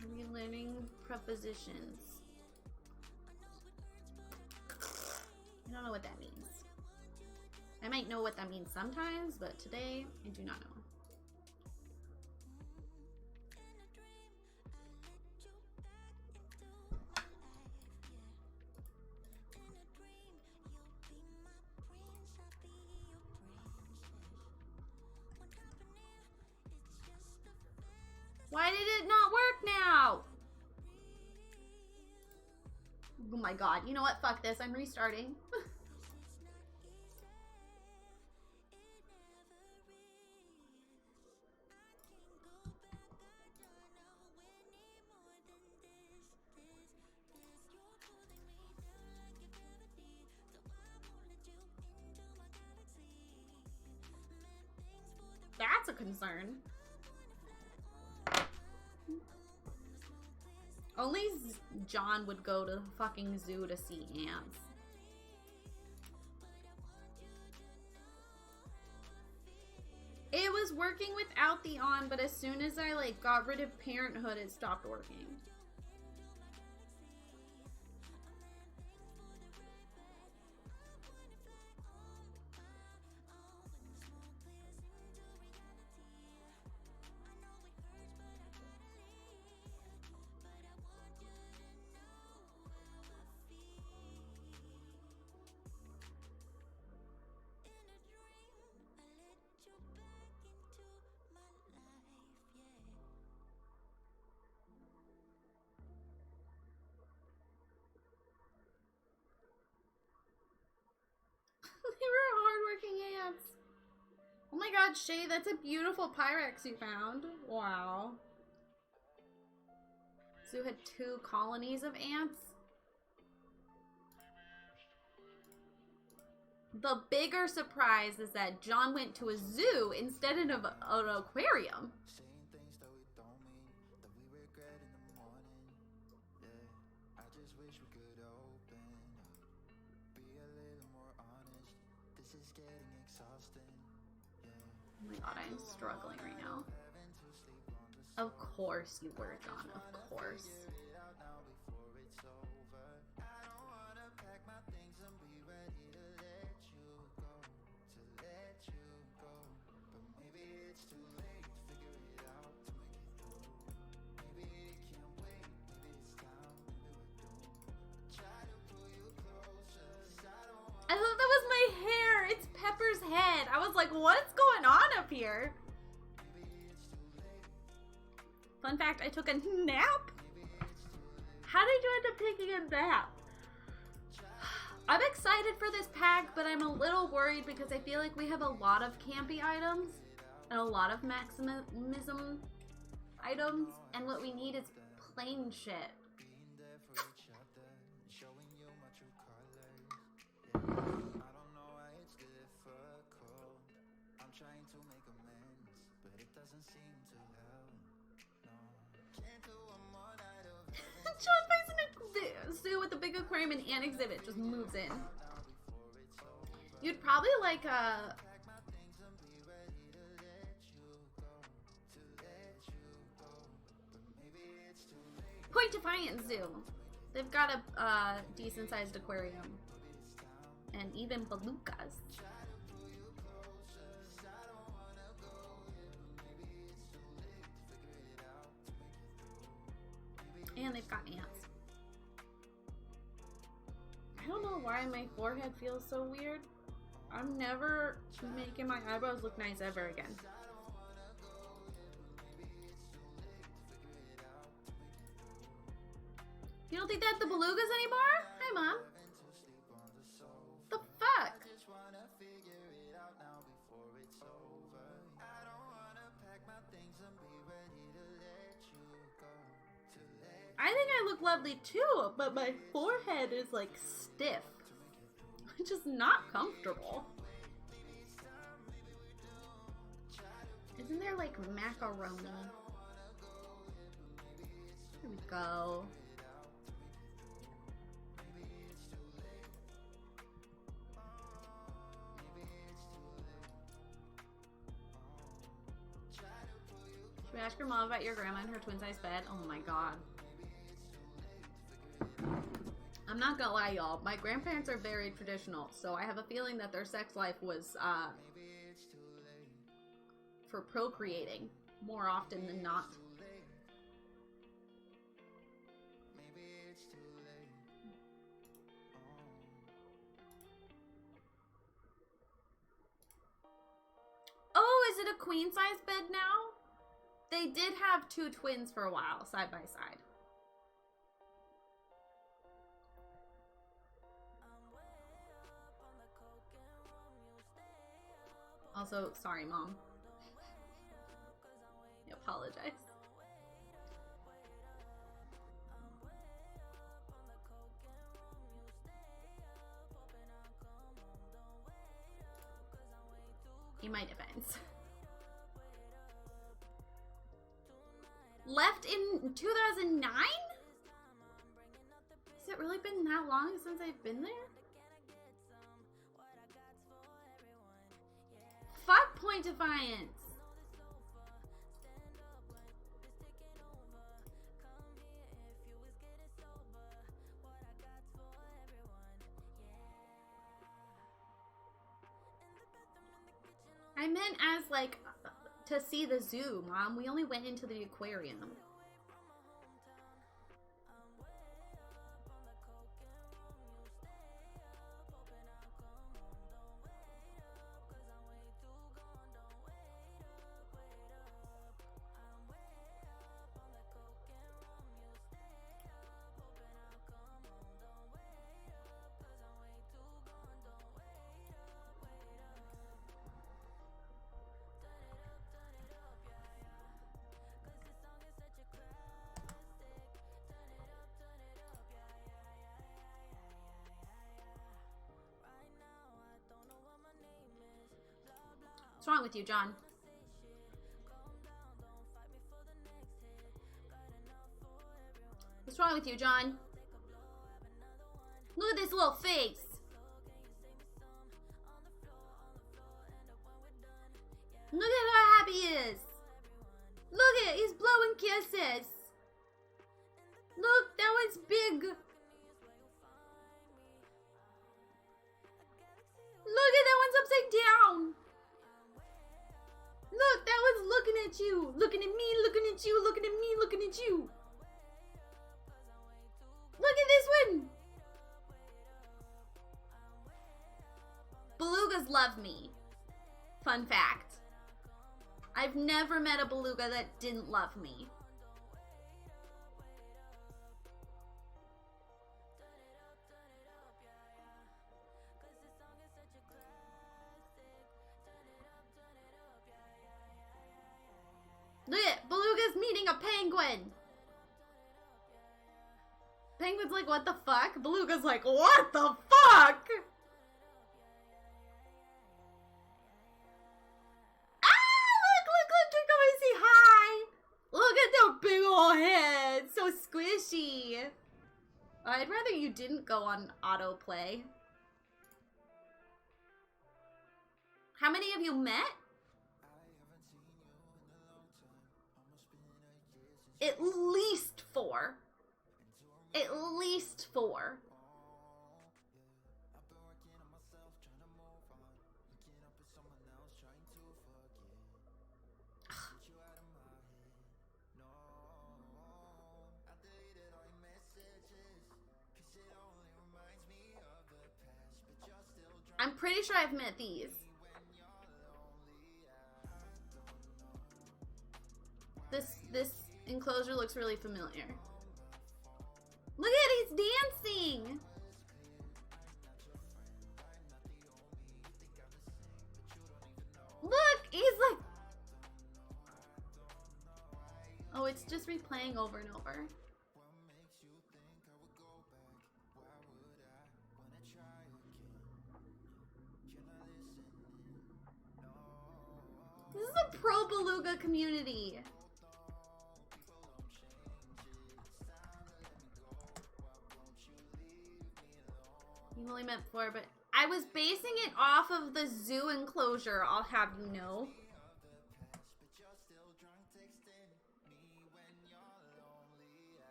Are we learning prepositions? I don't know what that means. I might know what that means sometimes, but today I do not know. Why did it not work now? Oh my god. You know what? Fuck this. I'm restarting. That's a concern. Only John would go to the fucking zoo to see ants. It was working without the on, but as soon as I like got rid of Parenthood, it stopped working. They were hardworking ants. Oh my god, Shay, that's a beautiful Pyrex you found. Wow. Zoo had 2 colonies of ants. The bigger surprise is that John went to a zoo instead of an aquarium. Oh my god, I'm struggling right now. Of course you were, John. Of course. I thought that was my hair. here. Fun fact, I took a nap. How did you end up taking a nap? I'm excited for this pack, but I'm a little worried because I feel like we have a lot of campy items and a lot of maximism items, and what we need is plain shit. John buys a zoo with a big aquarium and an exhibit, just moves in. You'd probably like a... Point Defiant Zoo. They've got a decent sized aquarium. And even belugas. And they've got ants. I don't know why my forehead feels so weird. I'm never making my eyebrows look nice ever again. You don't think that the belugas anymore? Hi, Mom. The fuck? I think I look lovely too, but my forehead is like stiff. It's just not comfortable. Isn't there like macaroni? Here we go. Should we ask your mom about your grandma and her twin-size bed? Oh my god. I'm not gonna lie, y'all. My grandparents are very traditional, so I have a feeling that their sex life was for procreating more often than not. Oh, is it a queen-size bed now? They did have two twins for a while, side by side. Also, sorry, Mom. I apologize. In my defense. Left in 2009? Has it really been that long since I've been there? Fuck Point Defiance. I meant as like to see the zoo, Mom. We only went into the aquarium. What's wrong with you, John? What's wrong with you, John? Look at this little face. Look at how happy he is. Look at, he's blowing kisses. Look, that one's big. Look at that one's upside down. Look, that one's looking at you. Looking at me, looking at you, looking at me, looking at you. Look at this one. Belugas love me. Fun fact. I've never met a beluga that didn't love me. Look at beluga's meeting a penguin. Penguin's like, what the fuck? Beluga's like, what the fuck? Look, they're going to say hi. Look at their big old heads, so squishy. I'd rather you didn't go on autoplay. How many of you met? At least 4. At least 4. I'm pretty sure I've met these. This enclosure looks really familiar. Look at it, he's dancing. Look, he's like, oh, it's just replaying over and over. This is a pro beluga community. You only meant 4, but I was basing it off of the zoo enclosure, I'll have you know.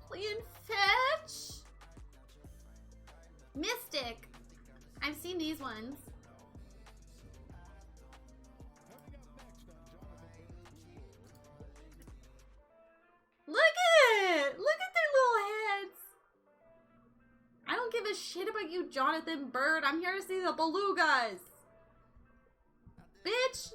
Playing fetch? Mystic. I've seen these ones. Look at it! Look at their little heads! I don't give a shit about you, Jonathan Bird. I'm here to see the belugas. Bitch!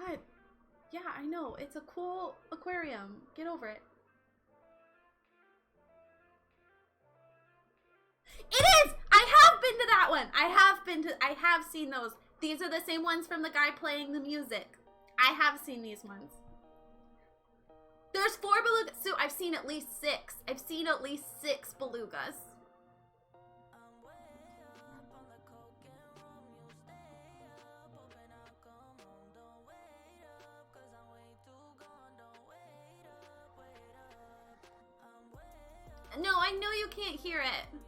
God, yeah, I know. It's a cool aquarium. Get over it. It is! I have been to that one. I have seen those. These are the same ones from the guy playing the music. I have seen these ones. There's 4 belugas. So I've seen at least 6. I've seen at least 6 belugas. No, I know you can't hear it.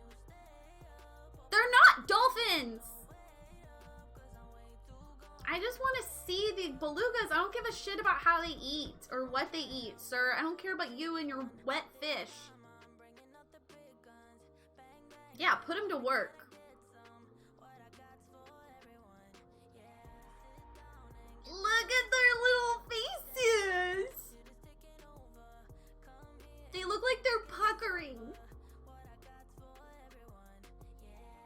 They're not dolphins. I just want to see the belugas. I don't give a shit about how they eat or what they eat, sir. I don't care about you and your wet fish. Yeah, put them to work. Look at their little faces. They look like they're puckering.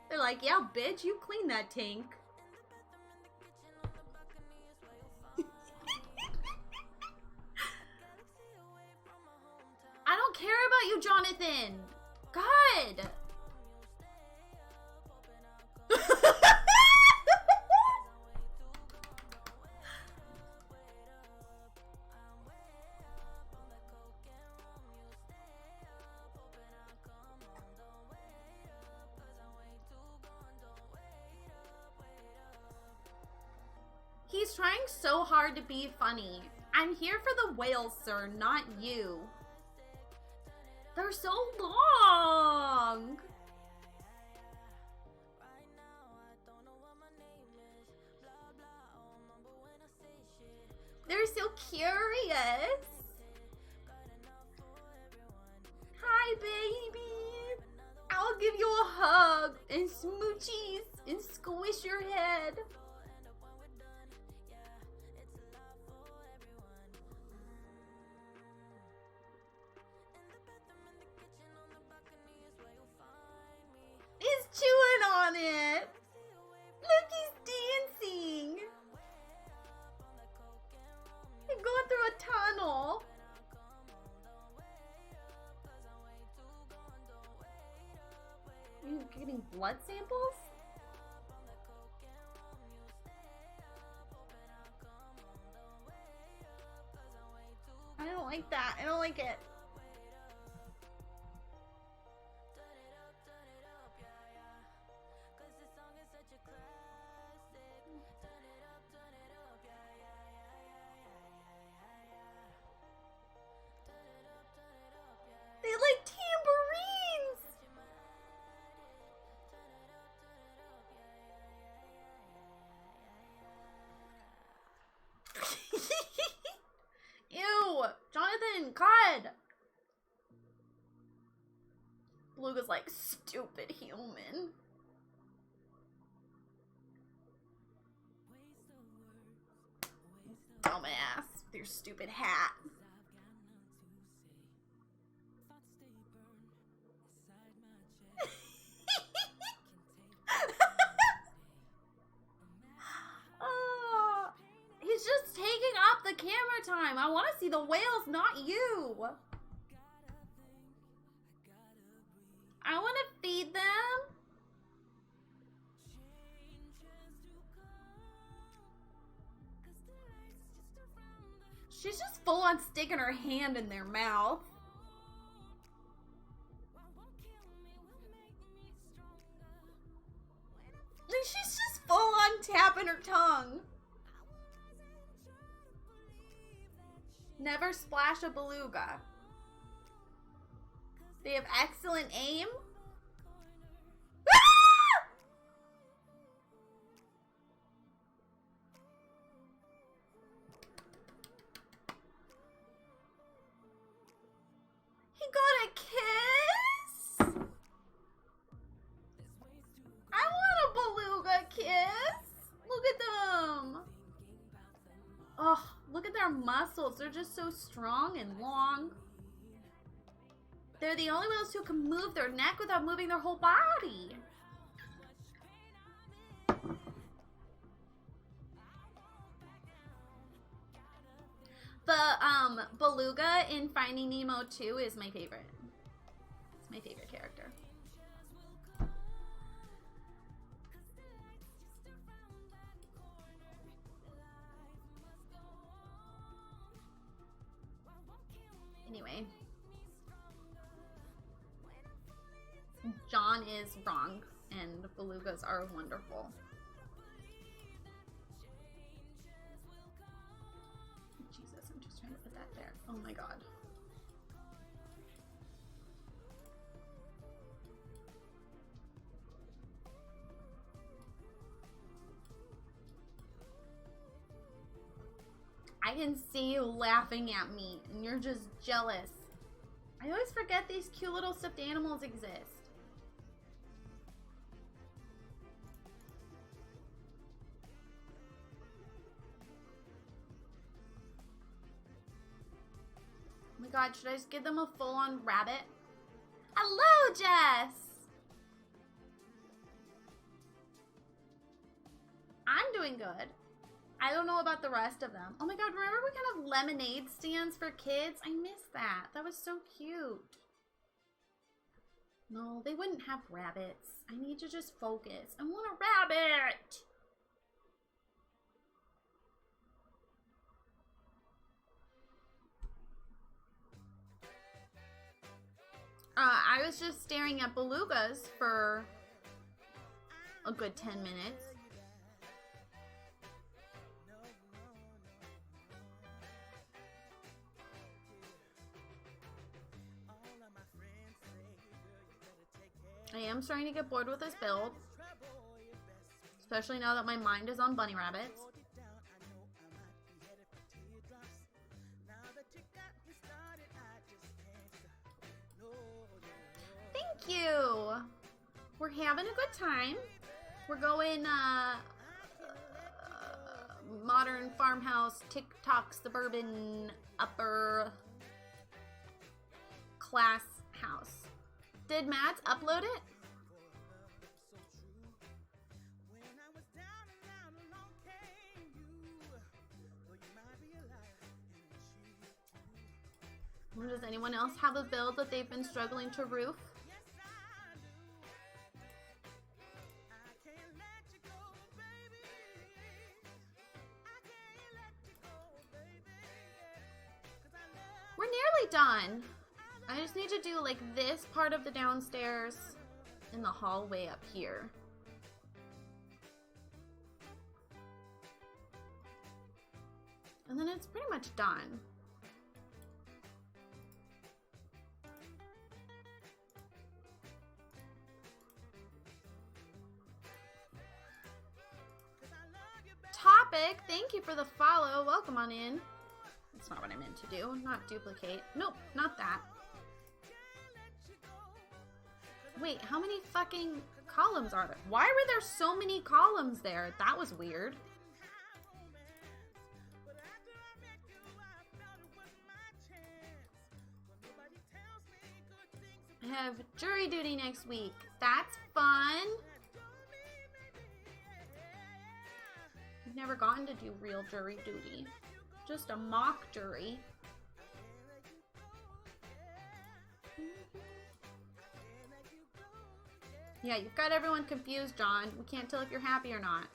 They're like, yeah, bitch, you clean that tank. I don't care about you, Jonathan. God. He's trying so hard to be funny. I'm here for the whales, sir, not you. They're so long. They're so curious. Hi, baby. I'll give you a hug and smoochies and squish your head. He's chewing on it. Look, he's dancing. He's going through a tunnel. You getting blood samples? I don't like that. I don't like it. They like tambourines. Ew, Jonathan, God. Beluga's like, stupid human. Dumbass with your stupid hat. He's just taking up the camera time. I want to see the whales, not you. I want to feed them. She's just full on sticking her hand in their mouth. She's just full on tapping her tongue. Never splash a beluga. They have excellent aim. He got a kiss. I want a beluga kiss. Look at them. Oh, look at their muscles. They're just so strong and long. They're the only ones who can move their neck without moving their whole body. The beluga in Finding Nemo 2 is my favorite. It's my favorite character. Anyway. John is wrong, and belugas are wonderful. Jesus, I'm just trying to put that there. Oh my god. I can see you laughing at me, and you're just jealous. I always forget these cute little stuffed animals exist. Oh my god, should I just give them a full-on rabbit? Hello, Jess! I'm doing good. I don't know about the rest of them. Oh my god, remember we kind of lemonade stands for kids? I missed that. That was so cute. No, they wouldn't have rabbits. I need to just focus. I want a rabbit! I was just staring at belugas for a good 10 minutes. I am starting to get bored with this build, especially now that my mind is on bunny rabbits. you. We're having a good time. We're going modern farmhouse, TikTok, suburban, upper class house. Did Matt upload it? Does anyone else have a build that they've been struggling to roof? We're nearly done. I just need to do like this part of the downstairs and the hallway up here. And then it's pretty much done. Topic, thank you for the follow. Welcome on in. That's not what I meant to do. Not duplicate. Nope, not that. Wait, how many fucking columns are there? Why were there so many columns there? That was weird. I have jury duty next week. That's fun. I've never gotten to do real jury duty. Just a mock jury. Yeah, you've got everyone confused, John. We can't tell if you're happy or not.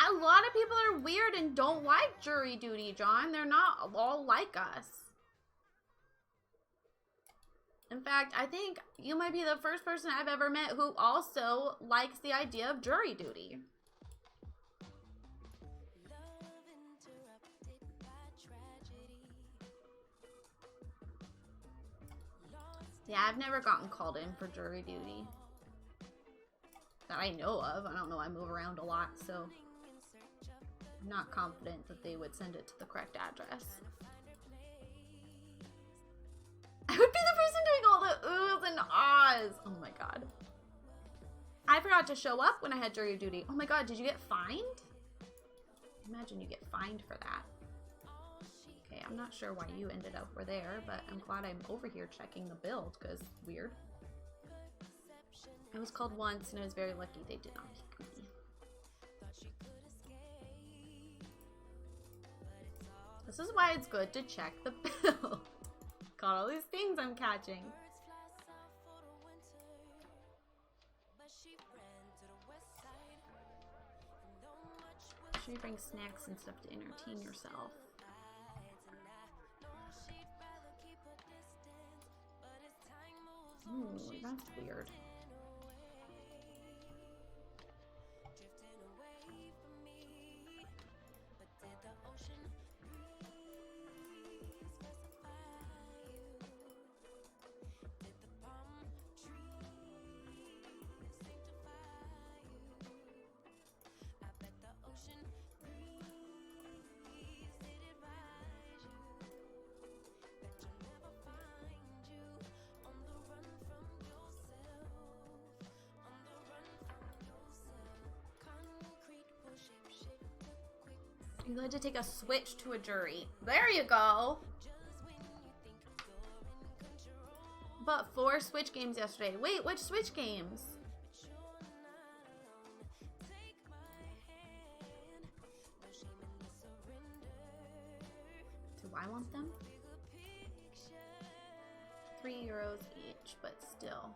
A lot of people are weird and don't like jury duty, John. They're not all like us. In fact, I think you might be the first person I've ever met who also likes the idea of jury duty. Yeah, I've never gotten called in for jury duty. That I know of. I don't know, I move around a lot, so I'm not confident that they would send it to the correct address. I would be the person doing all the oohs and ahs. Oh my god. I forgot to show up when I had jury duty. Oh my god, did you get fined? Imagine you get fined for that. Okay, I'm not sure why you ended up over there, but I'm glad I'm over here checking the build, because weird. I was called once and I was very lucky they did not pick me. This is why it's good to check the build. Got all these things I'm catching. Should you bring snacks and stuff to entertain yourself? Ooh, that's weird. You had to take a switch to a jury. There you go. But 4 Switch games yesterday. Wait, which Switch games? Do I want them? €3 each, but still.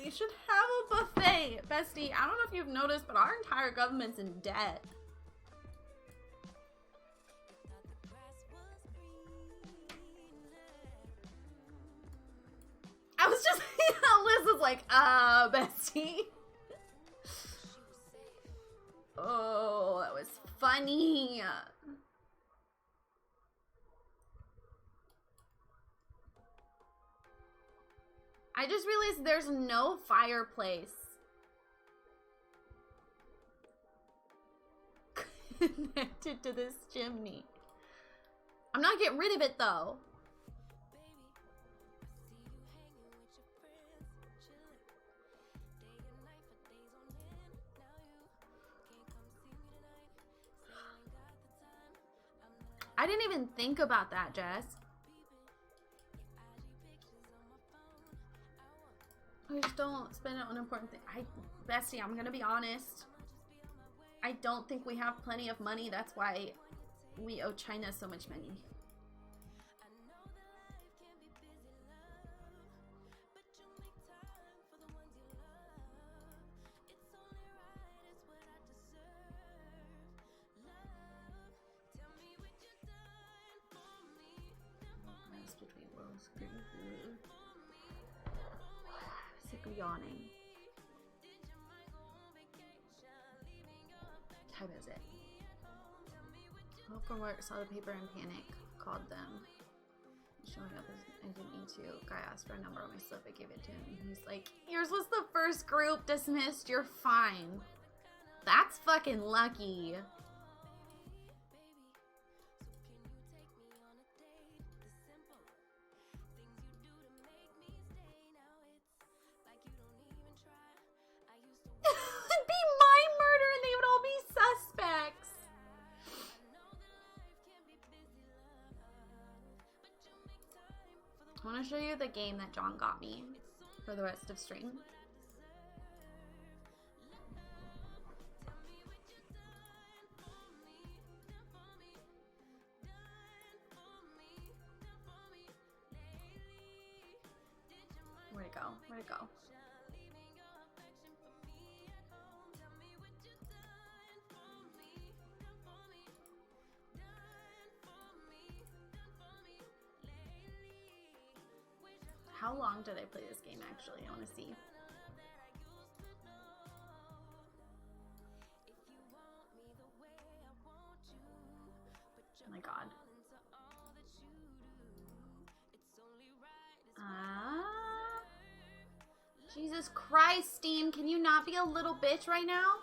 We should have a buffet, bestie. I don't know if you've noticed, but our entire government's in debt. I was just, Liz was like, bestie. Oh, that was funny. I just realized there's no fireplace connected to this chimney. I'm not getting rid of it though. I didn't even think about that, Jess. I just don't spend it on important things. Bestie, I'm gonna be honest. I don't think we have plenty of money. That's why we owe China so much money. Sick of yawning. What time is it? Woke from work, saw the paper and panic. Called them. Showing up as I didn't need to. Guy asked for a number on my slip. I gave it to him. He's like, yours was the first group dismissed. You're fine. That's fucking lucky. It'd be my murder and they would all be suspects. I want to show you the game that John got me for the rest of stream. Where'd it go? Where'd it go? How long did I play this game actually? I want to see. Oh my god. Jesus Christ, Steam, can you not be a little bitch right now?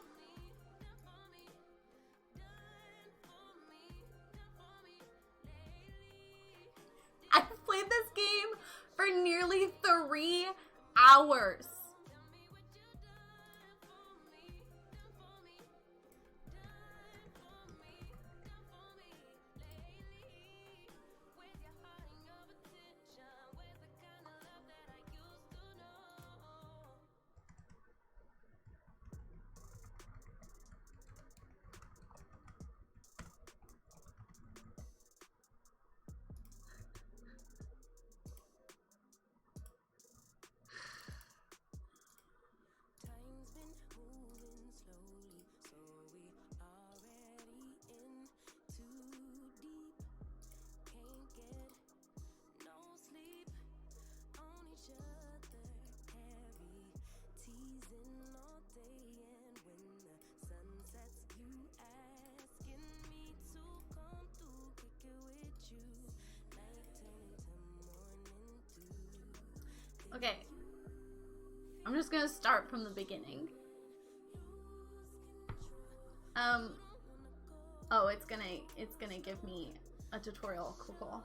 I've played this game for nearly 3 hours. Okay, I'm just gonna start from the beginning. Oh, it's gonna give me a tutorial. Cool.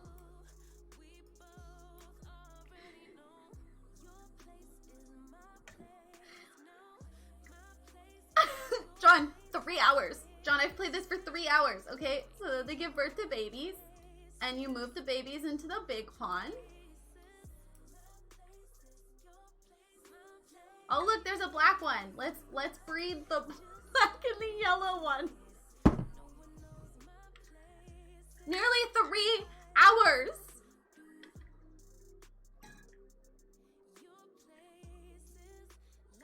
John, 3 hours. John, I've played this for 3 hours, okay? So they give birth to babies, and you move the babies into the big pond. Oh look, there's a black one. Let's breed the black and the yellow one. Nearly 3 hours.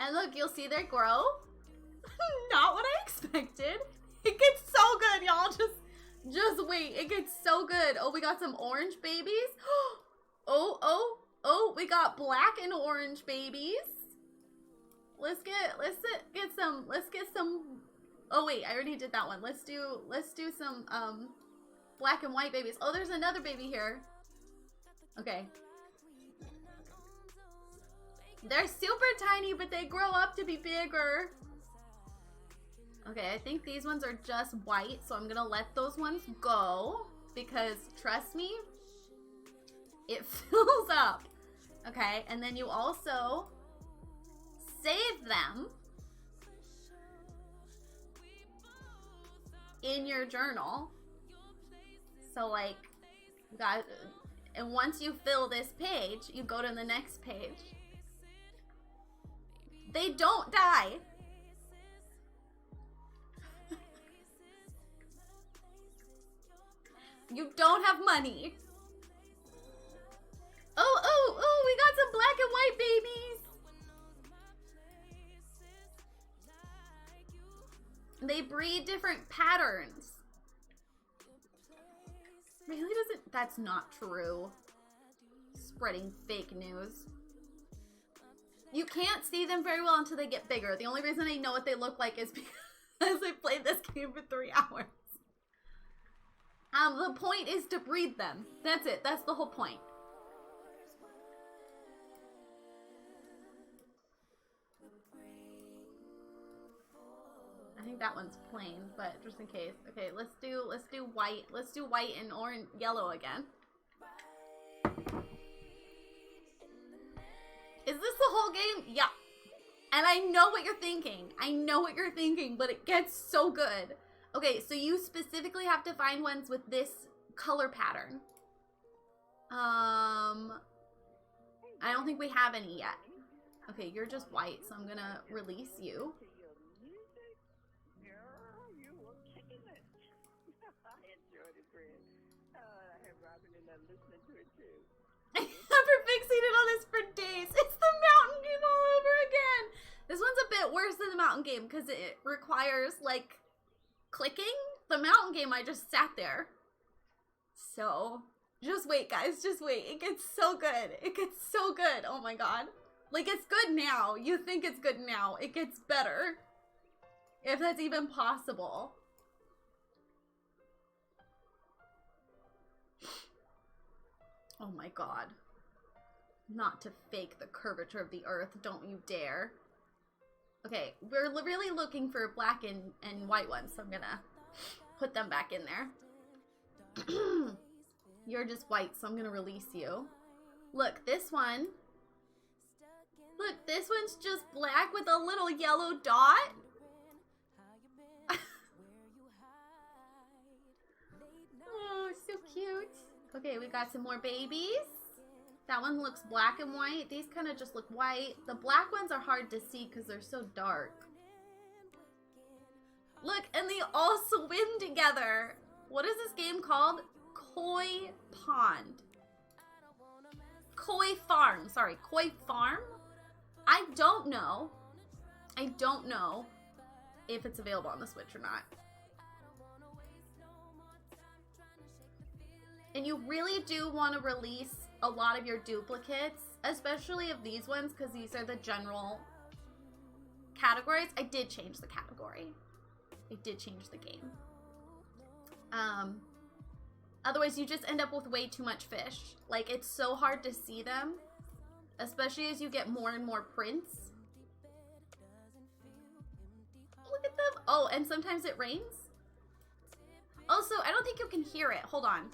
And look, you'll see their growth. Not what I expected. It gets so good, y'all. Just wait. It gets so good. Oh, we got some orange babies. Oh, we got black and orange babies. Let's get some. Oh wait, I already did that one. Let's do some black and white babies. Oh, there's another baby here. Okay. They're super tiny, but they grow up to be bigger. Okay, I think these ones are just white, so I'm gonna let those ones go because trust me, it fills up. Okay, and then you also save them in your journal. So like, and once you fill this page, you go to the next page. They don't die. You don't have money. Oh, we got some black and white babies. They breed different patterns. Really doesn't, that's not true. Spreading fake news. You can't see them very well until they get bigger. The only reason I know what they look like is because I played this game for 3 hours. The point is to breed them. That's it. That's the whole point. I think that one's plain, but just in case. Okay, let's do white. Let's do white and orange, yellow again. Is this the whole game? Yeah. And I know what you're thinking. I know what you're thinking, but it gets so good. Okay, so you specifically have to find ones with this color pattern. I don't think we have any yet. Okay, you're just white, so I'm gonna release you. I've fixated on this for days. It's the mountain game all over again. This one's a bit worse than the mountain game because it requires like clicking. The mountain game, I just sat there. So just wait, guys. Just wait. It gets so good. It gets so good. Oh my god. Like, it's good now. You think it's good now. It gets better. If that's even possible. Oh my god. Not to fake the curvature of the earth. Don't you dare. Okay, we're really looking for black and white ones, so I'm gonna put them back in there. You're just white, so I'm gonna release you. Look, this one. Look, this one's just black with a little yellow dot. Oh, so cute. Okay, we got some more babies. That one looks black and white. These kind of just look white. The black ones are hard to see because they're so dark. Look, and they all swim together. What is this game called? Koi Pond. Koi Farm. Sorry, Koi Farm? I don't know. I don't know if it's available on the Switch or not. And you really do want to release a lot of your duplicates, especially of these ones, because these are the general categories. I did change the category. I did change the game. Otherwise, you just end up with way too much fish. Like, it's so hard to see them, especially as you get more and more prints. Look at them. Oh, and sometimes it rains. Also, I don't think you can hear it. Hold on.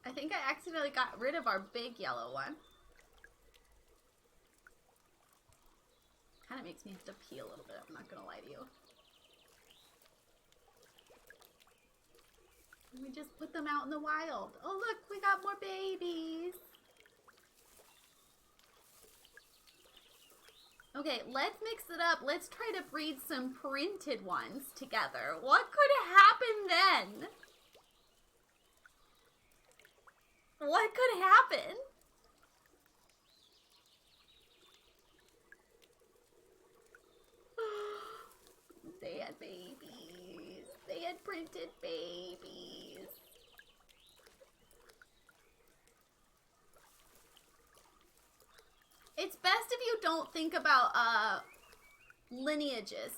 I think I accidentally got rid of our big yellow one. Kind of makes me have to pee a little bit, I'm not gonna lie to you. We just put them out in the wild. Oh look, we got more babies. Okay, let's mix it up. Let's try to breed some printed ones together. What could happen then? What could happen? They had babies. They had printed babies. It's best if you don't think about lineages.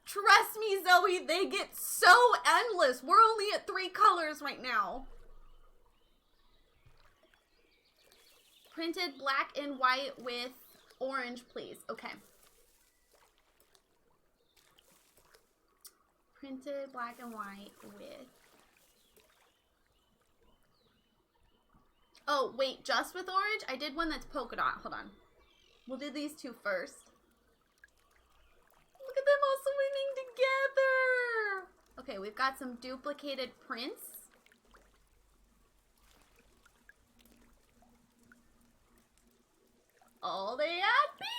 Trust me, Zoe, they get so endless. We're only at 3 colors right now. Printed black and white with orange, please. Okay. Printed black and white with... Oh, wait, just with orange? I did one that's polka dot. Hold on. We'll do these 2 first. Look at them all swimming together. Okay, we've got some duplicated prints. Oh, they had babies.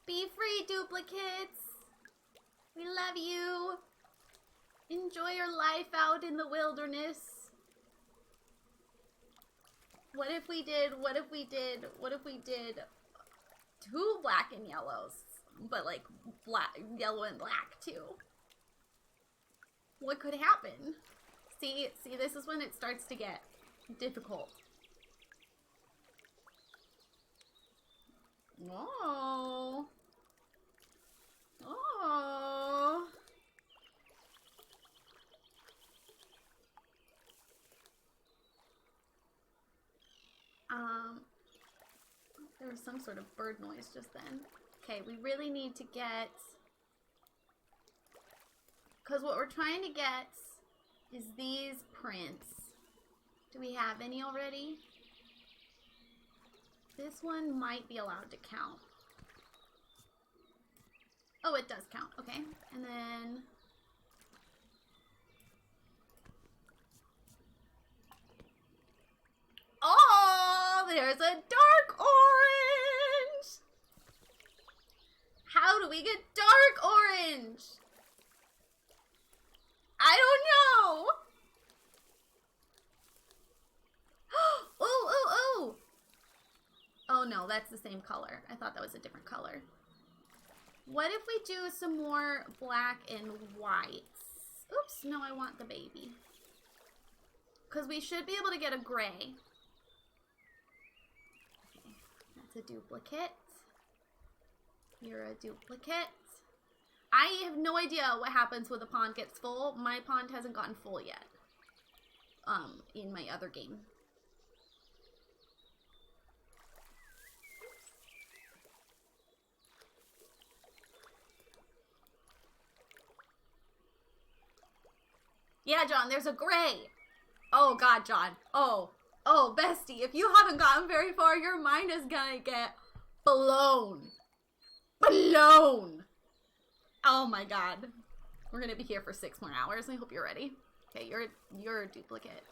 Be free, duplicates. We love you. Enjoy your life out in the wilderness. What if we did 2 black and yellows, but like black, yellow and black too? What could happen? See, this is when it starts to get difficult. Oh. Oh. There was some sort of bird noise just then. Okay, we really need to get... Because what we're trying to get is these prints. Do we have any already? This one might be allowed to count. Oh, it does count. Okay. And then... Oh, there's a dark orange! How do we get dark orange? I don't know! Oh! Oh no, that's the same color. I thought that was a different color. What if we do some more black and whites? Oops, no, I want the baby. Because we should be able to get a gray. Okay, that's a duplicate. You're a duplicate. I have no idea what happens when the pond gets full. My pond hasn't gotten full yet. In my other game. Yeah, John, there's a gray. Oh, God, John. Oh, bestie, if you haven't gotten very far, your mind is gonna get blown. Blown. Oh, my God. We're gonna be here for 6 more hours. I hope you're ready. Okay, you're a duplicate.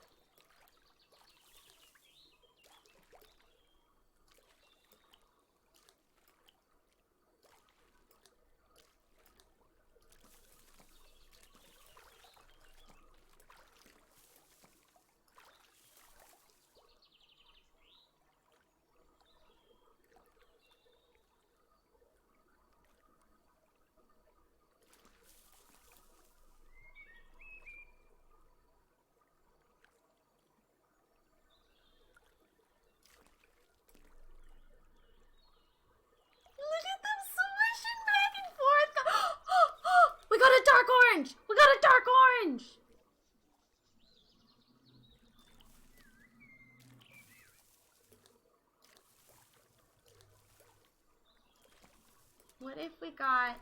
What if we got...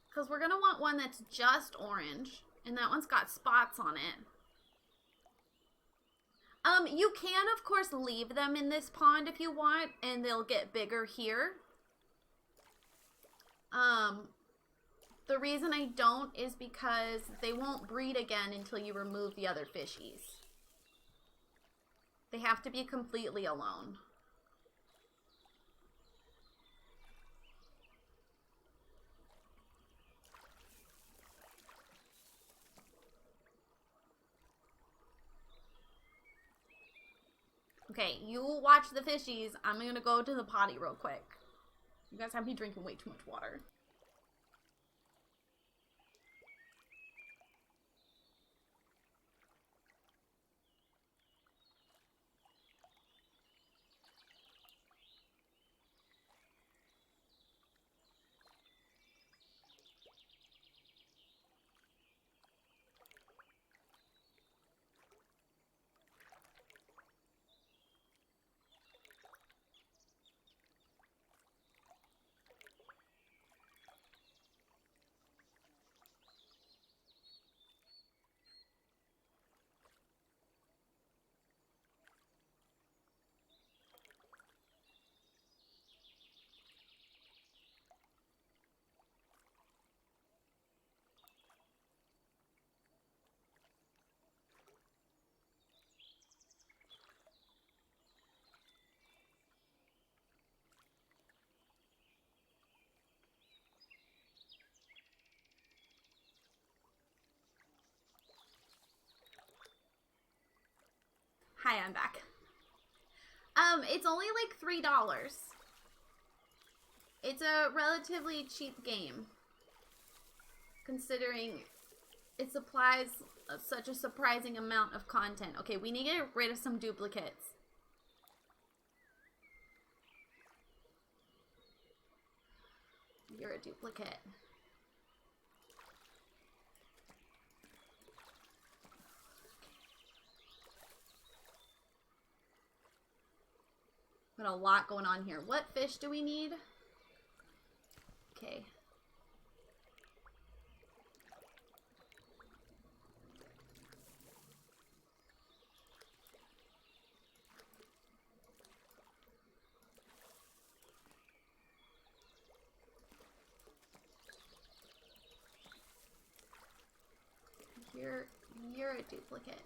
Because we're going to want one that's just orange. And that one's got spots on it. You can, of course, leave them in this pond if you want. And they'll get bigger here. The reason I don't is because they won't breed again until you remove the other fishies. They have to be completely alone. Okay, you watch the fishies. I'm gonna go to the potty real quick. You guys have me drinking way too much water. Hi, I'm back. It's only like $3. It's a relatively cheap game, considering it supplies such a surprising amount of content. Okay, we need to get rid of some duplicates. You're a duplicate. Got a lot going on here. What fish do we need? Okay. You're a duplicate.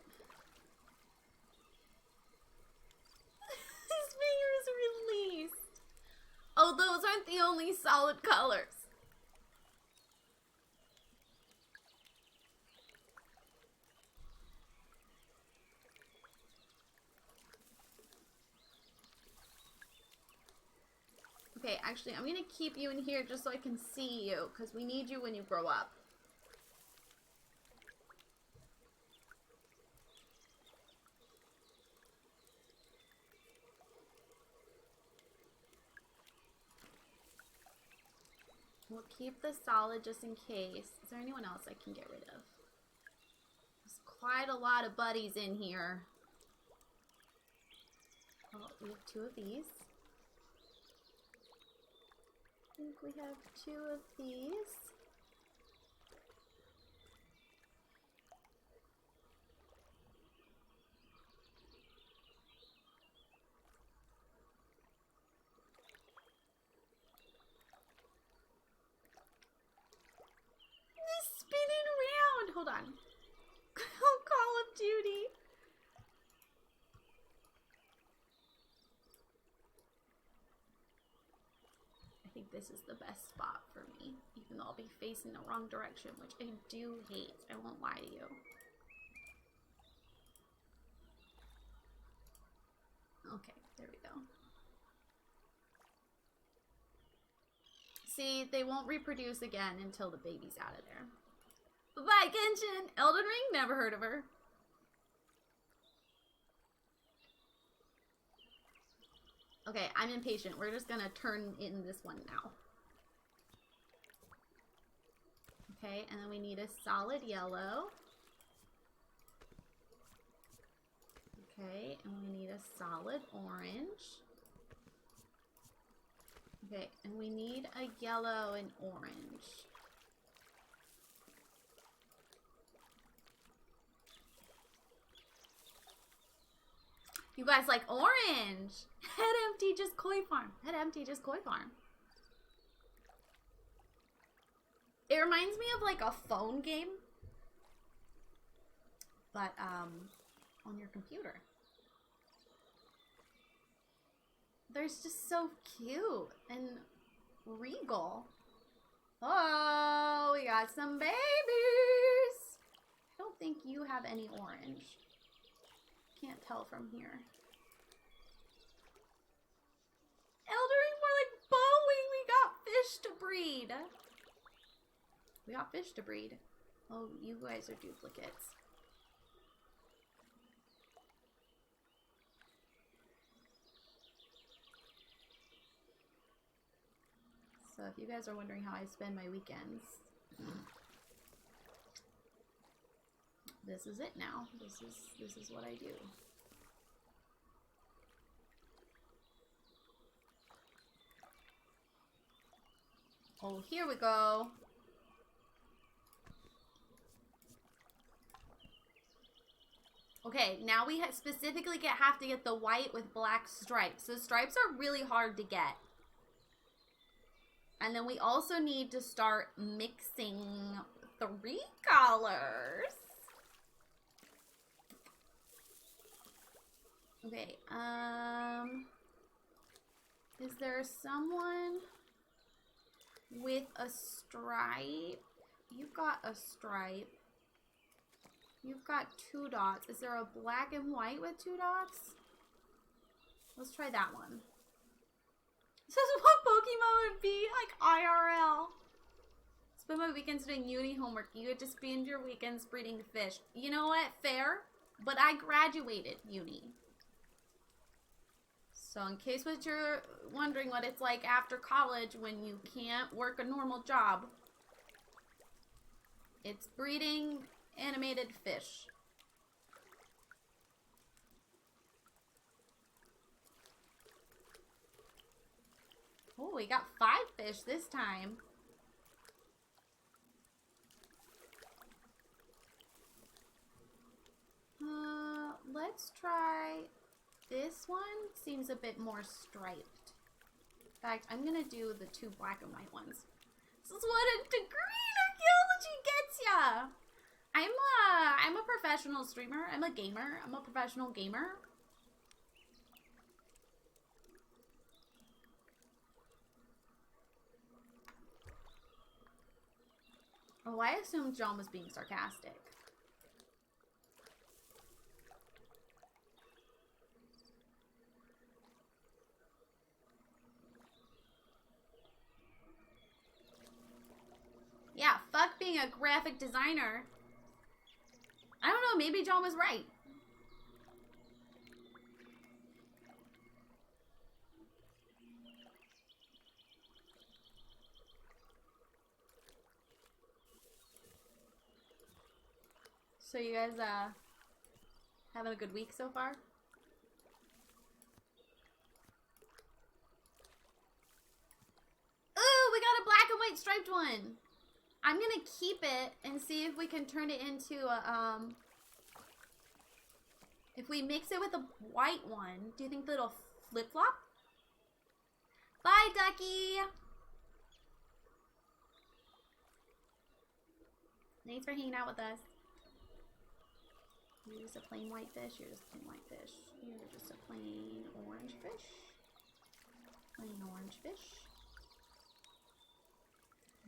His finger's released. Oh, those aren't the only solid colors. Okay, actually, I'm gonna keep you in here just so I can see you, because we need you when you grow up. We'll keep the solid just in case. Is there anyone else I can get rid of? There's quite a lot of buddies in here. Oh, we have 2 of these. I think we have 2 of these. Spinning around. Hold on. Call of Duty. I think this is the best spot for me, even though I'll be facing the wrong direction, which I do hate. I won't lie to you. Okay, there we go. See, they won't reproduce again until the baby's out of there. Bye, Genshin! Elden Ring? Never heard of her. Okay, I'm impatient. We're just gonna turn in this one now. Okay, and then we need a solid yellow. Okay, and we need a solid orange. Okay, and we need a yellow and orange. You guys like orange. Head empty, just koi farm. Head empty, just koi farm. It reminds me of like a phone game. But, on your computer. They're just so cute and regal. Oh, we got some babies. I don't think you have any orange. Can't tell from here. Eldering, more like Boeing. We got fish to breed. We got fish to breed. Oh, you guys are duplicates. So if you guys are wondering how I spend my weekends, this is it now. This is what I do. Oh, here we go. Okay, now we specifically have to get the white with black stripes. So stripes are really hard to get. And then we also need to start mixing 3 colors. Okay, is there someone with a stripe? You've got a stripe. You've got 2 dots. Is there a black and white with 2 dots? Let's try that one. This is what Pokemon would be, like IRL. Spend my weekends doing uni homework. You get to spend your weekends breeding fish. You know what? Fair. But I graduated uni. So in case what you're wondering what it's like after college when you can't work a normal job, it's breeding animated fish. Oh, we got 5 fish this time. Let's try this one. Seems a bit more striped. In fact, I'm gonna do the 2 black and white ones. This is what a degree in archaeology gets ya. I'm a professional streamer. I'm a gamer. I'm a professional gamer. Oh, I assumed John was being sarcastic. Yeah, fuck being a graphic designer. I don't know, maybe John was right. So you guys having a good week so far? Ooh, we got a black and white striped one. I'm gonna keep it and see if we can turn it into a if we mix it with a white one, do you think that it'll flip-flop? Bye, Ducky! Thanks for hanging out with us. You're just a plain white fish. You're just a plain white fish. You're just a plain orange fish. Plain orange fish.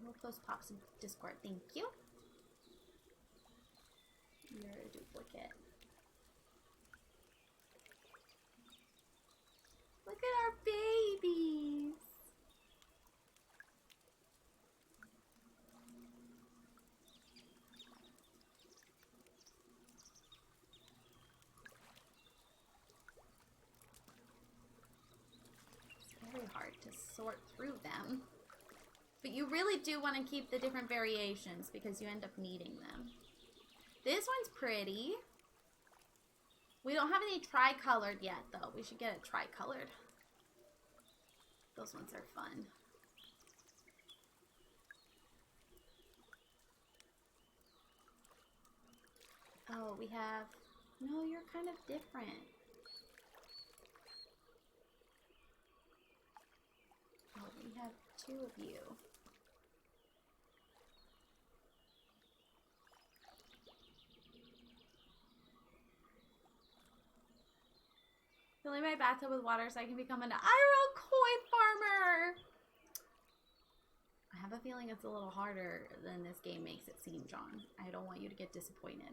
We'll post pops in Discord. Thank you. You're a duplicate. Look at our babies. It's very hard to sort through them. But you really do want to keep the different variations because you end up needing them. This one's pretty. We don't have any tri-colored yet, though. We should get it tri-colored. Those ones are fun. Oh, we have... No, you're kind of different. Oh, we have two of you. Filling my bathtub with water so I can become an IRL koi farmer! I have a feeling it's a little harder than this game makes it seem, John. I don't want you to get disappointed.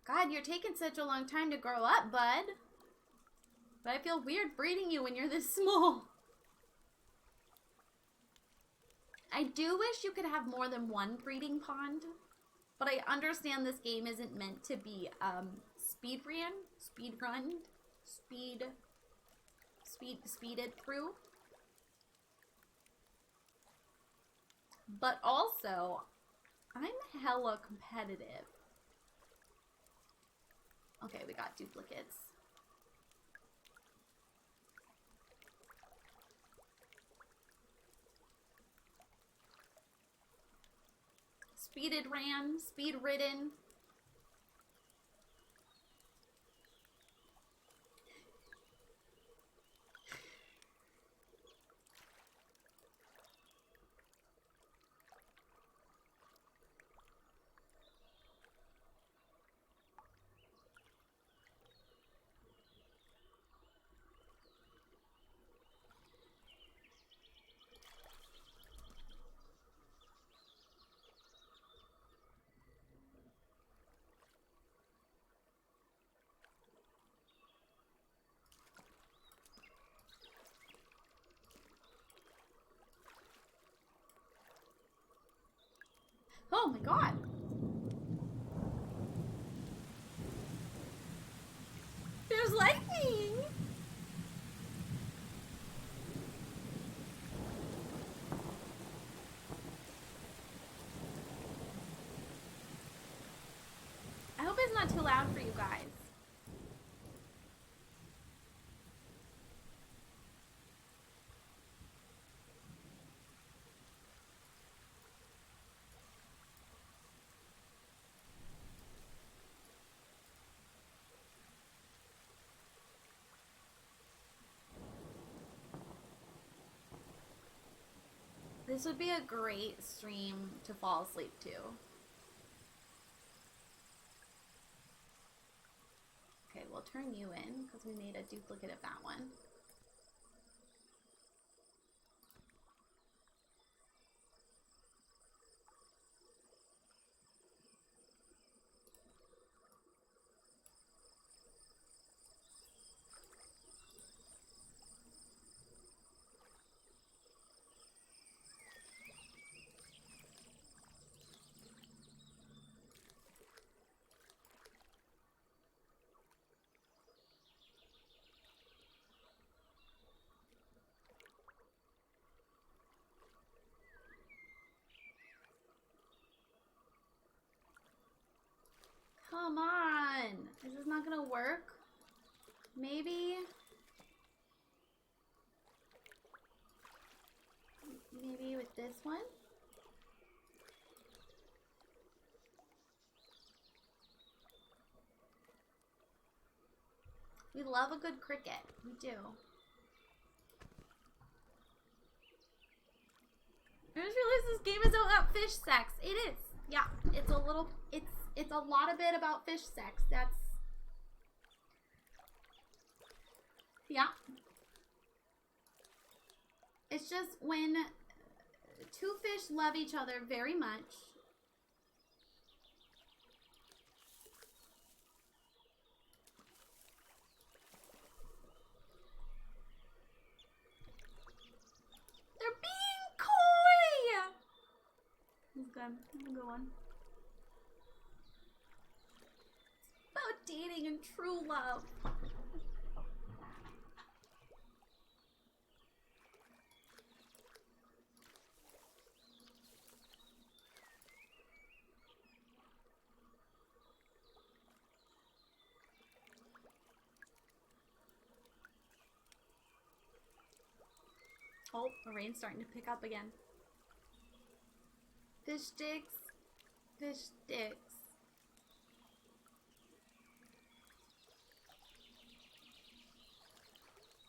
God, you're taking such a long time to grow up, bud. But I feel weird breeding you when you're this small. I do wish you could have more than one breeding pond. But I understand this game isn't meant to be speeded through. But also, I'm hella competitive. Okay, we got duplicates. Speeded ran, speed ridden. Oh my god. There's lightning. I hope it's not too loud for you guys. This would be a great stream to fall asleep to. Okay, we'll turn you in because we made a duplicate of that one. Come on. Is this not gonna work? Maybe? Maybe with this one? We love a good cricket. We do. I just realized this game is about fish sex. It is. Yeah, it's a little, it's a lot of bit about fish sex. That's, yeah. It's just when two fish love each other very much. They're being coy! That's good. That's a good one. About dating and true love. Oh, the rain's starting to pick up again. Fish sticks. Fish sticks.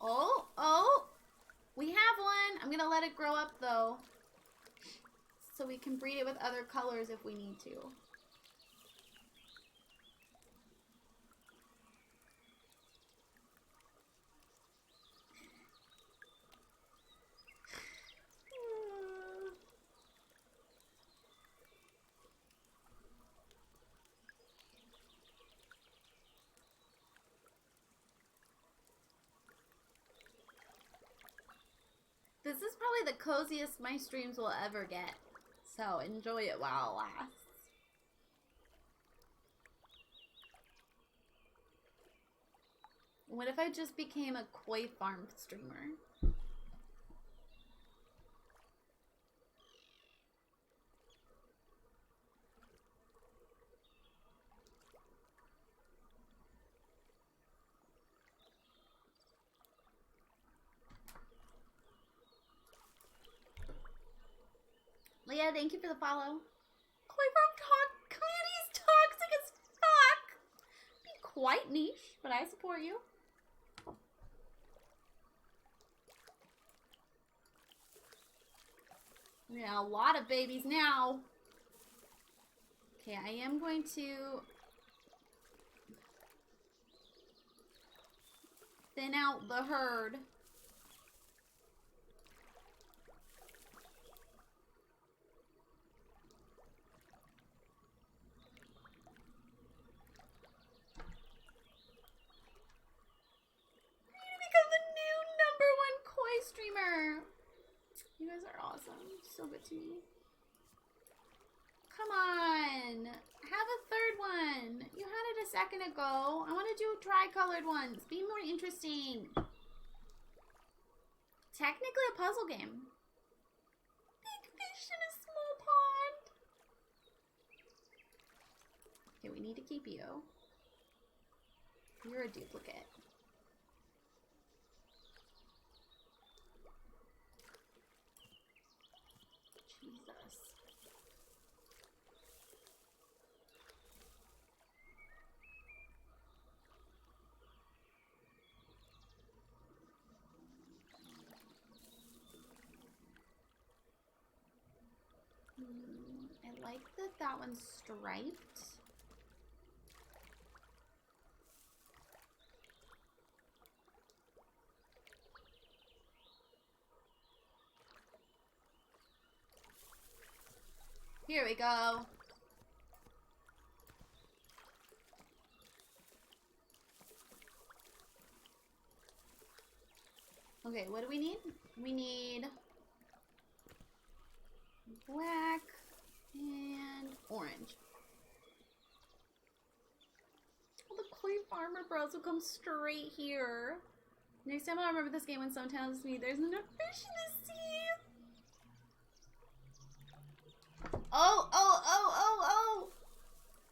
Oh, we have one. I'm gonna let it grow up though, so we can breed it with other colors if we need to. This is probably the coziest my streams will ever get. So enjoy it while it lasts. What if I just became a koi farm streamer? Leah, thank you for the follow. Koi farm community's toxic as fuck. Be quite niche, but I support you. Yeah, a lot of babies now. Okay, I am going to thin out the herd. I need to become the new #1 koi streamer. You guys are awesome. So good to me. Come on. Have a third one. You had it a second ago. I want to do tri-colored ones. Be more interesting. Technically a puzzle game. Big fish in a small pond. Okay, we need to keep you. You're a duplicate. Jesus. I like that one's striped. Here we go. Okay, what do we need? We need black and orange. Oh, the koi farmer bros will come straight here. Next time I'll remember this game when someone tells me there's enough fish in the sea. Oh.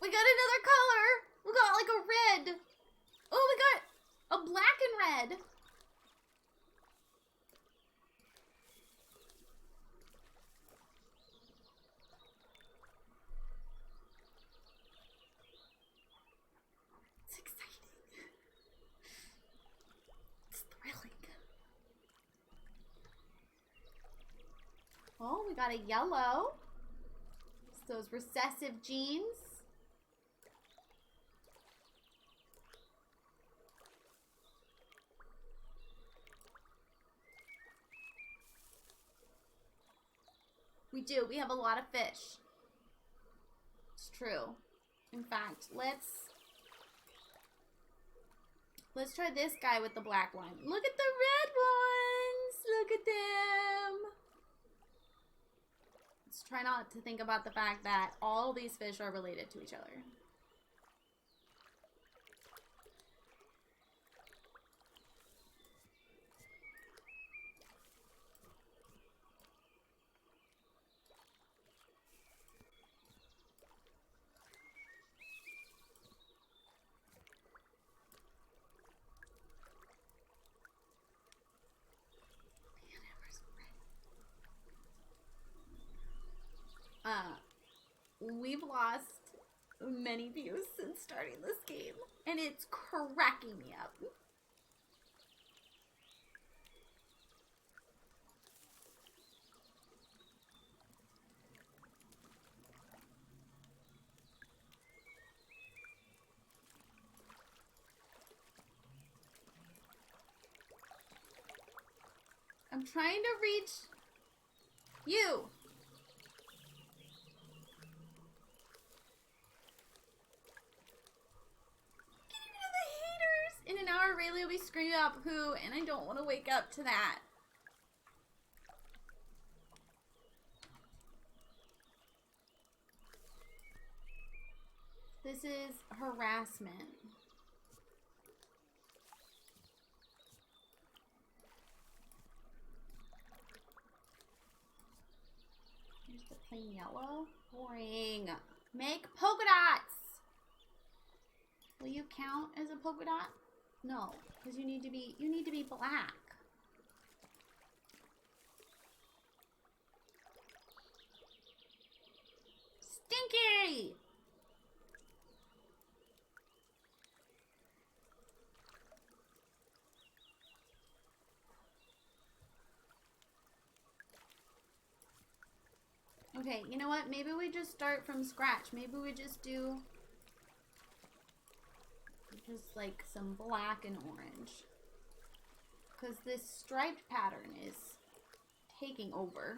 We got another color. We got like a red. Oh, we got a black and red. It's exciting. It's thrilling. Oh, we got a yellow. It's those recessive genes. We do. We have a lot of fish. It's true. In fact, let's try this guy with the black one. Look at the red ones. Look at them. Let's try not to think about the fact that all these fish are related to each other. Man, it was red. many views since starting this game, and it's cracking me up. I'm trying to reach you. In an hour, Rayleigh will be screaming out poo, and I don't want to wake up to that. This is harassment. Here's the plain yellow. Boring. Make polka dots. Will you count as a polka dot? No, because you need to be black. Stinky! Okay, you know what? Maybe we just start from scratch. Maybe we just do just like some black and orange. Because this striped pattern is taking over.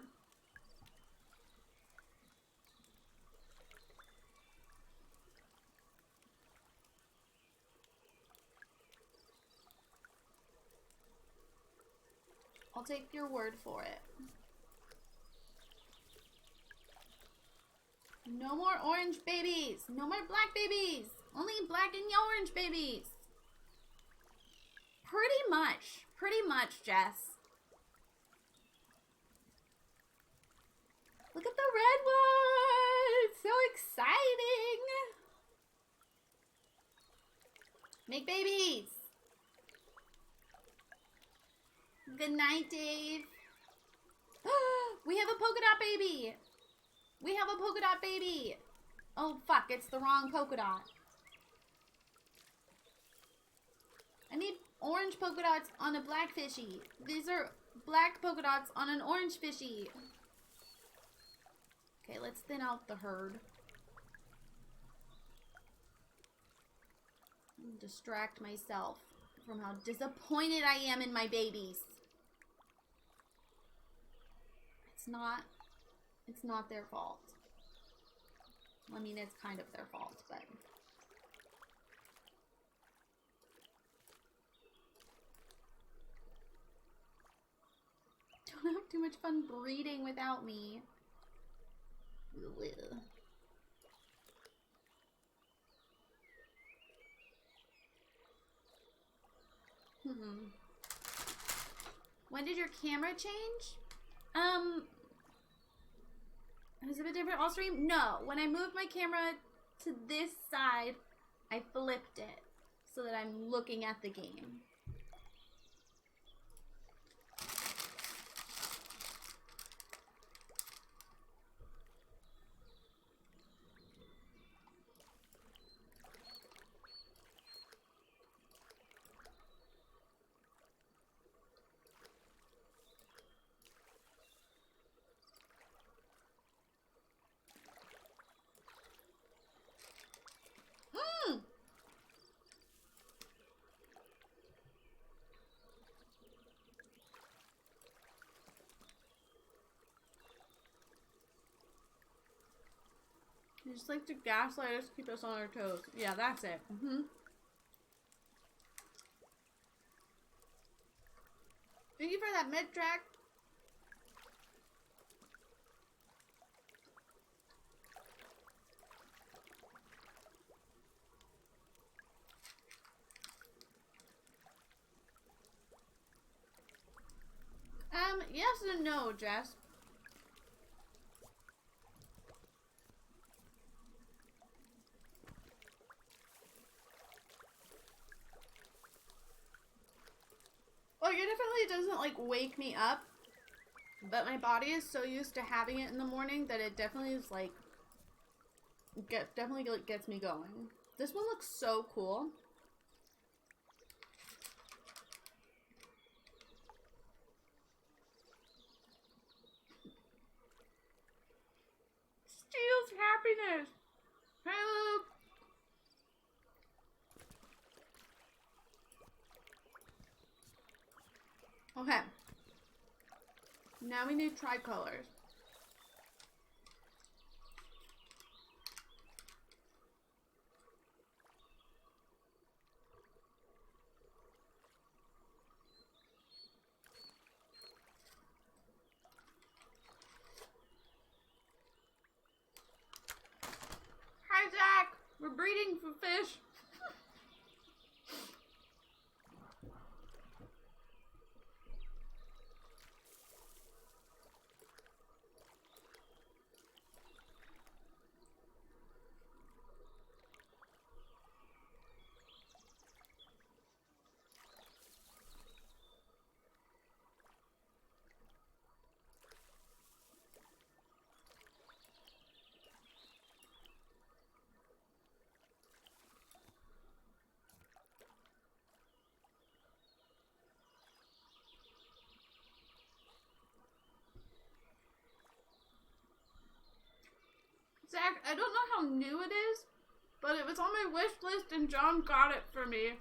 I'll take your word for it. No more orange babies. No more black babies. Only black and orange babies. Pretty much, Jess. Look at the red one. It's so exciting. Make babies. Good night, Dave. We have a polka dot baby. We have a polka dot baby. Oh, fuck. It's the wrong polka dot. I need orange polka dots on a black fishy. These are black polka dots on an orange fishy. Okay, let's thin out the herd. Distract myself from how disappointed I am in my babies. It's not their fault. I mean, it's kind of their fault, but... Don't have too much fun breeding without me. When did your camera change? Is it a different all stream? No. When I moved my camera to this side, I flipped it so that I'm looking at the game. You just like to gaslight us, keep us on our toes. Yeah, that's it. Thank you for that mid track. Yes and no, Jess. Like, it definitely doesn't, like, wake me up. But my body is so used to having it in the morning that it definitely is, like, definitely gets me going. This one looks so cool. Steals happiness. Help. Okay. Now we need tricolors. Hi, Zach. We're breeding for fish. Zach, I don't know how new it is, but it was on my wish list and John got it for me.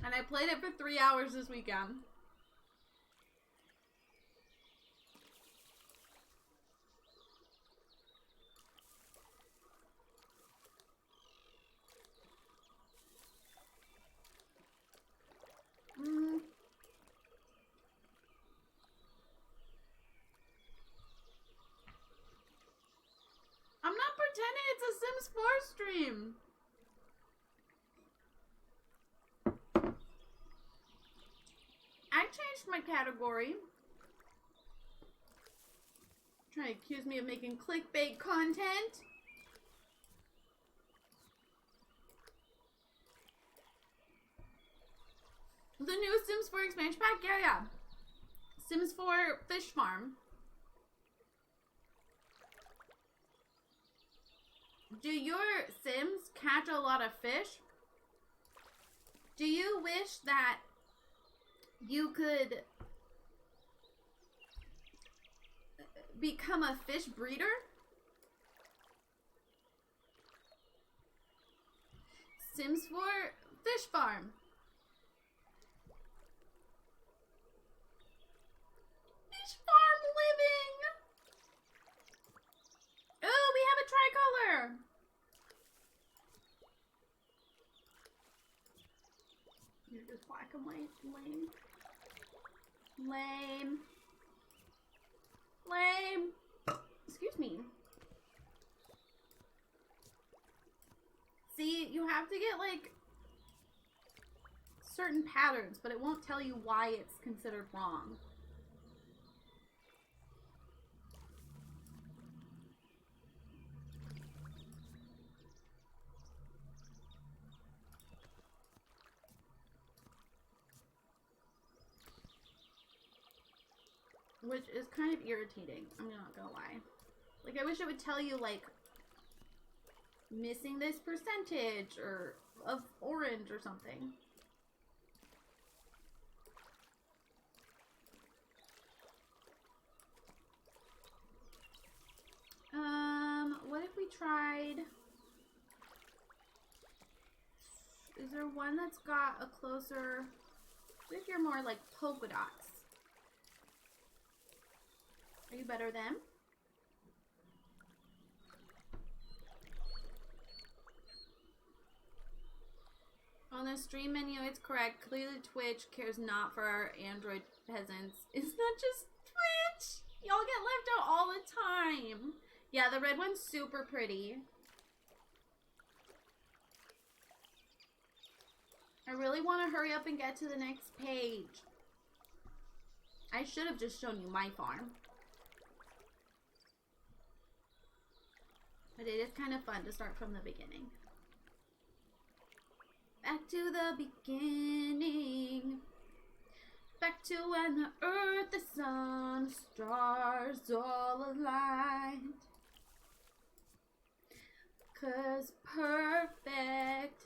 And I played it for 3 hours this weekend. I'm not pretending it's a Sims 4 stream. I changed my category. Trying to accuse me of making clickbait content. The new Sims 4 expansion pack? Yeah. Sims 4 Fish Farm. Do your Sims catch a lot of fish? Do you wish that you could become a fish breeder? Sims 4 Fish Farm. Fish farm living! Oh, we have a tricolor! You're just black and white. Lame. Lame. Lame. Excuse me. See, you have to get, like, certain patterns, but it won't tell you why it's considered wrong. Which is kind of irritating, I'm not gonna lie. Like, I wish it would tell you, like, missing this percentage or of orange or something. What if we tried... Is there one that's got a closer... What if you're more like polka dots? Are you better than? On the stream menu, it's correct. Clearly Twitch cares not for our Android peasants. It's not just Twitch! Y'all get left out all the time. Yeah, the red one's super pretty. I really want to hurry up and get to the next page. I should have just shown you my farm. But it is kind of fun to start from the beginning. Back to the beginning. Back to when the earth, the sun, stars all aligned. 'Cause perfect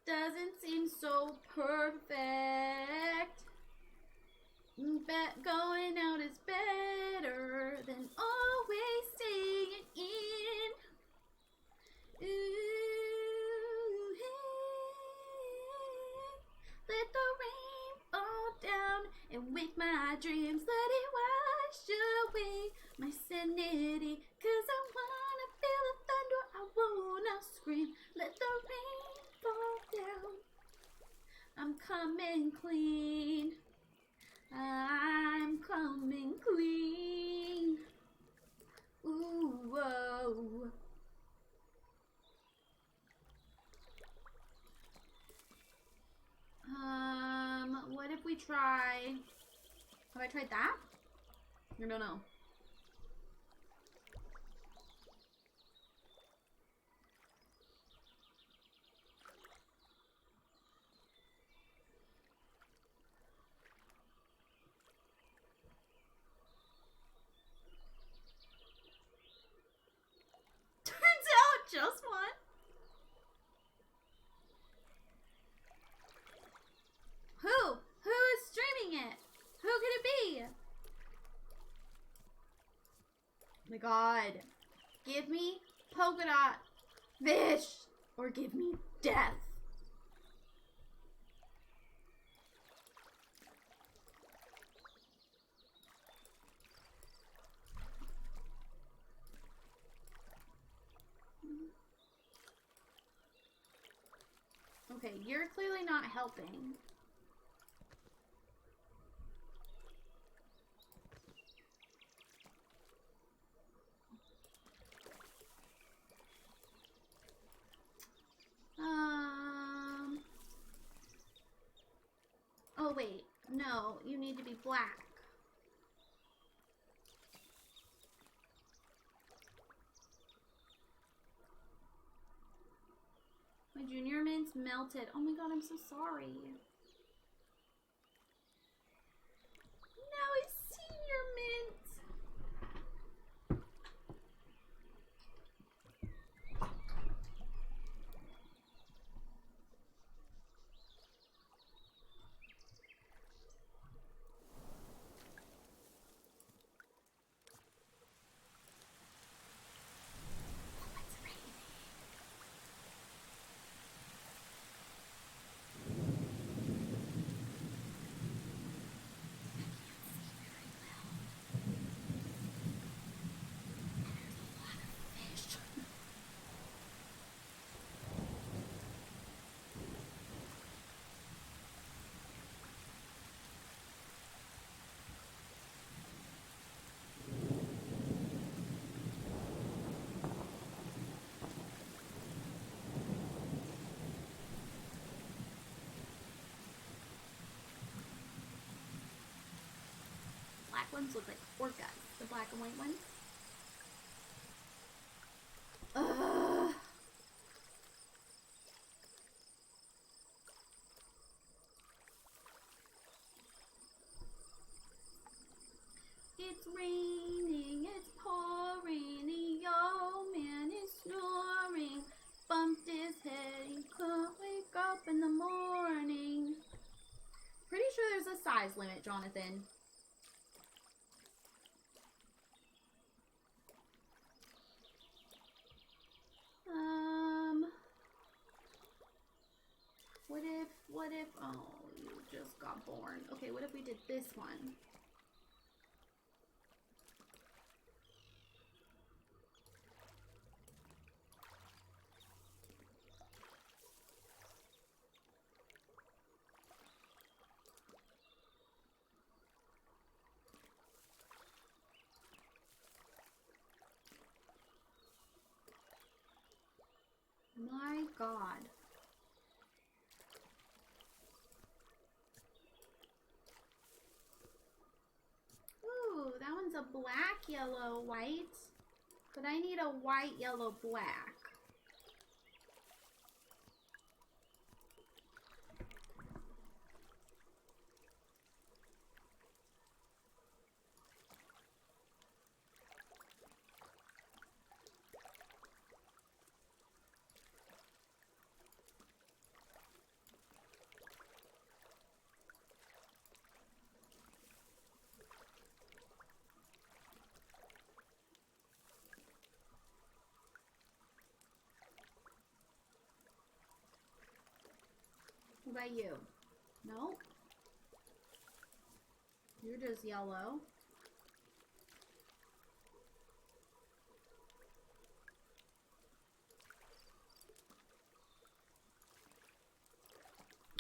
doesn't seem so perfect. Going out is better than always staying in. Ooh, hey. Let the rain fall down and wake my dreams. Let it wash away my sanity. 'Cause I wanna feel the thunder, I wanna scream. Let the rain fall down. I'm coming clean. I'm coming clean. Ooh, whoa. What if we try... Have I tried that? I don't know. Turns out just one. Who? Who is streaming it? Who could it be? Oh my god. Give me polka dot fish or give me death. Okay, you're clearly not helping. Oh wait, no, you need to be black. My junior mint's melted. Oh my god, I'm so sorry. Now it's senior mint. Black ones look like orcas. The black and white ones. Ugh. It's raining, it's pouring, the old man is snoring. Bumped his head, he couldn't wake up in the morning. Pretty sure there's a size limit, Jonathan. What if, oh, you just got born. Okay, what if we did this one? My God. Ooh, that one's a black, yellow, white. But I need a white, yellow, black. What about you? No? You're just yellow.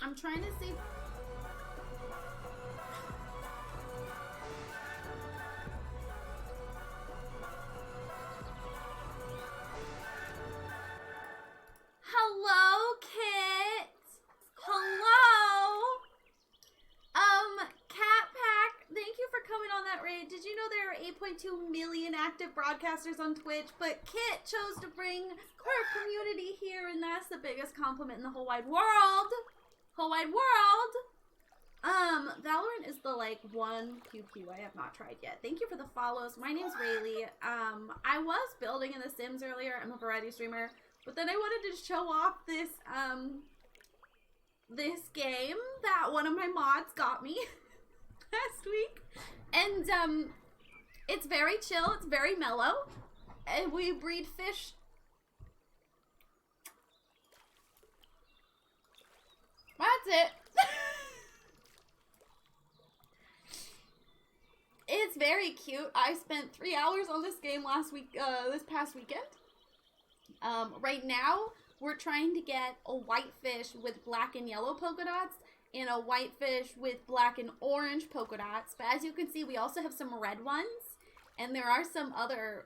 I'm trying to see. Hello, Kit. Hello. Cat Pack, thank you for coming on that raid. Did you know there are 8.2 million active broadcasters on Twitch, but Kit chose to bring her community here, and that's the biggest compliment in the whole wide world. Whole wide world. Valorant is the, like, one pew-pew I have not tried yet. Thank you for the follows. My name's Rayleigh. I was building in The Sims earlier. I'm a variety streamer. But then I wanted to show off this, this game that one of my mods got me last week. And, it's very chill. It's very mellow. And we breed fish. That's it. It's very cute. I spent 3 hours on this game this past weekend. Right now, we're trying to get a white fish with black and yellow polka dots and a white fish with black and orange polka dots. But as you can see, we also have some red ones, and there are some other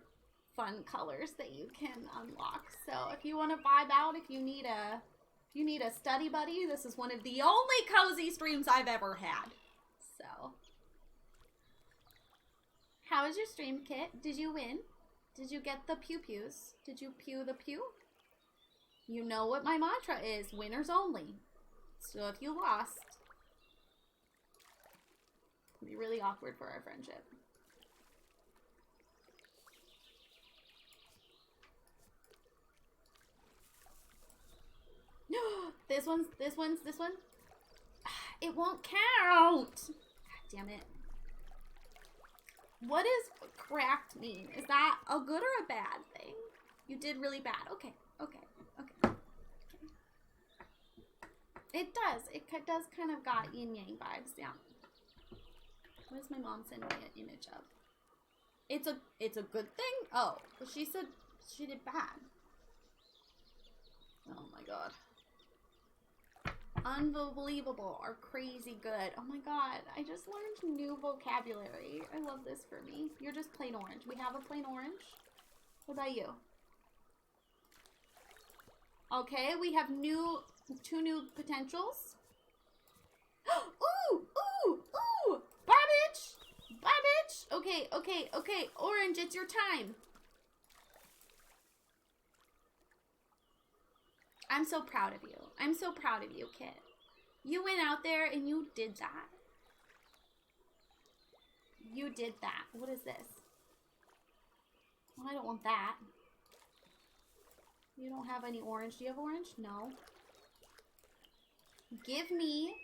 fun colors that you can unlock. So if you want to vibe out, if you need a study buddy, this is one of the only cozy streams I've ever had. So, how was your stream, Kit? Did you win? Did you get the pew-pews? Did you pew the pew? You know what my mantra is, winners only. So if you lost, it'd be really awkward for our friendship. This one. It won't count. God damn it. What does cracked mean? Is that a good or a bad thing? You did really bad. Okay. It does. It does kind of got yin yang vibes. Yeah. What does my mom send me an image of? It's a good thing? Oh, well, she said she did bad. Oh my god. Unbelievable or crazy good. Oh my god, I just learned new vocabulary. I love this for me. You're just plain orange. We have a plain orange. What about you? Okay, we have two new potentials. Ooh! Barbage! Okay. Orange, it's your time. I'm so proud of you. I'm so proud of you, Kit. You went out there and you did that. You did that. What is this? Well, I don't want that. You don't have any orange. Do you have orange? No. Give me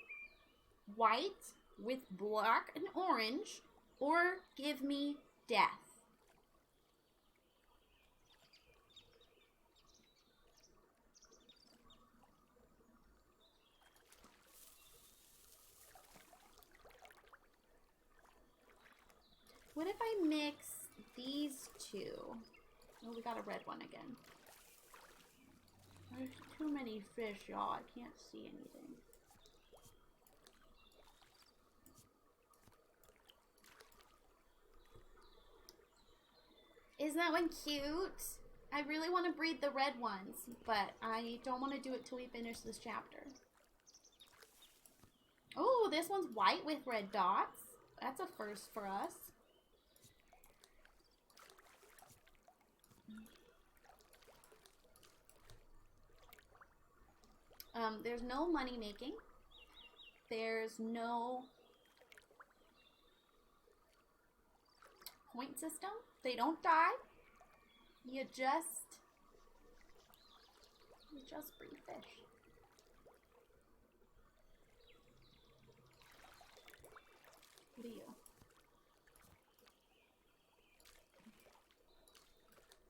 white with black and orange, or give me death. What if I mix these two? Oh, we got a red one again. There's too many fish, y'all. I can't see anything. Isn't that one cute? I really want to breed the red ones, but I don't want to do it till we finish this chapter. Oh, this one's white with red dots. That's a first for us. There's no money making. There's no point system. They don't die. You just breed fish. What are you?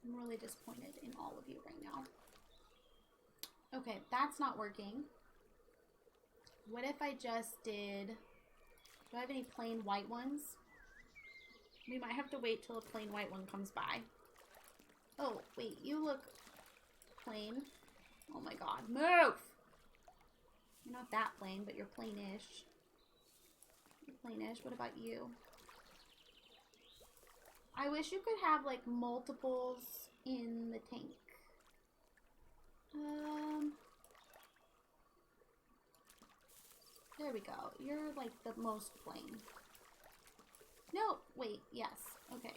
I'm really disappointed in all of you right now. Okay, that's not working. What if I just did... Do I have any plain white ones? We might have to wait till a plain white one comes by. Oh, wait. You look plain. Oh my god. Move! You're not that plain, but you're plainish. You're plainish. What about you? I wish you could have, like, multiples in the tank. There we go. You're, like, the most plain. No, wait, yes. Okay.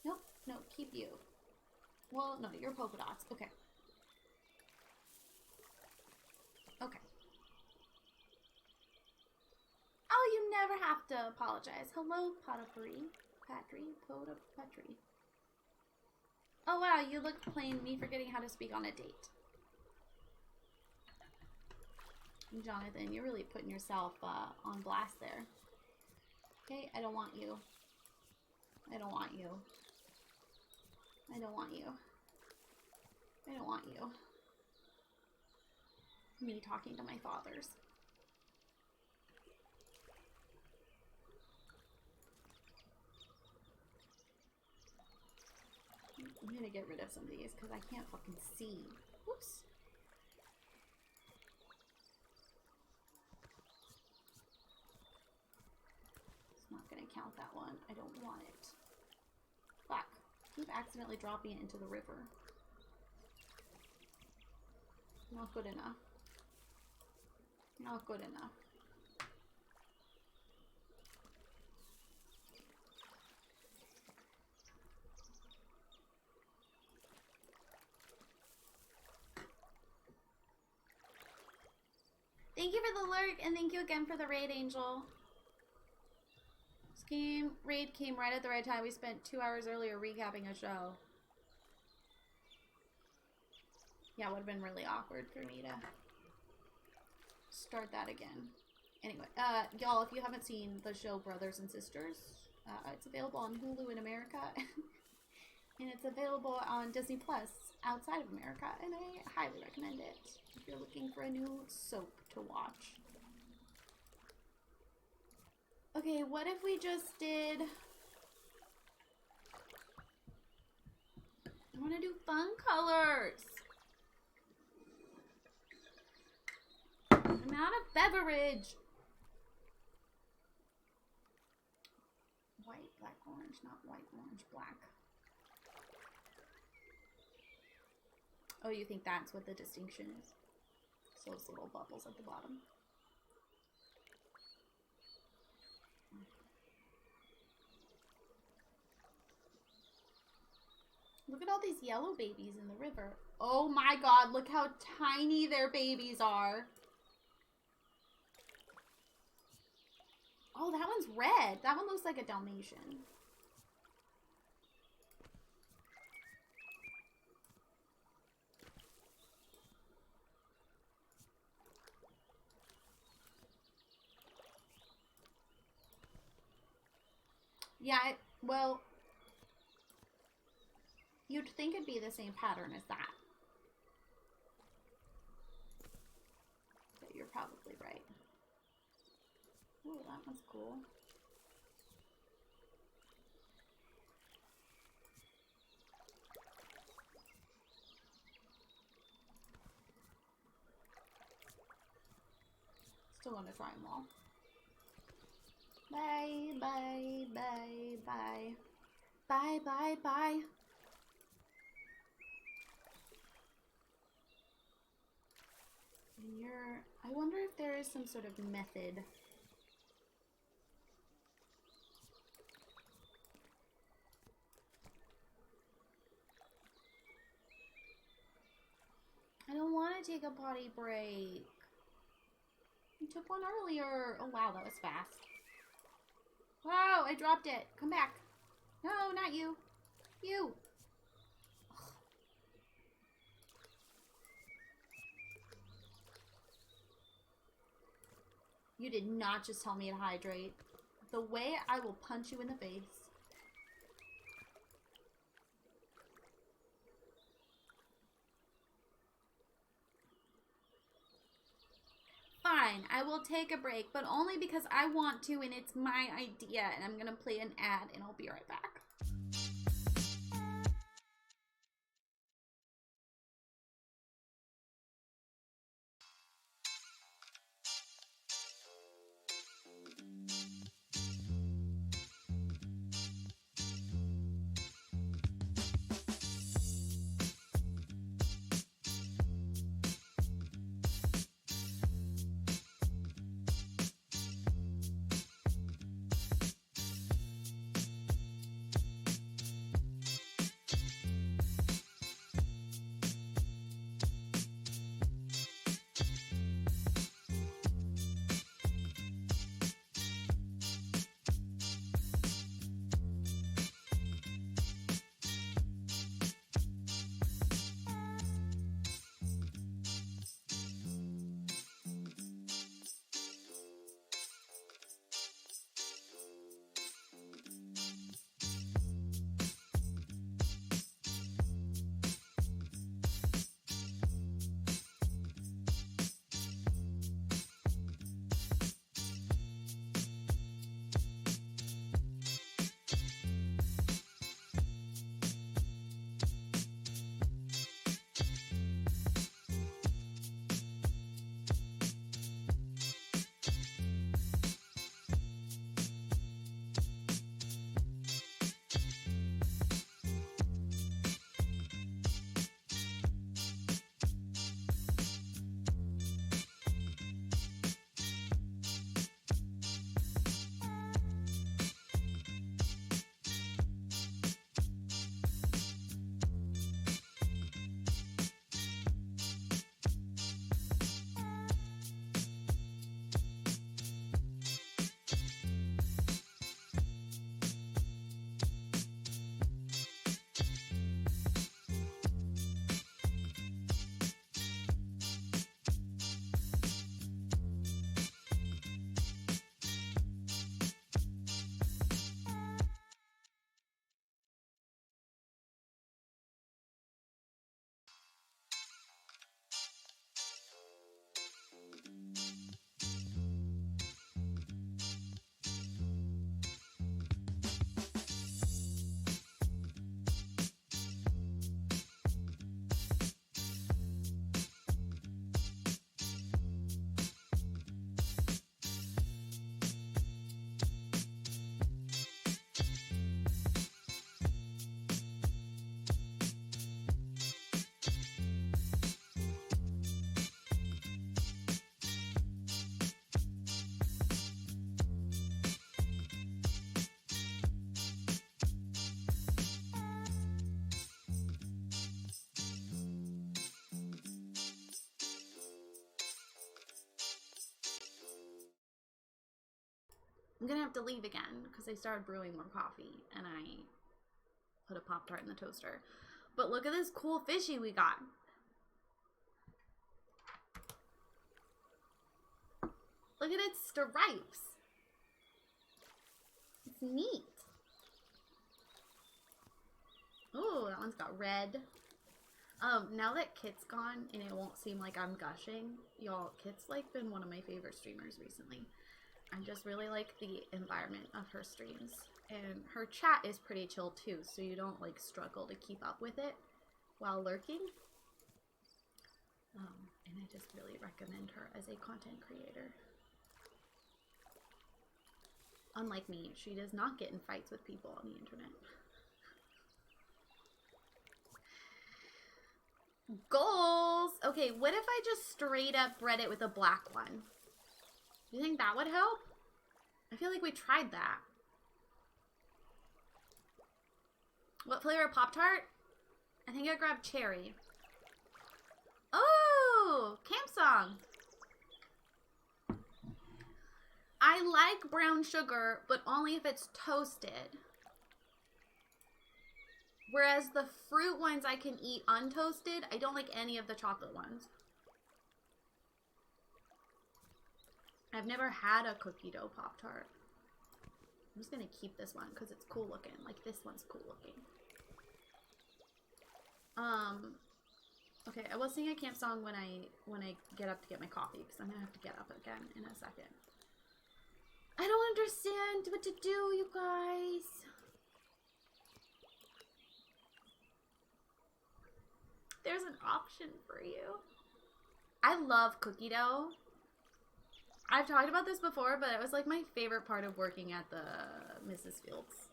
Nope, no, keep you. Well, no, you're polka dots. Okay. Okay. Oh, you never have to apologize. Hello, Potapri. Potapri. Oh, wow, you look plain. Me forgetting how to speak on a date. Jonathan, you're really putting yourself on blast there. Okay, I don't want you. I don't want you. I don't want you. I don't want you. Me talking to my fathers. I'm gonna get rid of some of these because I can't fucking see. Whoops. Not gonna count that one. I don't want it. Fuck. Keep accidentally dropping it into the river. Not good enough. Not good enough. Thank you for the lurk, and thank you again for the raid, Angel. Raid came right at the right time. We spent 2 hours earlier recapping a show. Yeah, it would have been really awkward for me to start that again. Anyway, y'all, if you haven't seen the show Brothers and Sisters, it's available on Hulu in America. And it's available on Disney Plus outside of America. And I highly recommend it if you're looking for a new soap to watch. Okay, what if we just did... I want to do fun colors. I'm out of beverage. White, black, orange, not white, orange, black. Oh, you think that's what the distinction is? So those little bubbles at the bottom. Look at all these yellow babies in the river. Oh my god, look how tiny their babies are. Oh, that one's red. That one looks like a Dalmatian. Yeah, well... You'd think it'd be the same pattern as that. But you're probably right. Oh, that one's cool. Still want to try them all. Bye, bye, bye, bye. Bye, bye, bye. And I wonder if there is some sort of method. I don't want to take a potty break. I took one earlier. Oh wow, that was fast. Wow, I dropped it. Come back. No, not you. You. Ugh. You did not just tell me to hydrate. The way I will punch you in the face. fine, I will take a break, but only because I want to and it's my idea. And I'm gonna play an ad and I'll be right back. I'm gonna have to leave again because I started brewing more coffee and I put a Pop-Tart in the toaster. But look at this cool fishy we got. Look at its stripes. It's neat. Oh, that one's got red. Now that Kit's gone and it won't seem like I'm gushing, y'all, Kit's like been one of my favorite streamers recently. I just really like the environment of her streams. And her chat is pretty chill too, so you don't like struggle to keep up with it while lurking. And I just really recommend her as a content creator. Unlike me, she does not get in fights with people on the internet. Goals! Okay, what if I just straight up bread it with a black one? Do you think that would help? I feel like we tried that. What flavor Pop-Tart? I think I grabbed cherry. Oh, camp song. I like brown sugar, but only if it's toasted. Whereas the fruit ones I can eat untoasted. I don't like any of the chocolate ones. I've never had a cookie dough Pop-Tart. I'm just going to keep this one because it's cool looking. Like, this one's cool looking. Okay, Okay, I will sing a camp song when I get up to get my coffee, because I'm gonna have to get up again in a second. I don't understand what to do, you guys. There's an option for you. I love cookie dough. I've talked about this before, but it was like my favorite part of working at the Mrs. Fields.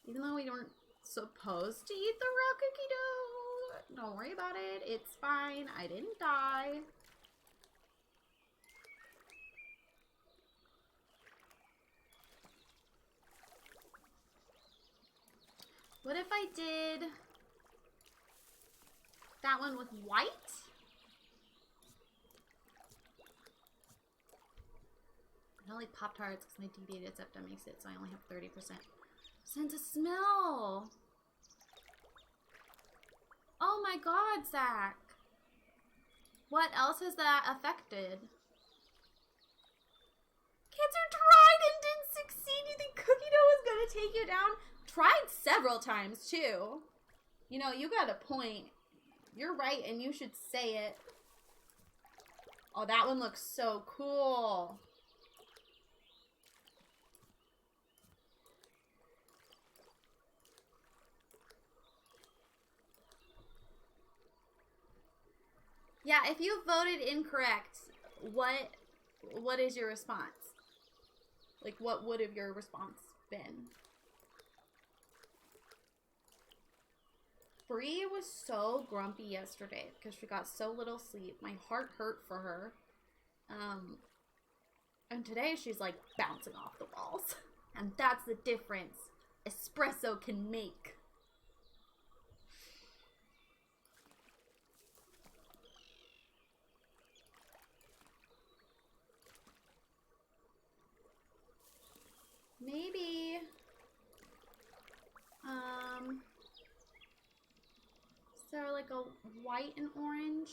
Even though we weren't supposed to eat the raw cookie dough, don't worry about it. It's fine. I didn't die. What if I did that one with white? I don't like Pop-Tarts because my deviated septum makes it so I only have 30% sense of smell. Oh my god, Zach. What else has that affected? Kids are tried and didn't succeed. You think cookie dough is going to take you down? Tried several times, too. You know, you got a point. You're right, and you should say it. Oh, that one looks so cool. Yeah, if you voted incorrect, what is your response? Like, what would have your response been? Bree was so grumpy yesterday because she got so little sleep. My heart hurt for her. And today she's like bouncing off the walls. And that's the difference espresso can make. Maybe, is there like a white and orange?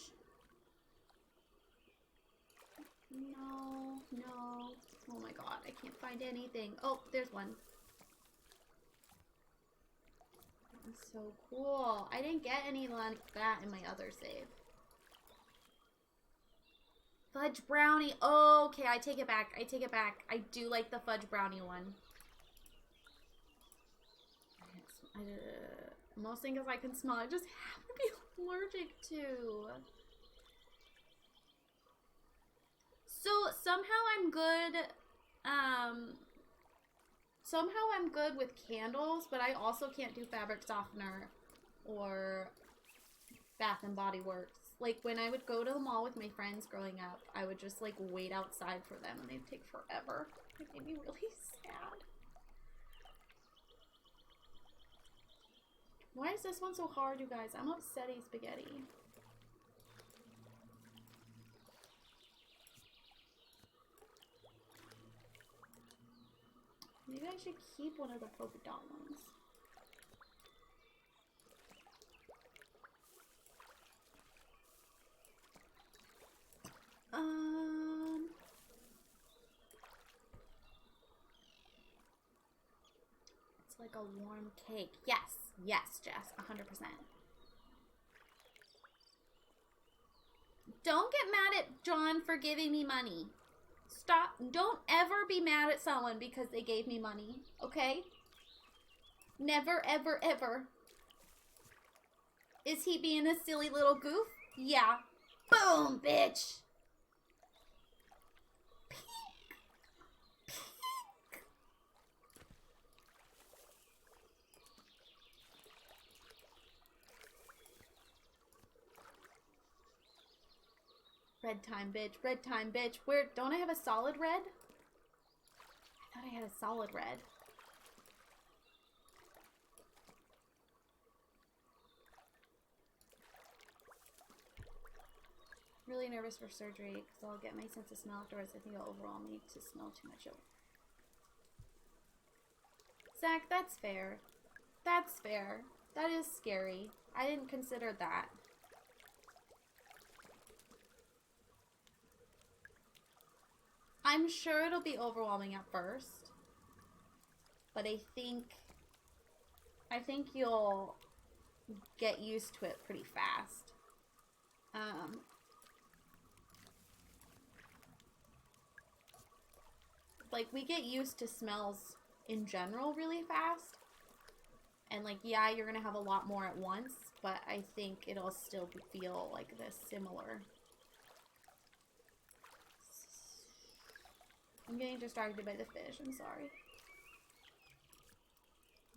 No, no. Oh my god, I can't find anything. Oh, there's one. That's so cool. I didn't get any like that in my other save. Fudge brownie. Oh, okay, I take it back. I take it back. I do like the fudge brownie one. Most things I can smell, I just happen to be allergic to. So somehow I'm good. Somehow I'm good with candles, but I also can't do fabric softener or Bath and Body Works. Like, when I would go to the mall with my friends growing up, I would just, like, wait outside for them, and they'd take forever. It made me really sad. Why is this one so hard, you guys? I'm upsetting spaghetti. Maybe I should keep one of the polka dot ones. It's like a warm cake. Yes. Yes, Jess. 100%. Don't get mad at John for giving me money. Stop. Don't ever be mad at someone because they gave me money. Okay? Never, ever, ever. Is he being a silly little goof? Yeah. Boom, bitch. Red time, bitch. Red time, bitch. Where? Don't I have a solid red? I thought I had a solid red. Really nervous for surgery because I'll get my sense of smell afterwards. I think I'll overall need to smell too much of it. Zach, that's fair. That's fair. That is scary. I didn't consider that. I'm sure it'll be overwhelming at first, but I think you'll get used to it pretty fast. Um, like, we get used to smells in general really fast. And, like, yeah, you're gonna have a lot more at once, but I think it'll still feel like this similar. I'm getting distracted by the fish, I'm sorry.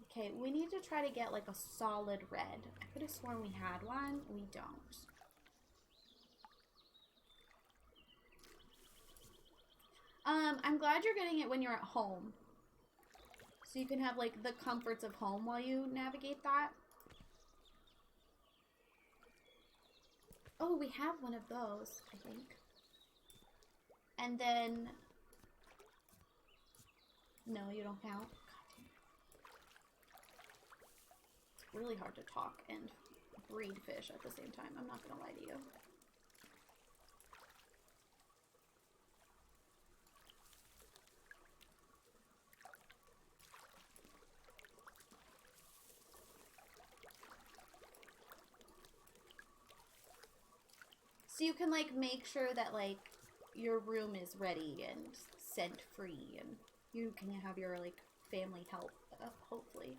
Okay, we need to try to get, like, a solid red. I could have sworn we had one. We don't. I'm glad you're getting it when you're at home. So you can have, like, the comforts of home while you navigate that. Oh, we have one of those, I think. And then... No, you don't count. It's really hard to talk and breed fish at the same time. I'm not gonna lie to you. So you can, like, make sure that, like, your room is ready and scent free, and you can have your, like, family help, hopefully.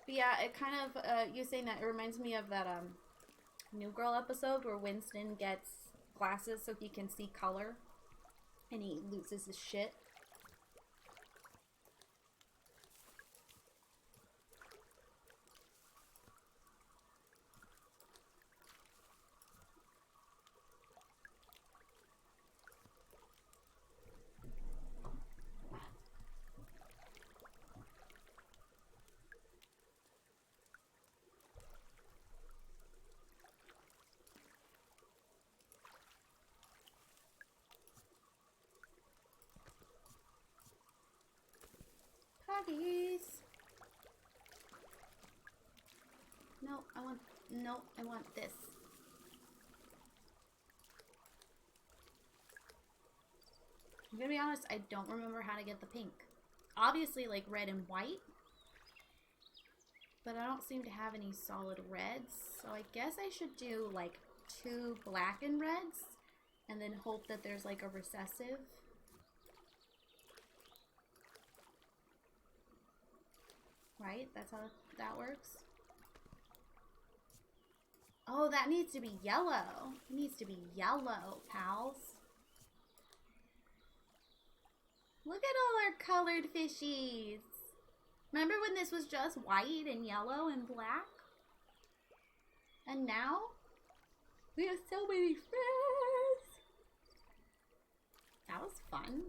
But yeah, it kind of, you saying that, it reminds me of that, New Girl episode where Winston gets glasses so he can see color, and he loses his shit. Puppies. No, I want this. I'm gonna be honest, I don't remember how to get the pink. Obviously, like, red and white. But I don't seem to have any solid reds. So I guess I should do, like, 2 black and reds. And then hope that there's, like, a recessive. Right? That's how that works. Oh, that needs to be yellow. It needs to be yellow, pals. Look at all our colored fishies. Remember when this was just white and yellow and black? And now we have so many friends. That was fun.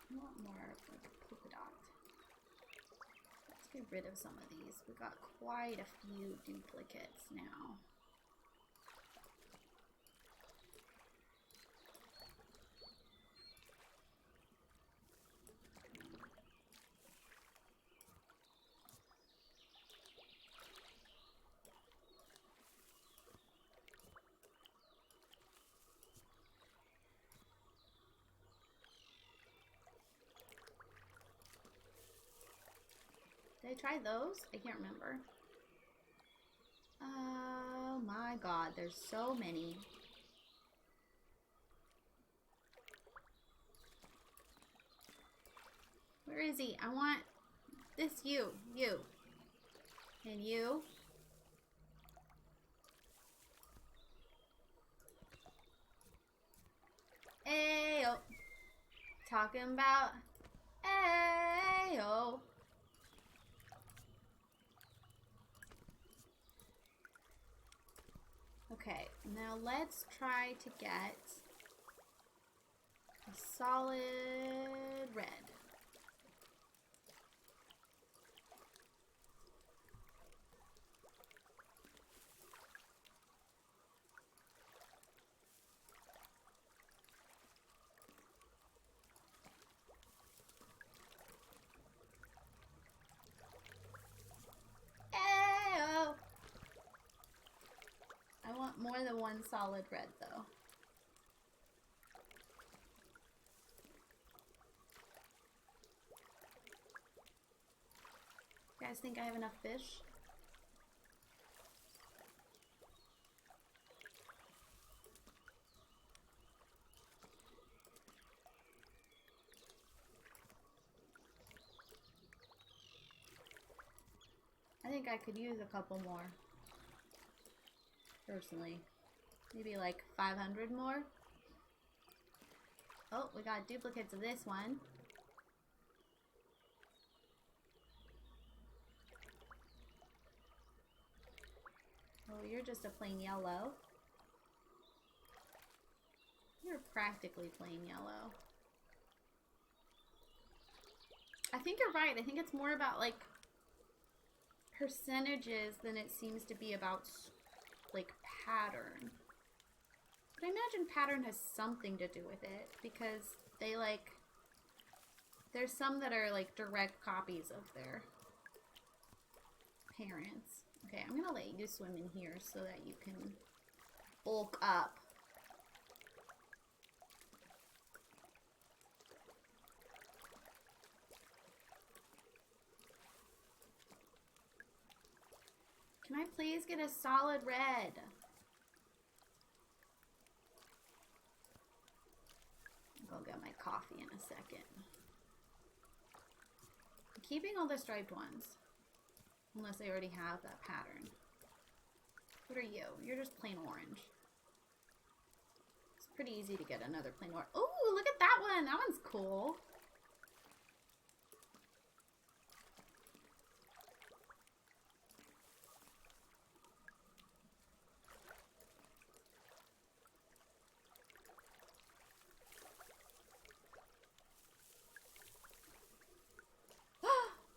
I want more of like a polka dot. Let's get rid of some of these. We got quite a few duplicates now. Did I try those? I can't remember. Oh my god, there's so many. Where is he? I want this you. And you. Ayo. Talking about ayo. Okay, now let's try to get a solid red. one solid red, though. You guys think I have enough fish? I think I could use a couple more. Personally. Maybe like 500 more. Oh, we got duplicates of this one. Oh, you're just a plain yellow. You're practically plain yellow. I think you're right. I think it's more about like percentages than it seems to be about like pattern. But I imagine pattern has something to do with it because they like, there's some that are like direct copies of their parents. Okay, I'm gonna let you swim in here so that you can bulk up. Can I please get a solid red? I'll go get my coffee in a second. I'm keeping all the striped ones. Unless I already have that pattern. What are you? You're just plain orange. It's pretty easy to get another plain orange. Oh, look at that one! That one's cool.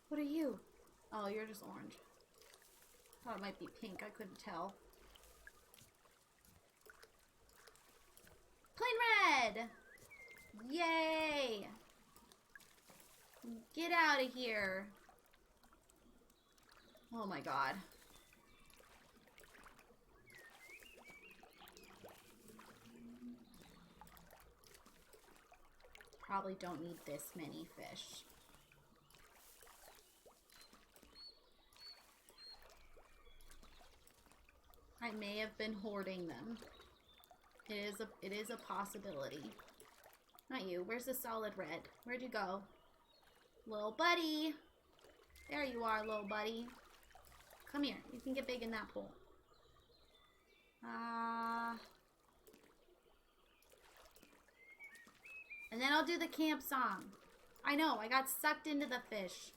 What are you? Oh, you're just orange. Thought it might be pink. I couldn't tell. Plain red! Yay! Get out of here. Oh my god. Probably don't need this many fish. I may have been hoarding them. It is a possibility. Not you. Where's the solid red? Where'd you go? Little buddy. There you are, little buddy. Come here. You can get big in that pool. And then I'll do the camp song. I know, I got sucked into the fish.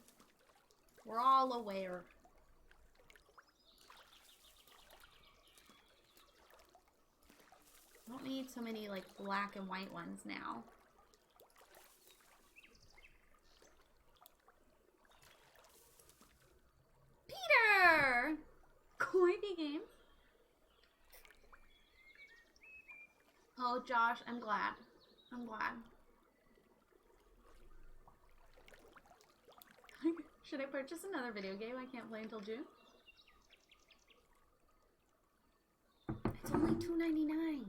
We're all aware. I don't need so many like black and white ones now. Peter! Corny game. Oh, Josh, I'm glad. I'm glad. Should I purchase another video game I can't play until June? It's only $2.99.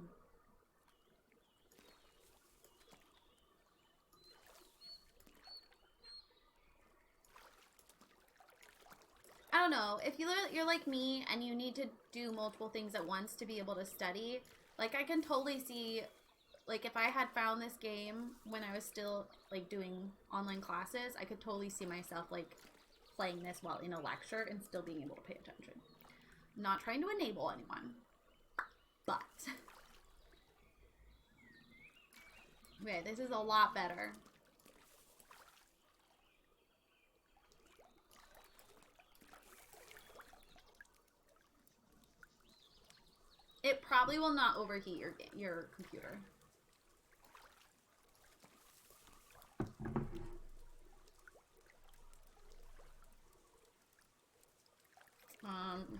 I don't know. If you're like me and you need to do multiple things at once to be able to study, like I can totally see, like if I had found this game when I was still like doing online classes, I could totally see myself like playing this while in a lecture and still being able to pay attention. I'm not trying to enable anyone, but okay, this is a lot better. It probably will not overheat your computer.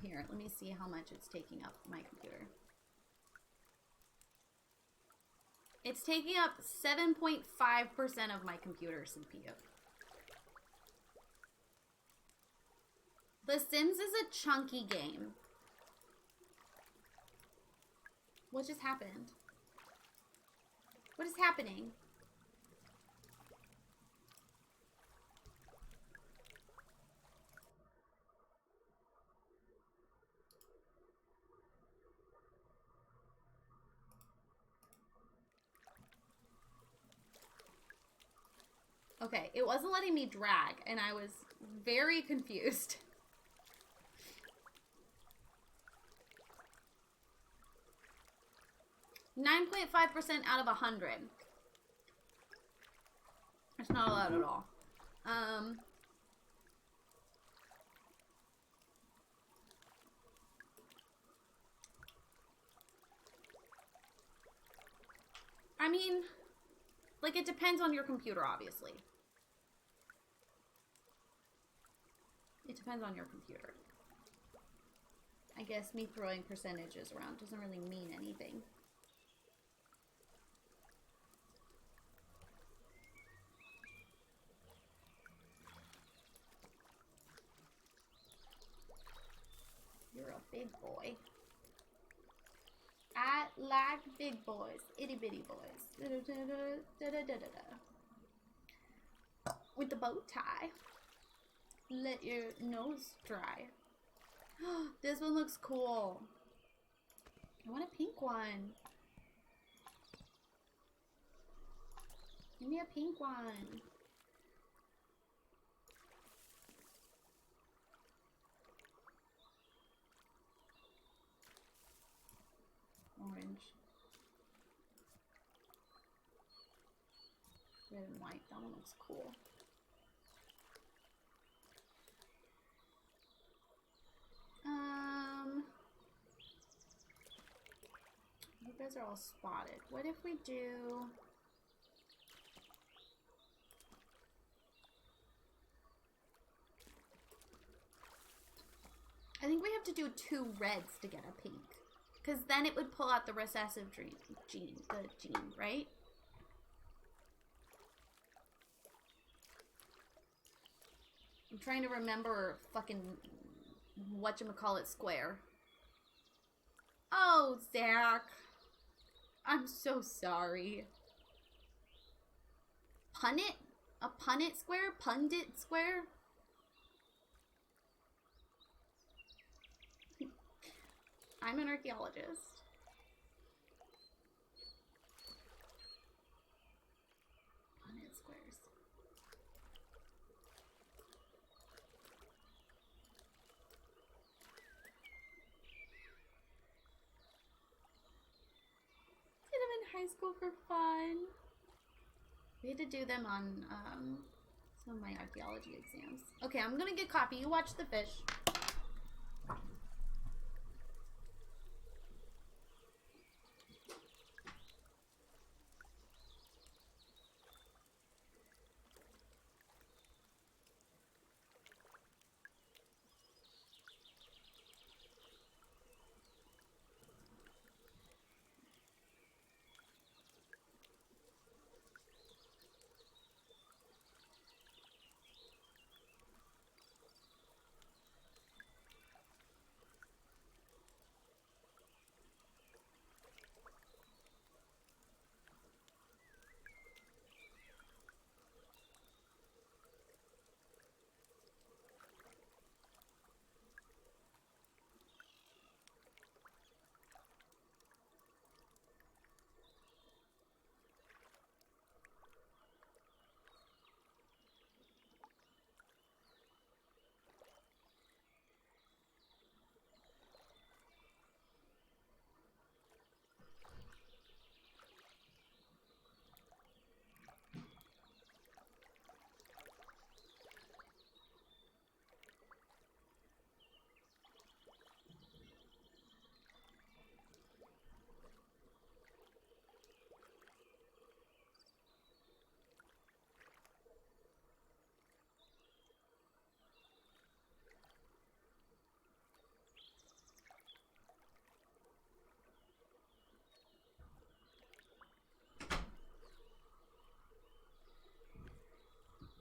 Here, let me see how much it's taking up my computer. It's taking up 7.5% of my computer CPU. The Sims is a chunky game. What just happened? What is happening? Okay, it wasn't letting me drag, and I was very confused. .5% out of 100. It's not allowed at all. I mean, like, it depends on your computer, obviously. It depends on your computer. I guess me throwing percentages around doesn't really mean anything. You're a big boy. I like big boys. Itty bitty boys. With the bow tie. Let your nose dry. This one looks cool. I want a pink one. Give me a pink one. Orange. Red and white. That one looks cool. You guys are all spotted. What if we do... I think we have to do 2 reds to get a pink. Because then it would pull out the recessive gene, right? I'm trying to remember fucking whatchamacallit square. Oh, Zach. I'm so sorry. Punnet? A punnet square? Pundit square? I'm an archaeologist. Punnet squares. Did them in high school for fun. We had to do them on some of my archaeology exams. Okay, I'm gonna get coffee. You watch the fish.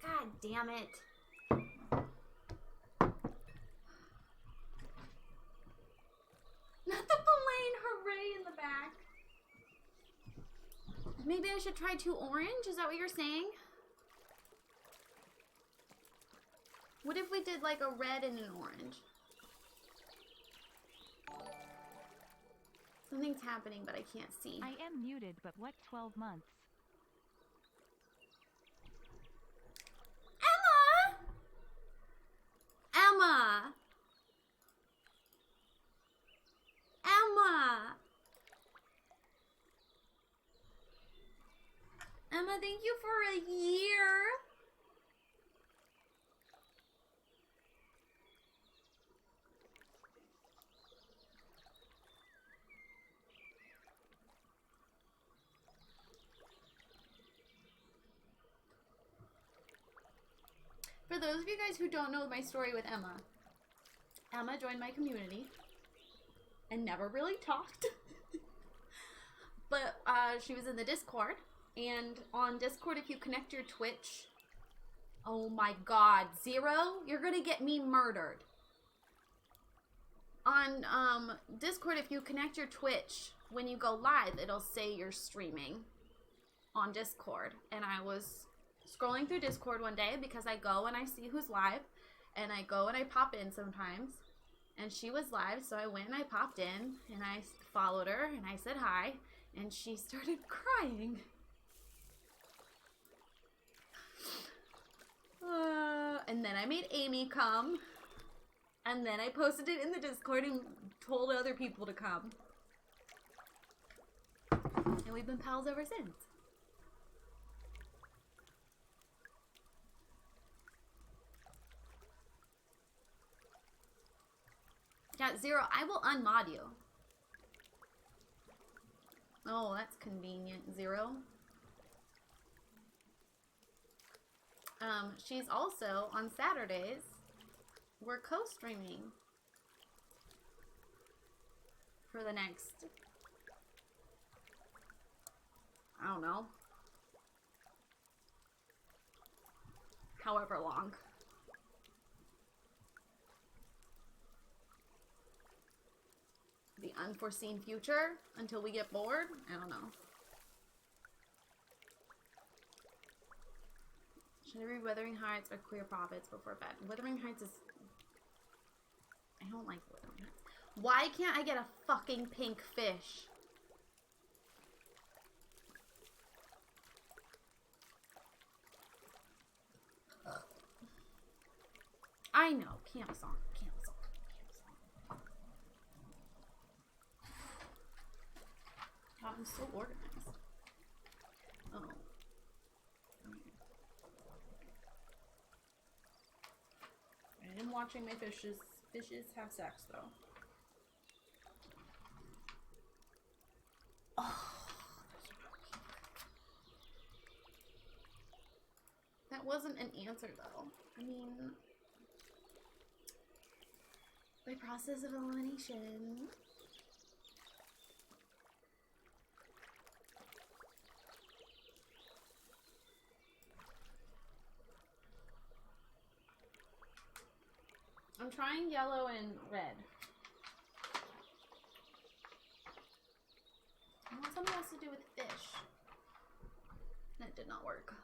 God damn it. Not the filet, hooray in the back. should try 2 orange? Is that what you're saying? What if we did like a red and an orange? Something's happening, but I can't see. I am muted, but what 12 months? Emma! Emma! Emma! Emma, thank you for a year. For those of you guys who don't know my story with Emma, Emma joined my community and never really talked. But she was in the Discord, and on Discord, if you connect your Twitch, oh my god, Zero, you're gonna get me murdered. On Discord, if you connect your Twitch, when you go live, it'll say you're streaming on Discord. And I was scrolling through Discord one day because I go and I see who's live, and I go and I pop in sometimes, and she was live, so I went and I popped in and I followed her and I said hi, and she started crying. And then I made Amy come, and then I posted it in the Discord and told other people to come, and we've been pals ever since. Yeah, Zero, I will unmod you. Oh, that's convenient, Zero. She's also, on Saturdays, we're co-streaming for the next, I don't know, however long. The unforeseen future until we get bored? I don't know. Should I read Wuthering Heights or Queer Prophets before bed? Wuthering Heights is... I don't like Wuthering Heights. Why can't I get a fucking pink fish? I know. Camp song. Camp song. God, I'm so organized. Oh. I am watching my fishes have sex, though. Oh. That wasn't an answer, though. I mean, by process of elimination. I'm trying yellow and red. I want something else to do with fish. That did not work.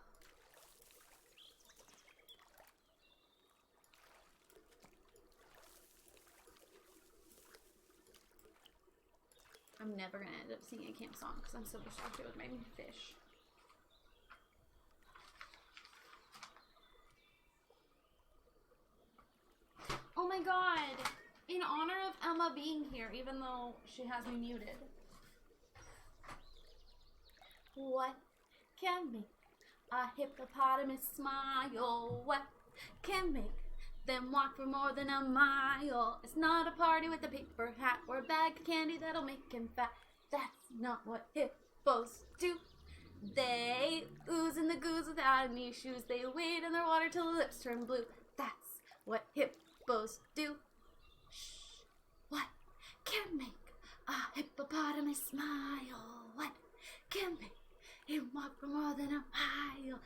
I'm never gonna end up singing a camp song because I'm so distracted with my fish. Oh my god! In honor of Emma being here, even though she has me muted. What can make a hippopotamus smile? What can make them walk for more than a mile? It's not a party with a paper hat or a bag of candy that'll make him fat. That's not what hippos do. They ooze in the goose without any shoes. They wade in their water till the lips turn blue. That's what hippos do. Shh. What can make a hippopotamus smile? What can make him walk for more than a mile?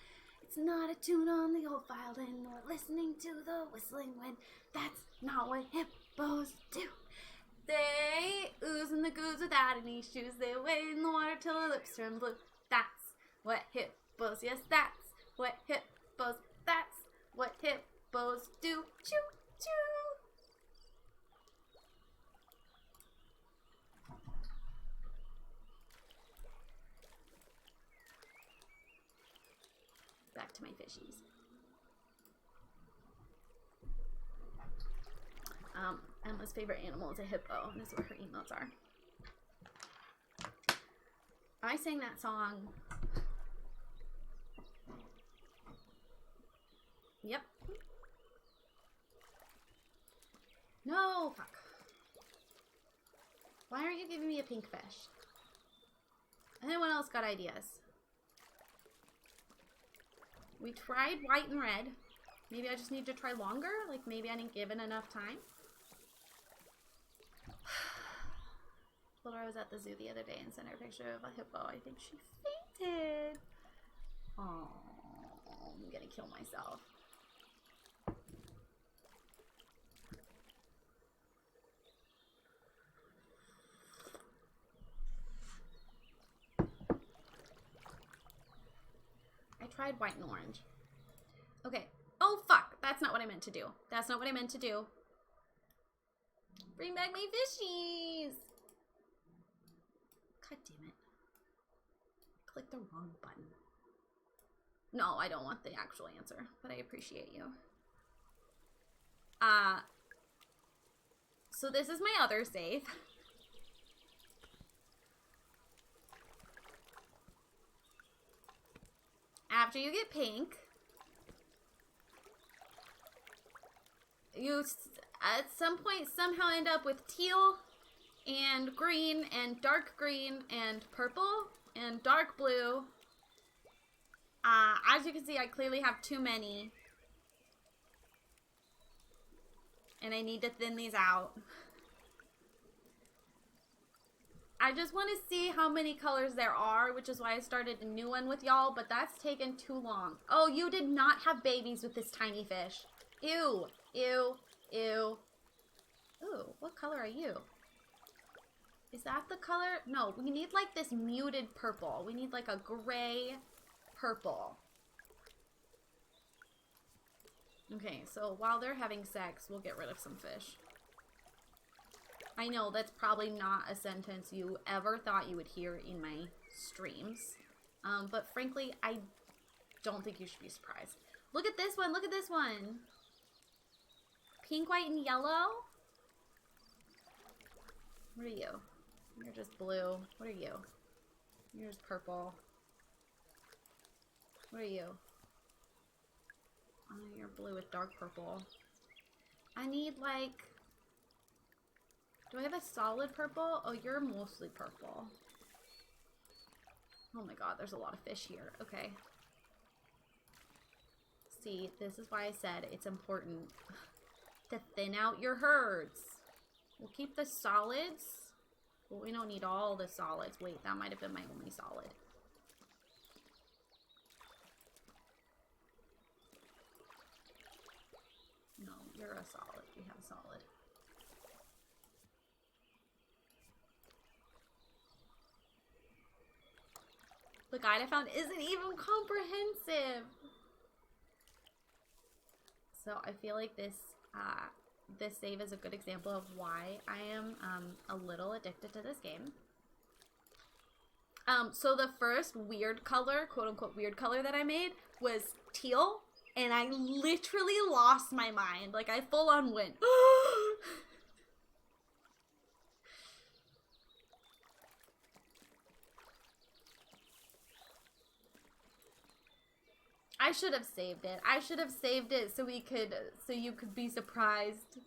It's not a tune on the old violin or listening to the whistling wind. That's not what hippos do. They ooze in the goose without any shoes. They wade in the water till their lips turn blue. That's what hippos, yes, that's what hippos, that's what hippos do. Choo choo. Back to my fishies. Emma's favorite animal is a hippo, and this is what her emotes are. I sang that song. Yep. No, fuck. Why aren't you giving me a pink fish? Anyone else got ideas? We tried white and red. Maybe I just need to try longer? Like maybe I didn't give it enough time? Told her I was at the zoo the other day and sent her a picture of a hippo. I think she fainted. Oh, I'm gonna kill myself. I tried white and orange. Okay. Oh, fuck. That's not what I meant to do. That's not what I meant to do. Bring back my fishies. God damn it. Click the wrong button. No, I don't want the actual answer, but I appreciate you. So this is my other save. After you get pink, you at some point somehow end up with teal and green and dark green and purple and dark blue. As you can see, I clearly have too many. And I need to thin these out. I just want to see how many colors there are, which is why I started a new one with y'all, but that's taken too long. Oh, you did not have babies with this tiny fish. Ew, ew, ew. Ooh, what color are you? Is that the color? No, we need like this muted purple. We need like a gray purple. Okay, so while they're having sex, we'll get rid of some fish. I know that's probably not a sentence you ever thought you would hear in my streams. But frankly, I don't think you should be surprised. Look at this one. Look at this one. Pink, white, and yellow. What are you? You're just blue. What are you? You're just purple. What are you? Oh, you're blue with dark purple. I need like... Do I have a solid purple? Oh, you're mostly purple. Oh my god, there's a lot of fish here. Okay. See, this is why I said it's important to thin out your herds. We'll keep the solids. But we don't need all the solids. Wait, that might have been my only solid. No, you're a solid. We have a solid. The guide I found isn't even comprehensive. So I feel like this this save is a good example of why I am a little addicted to this game. So the first weird color, quote unquote weird color that I made was teal, and I literally lost my mind. Like I full on went. I should have saved it. I should have saved it so you could be surprised.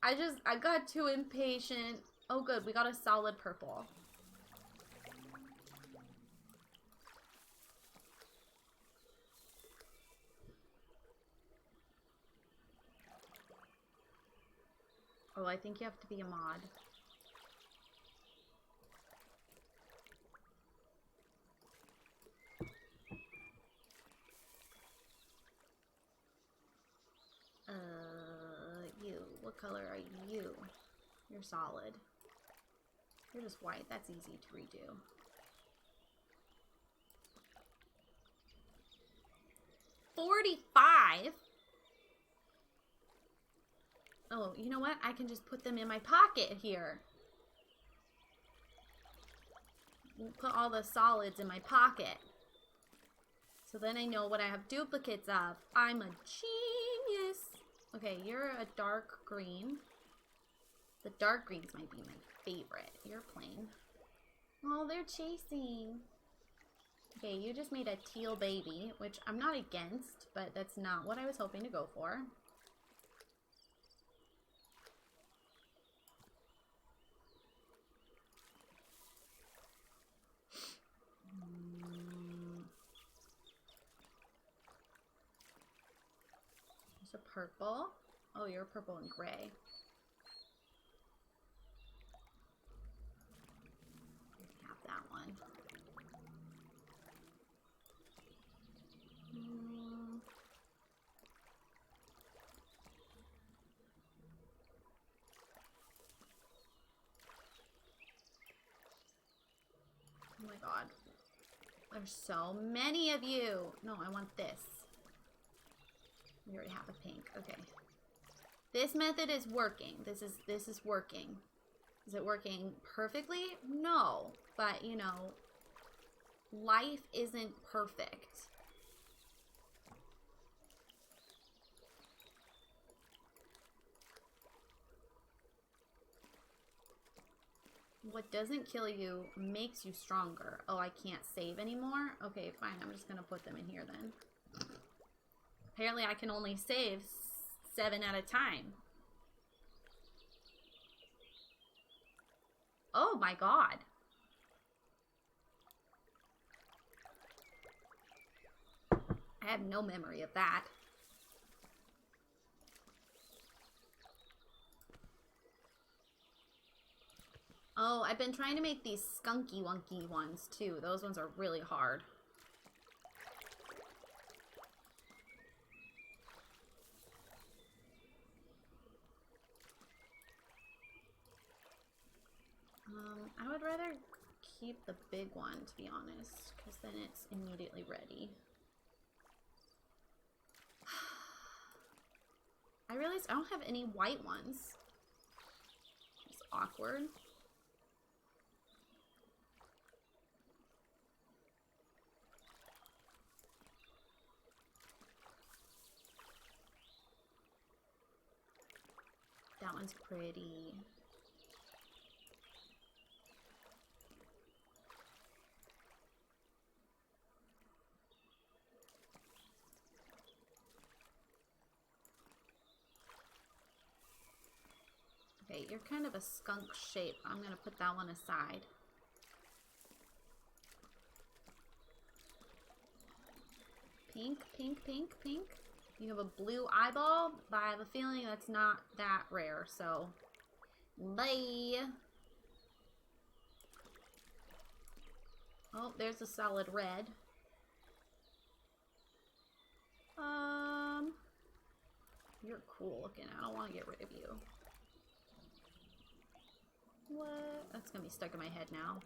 I got too impatient. Oh good, we got a solid purple. Oh, I think you have to be a mod. You. What color are you? You're solid. You're just white. That's easy to redo. 45. Oh, you know what? I can just put them in my pocket here. Put all the solids in my pocket. So then I know what I have duplicates of. I'm a genius. Okay, you're a dark green. The dark greens might be my favorite. You're plain. Oh, they're chasing. Okay, you just made a teal baby, which I'm not against, but that's not what I was hoping to go for. There's a purple. Oh, you're purple and gray. Have that one. Oh my god. There's so many of you. No, I want this. We already have a pink. Okay. This method is working. This is working. Is it working perfectly? No. But, you know, life isn't perfect. What doesn't kill you makes you stronger. Oh, I can't save anymore? Okay, fine. I'm just gonna put them in here then. Apparently I can only save 7 at a time. Oh my god. I have no memory of that. Oh, I've been trying to make these skunky wonky ones too. Those ones are really hard. I would rather keep the big one, to be honest, because then it's immediately ready. I realized I don't have any white ones. It's awkward. That one's pretty. Okay, you're kind of a skunk shape. I'm gonna put that one aside. Pink, pink, pink, pink. You have a blue eyeball, but I have a feeling that's not that rare, so bye. Oh, there's a solid red. You're cool looking. I don't want to get rid of you. What? That's gonna be stuck in my head now.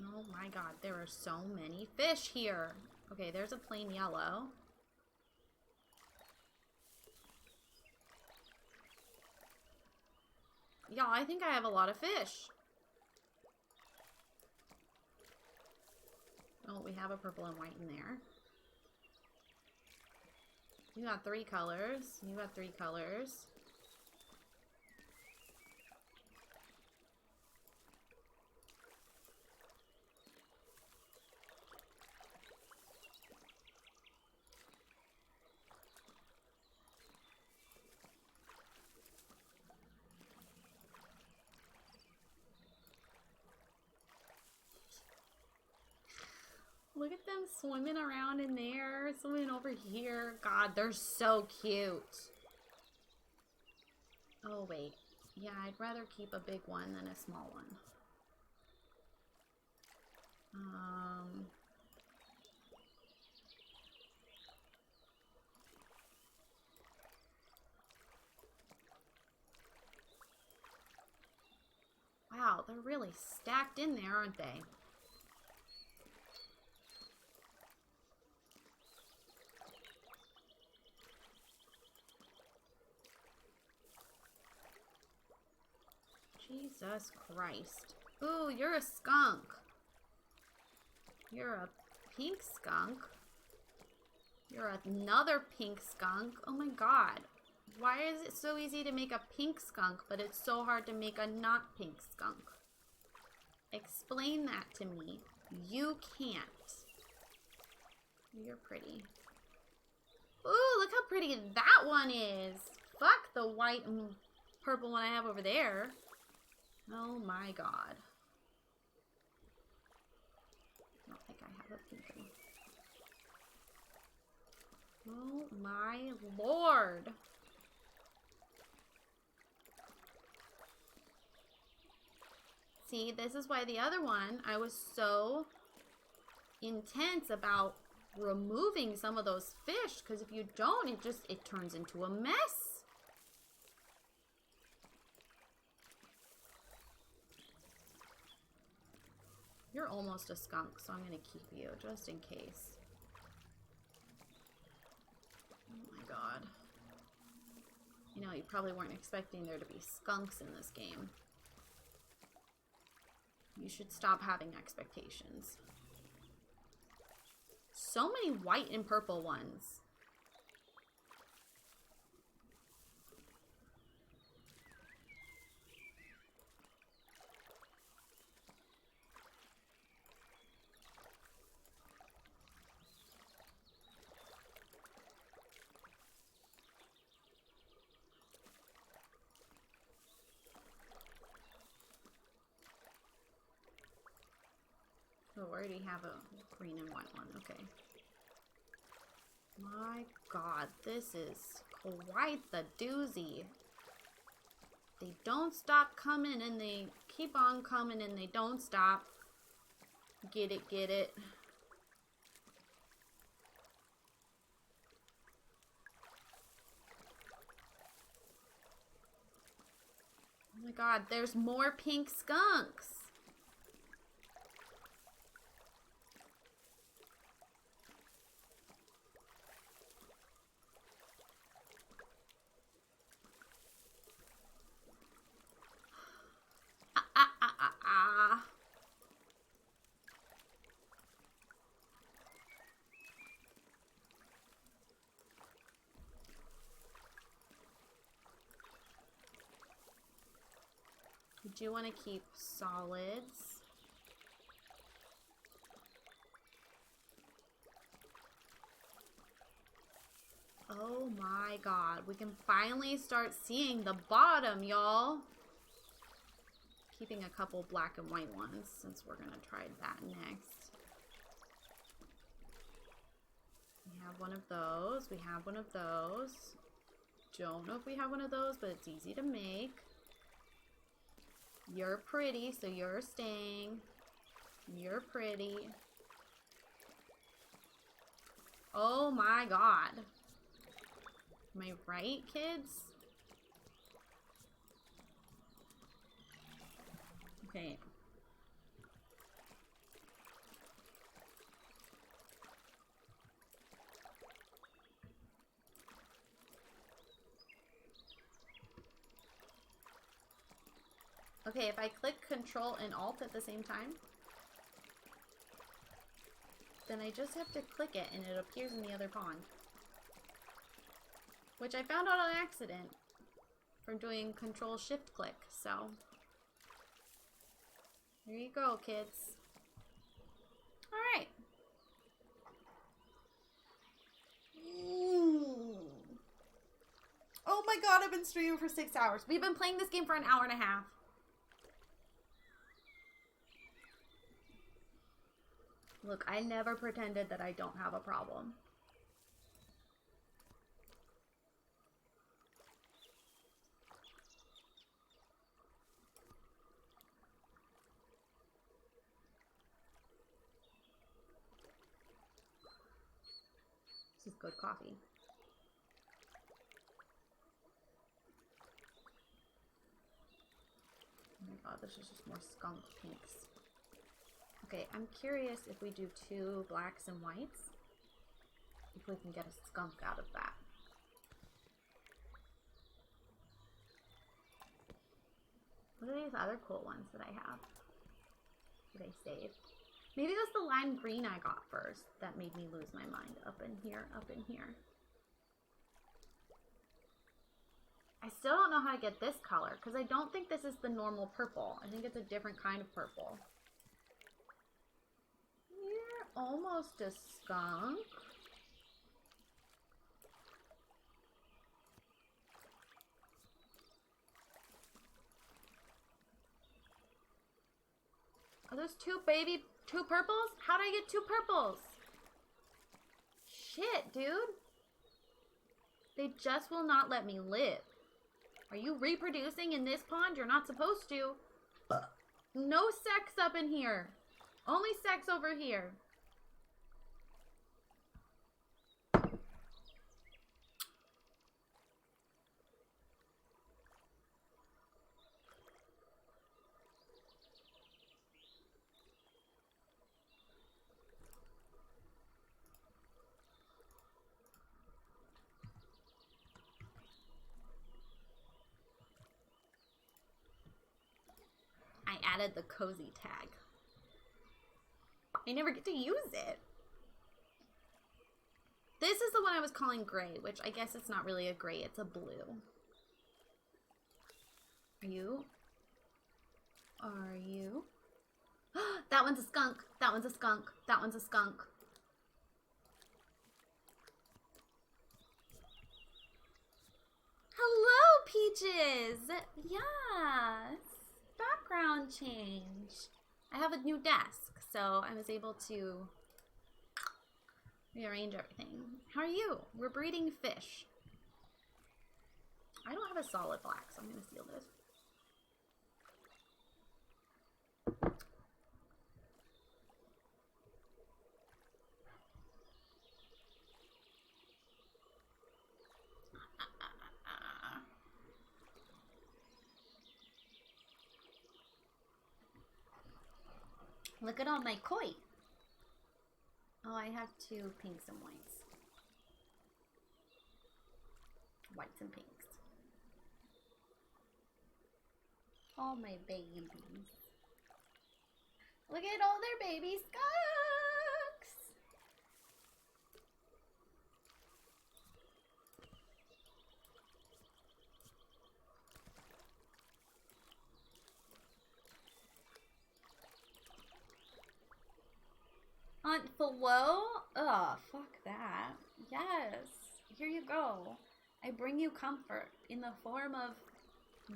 Oh my god, there are so many fish here. Okay, there's a plain yellow. Y'all, I think I have a lot of fish. Oh, we have a purple and white in there. You got 3 colors. You got 3 colors. Look at them swimming around in there, swimming over here. God, they're so cute. Oh, wait. Yeah, I'd rather keep a big one than a small one. Wow, they're really stacked in there, aren't they? Jesus Christ. Ooh, you're a skunk. You're a pink skunk. You're another pink skunk. Oh my god. Why is it so easy to make a pink skunk, but it's so hard to make a not pink skunk? Explain that to me. You can't. You're pretty. Ooh, look how pretty that one is. Fuck the white and purple one I have over there. Oh my god. I don't think I have a pink one. Oh my lord. See, this is why the other one, I was so intense about removing some of those fish, because if you don't, it turns into a mess. You're almost a skunk, so I'm going to keep you, just in case. Oh my god. You know, you probably weren't expecting there to be skunks in this game. You should stop having expectations. So many white and purple ones. Oh, I already have a green and white one. Okay. My god, this is quite the doozy. They don't stop coming and they keep on coming and they don't stop. Get it, get it. Oh my god, there's more pink skunks. Do you want to keep solids? Oh my god, we can finally start seeing the bottom, y'all. Keeping a couple black and white ones since we're gonna try that next. We have one of those. We have one of those. Don't know if we have one of those, but it's easy to make. You're pretty, so you're staying. You're pretty. Oh my god. Am I right, kids? Okay. Okay, if I click Control and Alt at the same time, then I just have to click it and it appears in the other pond. Which I found out on accident from doing Control Shift click, so there you go, kids. Alright. Oh my god, I've been streaming for 6 hours. We've been playing this game for an hour and a half. Look, I never pretended that I don't have a problem. This is good coffee. Oh, this is just more skunk pinks. Okay, I'm curious if we do 2 blacks and whites, if we can get a skunk out of that. What are these other cool ones that I have? That I saved? Maybe it was the lime green I got first that made me lose my mind. Up in here, up in here. I still don't know how to get this color because I don't think this is the normal purple. I think it's a different kind of purple. You're almost a skunk. Are those 2 purples? How did I get 2 purples? Shit, dude. They just will not let me live. Are you reproducing in this pond? You're not supposed to. No sex up in here. Only sex over here. I added the cozy tag. I never get to use it. This is the one I was calling gray, which I guess it's not really a gray, it's a blue. Are you? Are you? That one's a skunk. That one's a skunk. That one's a skunk. Hello, Peaches. Yes. Background change. I have a new desk, so I was able to rearrange everything. How are you? We're breeding fish. I don't have a solid black, so I'm going to seal this. Look at all my koi. Oh, I have 2 pinks and whites. Whites and pinks. All my babies. Look at all their baby skunks. Aunt Flo? Ugh, fuck that. Yes, here you go. I bring you comfort in the form of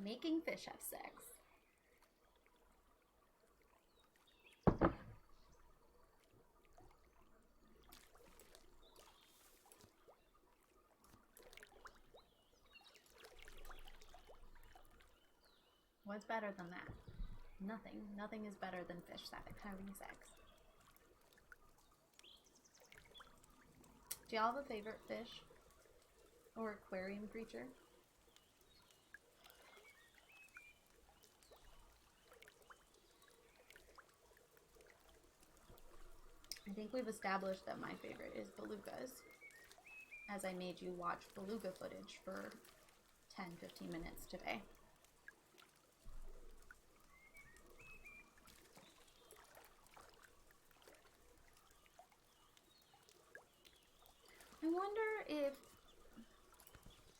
making fish have sex. What's better than that? Nothing. Nothing is better than fish having sex. Do y'all have a favorite fish or aquarium creature? I think we've established that my favorite is belugas, as I made you watch beluga footage for 10-15 minutes today. I wonder if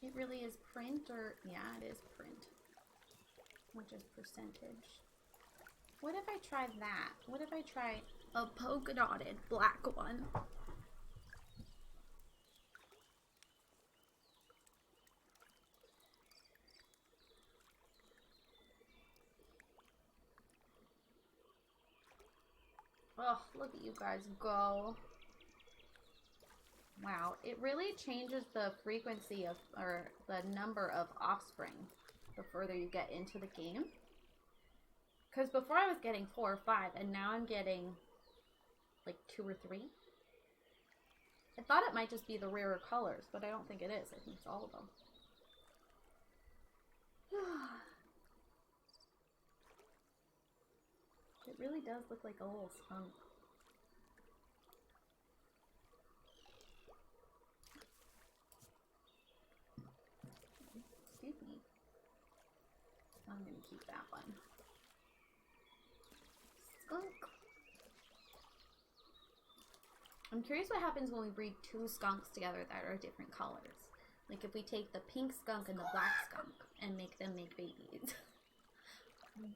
it really is print or, yeah, it is print, which is percentage. What if I try that? What if I try a polka dotted black one? Oh, look at you guys go. Wow, it really changes the frequency of, or the number of offspring the further you get into the game. Because before I was getting 4 or 5, and now I'm getting like 2 or 3. I thought it might just be the rarer colors, but I don't think it is. I think it's all of them. really does look like a little skunk. Excuse me. I'm gonna keep that one. Skunk. I'm curious what happens when we breed two skunks together that are different colors. Like if we take the pink skunk and the black skunk and make them make babies.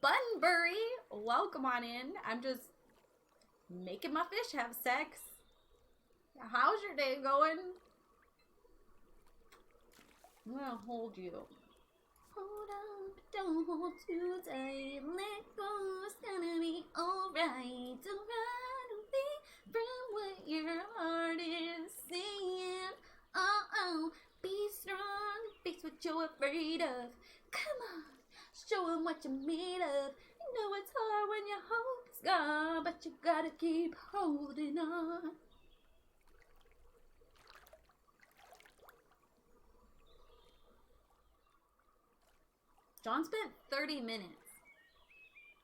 Bunbury, welcome on in. I'm just making my fish have sex. How's your day going? I'm gonna hold you. Hold on, don't hold too tight. Let go, it's gonna be alright. Don't run away from what your heart is saying. Oh, be strong, face what you're afraid of. Come on, show them what you're made of. You know it's hard when your hope is gone, but you gotta keep holding on. John spent 30 minutes.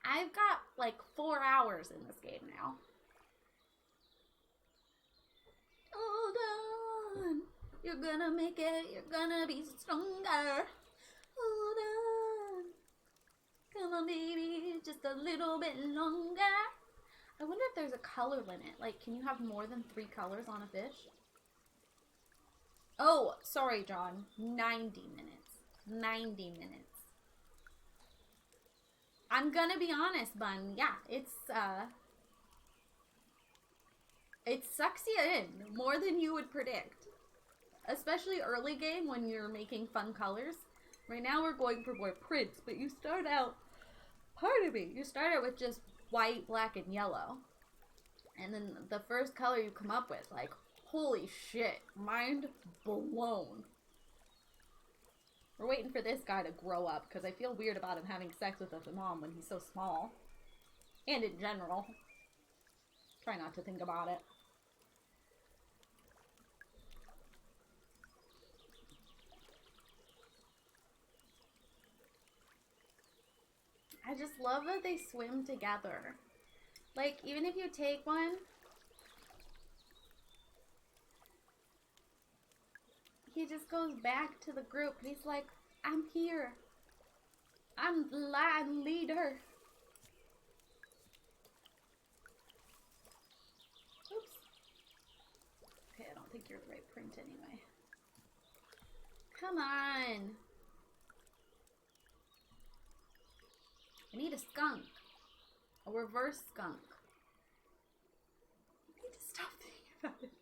I've got like 4 hours in this game now. Hold on. You're gonna make it. You're gonna be stronger. Hold on. Come on, baby. Just a little bit longer. I wonder if there's a color limit. Like, can you have more than 3 colors on a fish? Oh, sorry, John. 90 minutes. 90 minutes. I'm gonna be honest, Bun. Yeah, it sucks you in more than you would predict. Especially early game when you're making fun colors. Right now we're going for more prints, but you start out, pardon me, you start out with just white, black, and yellow. And then the first color you come up with, like, holy shit, mind blown. We're waiting for this guy to grow up, because I feel weird about him having sex with his mom when he's so small. And in general. Try not to think about it. I just love that they swim together. Like, even if you take one, he just goes back to the group. He's like, I'm here. I'm the line leader. Oops. Okay, I don't think you're the right print anyway. Come on. I need a skunk. A reverse skunk. I need to stop thinking about it.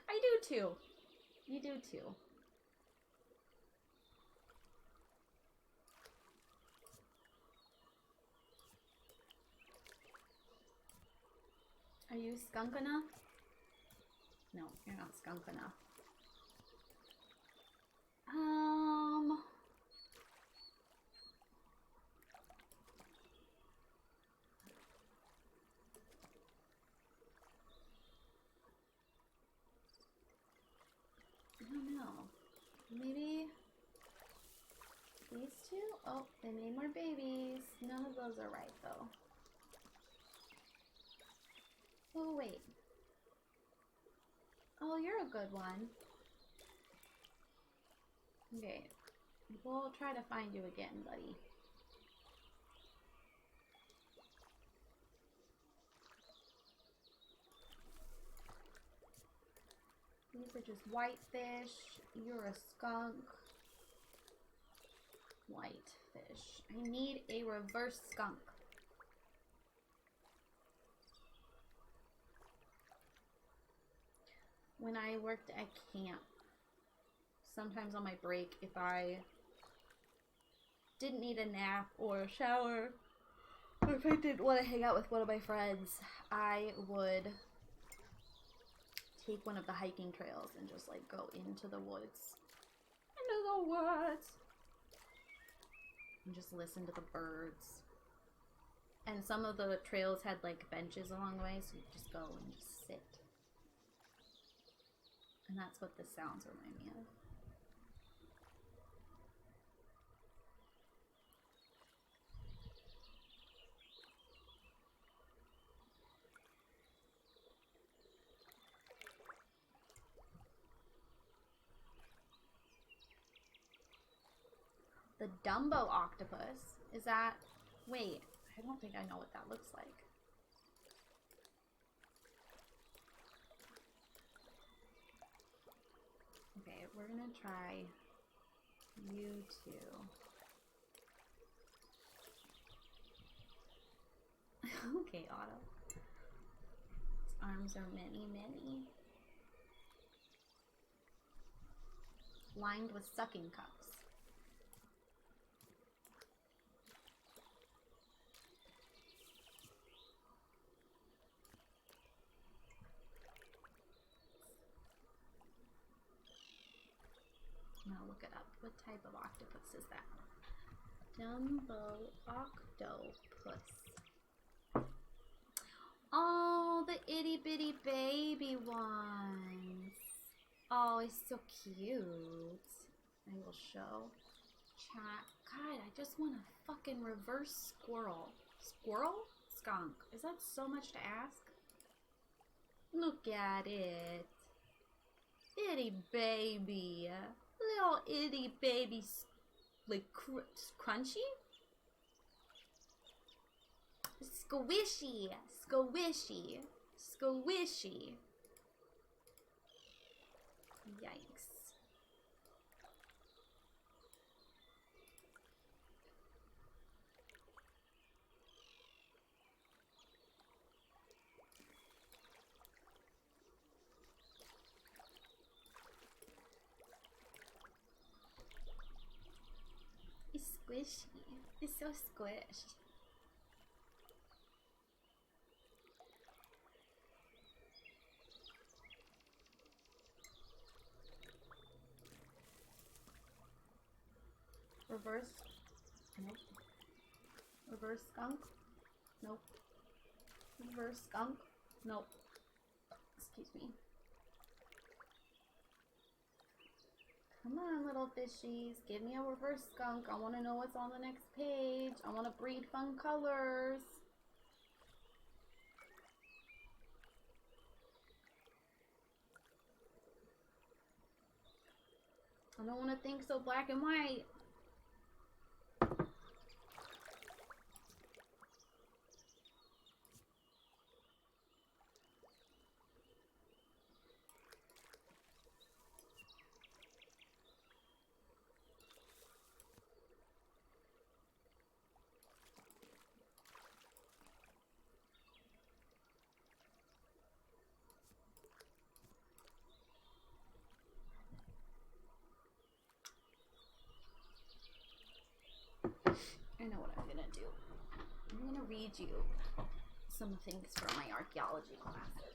I do too. You do too. Are you skunk enough? No, you're not skunk enough. I don't know. Maybe these two? Oh, they made more babies. None of those are right though. Oh, wait. Oh, you're a good one. Okay. We'll try to find you again, buddy. These are just white fish. You're a skunk. White fish. I need a reverse skunk. When I worked at camp, sometimes on my break, if I didn't need a nap or a shower, or if I didn't want to hang out with one of my friends, I would take one of the hiking trails and just like go into the woods. Into the woods! And just listen to the birds. And some of the trails had like benches along the way, so you just go and just sit. And that's what the sounds remind me of. The Dumbo octopus. Is that... Wait, I don't think I know what that looks like. Okay, we're gonna try you two. Okay, Otto. Its arms are many, many. Lined with sucking cups. Now look it up. What type of octopus is that? Dumbo octopus. Oh, the itty bitty baby ones. Oh, it's so cute. I will show. Chat. God, I just want a fucking reverse squirrel. Squirrel? Skunk. Is that so much to ask? Look at it. Itty baby. Little itty baby, like crunchy? Squishy. Squishy. Squishy. Yikes. It's squishy. It's so squished. Reverse. Nope. Reverse skunk. Nope. Reverse skunk. Nope. Excuse me. Come on, little fishies. Give me a reverse skunk. I want to know what's on the next page. I want to breed fun colors. I don't want to think so black and white. I know what I'm gonna do. I'm gonna read you some things from my archaeology classes.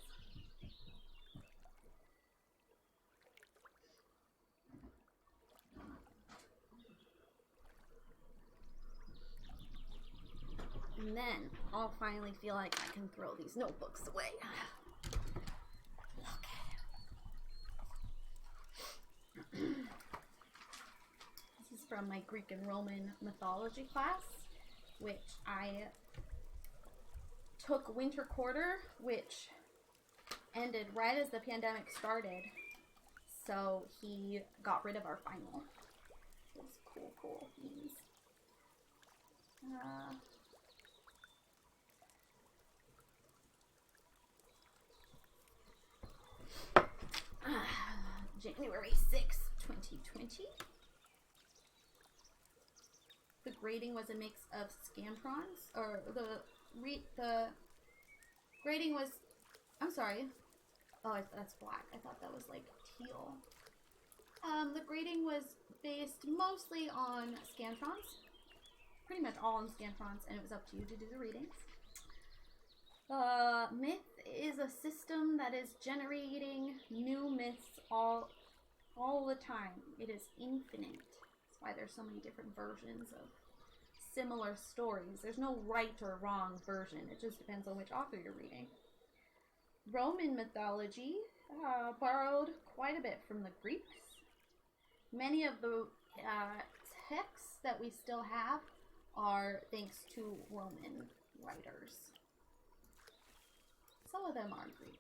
And then I'll finally feel like I can throw these notebooks away. Okay. This is from my Greek and Roman mythology class, which I took winter quarter, which ended right as the pandemic started. So he got rid of our final. Those cool things. January 6th, 2020. The grading was a mix of scantrons, or the grading was, I'm sorry. Oh, that's black. I thought that was like teal. The grading was based mostly on scantrons. Pretty much all on scantrons, and it was up to you to do the readings. Myth is a system that is generating new myths all the time. It is infinite. That's why there's so many different versions of similar stories. There's no right or wrong version. It just depends on which author you're reading. Roman mythology borrowed quite a bit from the Greeks. Many of the texts that we still have are thanks to Roman writers. Some of them are Greek.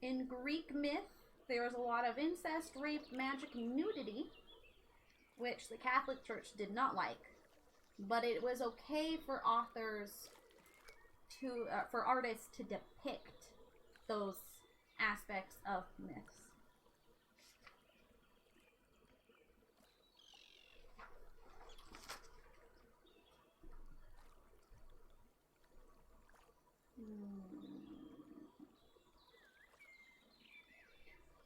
In Greek myth, there was a lot of incest, rape, magic, and nudity, which the Catholic Church did not like. But it was okay for authors to, for artists to depict those aspects of myths.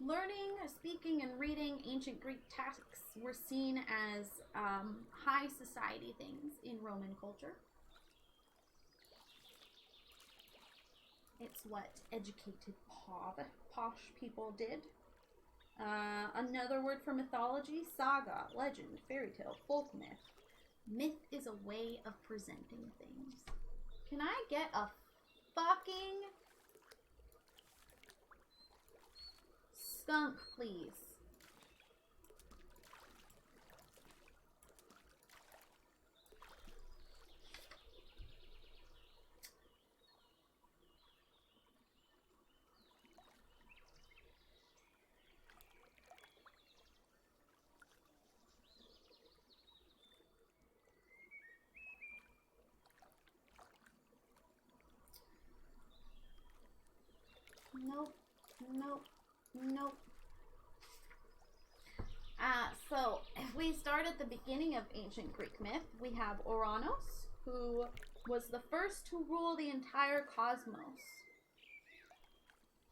Learning, speaking, and reading ancient Greek texts were seen as high society things in Roman culture. It's what educated posh people did. Another word for mythology: saga, legend, fairy tale, folk myth. Myth is a way of presenting things. Can I get a fucking skunk, please? Nope, nope, nope. So, if we start at the beginning of ancient Greek myth, we have Ouranos, who was the first to rule the entire cosmos.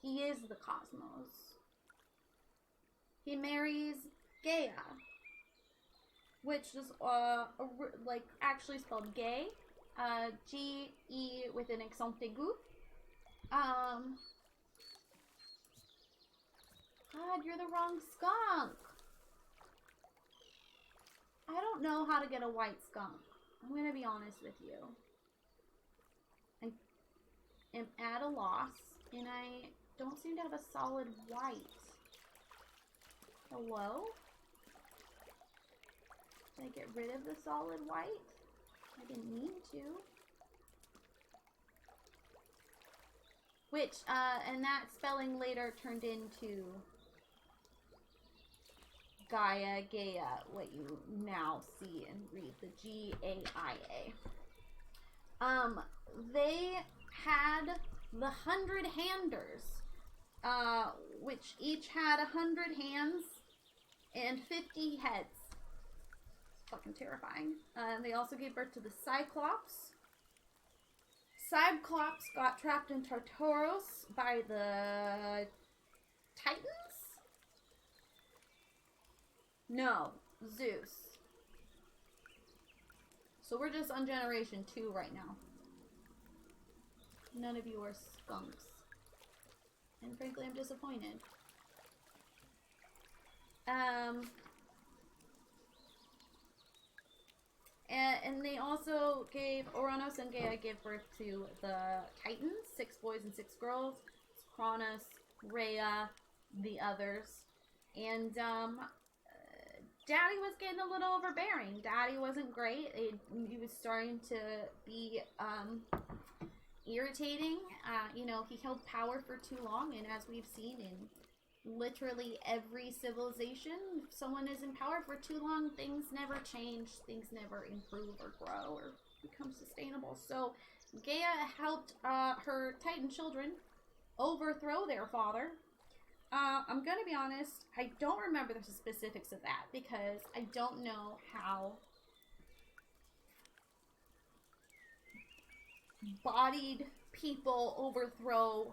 He is the cosmos. He marries Gaia, which is, like, actually spelled gay. G-E with an accent aigu. God, you're the wrong skunk. I don't know how to get a white skunk. I'm going to be honest with you. I am at a loss, and I don't seem to have a solid white. Hello? Did I get rid of the solid white? I didn't mean to. Which, and that spelling later turned into Gaia, what you now see and read, the G-A-I-A. They had the 100-handers, which each had 100 hands and 50 heads. Fucking terrifying. They also gave birth to the Cyclops. Cyclops got trapped in Tartarus by the Titans? No, Zeus. So we're just on generation 2 right now. None of you are skunks. And frankly, I'm disappointed. And they also gave, Ouranos and Gaia gave birth to the Titans, 6 boys and 6 girls. Cronus, Rhea, the others. And, Daddy was getting a little overbearing. Daddy wasn't great. He was starting to be, irritating. You know, he held power for too long, and as we've seen in literally every civilization, if someone is in power for too long, things never change, things never improve or grow or become sustainable. So Gaia helped her Titan children overthrow their father. I'm gonna be honest, I don't remember the specifics of that because I don't know how bodied people overthrow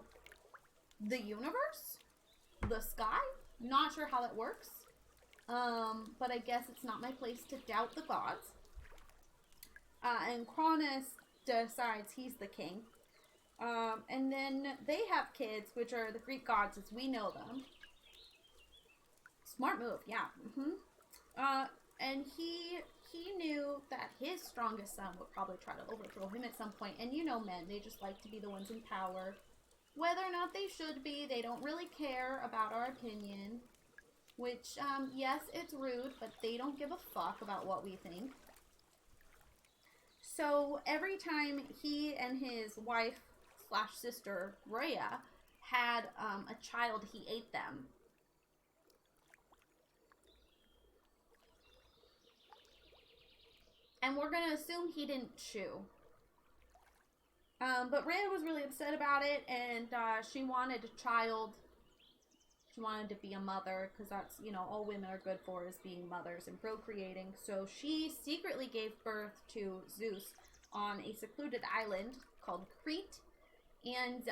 the universe, the sky. Not sure how that works. But I guess it's not my place to doubt the gods. And Cronus decides he's the king. And then they have kids, which are the Greek gods as we know them. Smart move, yeah. And he knew that his strongest son would probably try to overthrow him at some point. And you know men, they just like to be the ones in power. Whether or not they should be, they don't really care about our opinion. Which, yes, it's rude, but they don't give a fuck about what we think. So every time he and his wife / sister Rhea had a child, he ate them. And we're going to assume he didn't chew. But Rhea was really upset about it, and she wanted a child. She wanted to be a mother, because that's, you know, all women are good for is being mothers and procreating. So she secretly gave birth to Zeus on a secluded island called Crete, and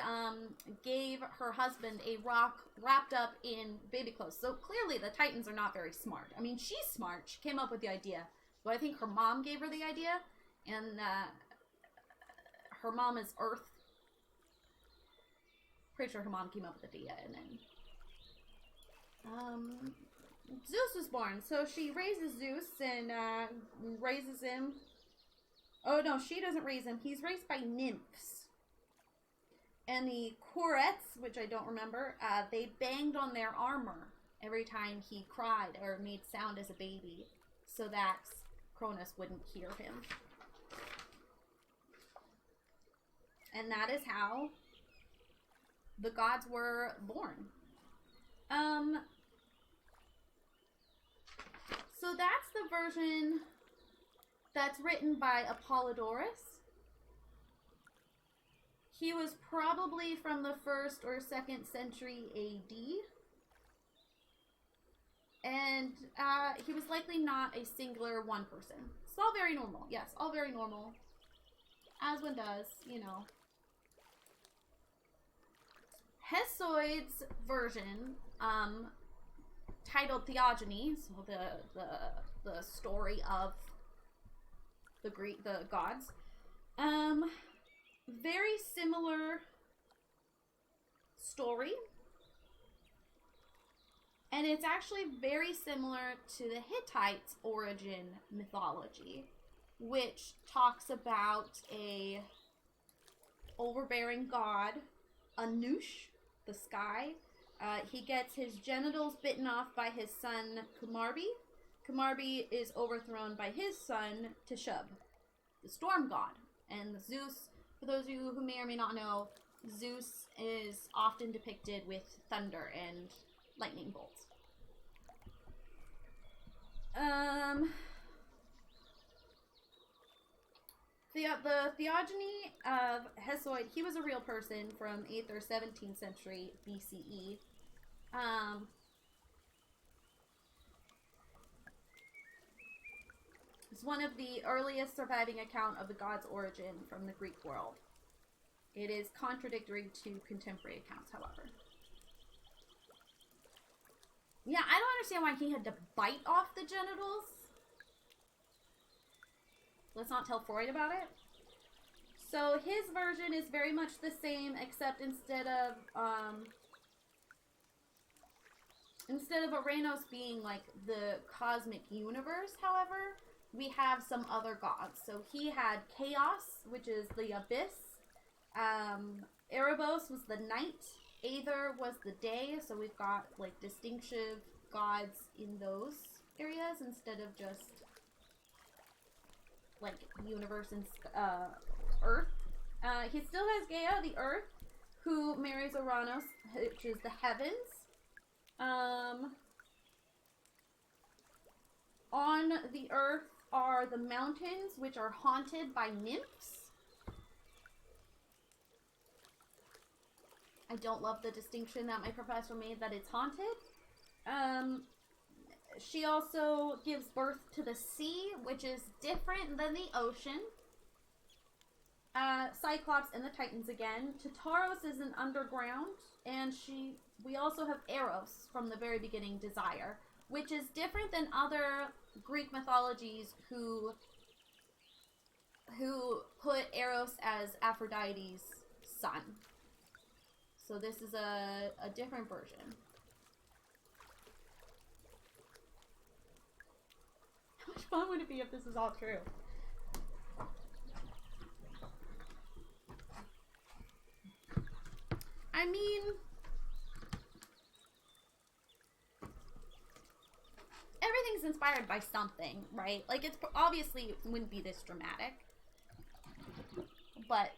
gave her husband a rock wrapped up in baby clothes. So clearly the Titans are not very smart. I mean, she's smart. She came up with the idea. But I think her mom gave her the idea, and her mom is Earth. Pretty sure her mom came up with the idea, and then Zeus was born. So she raises Zeus and raises him. Oh no, she doesn't raise him. He's raised by nymphs. And the Corettes, which I don't remember, they banged on their armor every time he cried or made sound as a baby, so that Cronus wouldn't hear him. And that is how the gods were born. So that's the version that's written by Apollodorus. He was probably from the 1st or 2nd century AD. And he was likely not a singular one person. It's all very normal. Yes, all very normal. As one does, you know. Hesiod's version, titled Theogony, so the story of the gods, very similar story. And it's actually very similar to the Hittites' origin mythology, which talks about a overbearing god, Anush, the sky. He gets his genitals bitten off by his son, Kumarbi. Kumarbi is overthrown by his son, Tishub, the storm god. And Zeus, for those of you who may or may not know, Zeus is often depicted with thunder and lightning bolts. The Theogony of Hesiod, he was a real person from 8th or 17th century BCE. It's one of the earliest surviving account of the god's origin from the Greek world. It is contradictory to contemporary accounts, however. Yeah, I don't understand why he had to bite off the genitals. Let's not tell Freud about it. So his version is very much the same, except instead of Aranos being like the cosmic universe, however, we have some other gods. So he had Chaos, which is the abyss. Erebos was the night. Aether was the day. So we've got like distinctive gods in those areas instead of just like universe and earth. He still has Gaia, the earth, who marries Uranus, which is the heavens. On the earth are the mountains, which are haunted by nymphs. I don't love the distinction that my professor made that it's haunted. She also gives birth to the sea, which is different than the ocean. Cyclops and the Titans again. Tartaros is an underground, and we also have Eros from the very beginning, Desire, which is different than other Greek mythologies who put Eros as Aphrodite's son. So this is a different version. How much fun would it be if this is all true? I mean, everything's inspired by something, right? Like, it's obviously it wouldn't be this dramatic, but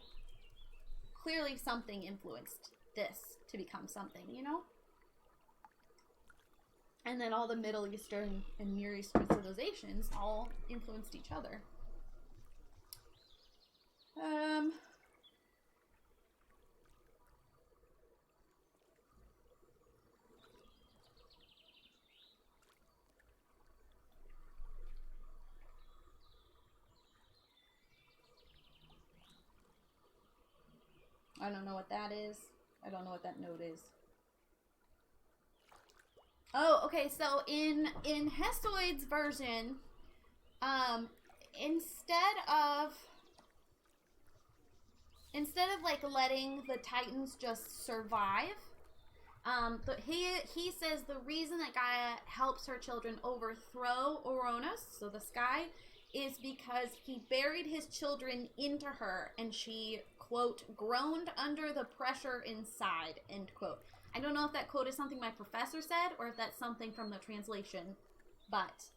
clearly something influenced this to become something, you know? And then all the Middle Eastern and Near Eastern civilizations all influenced each other. I don't know what that is. I don't know what that note is. Oh, okay. So in Hesiod's version, instead of like letting the Titans just survive, but he says the reason that Gaia helps her children overthrow Uranus, so the sky, is because he buried his children into her, and she, quote, groaned under the pressure inside, end quote. I don't know if that quote is something my professor said or if that's something from the translation, but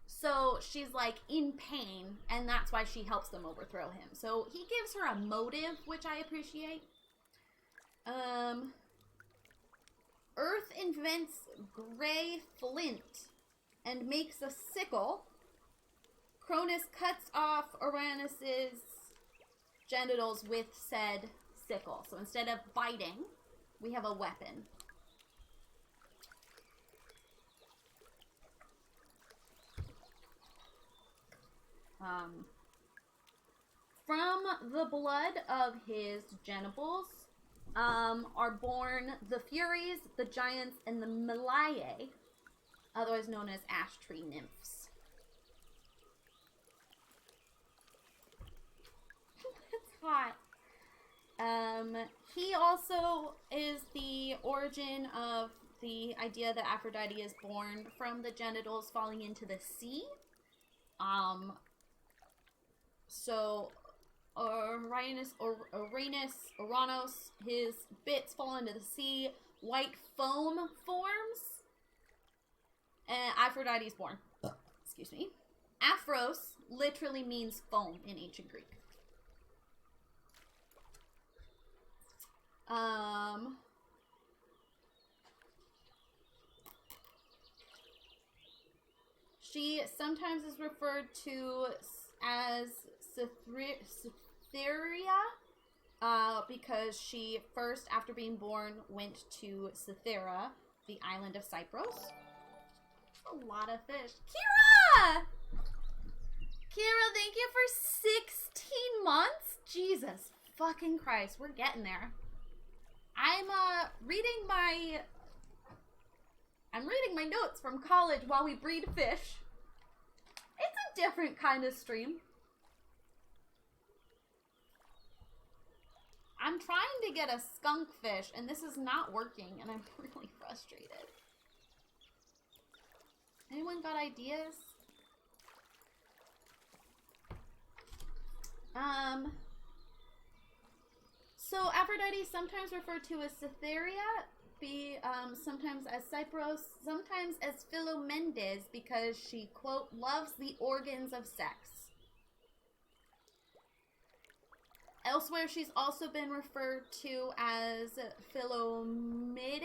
so she's like in pain, and that's why she helps them overthrow him. So he gives her a motive, which I appreciate. Earth invents gray flint and makes a sickle. Cronus cuts off Uranus's genitals with said sickle. So instead of biting, we have a weapon. From the blood of his genitals are born the Furies, the Giants, and the Meliae, otherwise known as ash tree nymphs. That's hot. He also is the origin of the idea that Aphrodite is born from the genitals falling into the sea. So Uranus, his bits fall into the sea, white foam forms, and Aphrodite is born. Excuse me. Aphros literally means foam in ancient Greek. She sometimes is referred to as Cytherea, because she first, after being born, went to Cythera, the island of Cyprus. A lot of fish. Kira! Kira, thank you for 16 months? Jesus fucking Christ, we're getting there. I'm reading my notes from college while we breed fish. It's a different kind of stream. I'm trying to get a skunk fish, and this is not working, and I'm really frustrated. Anyone got ideas? So Aphrodite, sometimes referred to as Cytherea, sometimes as Cypros, sometimes as Philomendes, because she, quote, loves the organs of sex. Elsewhere, she's also been referred to as Philomedes,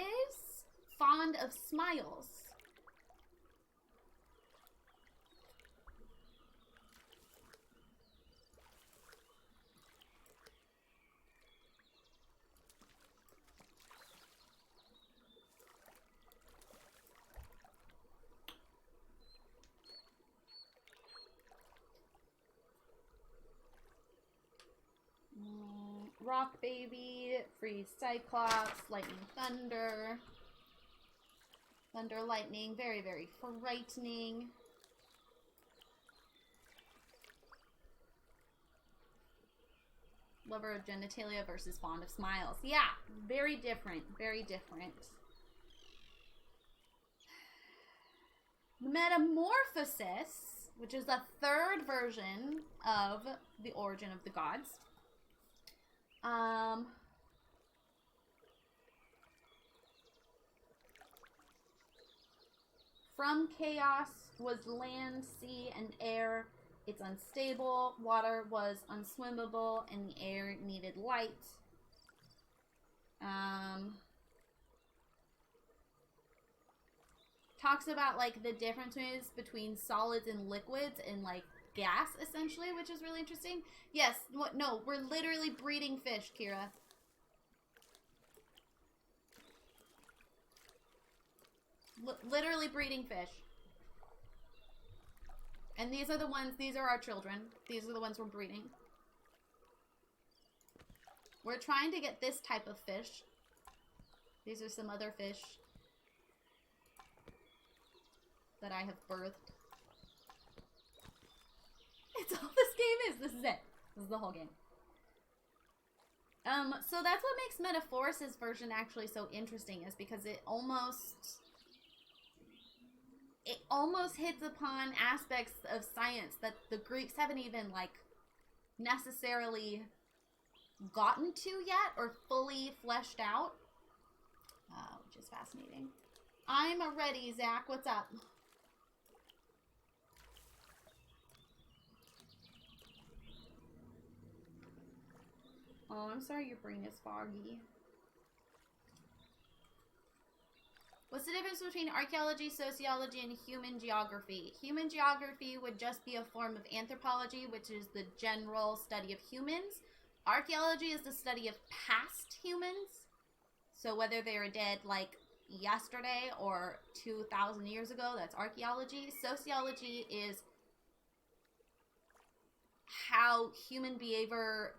fond of smiles. Rock Baby, Freeze Cyclops, Lightning Thunder. Thunder Lightning, very, very frightening. Lover of genitalia versus fond of smiles. Yeah, very different, very different. Metamorphosis, which is the third version of the origin of the gods. From chaos was land, sea, and air. It's unstable. Water was unswimmable, and the air needed light. talks about like the differences between solids and liquids and like gas essentially, which is really interesting. Yes, what? No, we're literally breeding fish, Kira. Literally breeding fish. And these are the ones, these are our children. These are the ones we're breeding. We're trying to get this type of fish. These are some other fish that I have birthed. It's all this game is. This is it. This is the whole game. So that's what makes Metaphorosis' version actually so interesting, is because it almost hits upon aspects of science that the Greeks haven't even like necessarily gotten to yet or fully fleshed out, which is fascinating. I'm ready, Zach. What's up? Oh, I'm sorry your brain is foggy. What's the difference between archaeology, sociology, and human geography? Human geography would just be a form of anthropology, which is the general study of humans. Archaeology is the study of past humans. So whether they are dead like yesterday or 2,000 years ago, that's archaeology. Sociology is how human behavior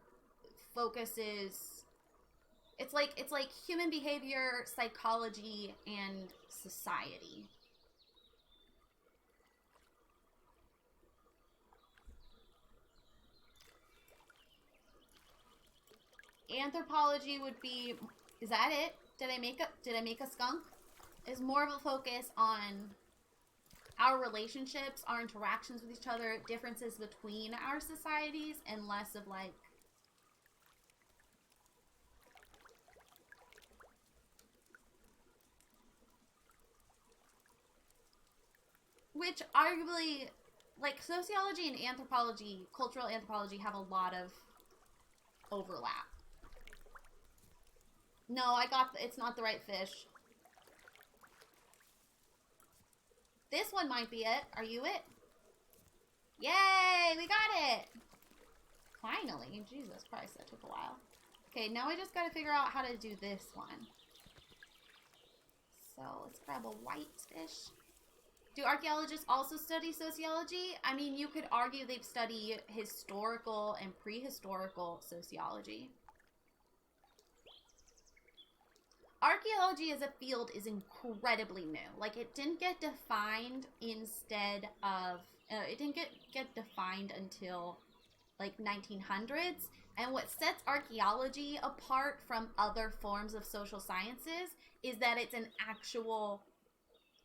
focuses. It's like human behavior, psychology, and society. Anthropology would be, is that it? Did I make a skunk? Is more of a focus on our relationships, our interactions with each other, differences between our societies, and less of like which arguably, like, sociology and anthropology, cultural anthropology, have a lot of overlap. No, it's not the right fish. This one might be it. Are you it? Yay, we got it! Finally. Jesus Christ, that took a while. Okay, now I just gotta figure out how to do this one. So, let's grab a white fish. Do archaeologists also study sociology? I mean, you could argue they've studied historical and prehistorical sociology. Archaeology as a field is incredibly new. Like, it didn't get defined it didn't get defined until, like, 1900s. And what sets archaeology apart from other forms of social sciences is that it's an actual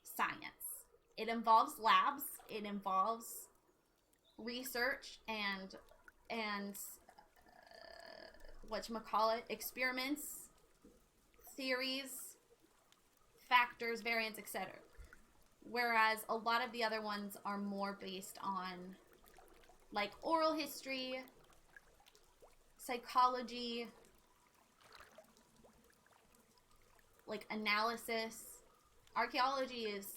science. It involves labs, it involves research and whatchamacallit, experiments, theories, factors, variants, etc. Whereas a lot of the other ones are more based on like oral history, psychology, like analysis. Archaeology is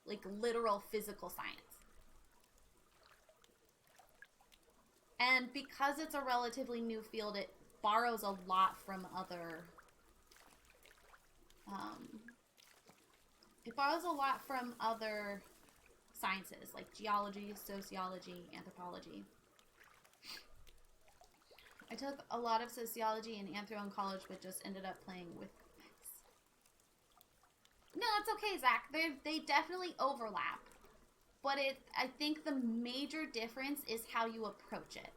like literal physical science. And because it's a relatively new field, it borrows a lot from other sciences like geology, sociology, anthropology. I took a lot of sociology and anthro in college, but just ended up playing with mice. No, that's okay, Zach. They definitely overlap. But I think the major difference is how you approach it.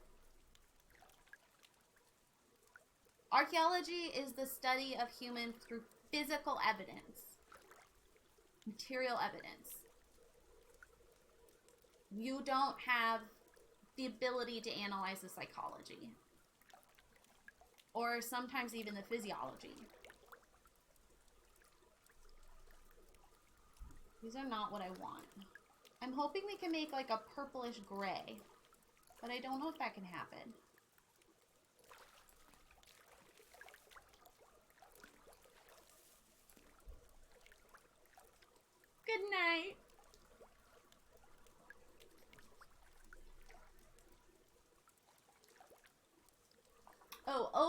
Archaeology is the study of humans through physical evidence, material evidence. You don't have the ability to analyze the psychology, or sometimes even the physiology. These are not what I want. I'm hoping we can make like a purplish gray, but I don't know if that can happen.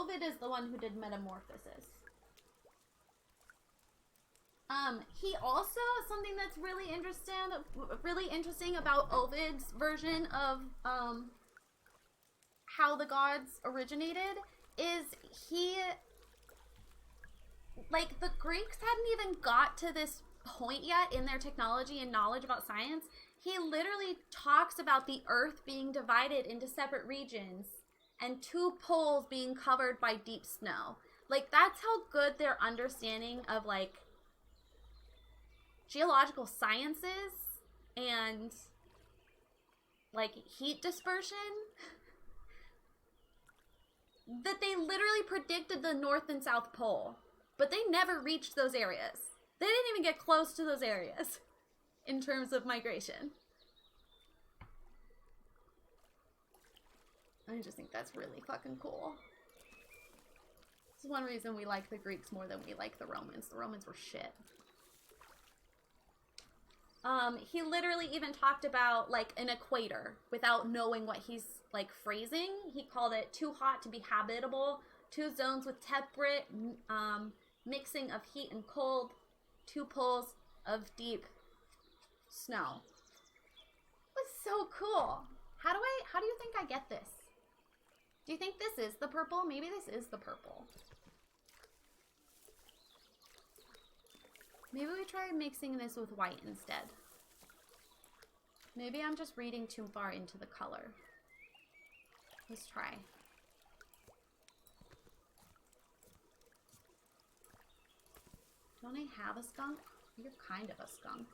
Ovid is the one who did Metamorphosis. He also, something that's really interesting about Ovid's version of how the gods originated is like, the Greeks hadn't even got to this point yet in their technology and knowledge about science. He literally talks about the earth being divided into separate regions and 2 poles being covered by deep snow. Like, that's how good their understanding of, like, geological sciences and, like, heat dispersion, that they literally predicted the North and South Pole, but they never reached those areas. They didn't even get close to those areas in terms of migration. I just think that's really fucking cool. This is one reason we like the Greeks more than we like the Romans. The Romans were shit. He literally even talked about, like, an equator without knowing what he's, like, phrasing. He called it too hot to be habitable, 2 zones with temperate mixing of heat and cold, 2 poles of deep snow. It was so cool. How do you think I get this? Do you think this is the purple? Maybe this is the purple. Maybe we try mixing this with white instead. Maybe I'm just reading too far into the color. Let's try. Don't I have a skunk? You're kind of a skunk.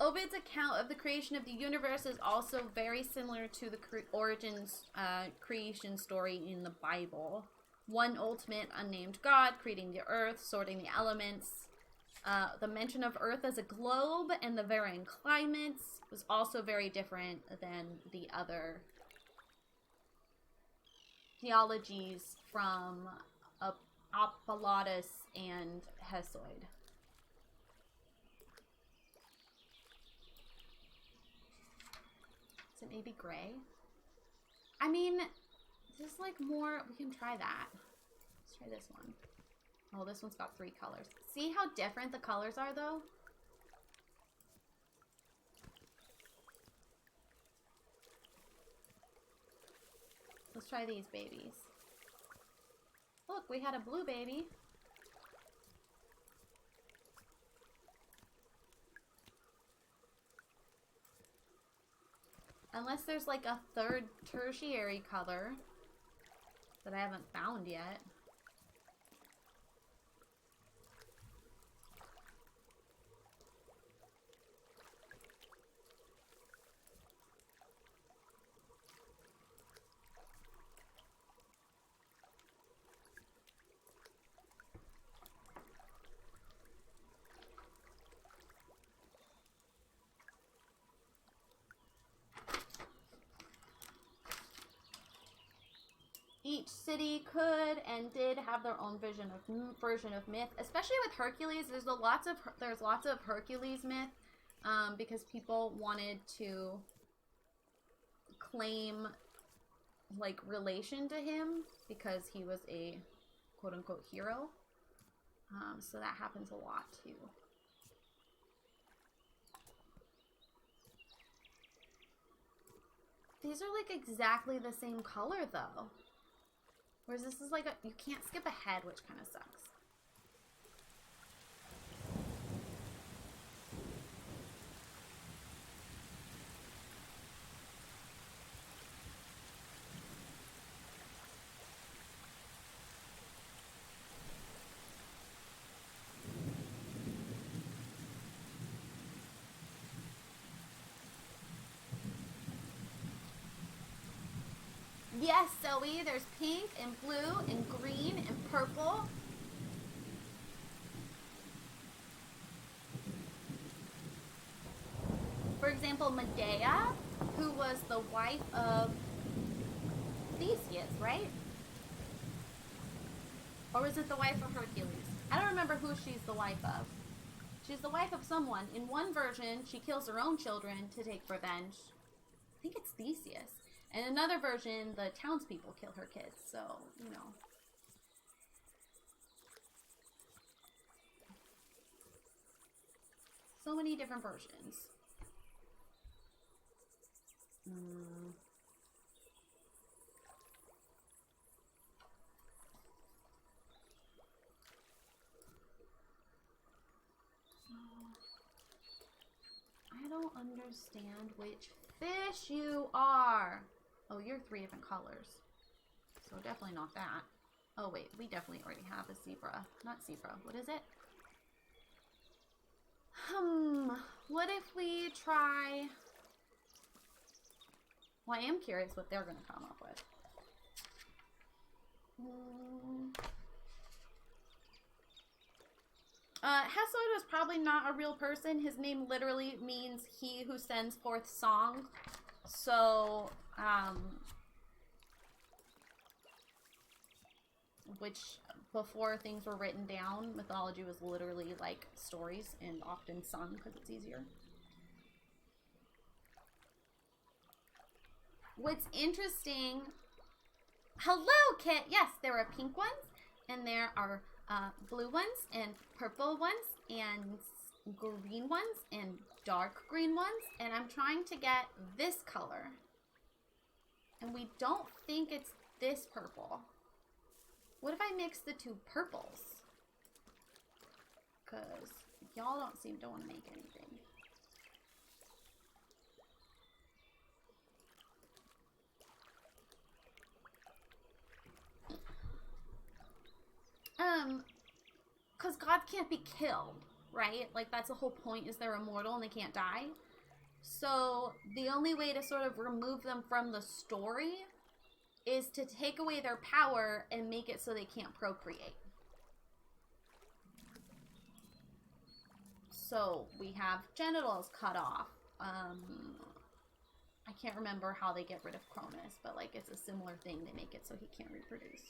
Ovid's account of the creation of the universe is also very similar to the creation story in the Bible. One ultimate unnamed god creating the earth, sorting the elements. The mention of Earth as a globe and the varying climates was also very different than the other theologies from Apollodotus and Hesiod. Is it maybe gray? I mean, this is like more, we can try that. Let's try this one. Oh, this one's got 3 colors. See how different the colors are, though? Let's try these babies. Look, we had a blue baby. Unless there's like a 3rd tertiary color that I haven't found yet. Each city could and did have their own version of myth, especially with Hercules. There's lots of Hercules myth, because people wanted to claim like relation to him because he was a quote unquote hero. So that happens a lot too. These are like exactly the same color though. Whereas this is like you can't skip ahead, which kind of sucks. Yes, Zoe, there's pink and blue and green and purple. For example, Medea, who was the wife of Theseus, right? Or was it the wife of Hercules? I don't remember who she's the wife of. She's the wife of someone. In one version, she kills her own children to take revenge. I think it's Theseus. And in another version, the townspeople kill her kids. So, you know. So many different versions. I don't understand which fish you are. Oh, you're 3 different colors. So definitely not that. Oh wait, we definitely already have a zebra. Not zebra. What is it? What if we try... Well, I am curious what they're going to come up with. Hesod was probably not a real person. His name literally means he who sends forth song. So, which before things were written down, mythology was literally like stories and often sung because it's easier. What's interesting... Hello, Kit! Yes, there are pink ones, and there are blue ones, and purple ones, and green ones, and dark green ones, and I'm trying to get this color. And we don't think it's this purple. What if I mix the 2 purples? Because y'all don't seem to want to make anything. Because gods can't be killed, right? Like, that's the whole point, is they're immortal and they can't die. So, the only way to sort of remove them from the story is to take away their power and make it so they can't procreate. So, we have genitals cut off. I can't remember how they get rid of Cronus, but, like, it's a similar thing. They make it so he can't reproduce.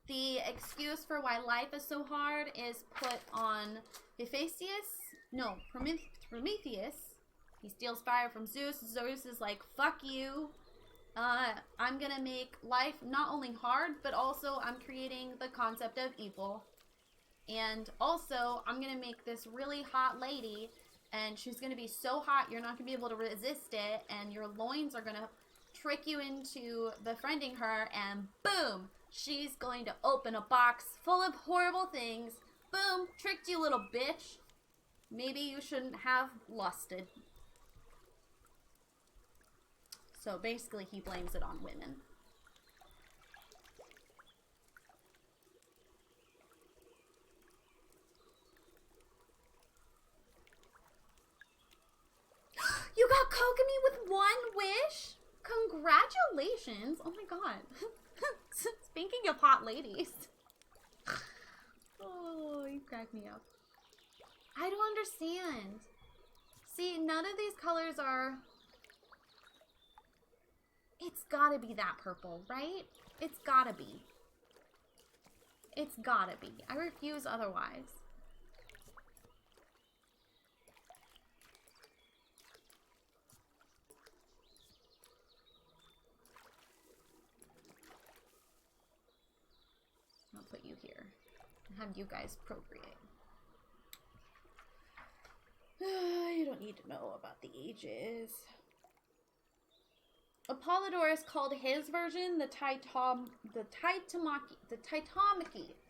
The excuse for why life is so hard is put on Prometheus. He steals fire from Zeus. Zeus is like, fuck you. I'm gonna make life not only hard, but also I'm creating the concept of evil. And also, I'm gonna make this really hot lady, and she's gonna be so hot you're not gonna be able to resist it, and your loins are gonna trick you into befriending her, and boom, she's going to open a box full of horrible things. Boom, tricked you, little bitch. Maybe you shouldn't have lusted. So basically he blames it on women. You got Kokomi with 1 wish? Congratulations. Oh my god. Speaking of hot ladies. Oh, you crack me up. I don't understand. See, none of these colors are... It's gotta be that purple, right? It's gotta be. It's gotta be. I refuse otherwise. I'll put you here and have you guys procreate. You don't need to know about the ages. Apollodorus called his version the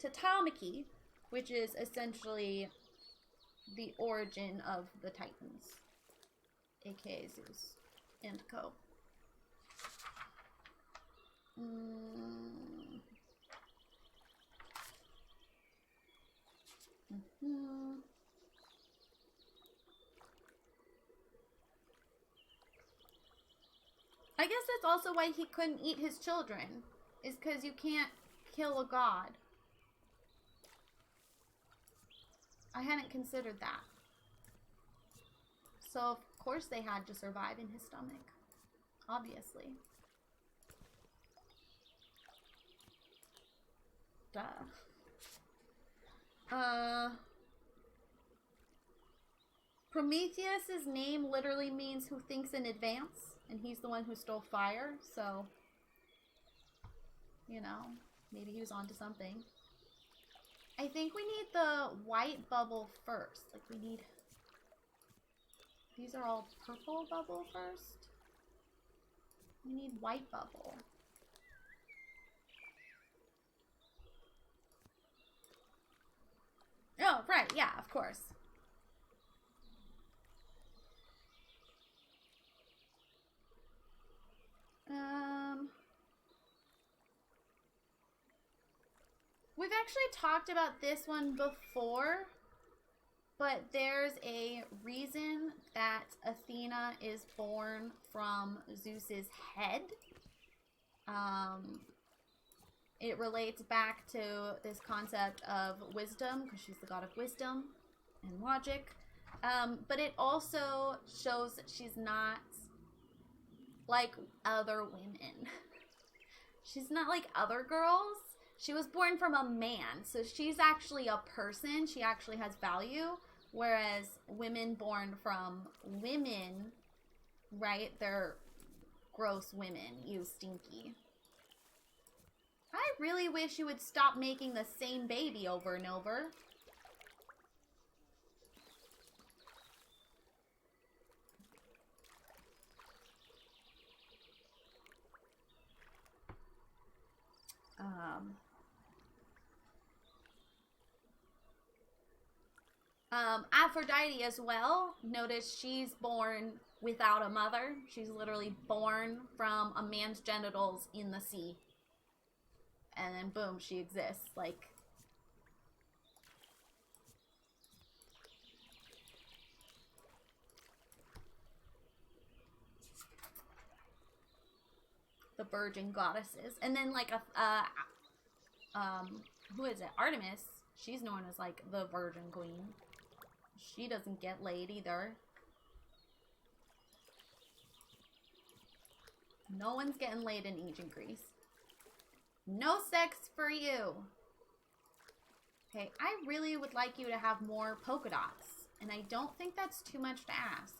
Titamaki, which is essentially the origin of the Titans, aka Zeus and co. I guess that's also why he couldn't eat his children, is because you can't kill a god. I hadn't considered that. So, of course they had to survive in his stomach. Obviously. Duh. Prometheus's name literally means who thinks in advance, and he's the one who stole fire, so, you know, maybe he was onto something. I think we need the white bubble first. Like, we need... These are all purple bubble first. We need white bubble. Oh, right, yeah, of course. We've actually talked about this one before, but there's a reason that Athena is born from Zeus's head. It relates back to this concept of wisdom, because she's the god of wisdom and logic. But it also shows that she's not like other women. She's not like other girls. She was born from a man, so she's actually a person. She actually has value. Whereas women born from women, right, they're gross women. You stinky. I really wish you would stop making the same baby over and over. Aphrodite as well. Notice she's born without a mother. She's literally born from a man's genitals in the sea. And then boom, she exists. Like, the virgin goddesses. And then like who is it? Artemis. She's known as like the virgin queen. She doesn't get laid either. No one's getting laid in ancient Greece. No sex for you. Okay, I really would like you to have more polka dots. And I don't think that's too much to ask.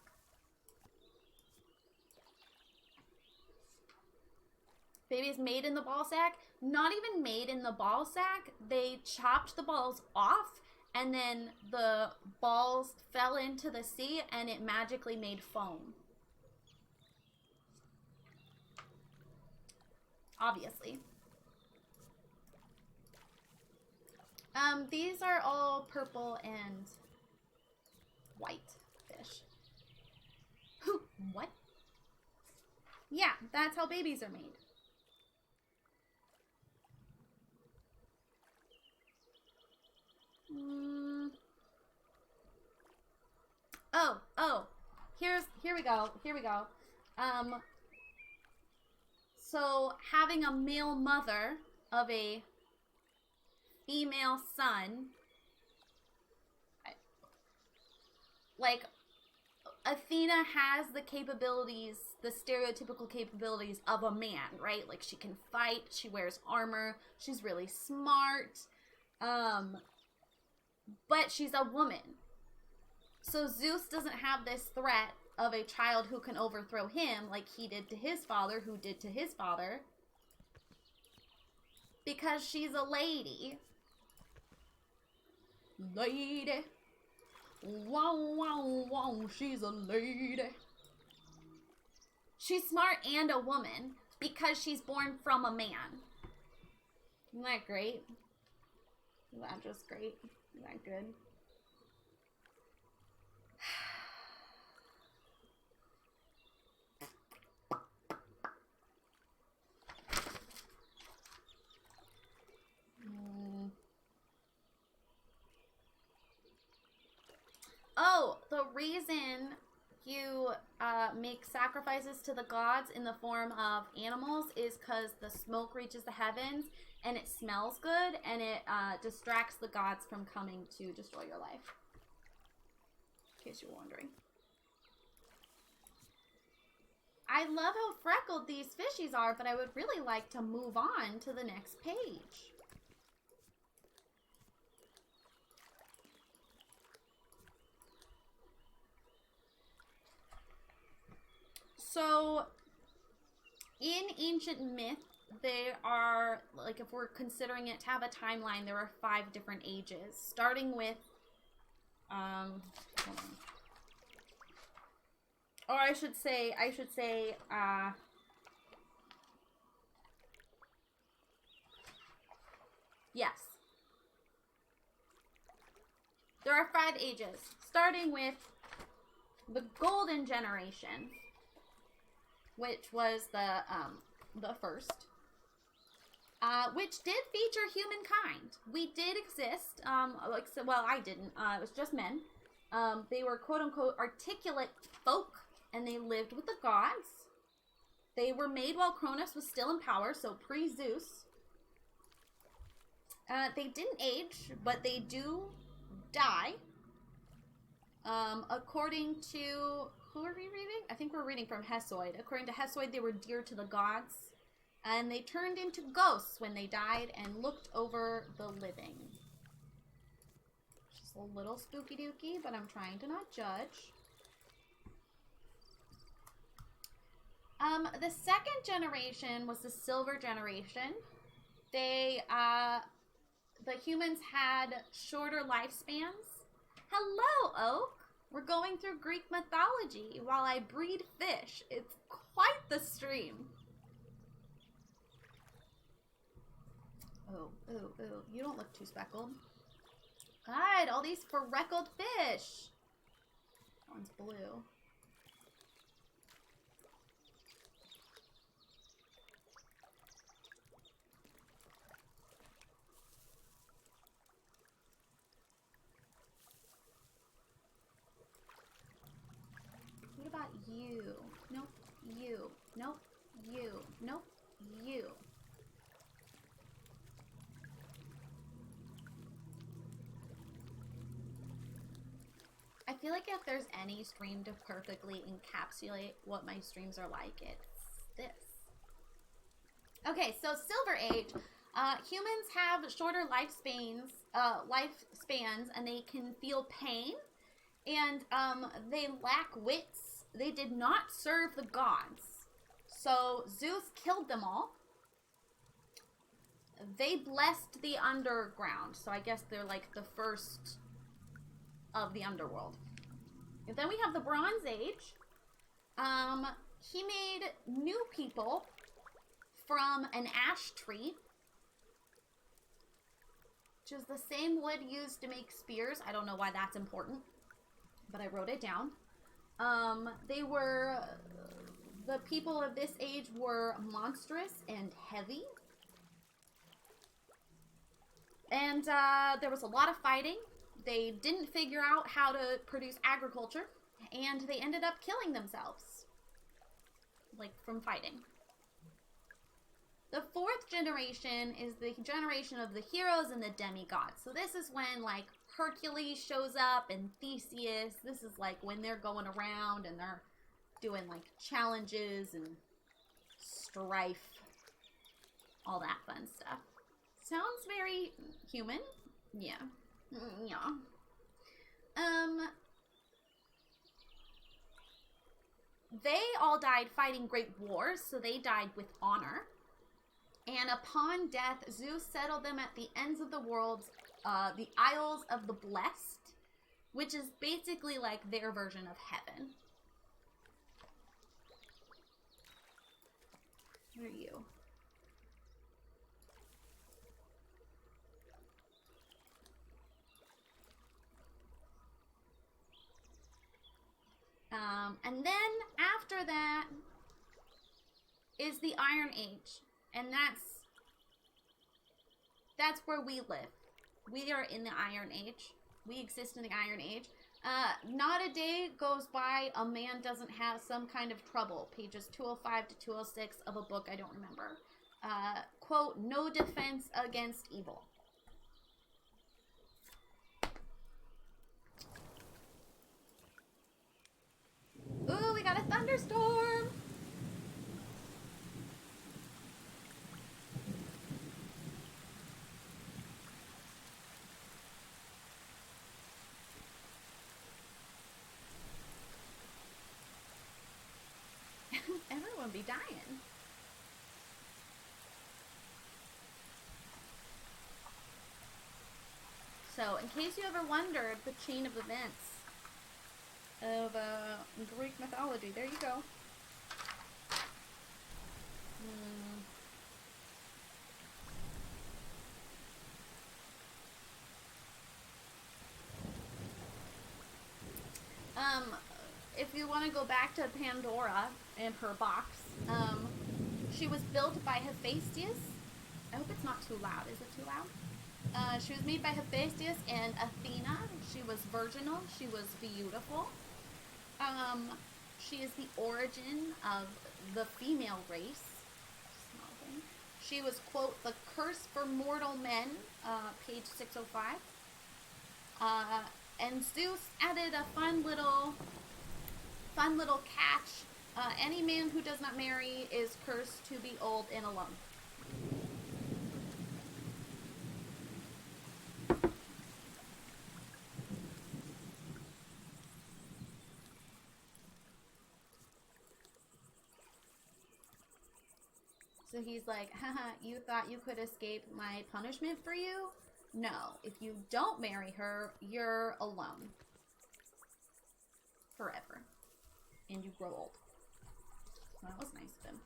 Baby is made in the ball sack. Not even made in the ball sack. They chopped the balls off, and then the balls fell into the sea, and it magically made foam. Obviously. These are all purple and white fish. What? Yeah, that's how babies are made. Here we go. So having a male mother of a female son, like, Athena has the capabilities, the stereotypical capabilities of a man, right? Like, she can fight, she wears armor, she's really smart, but she's a woman. So Zeus doesn't have this threat of a child who can overthrow him like he did to his father, who did to his father, because she's a lady. Lady. Wow, wow, wow, she's a lady. She's smart and a woman because she's born from a man. Isn't that great? Isn't that just great? Isn't that good? Oh, the reason you make sacrifices to the gods in the form of animals is because the smoke reaches the heavens and it smells good and it distracts the gods from coming to destroy your life. In case you're wondering. I love how freckled these fishies are, but I would really like to move on to the next page. So, in ancient myth, there are, like, if we're considering it to have a timeline, there are 5 different ages, starting with, hold on. Or I should say, yes. There are 5 ages, starting with the Golden Generation, which was the first, which did feature humankind. We did exist, well, I didn't, it was just men. They were quote-unquote articulate folk, and they lived with the gods. They were made while Cronus was still in power, so pre-Zeus. They didn't age, but they do die. According to... Who are we reading? I think we're reading from Hesiod. According to Hesiod, they were dear to the gods. And they turned into ghosts when they died and looked over the living. Just a little spooky dooky, but I'm trying to not judge. The second generation was the Silver Generation. They, the humans had shorter lifespans. Hello, Oak! We're going through Greek mythology while I breed fish. It's quite the stream. Oh, ooh, ooh. You don't look too speckled. God, all these freckled fish. That one's blue. What about you? Nope, you. Nope, you. Nope, you. I feel like if there's any stream to perfectly encapsulate what my streams are like, it's this. Okay, so Silver Age. Humans have shorter lifespans, and they can feel pain, and they lack wits. They did not serve the gods, so Zeus killed them all. They blessed the underground, so I guess they're like the first of the underworld. And then we have the Bronze Age. He made new people from an ash tree, which is the same wood used to make spears. I don't know why that's important, but I wrote it down. The people of this age were monstrous and heavy. And there was a lot of fighting. They didn't figure out how to produce agriculture, and they ended up killing themselves, like from fighting. The fourth generation is the generation of the heroes and the demigods. So this is when, like, Hercules shows up and Theseus. This is like when they're going around and they're doing like challenges and strife, all that fun stuff. Sounds very human. Yeah. Yeah. They all died fighting great wars, so they died with honor. And upon death, Zeus settled them at the ends of the world, the Isles of the Blessed, which is basically like their version of heaven. What are you? And then after that is the Iron Age. And that's where we live. We are in the Iron Age. We exist in the Iron Age. Not a day goes by a man doesn't have some kind of trouble. Pages 205 to 206 of a book I don't remember. Quote, no defense against evil. Ooh, we got a thunderstorm! Everyone be dying. So, in case you ever wondered the chain of events of Greek mythology, there you go. If you want to go back to Pandora and her box, she was built by Hephaestus. I hope it's not too loud. Is it too loud? She was made by Hephaestus and Athena. She was virginal. She was beautiful. She is the origin of the female race. Small thing. She was, quote, the curse for mortal men, page 605. And Zeus added a fun little catch. Any man who does not marry is cursed to be old and alone. So he's like, haha, you thought you could escape my punishment for you? No, if you don't marry her, you're alone. Forever. And you grow old. That was nice of him.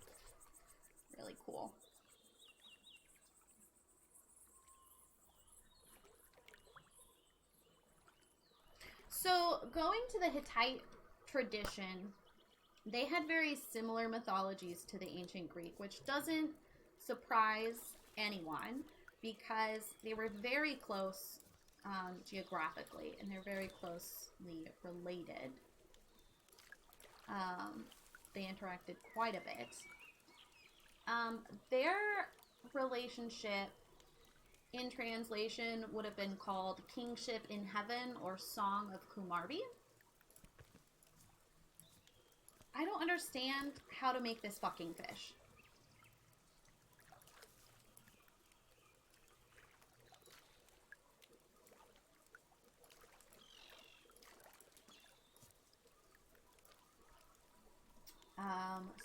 Really cool. So, going to the Hittite tradition, they had very similar mythologies to the ancient Greek, which doesn't surprise anyone because they were very close geographically, and they're very closely related. They interacted quite a bit. Their relationship in translation would have been called Kingship in Heaven or Song of Kumarbi. I don't understand how to make this fucking fish.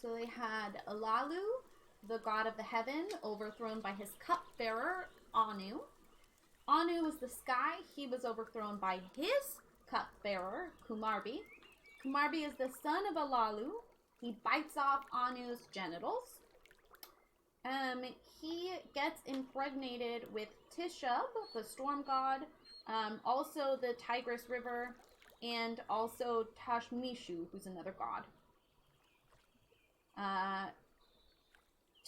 So they had Alalu, the god of the heaven, overthrown by his cupbearer, Anu. Anu was the sky. He was overthrown by his cupbearer, Kumarbi. Kumarbi is the son of Alalu. He bites off Anu's genitals. He gets impregnated with Tishub, the storm god, also the Tigris River, and also Tashmishu, who's another god.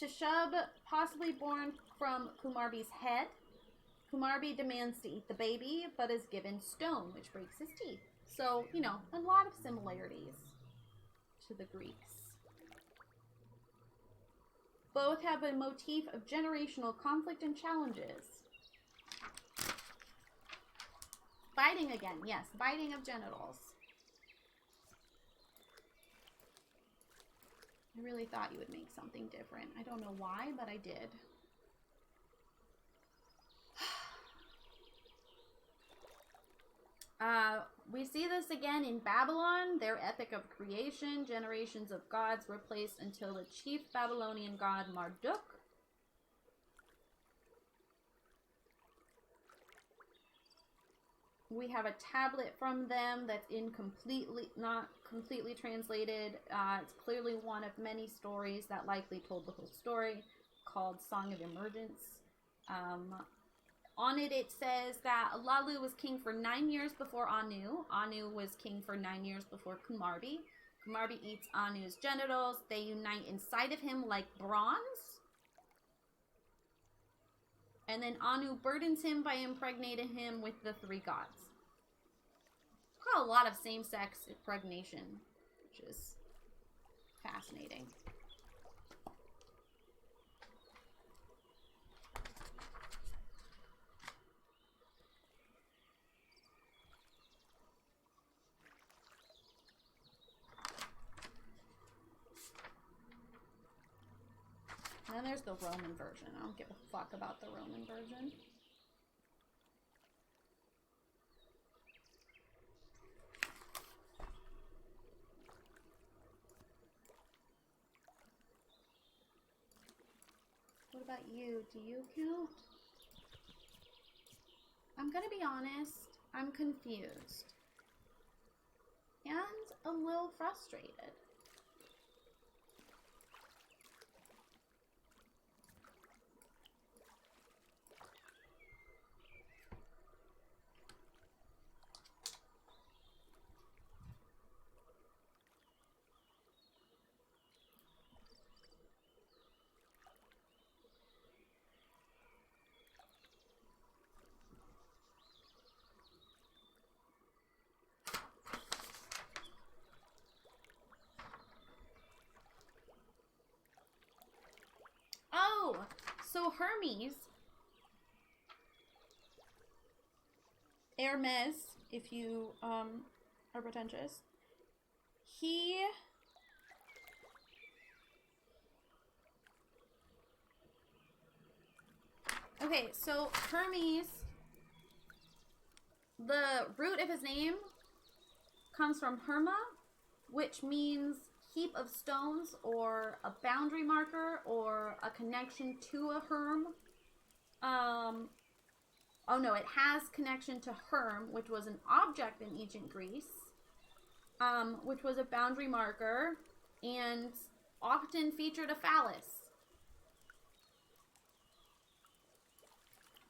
Tishub, possibly born from Kumarbi's head. Kumarbi demands to eat the baby, but is given stone, which breaks his teeth. So, you know, a lot of similarities to the Greeks. Both have a motif of generational conflict and challenges. Biting again, yes, biting of genitals. I really thought you would make something different. I don't know why, but I did. We see this again in Babylon, their epic of creation. Generations of gods were placed until the chief Babylonian god Marduk. We have a tablet from them that's not completely translated. It's clearly one of many stories that likely told the whole story, called Song of Emergence. On it, it says that Alalu was king for 9 years before Anu. Anu was king for 9 years before Kumarbi. Kumarbi eats Anu's genitals. They unite inside of him like bronze. And then Anu burdens him by impregnating him with the three gods. got a lot of same-sex impregnation, which is fascinating. And then there's the Roman version. I don't give a fuck about the Roman version. What about you? Do you count? I'm gonna be honest. I'm confused. And a little frustrated. Oh, so Hermes, Hermes, if you are pretentious, he okay, so Hermes, the root of his name comes from Herma, which means heap of stones or a boundary marker or a connection to a herm. Oh no, it has connection to herm, which was an object in ancient Greece, which was a boundary marker and often featured a phallus.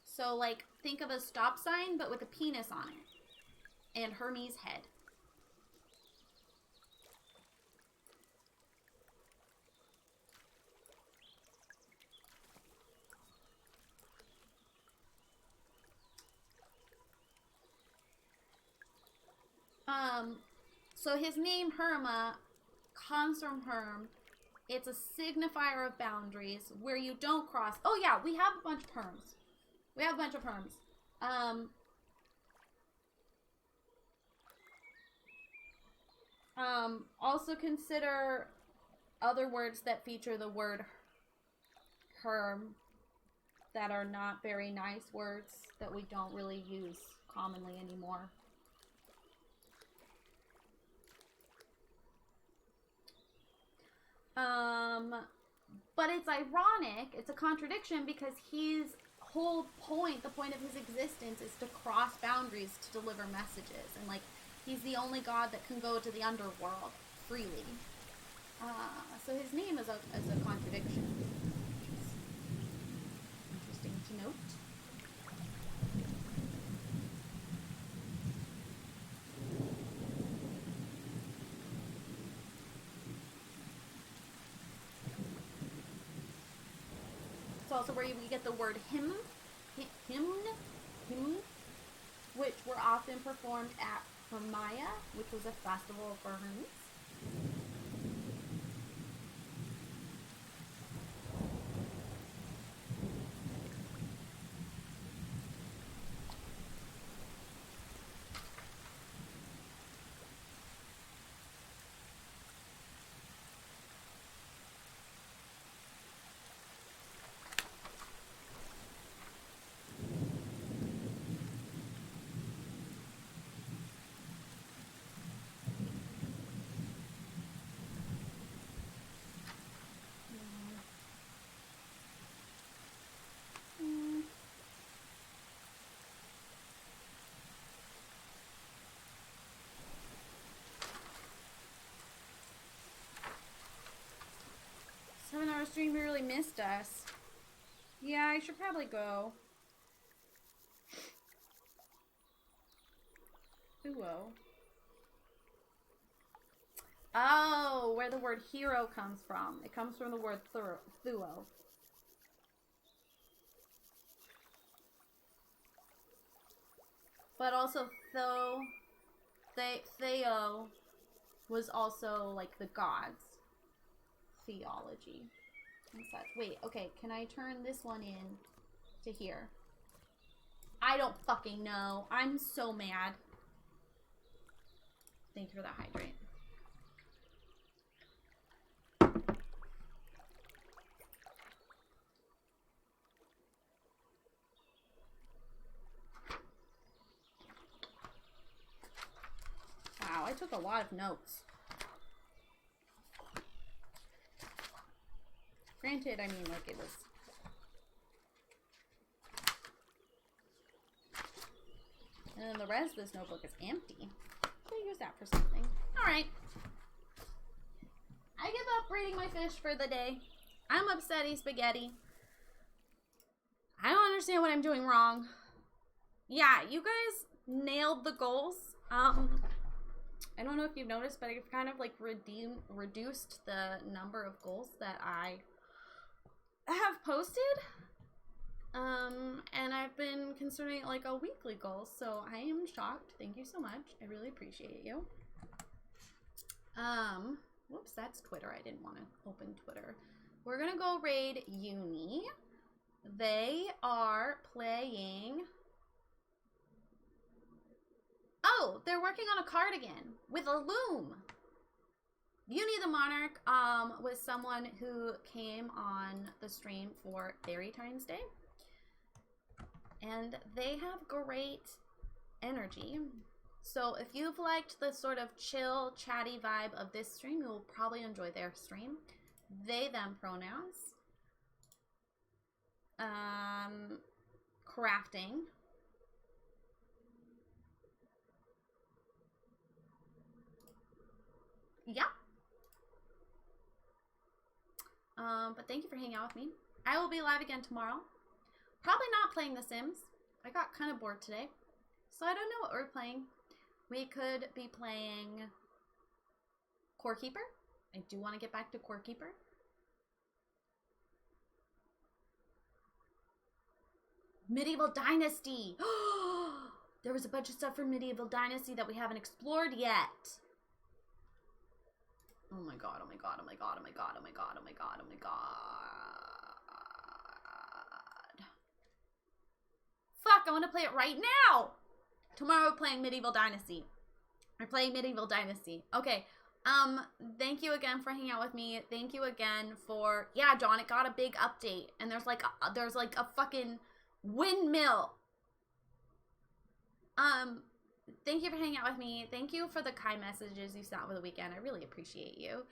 So like think of a stop sign but with a penis on it and Hermes' head. So his name Herma comes from Herm. It's a signifier of boundaries where you don't cross. Oh yeah, we have a bunch of Herms. We have a bunch of Herms. Also consider other words that feature the word herm that are not very nice words that we don't really use commonly anymore. But it's ironic, it's a contradiction because his whole point, the point of his existence is to cross boundaries to deliver messages. And like, he's the only god that can go to the underworld freely. So his name is a contradiction, which is interesting to note. It's also where we get the word hymn, which were often performed at Hermia, which was a festival for Hermes. Our stream really missed us. Yeah, I should probably go. Thuo. Oh, where the word hero comes from. It comes from the word thuo. But also Theo was also like the gods. Theology and such. Wait, okay, can I turn this one in to here? I don't fucking know. I'm so mad. Thank you for that hydrate. Wow, I took a lot of notes. Granted, I mean, like, it was... And then the rest of this notebook is empty. Should use that for something. Alright. I give up reading my fish for the day. I'm upsetty spaghetti. I don't understand what I'm doing wrong. Yeah, you guys nailed the goals. I don't know if you've noticed, but I've kind of like reduced the number of goals that I have posted. And I've been considering it like a weekly goal, so I am shocked. Thank you so much. I really appreciate you. Whoops, that's Twitter. I didn't want to open Twitter. We're gonna go raid Uni. They are playing... Oh, they're working on a cardigan with a loom. Uni the Monarch was someone who came on the stream for Fairytimes Day. And they have great energy. So if you've liked the sort of chill, chatty vibe of this stream, you'll probably enjoy their stream. They, them pronouns. Crafting. Yeah. But thank you for hanging out with me. I will be live again tomorrow. Probably not playing The Sims. I got kind of bored today. So I don't know what we're playing. We could be playing Core Keeper. I do want to get back to Core Keeper. Medieval Dynasty. There was a bunch of stuff for Medieval Dynasty that we haven't explored yet. Oh my god, oh my god, oh my god, oh my god, oh my god, oh my god, oh my god. Fuck, I want to play it right now. Tomorrow we're playing Medieval Dynasty. We're playing Medieval Dynasty. Okay. Thank you again for hanging out with me. Thank you again for... Yeah, John, it got a big update. And there's like a fucking windmill. Thank you for hanging out with me. Thank you for the kind messages you sent over the weekend. I really appreciate you.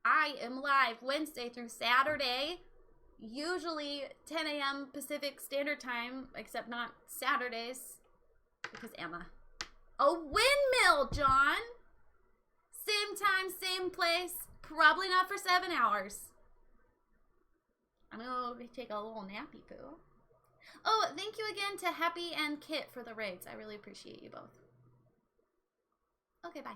I am live Wednesday through Saturday. Usually 10 a.m. Pacific Standard Time, except not Saturdays, because Emma. A windmill, John! Same time, same place, probably not for 7 hours. I'm gonna take a little nappy poo. Oh, thank you again to Happy and Kit for the raids. I really appreciate you both. Okay, bye.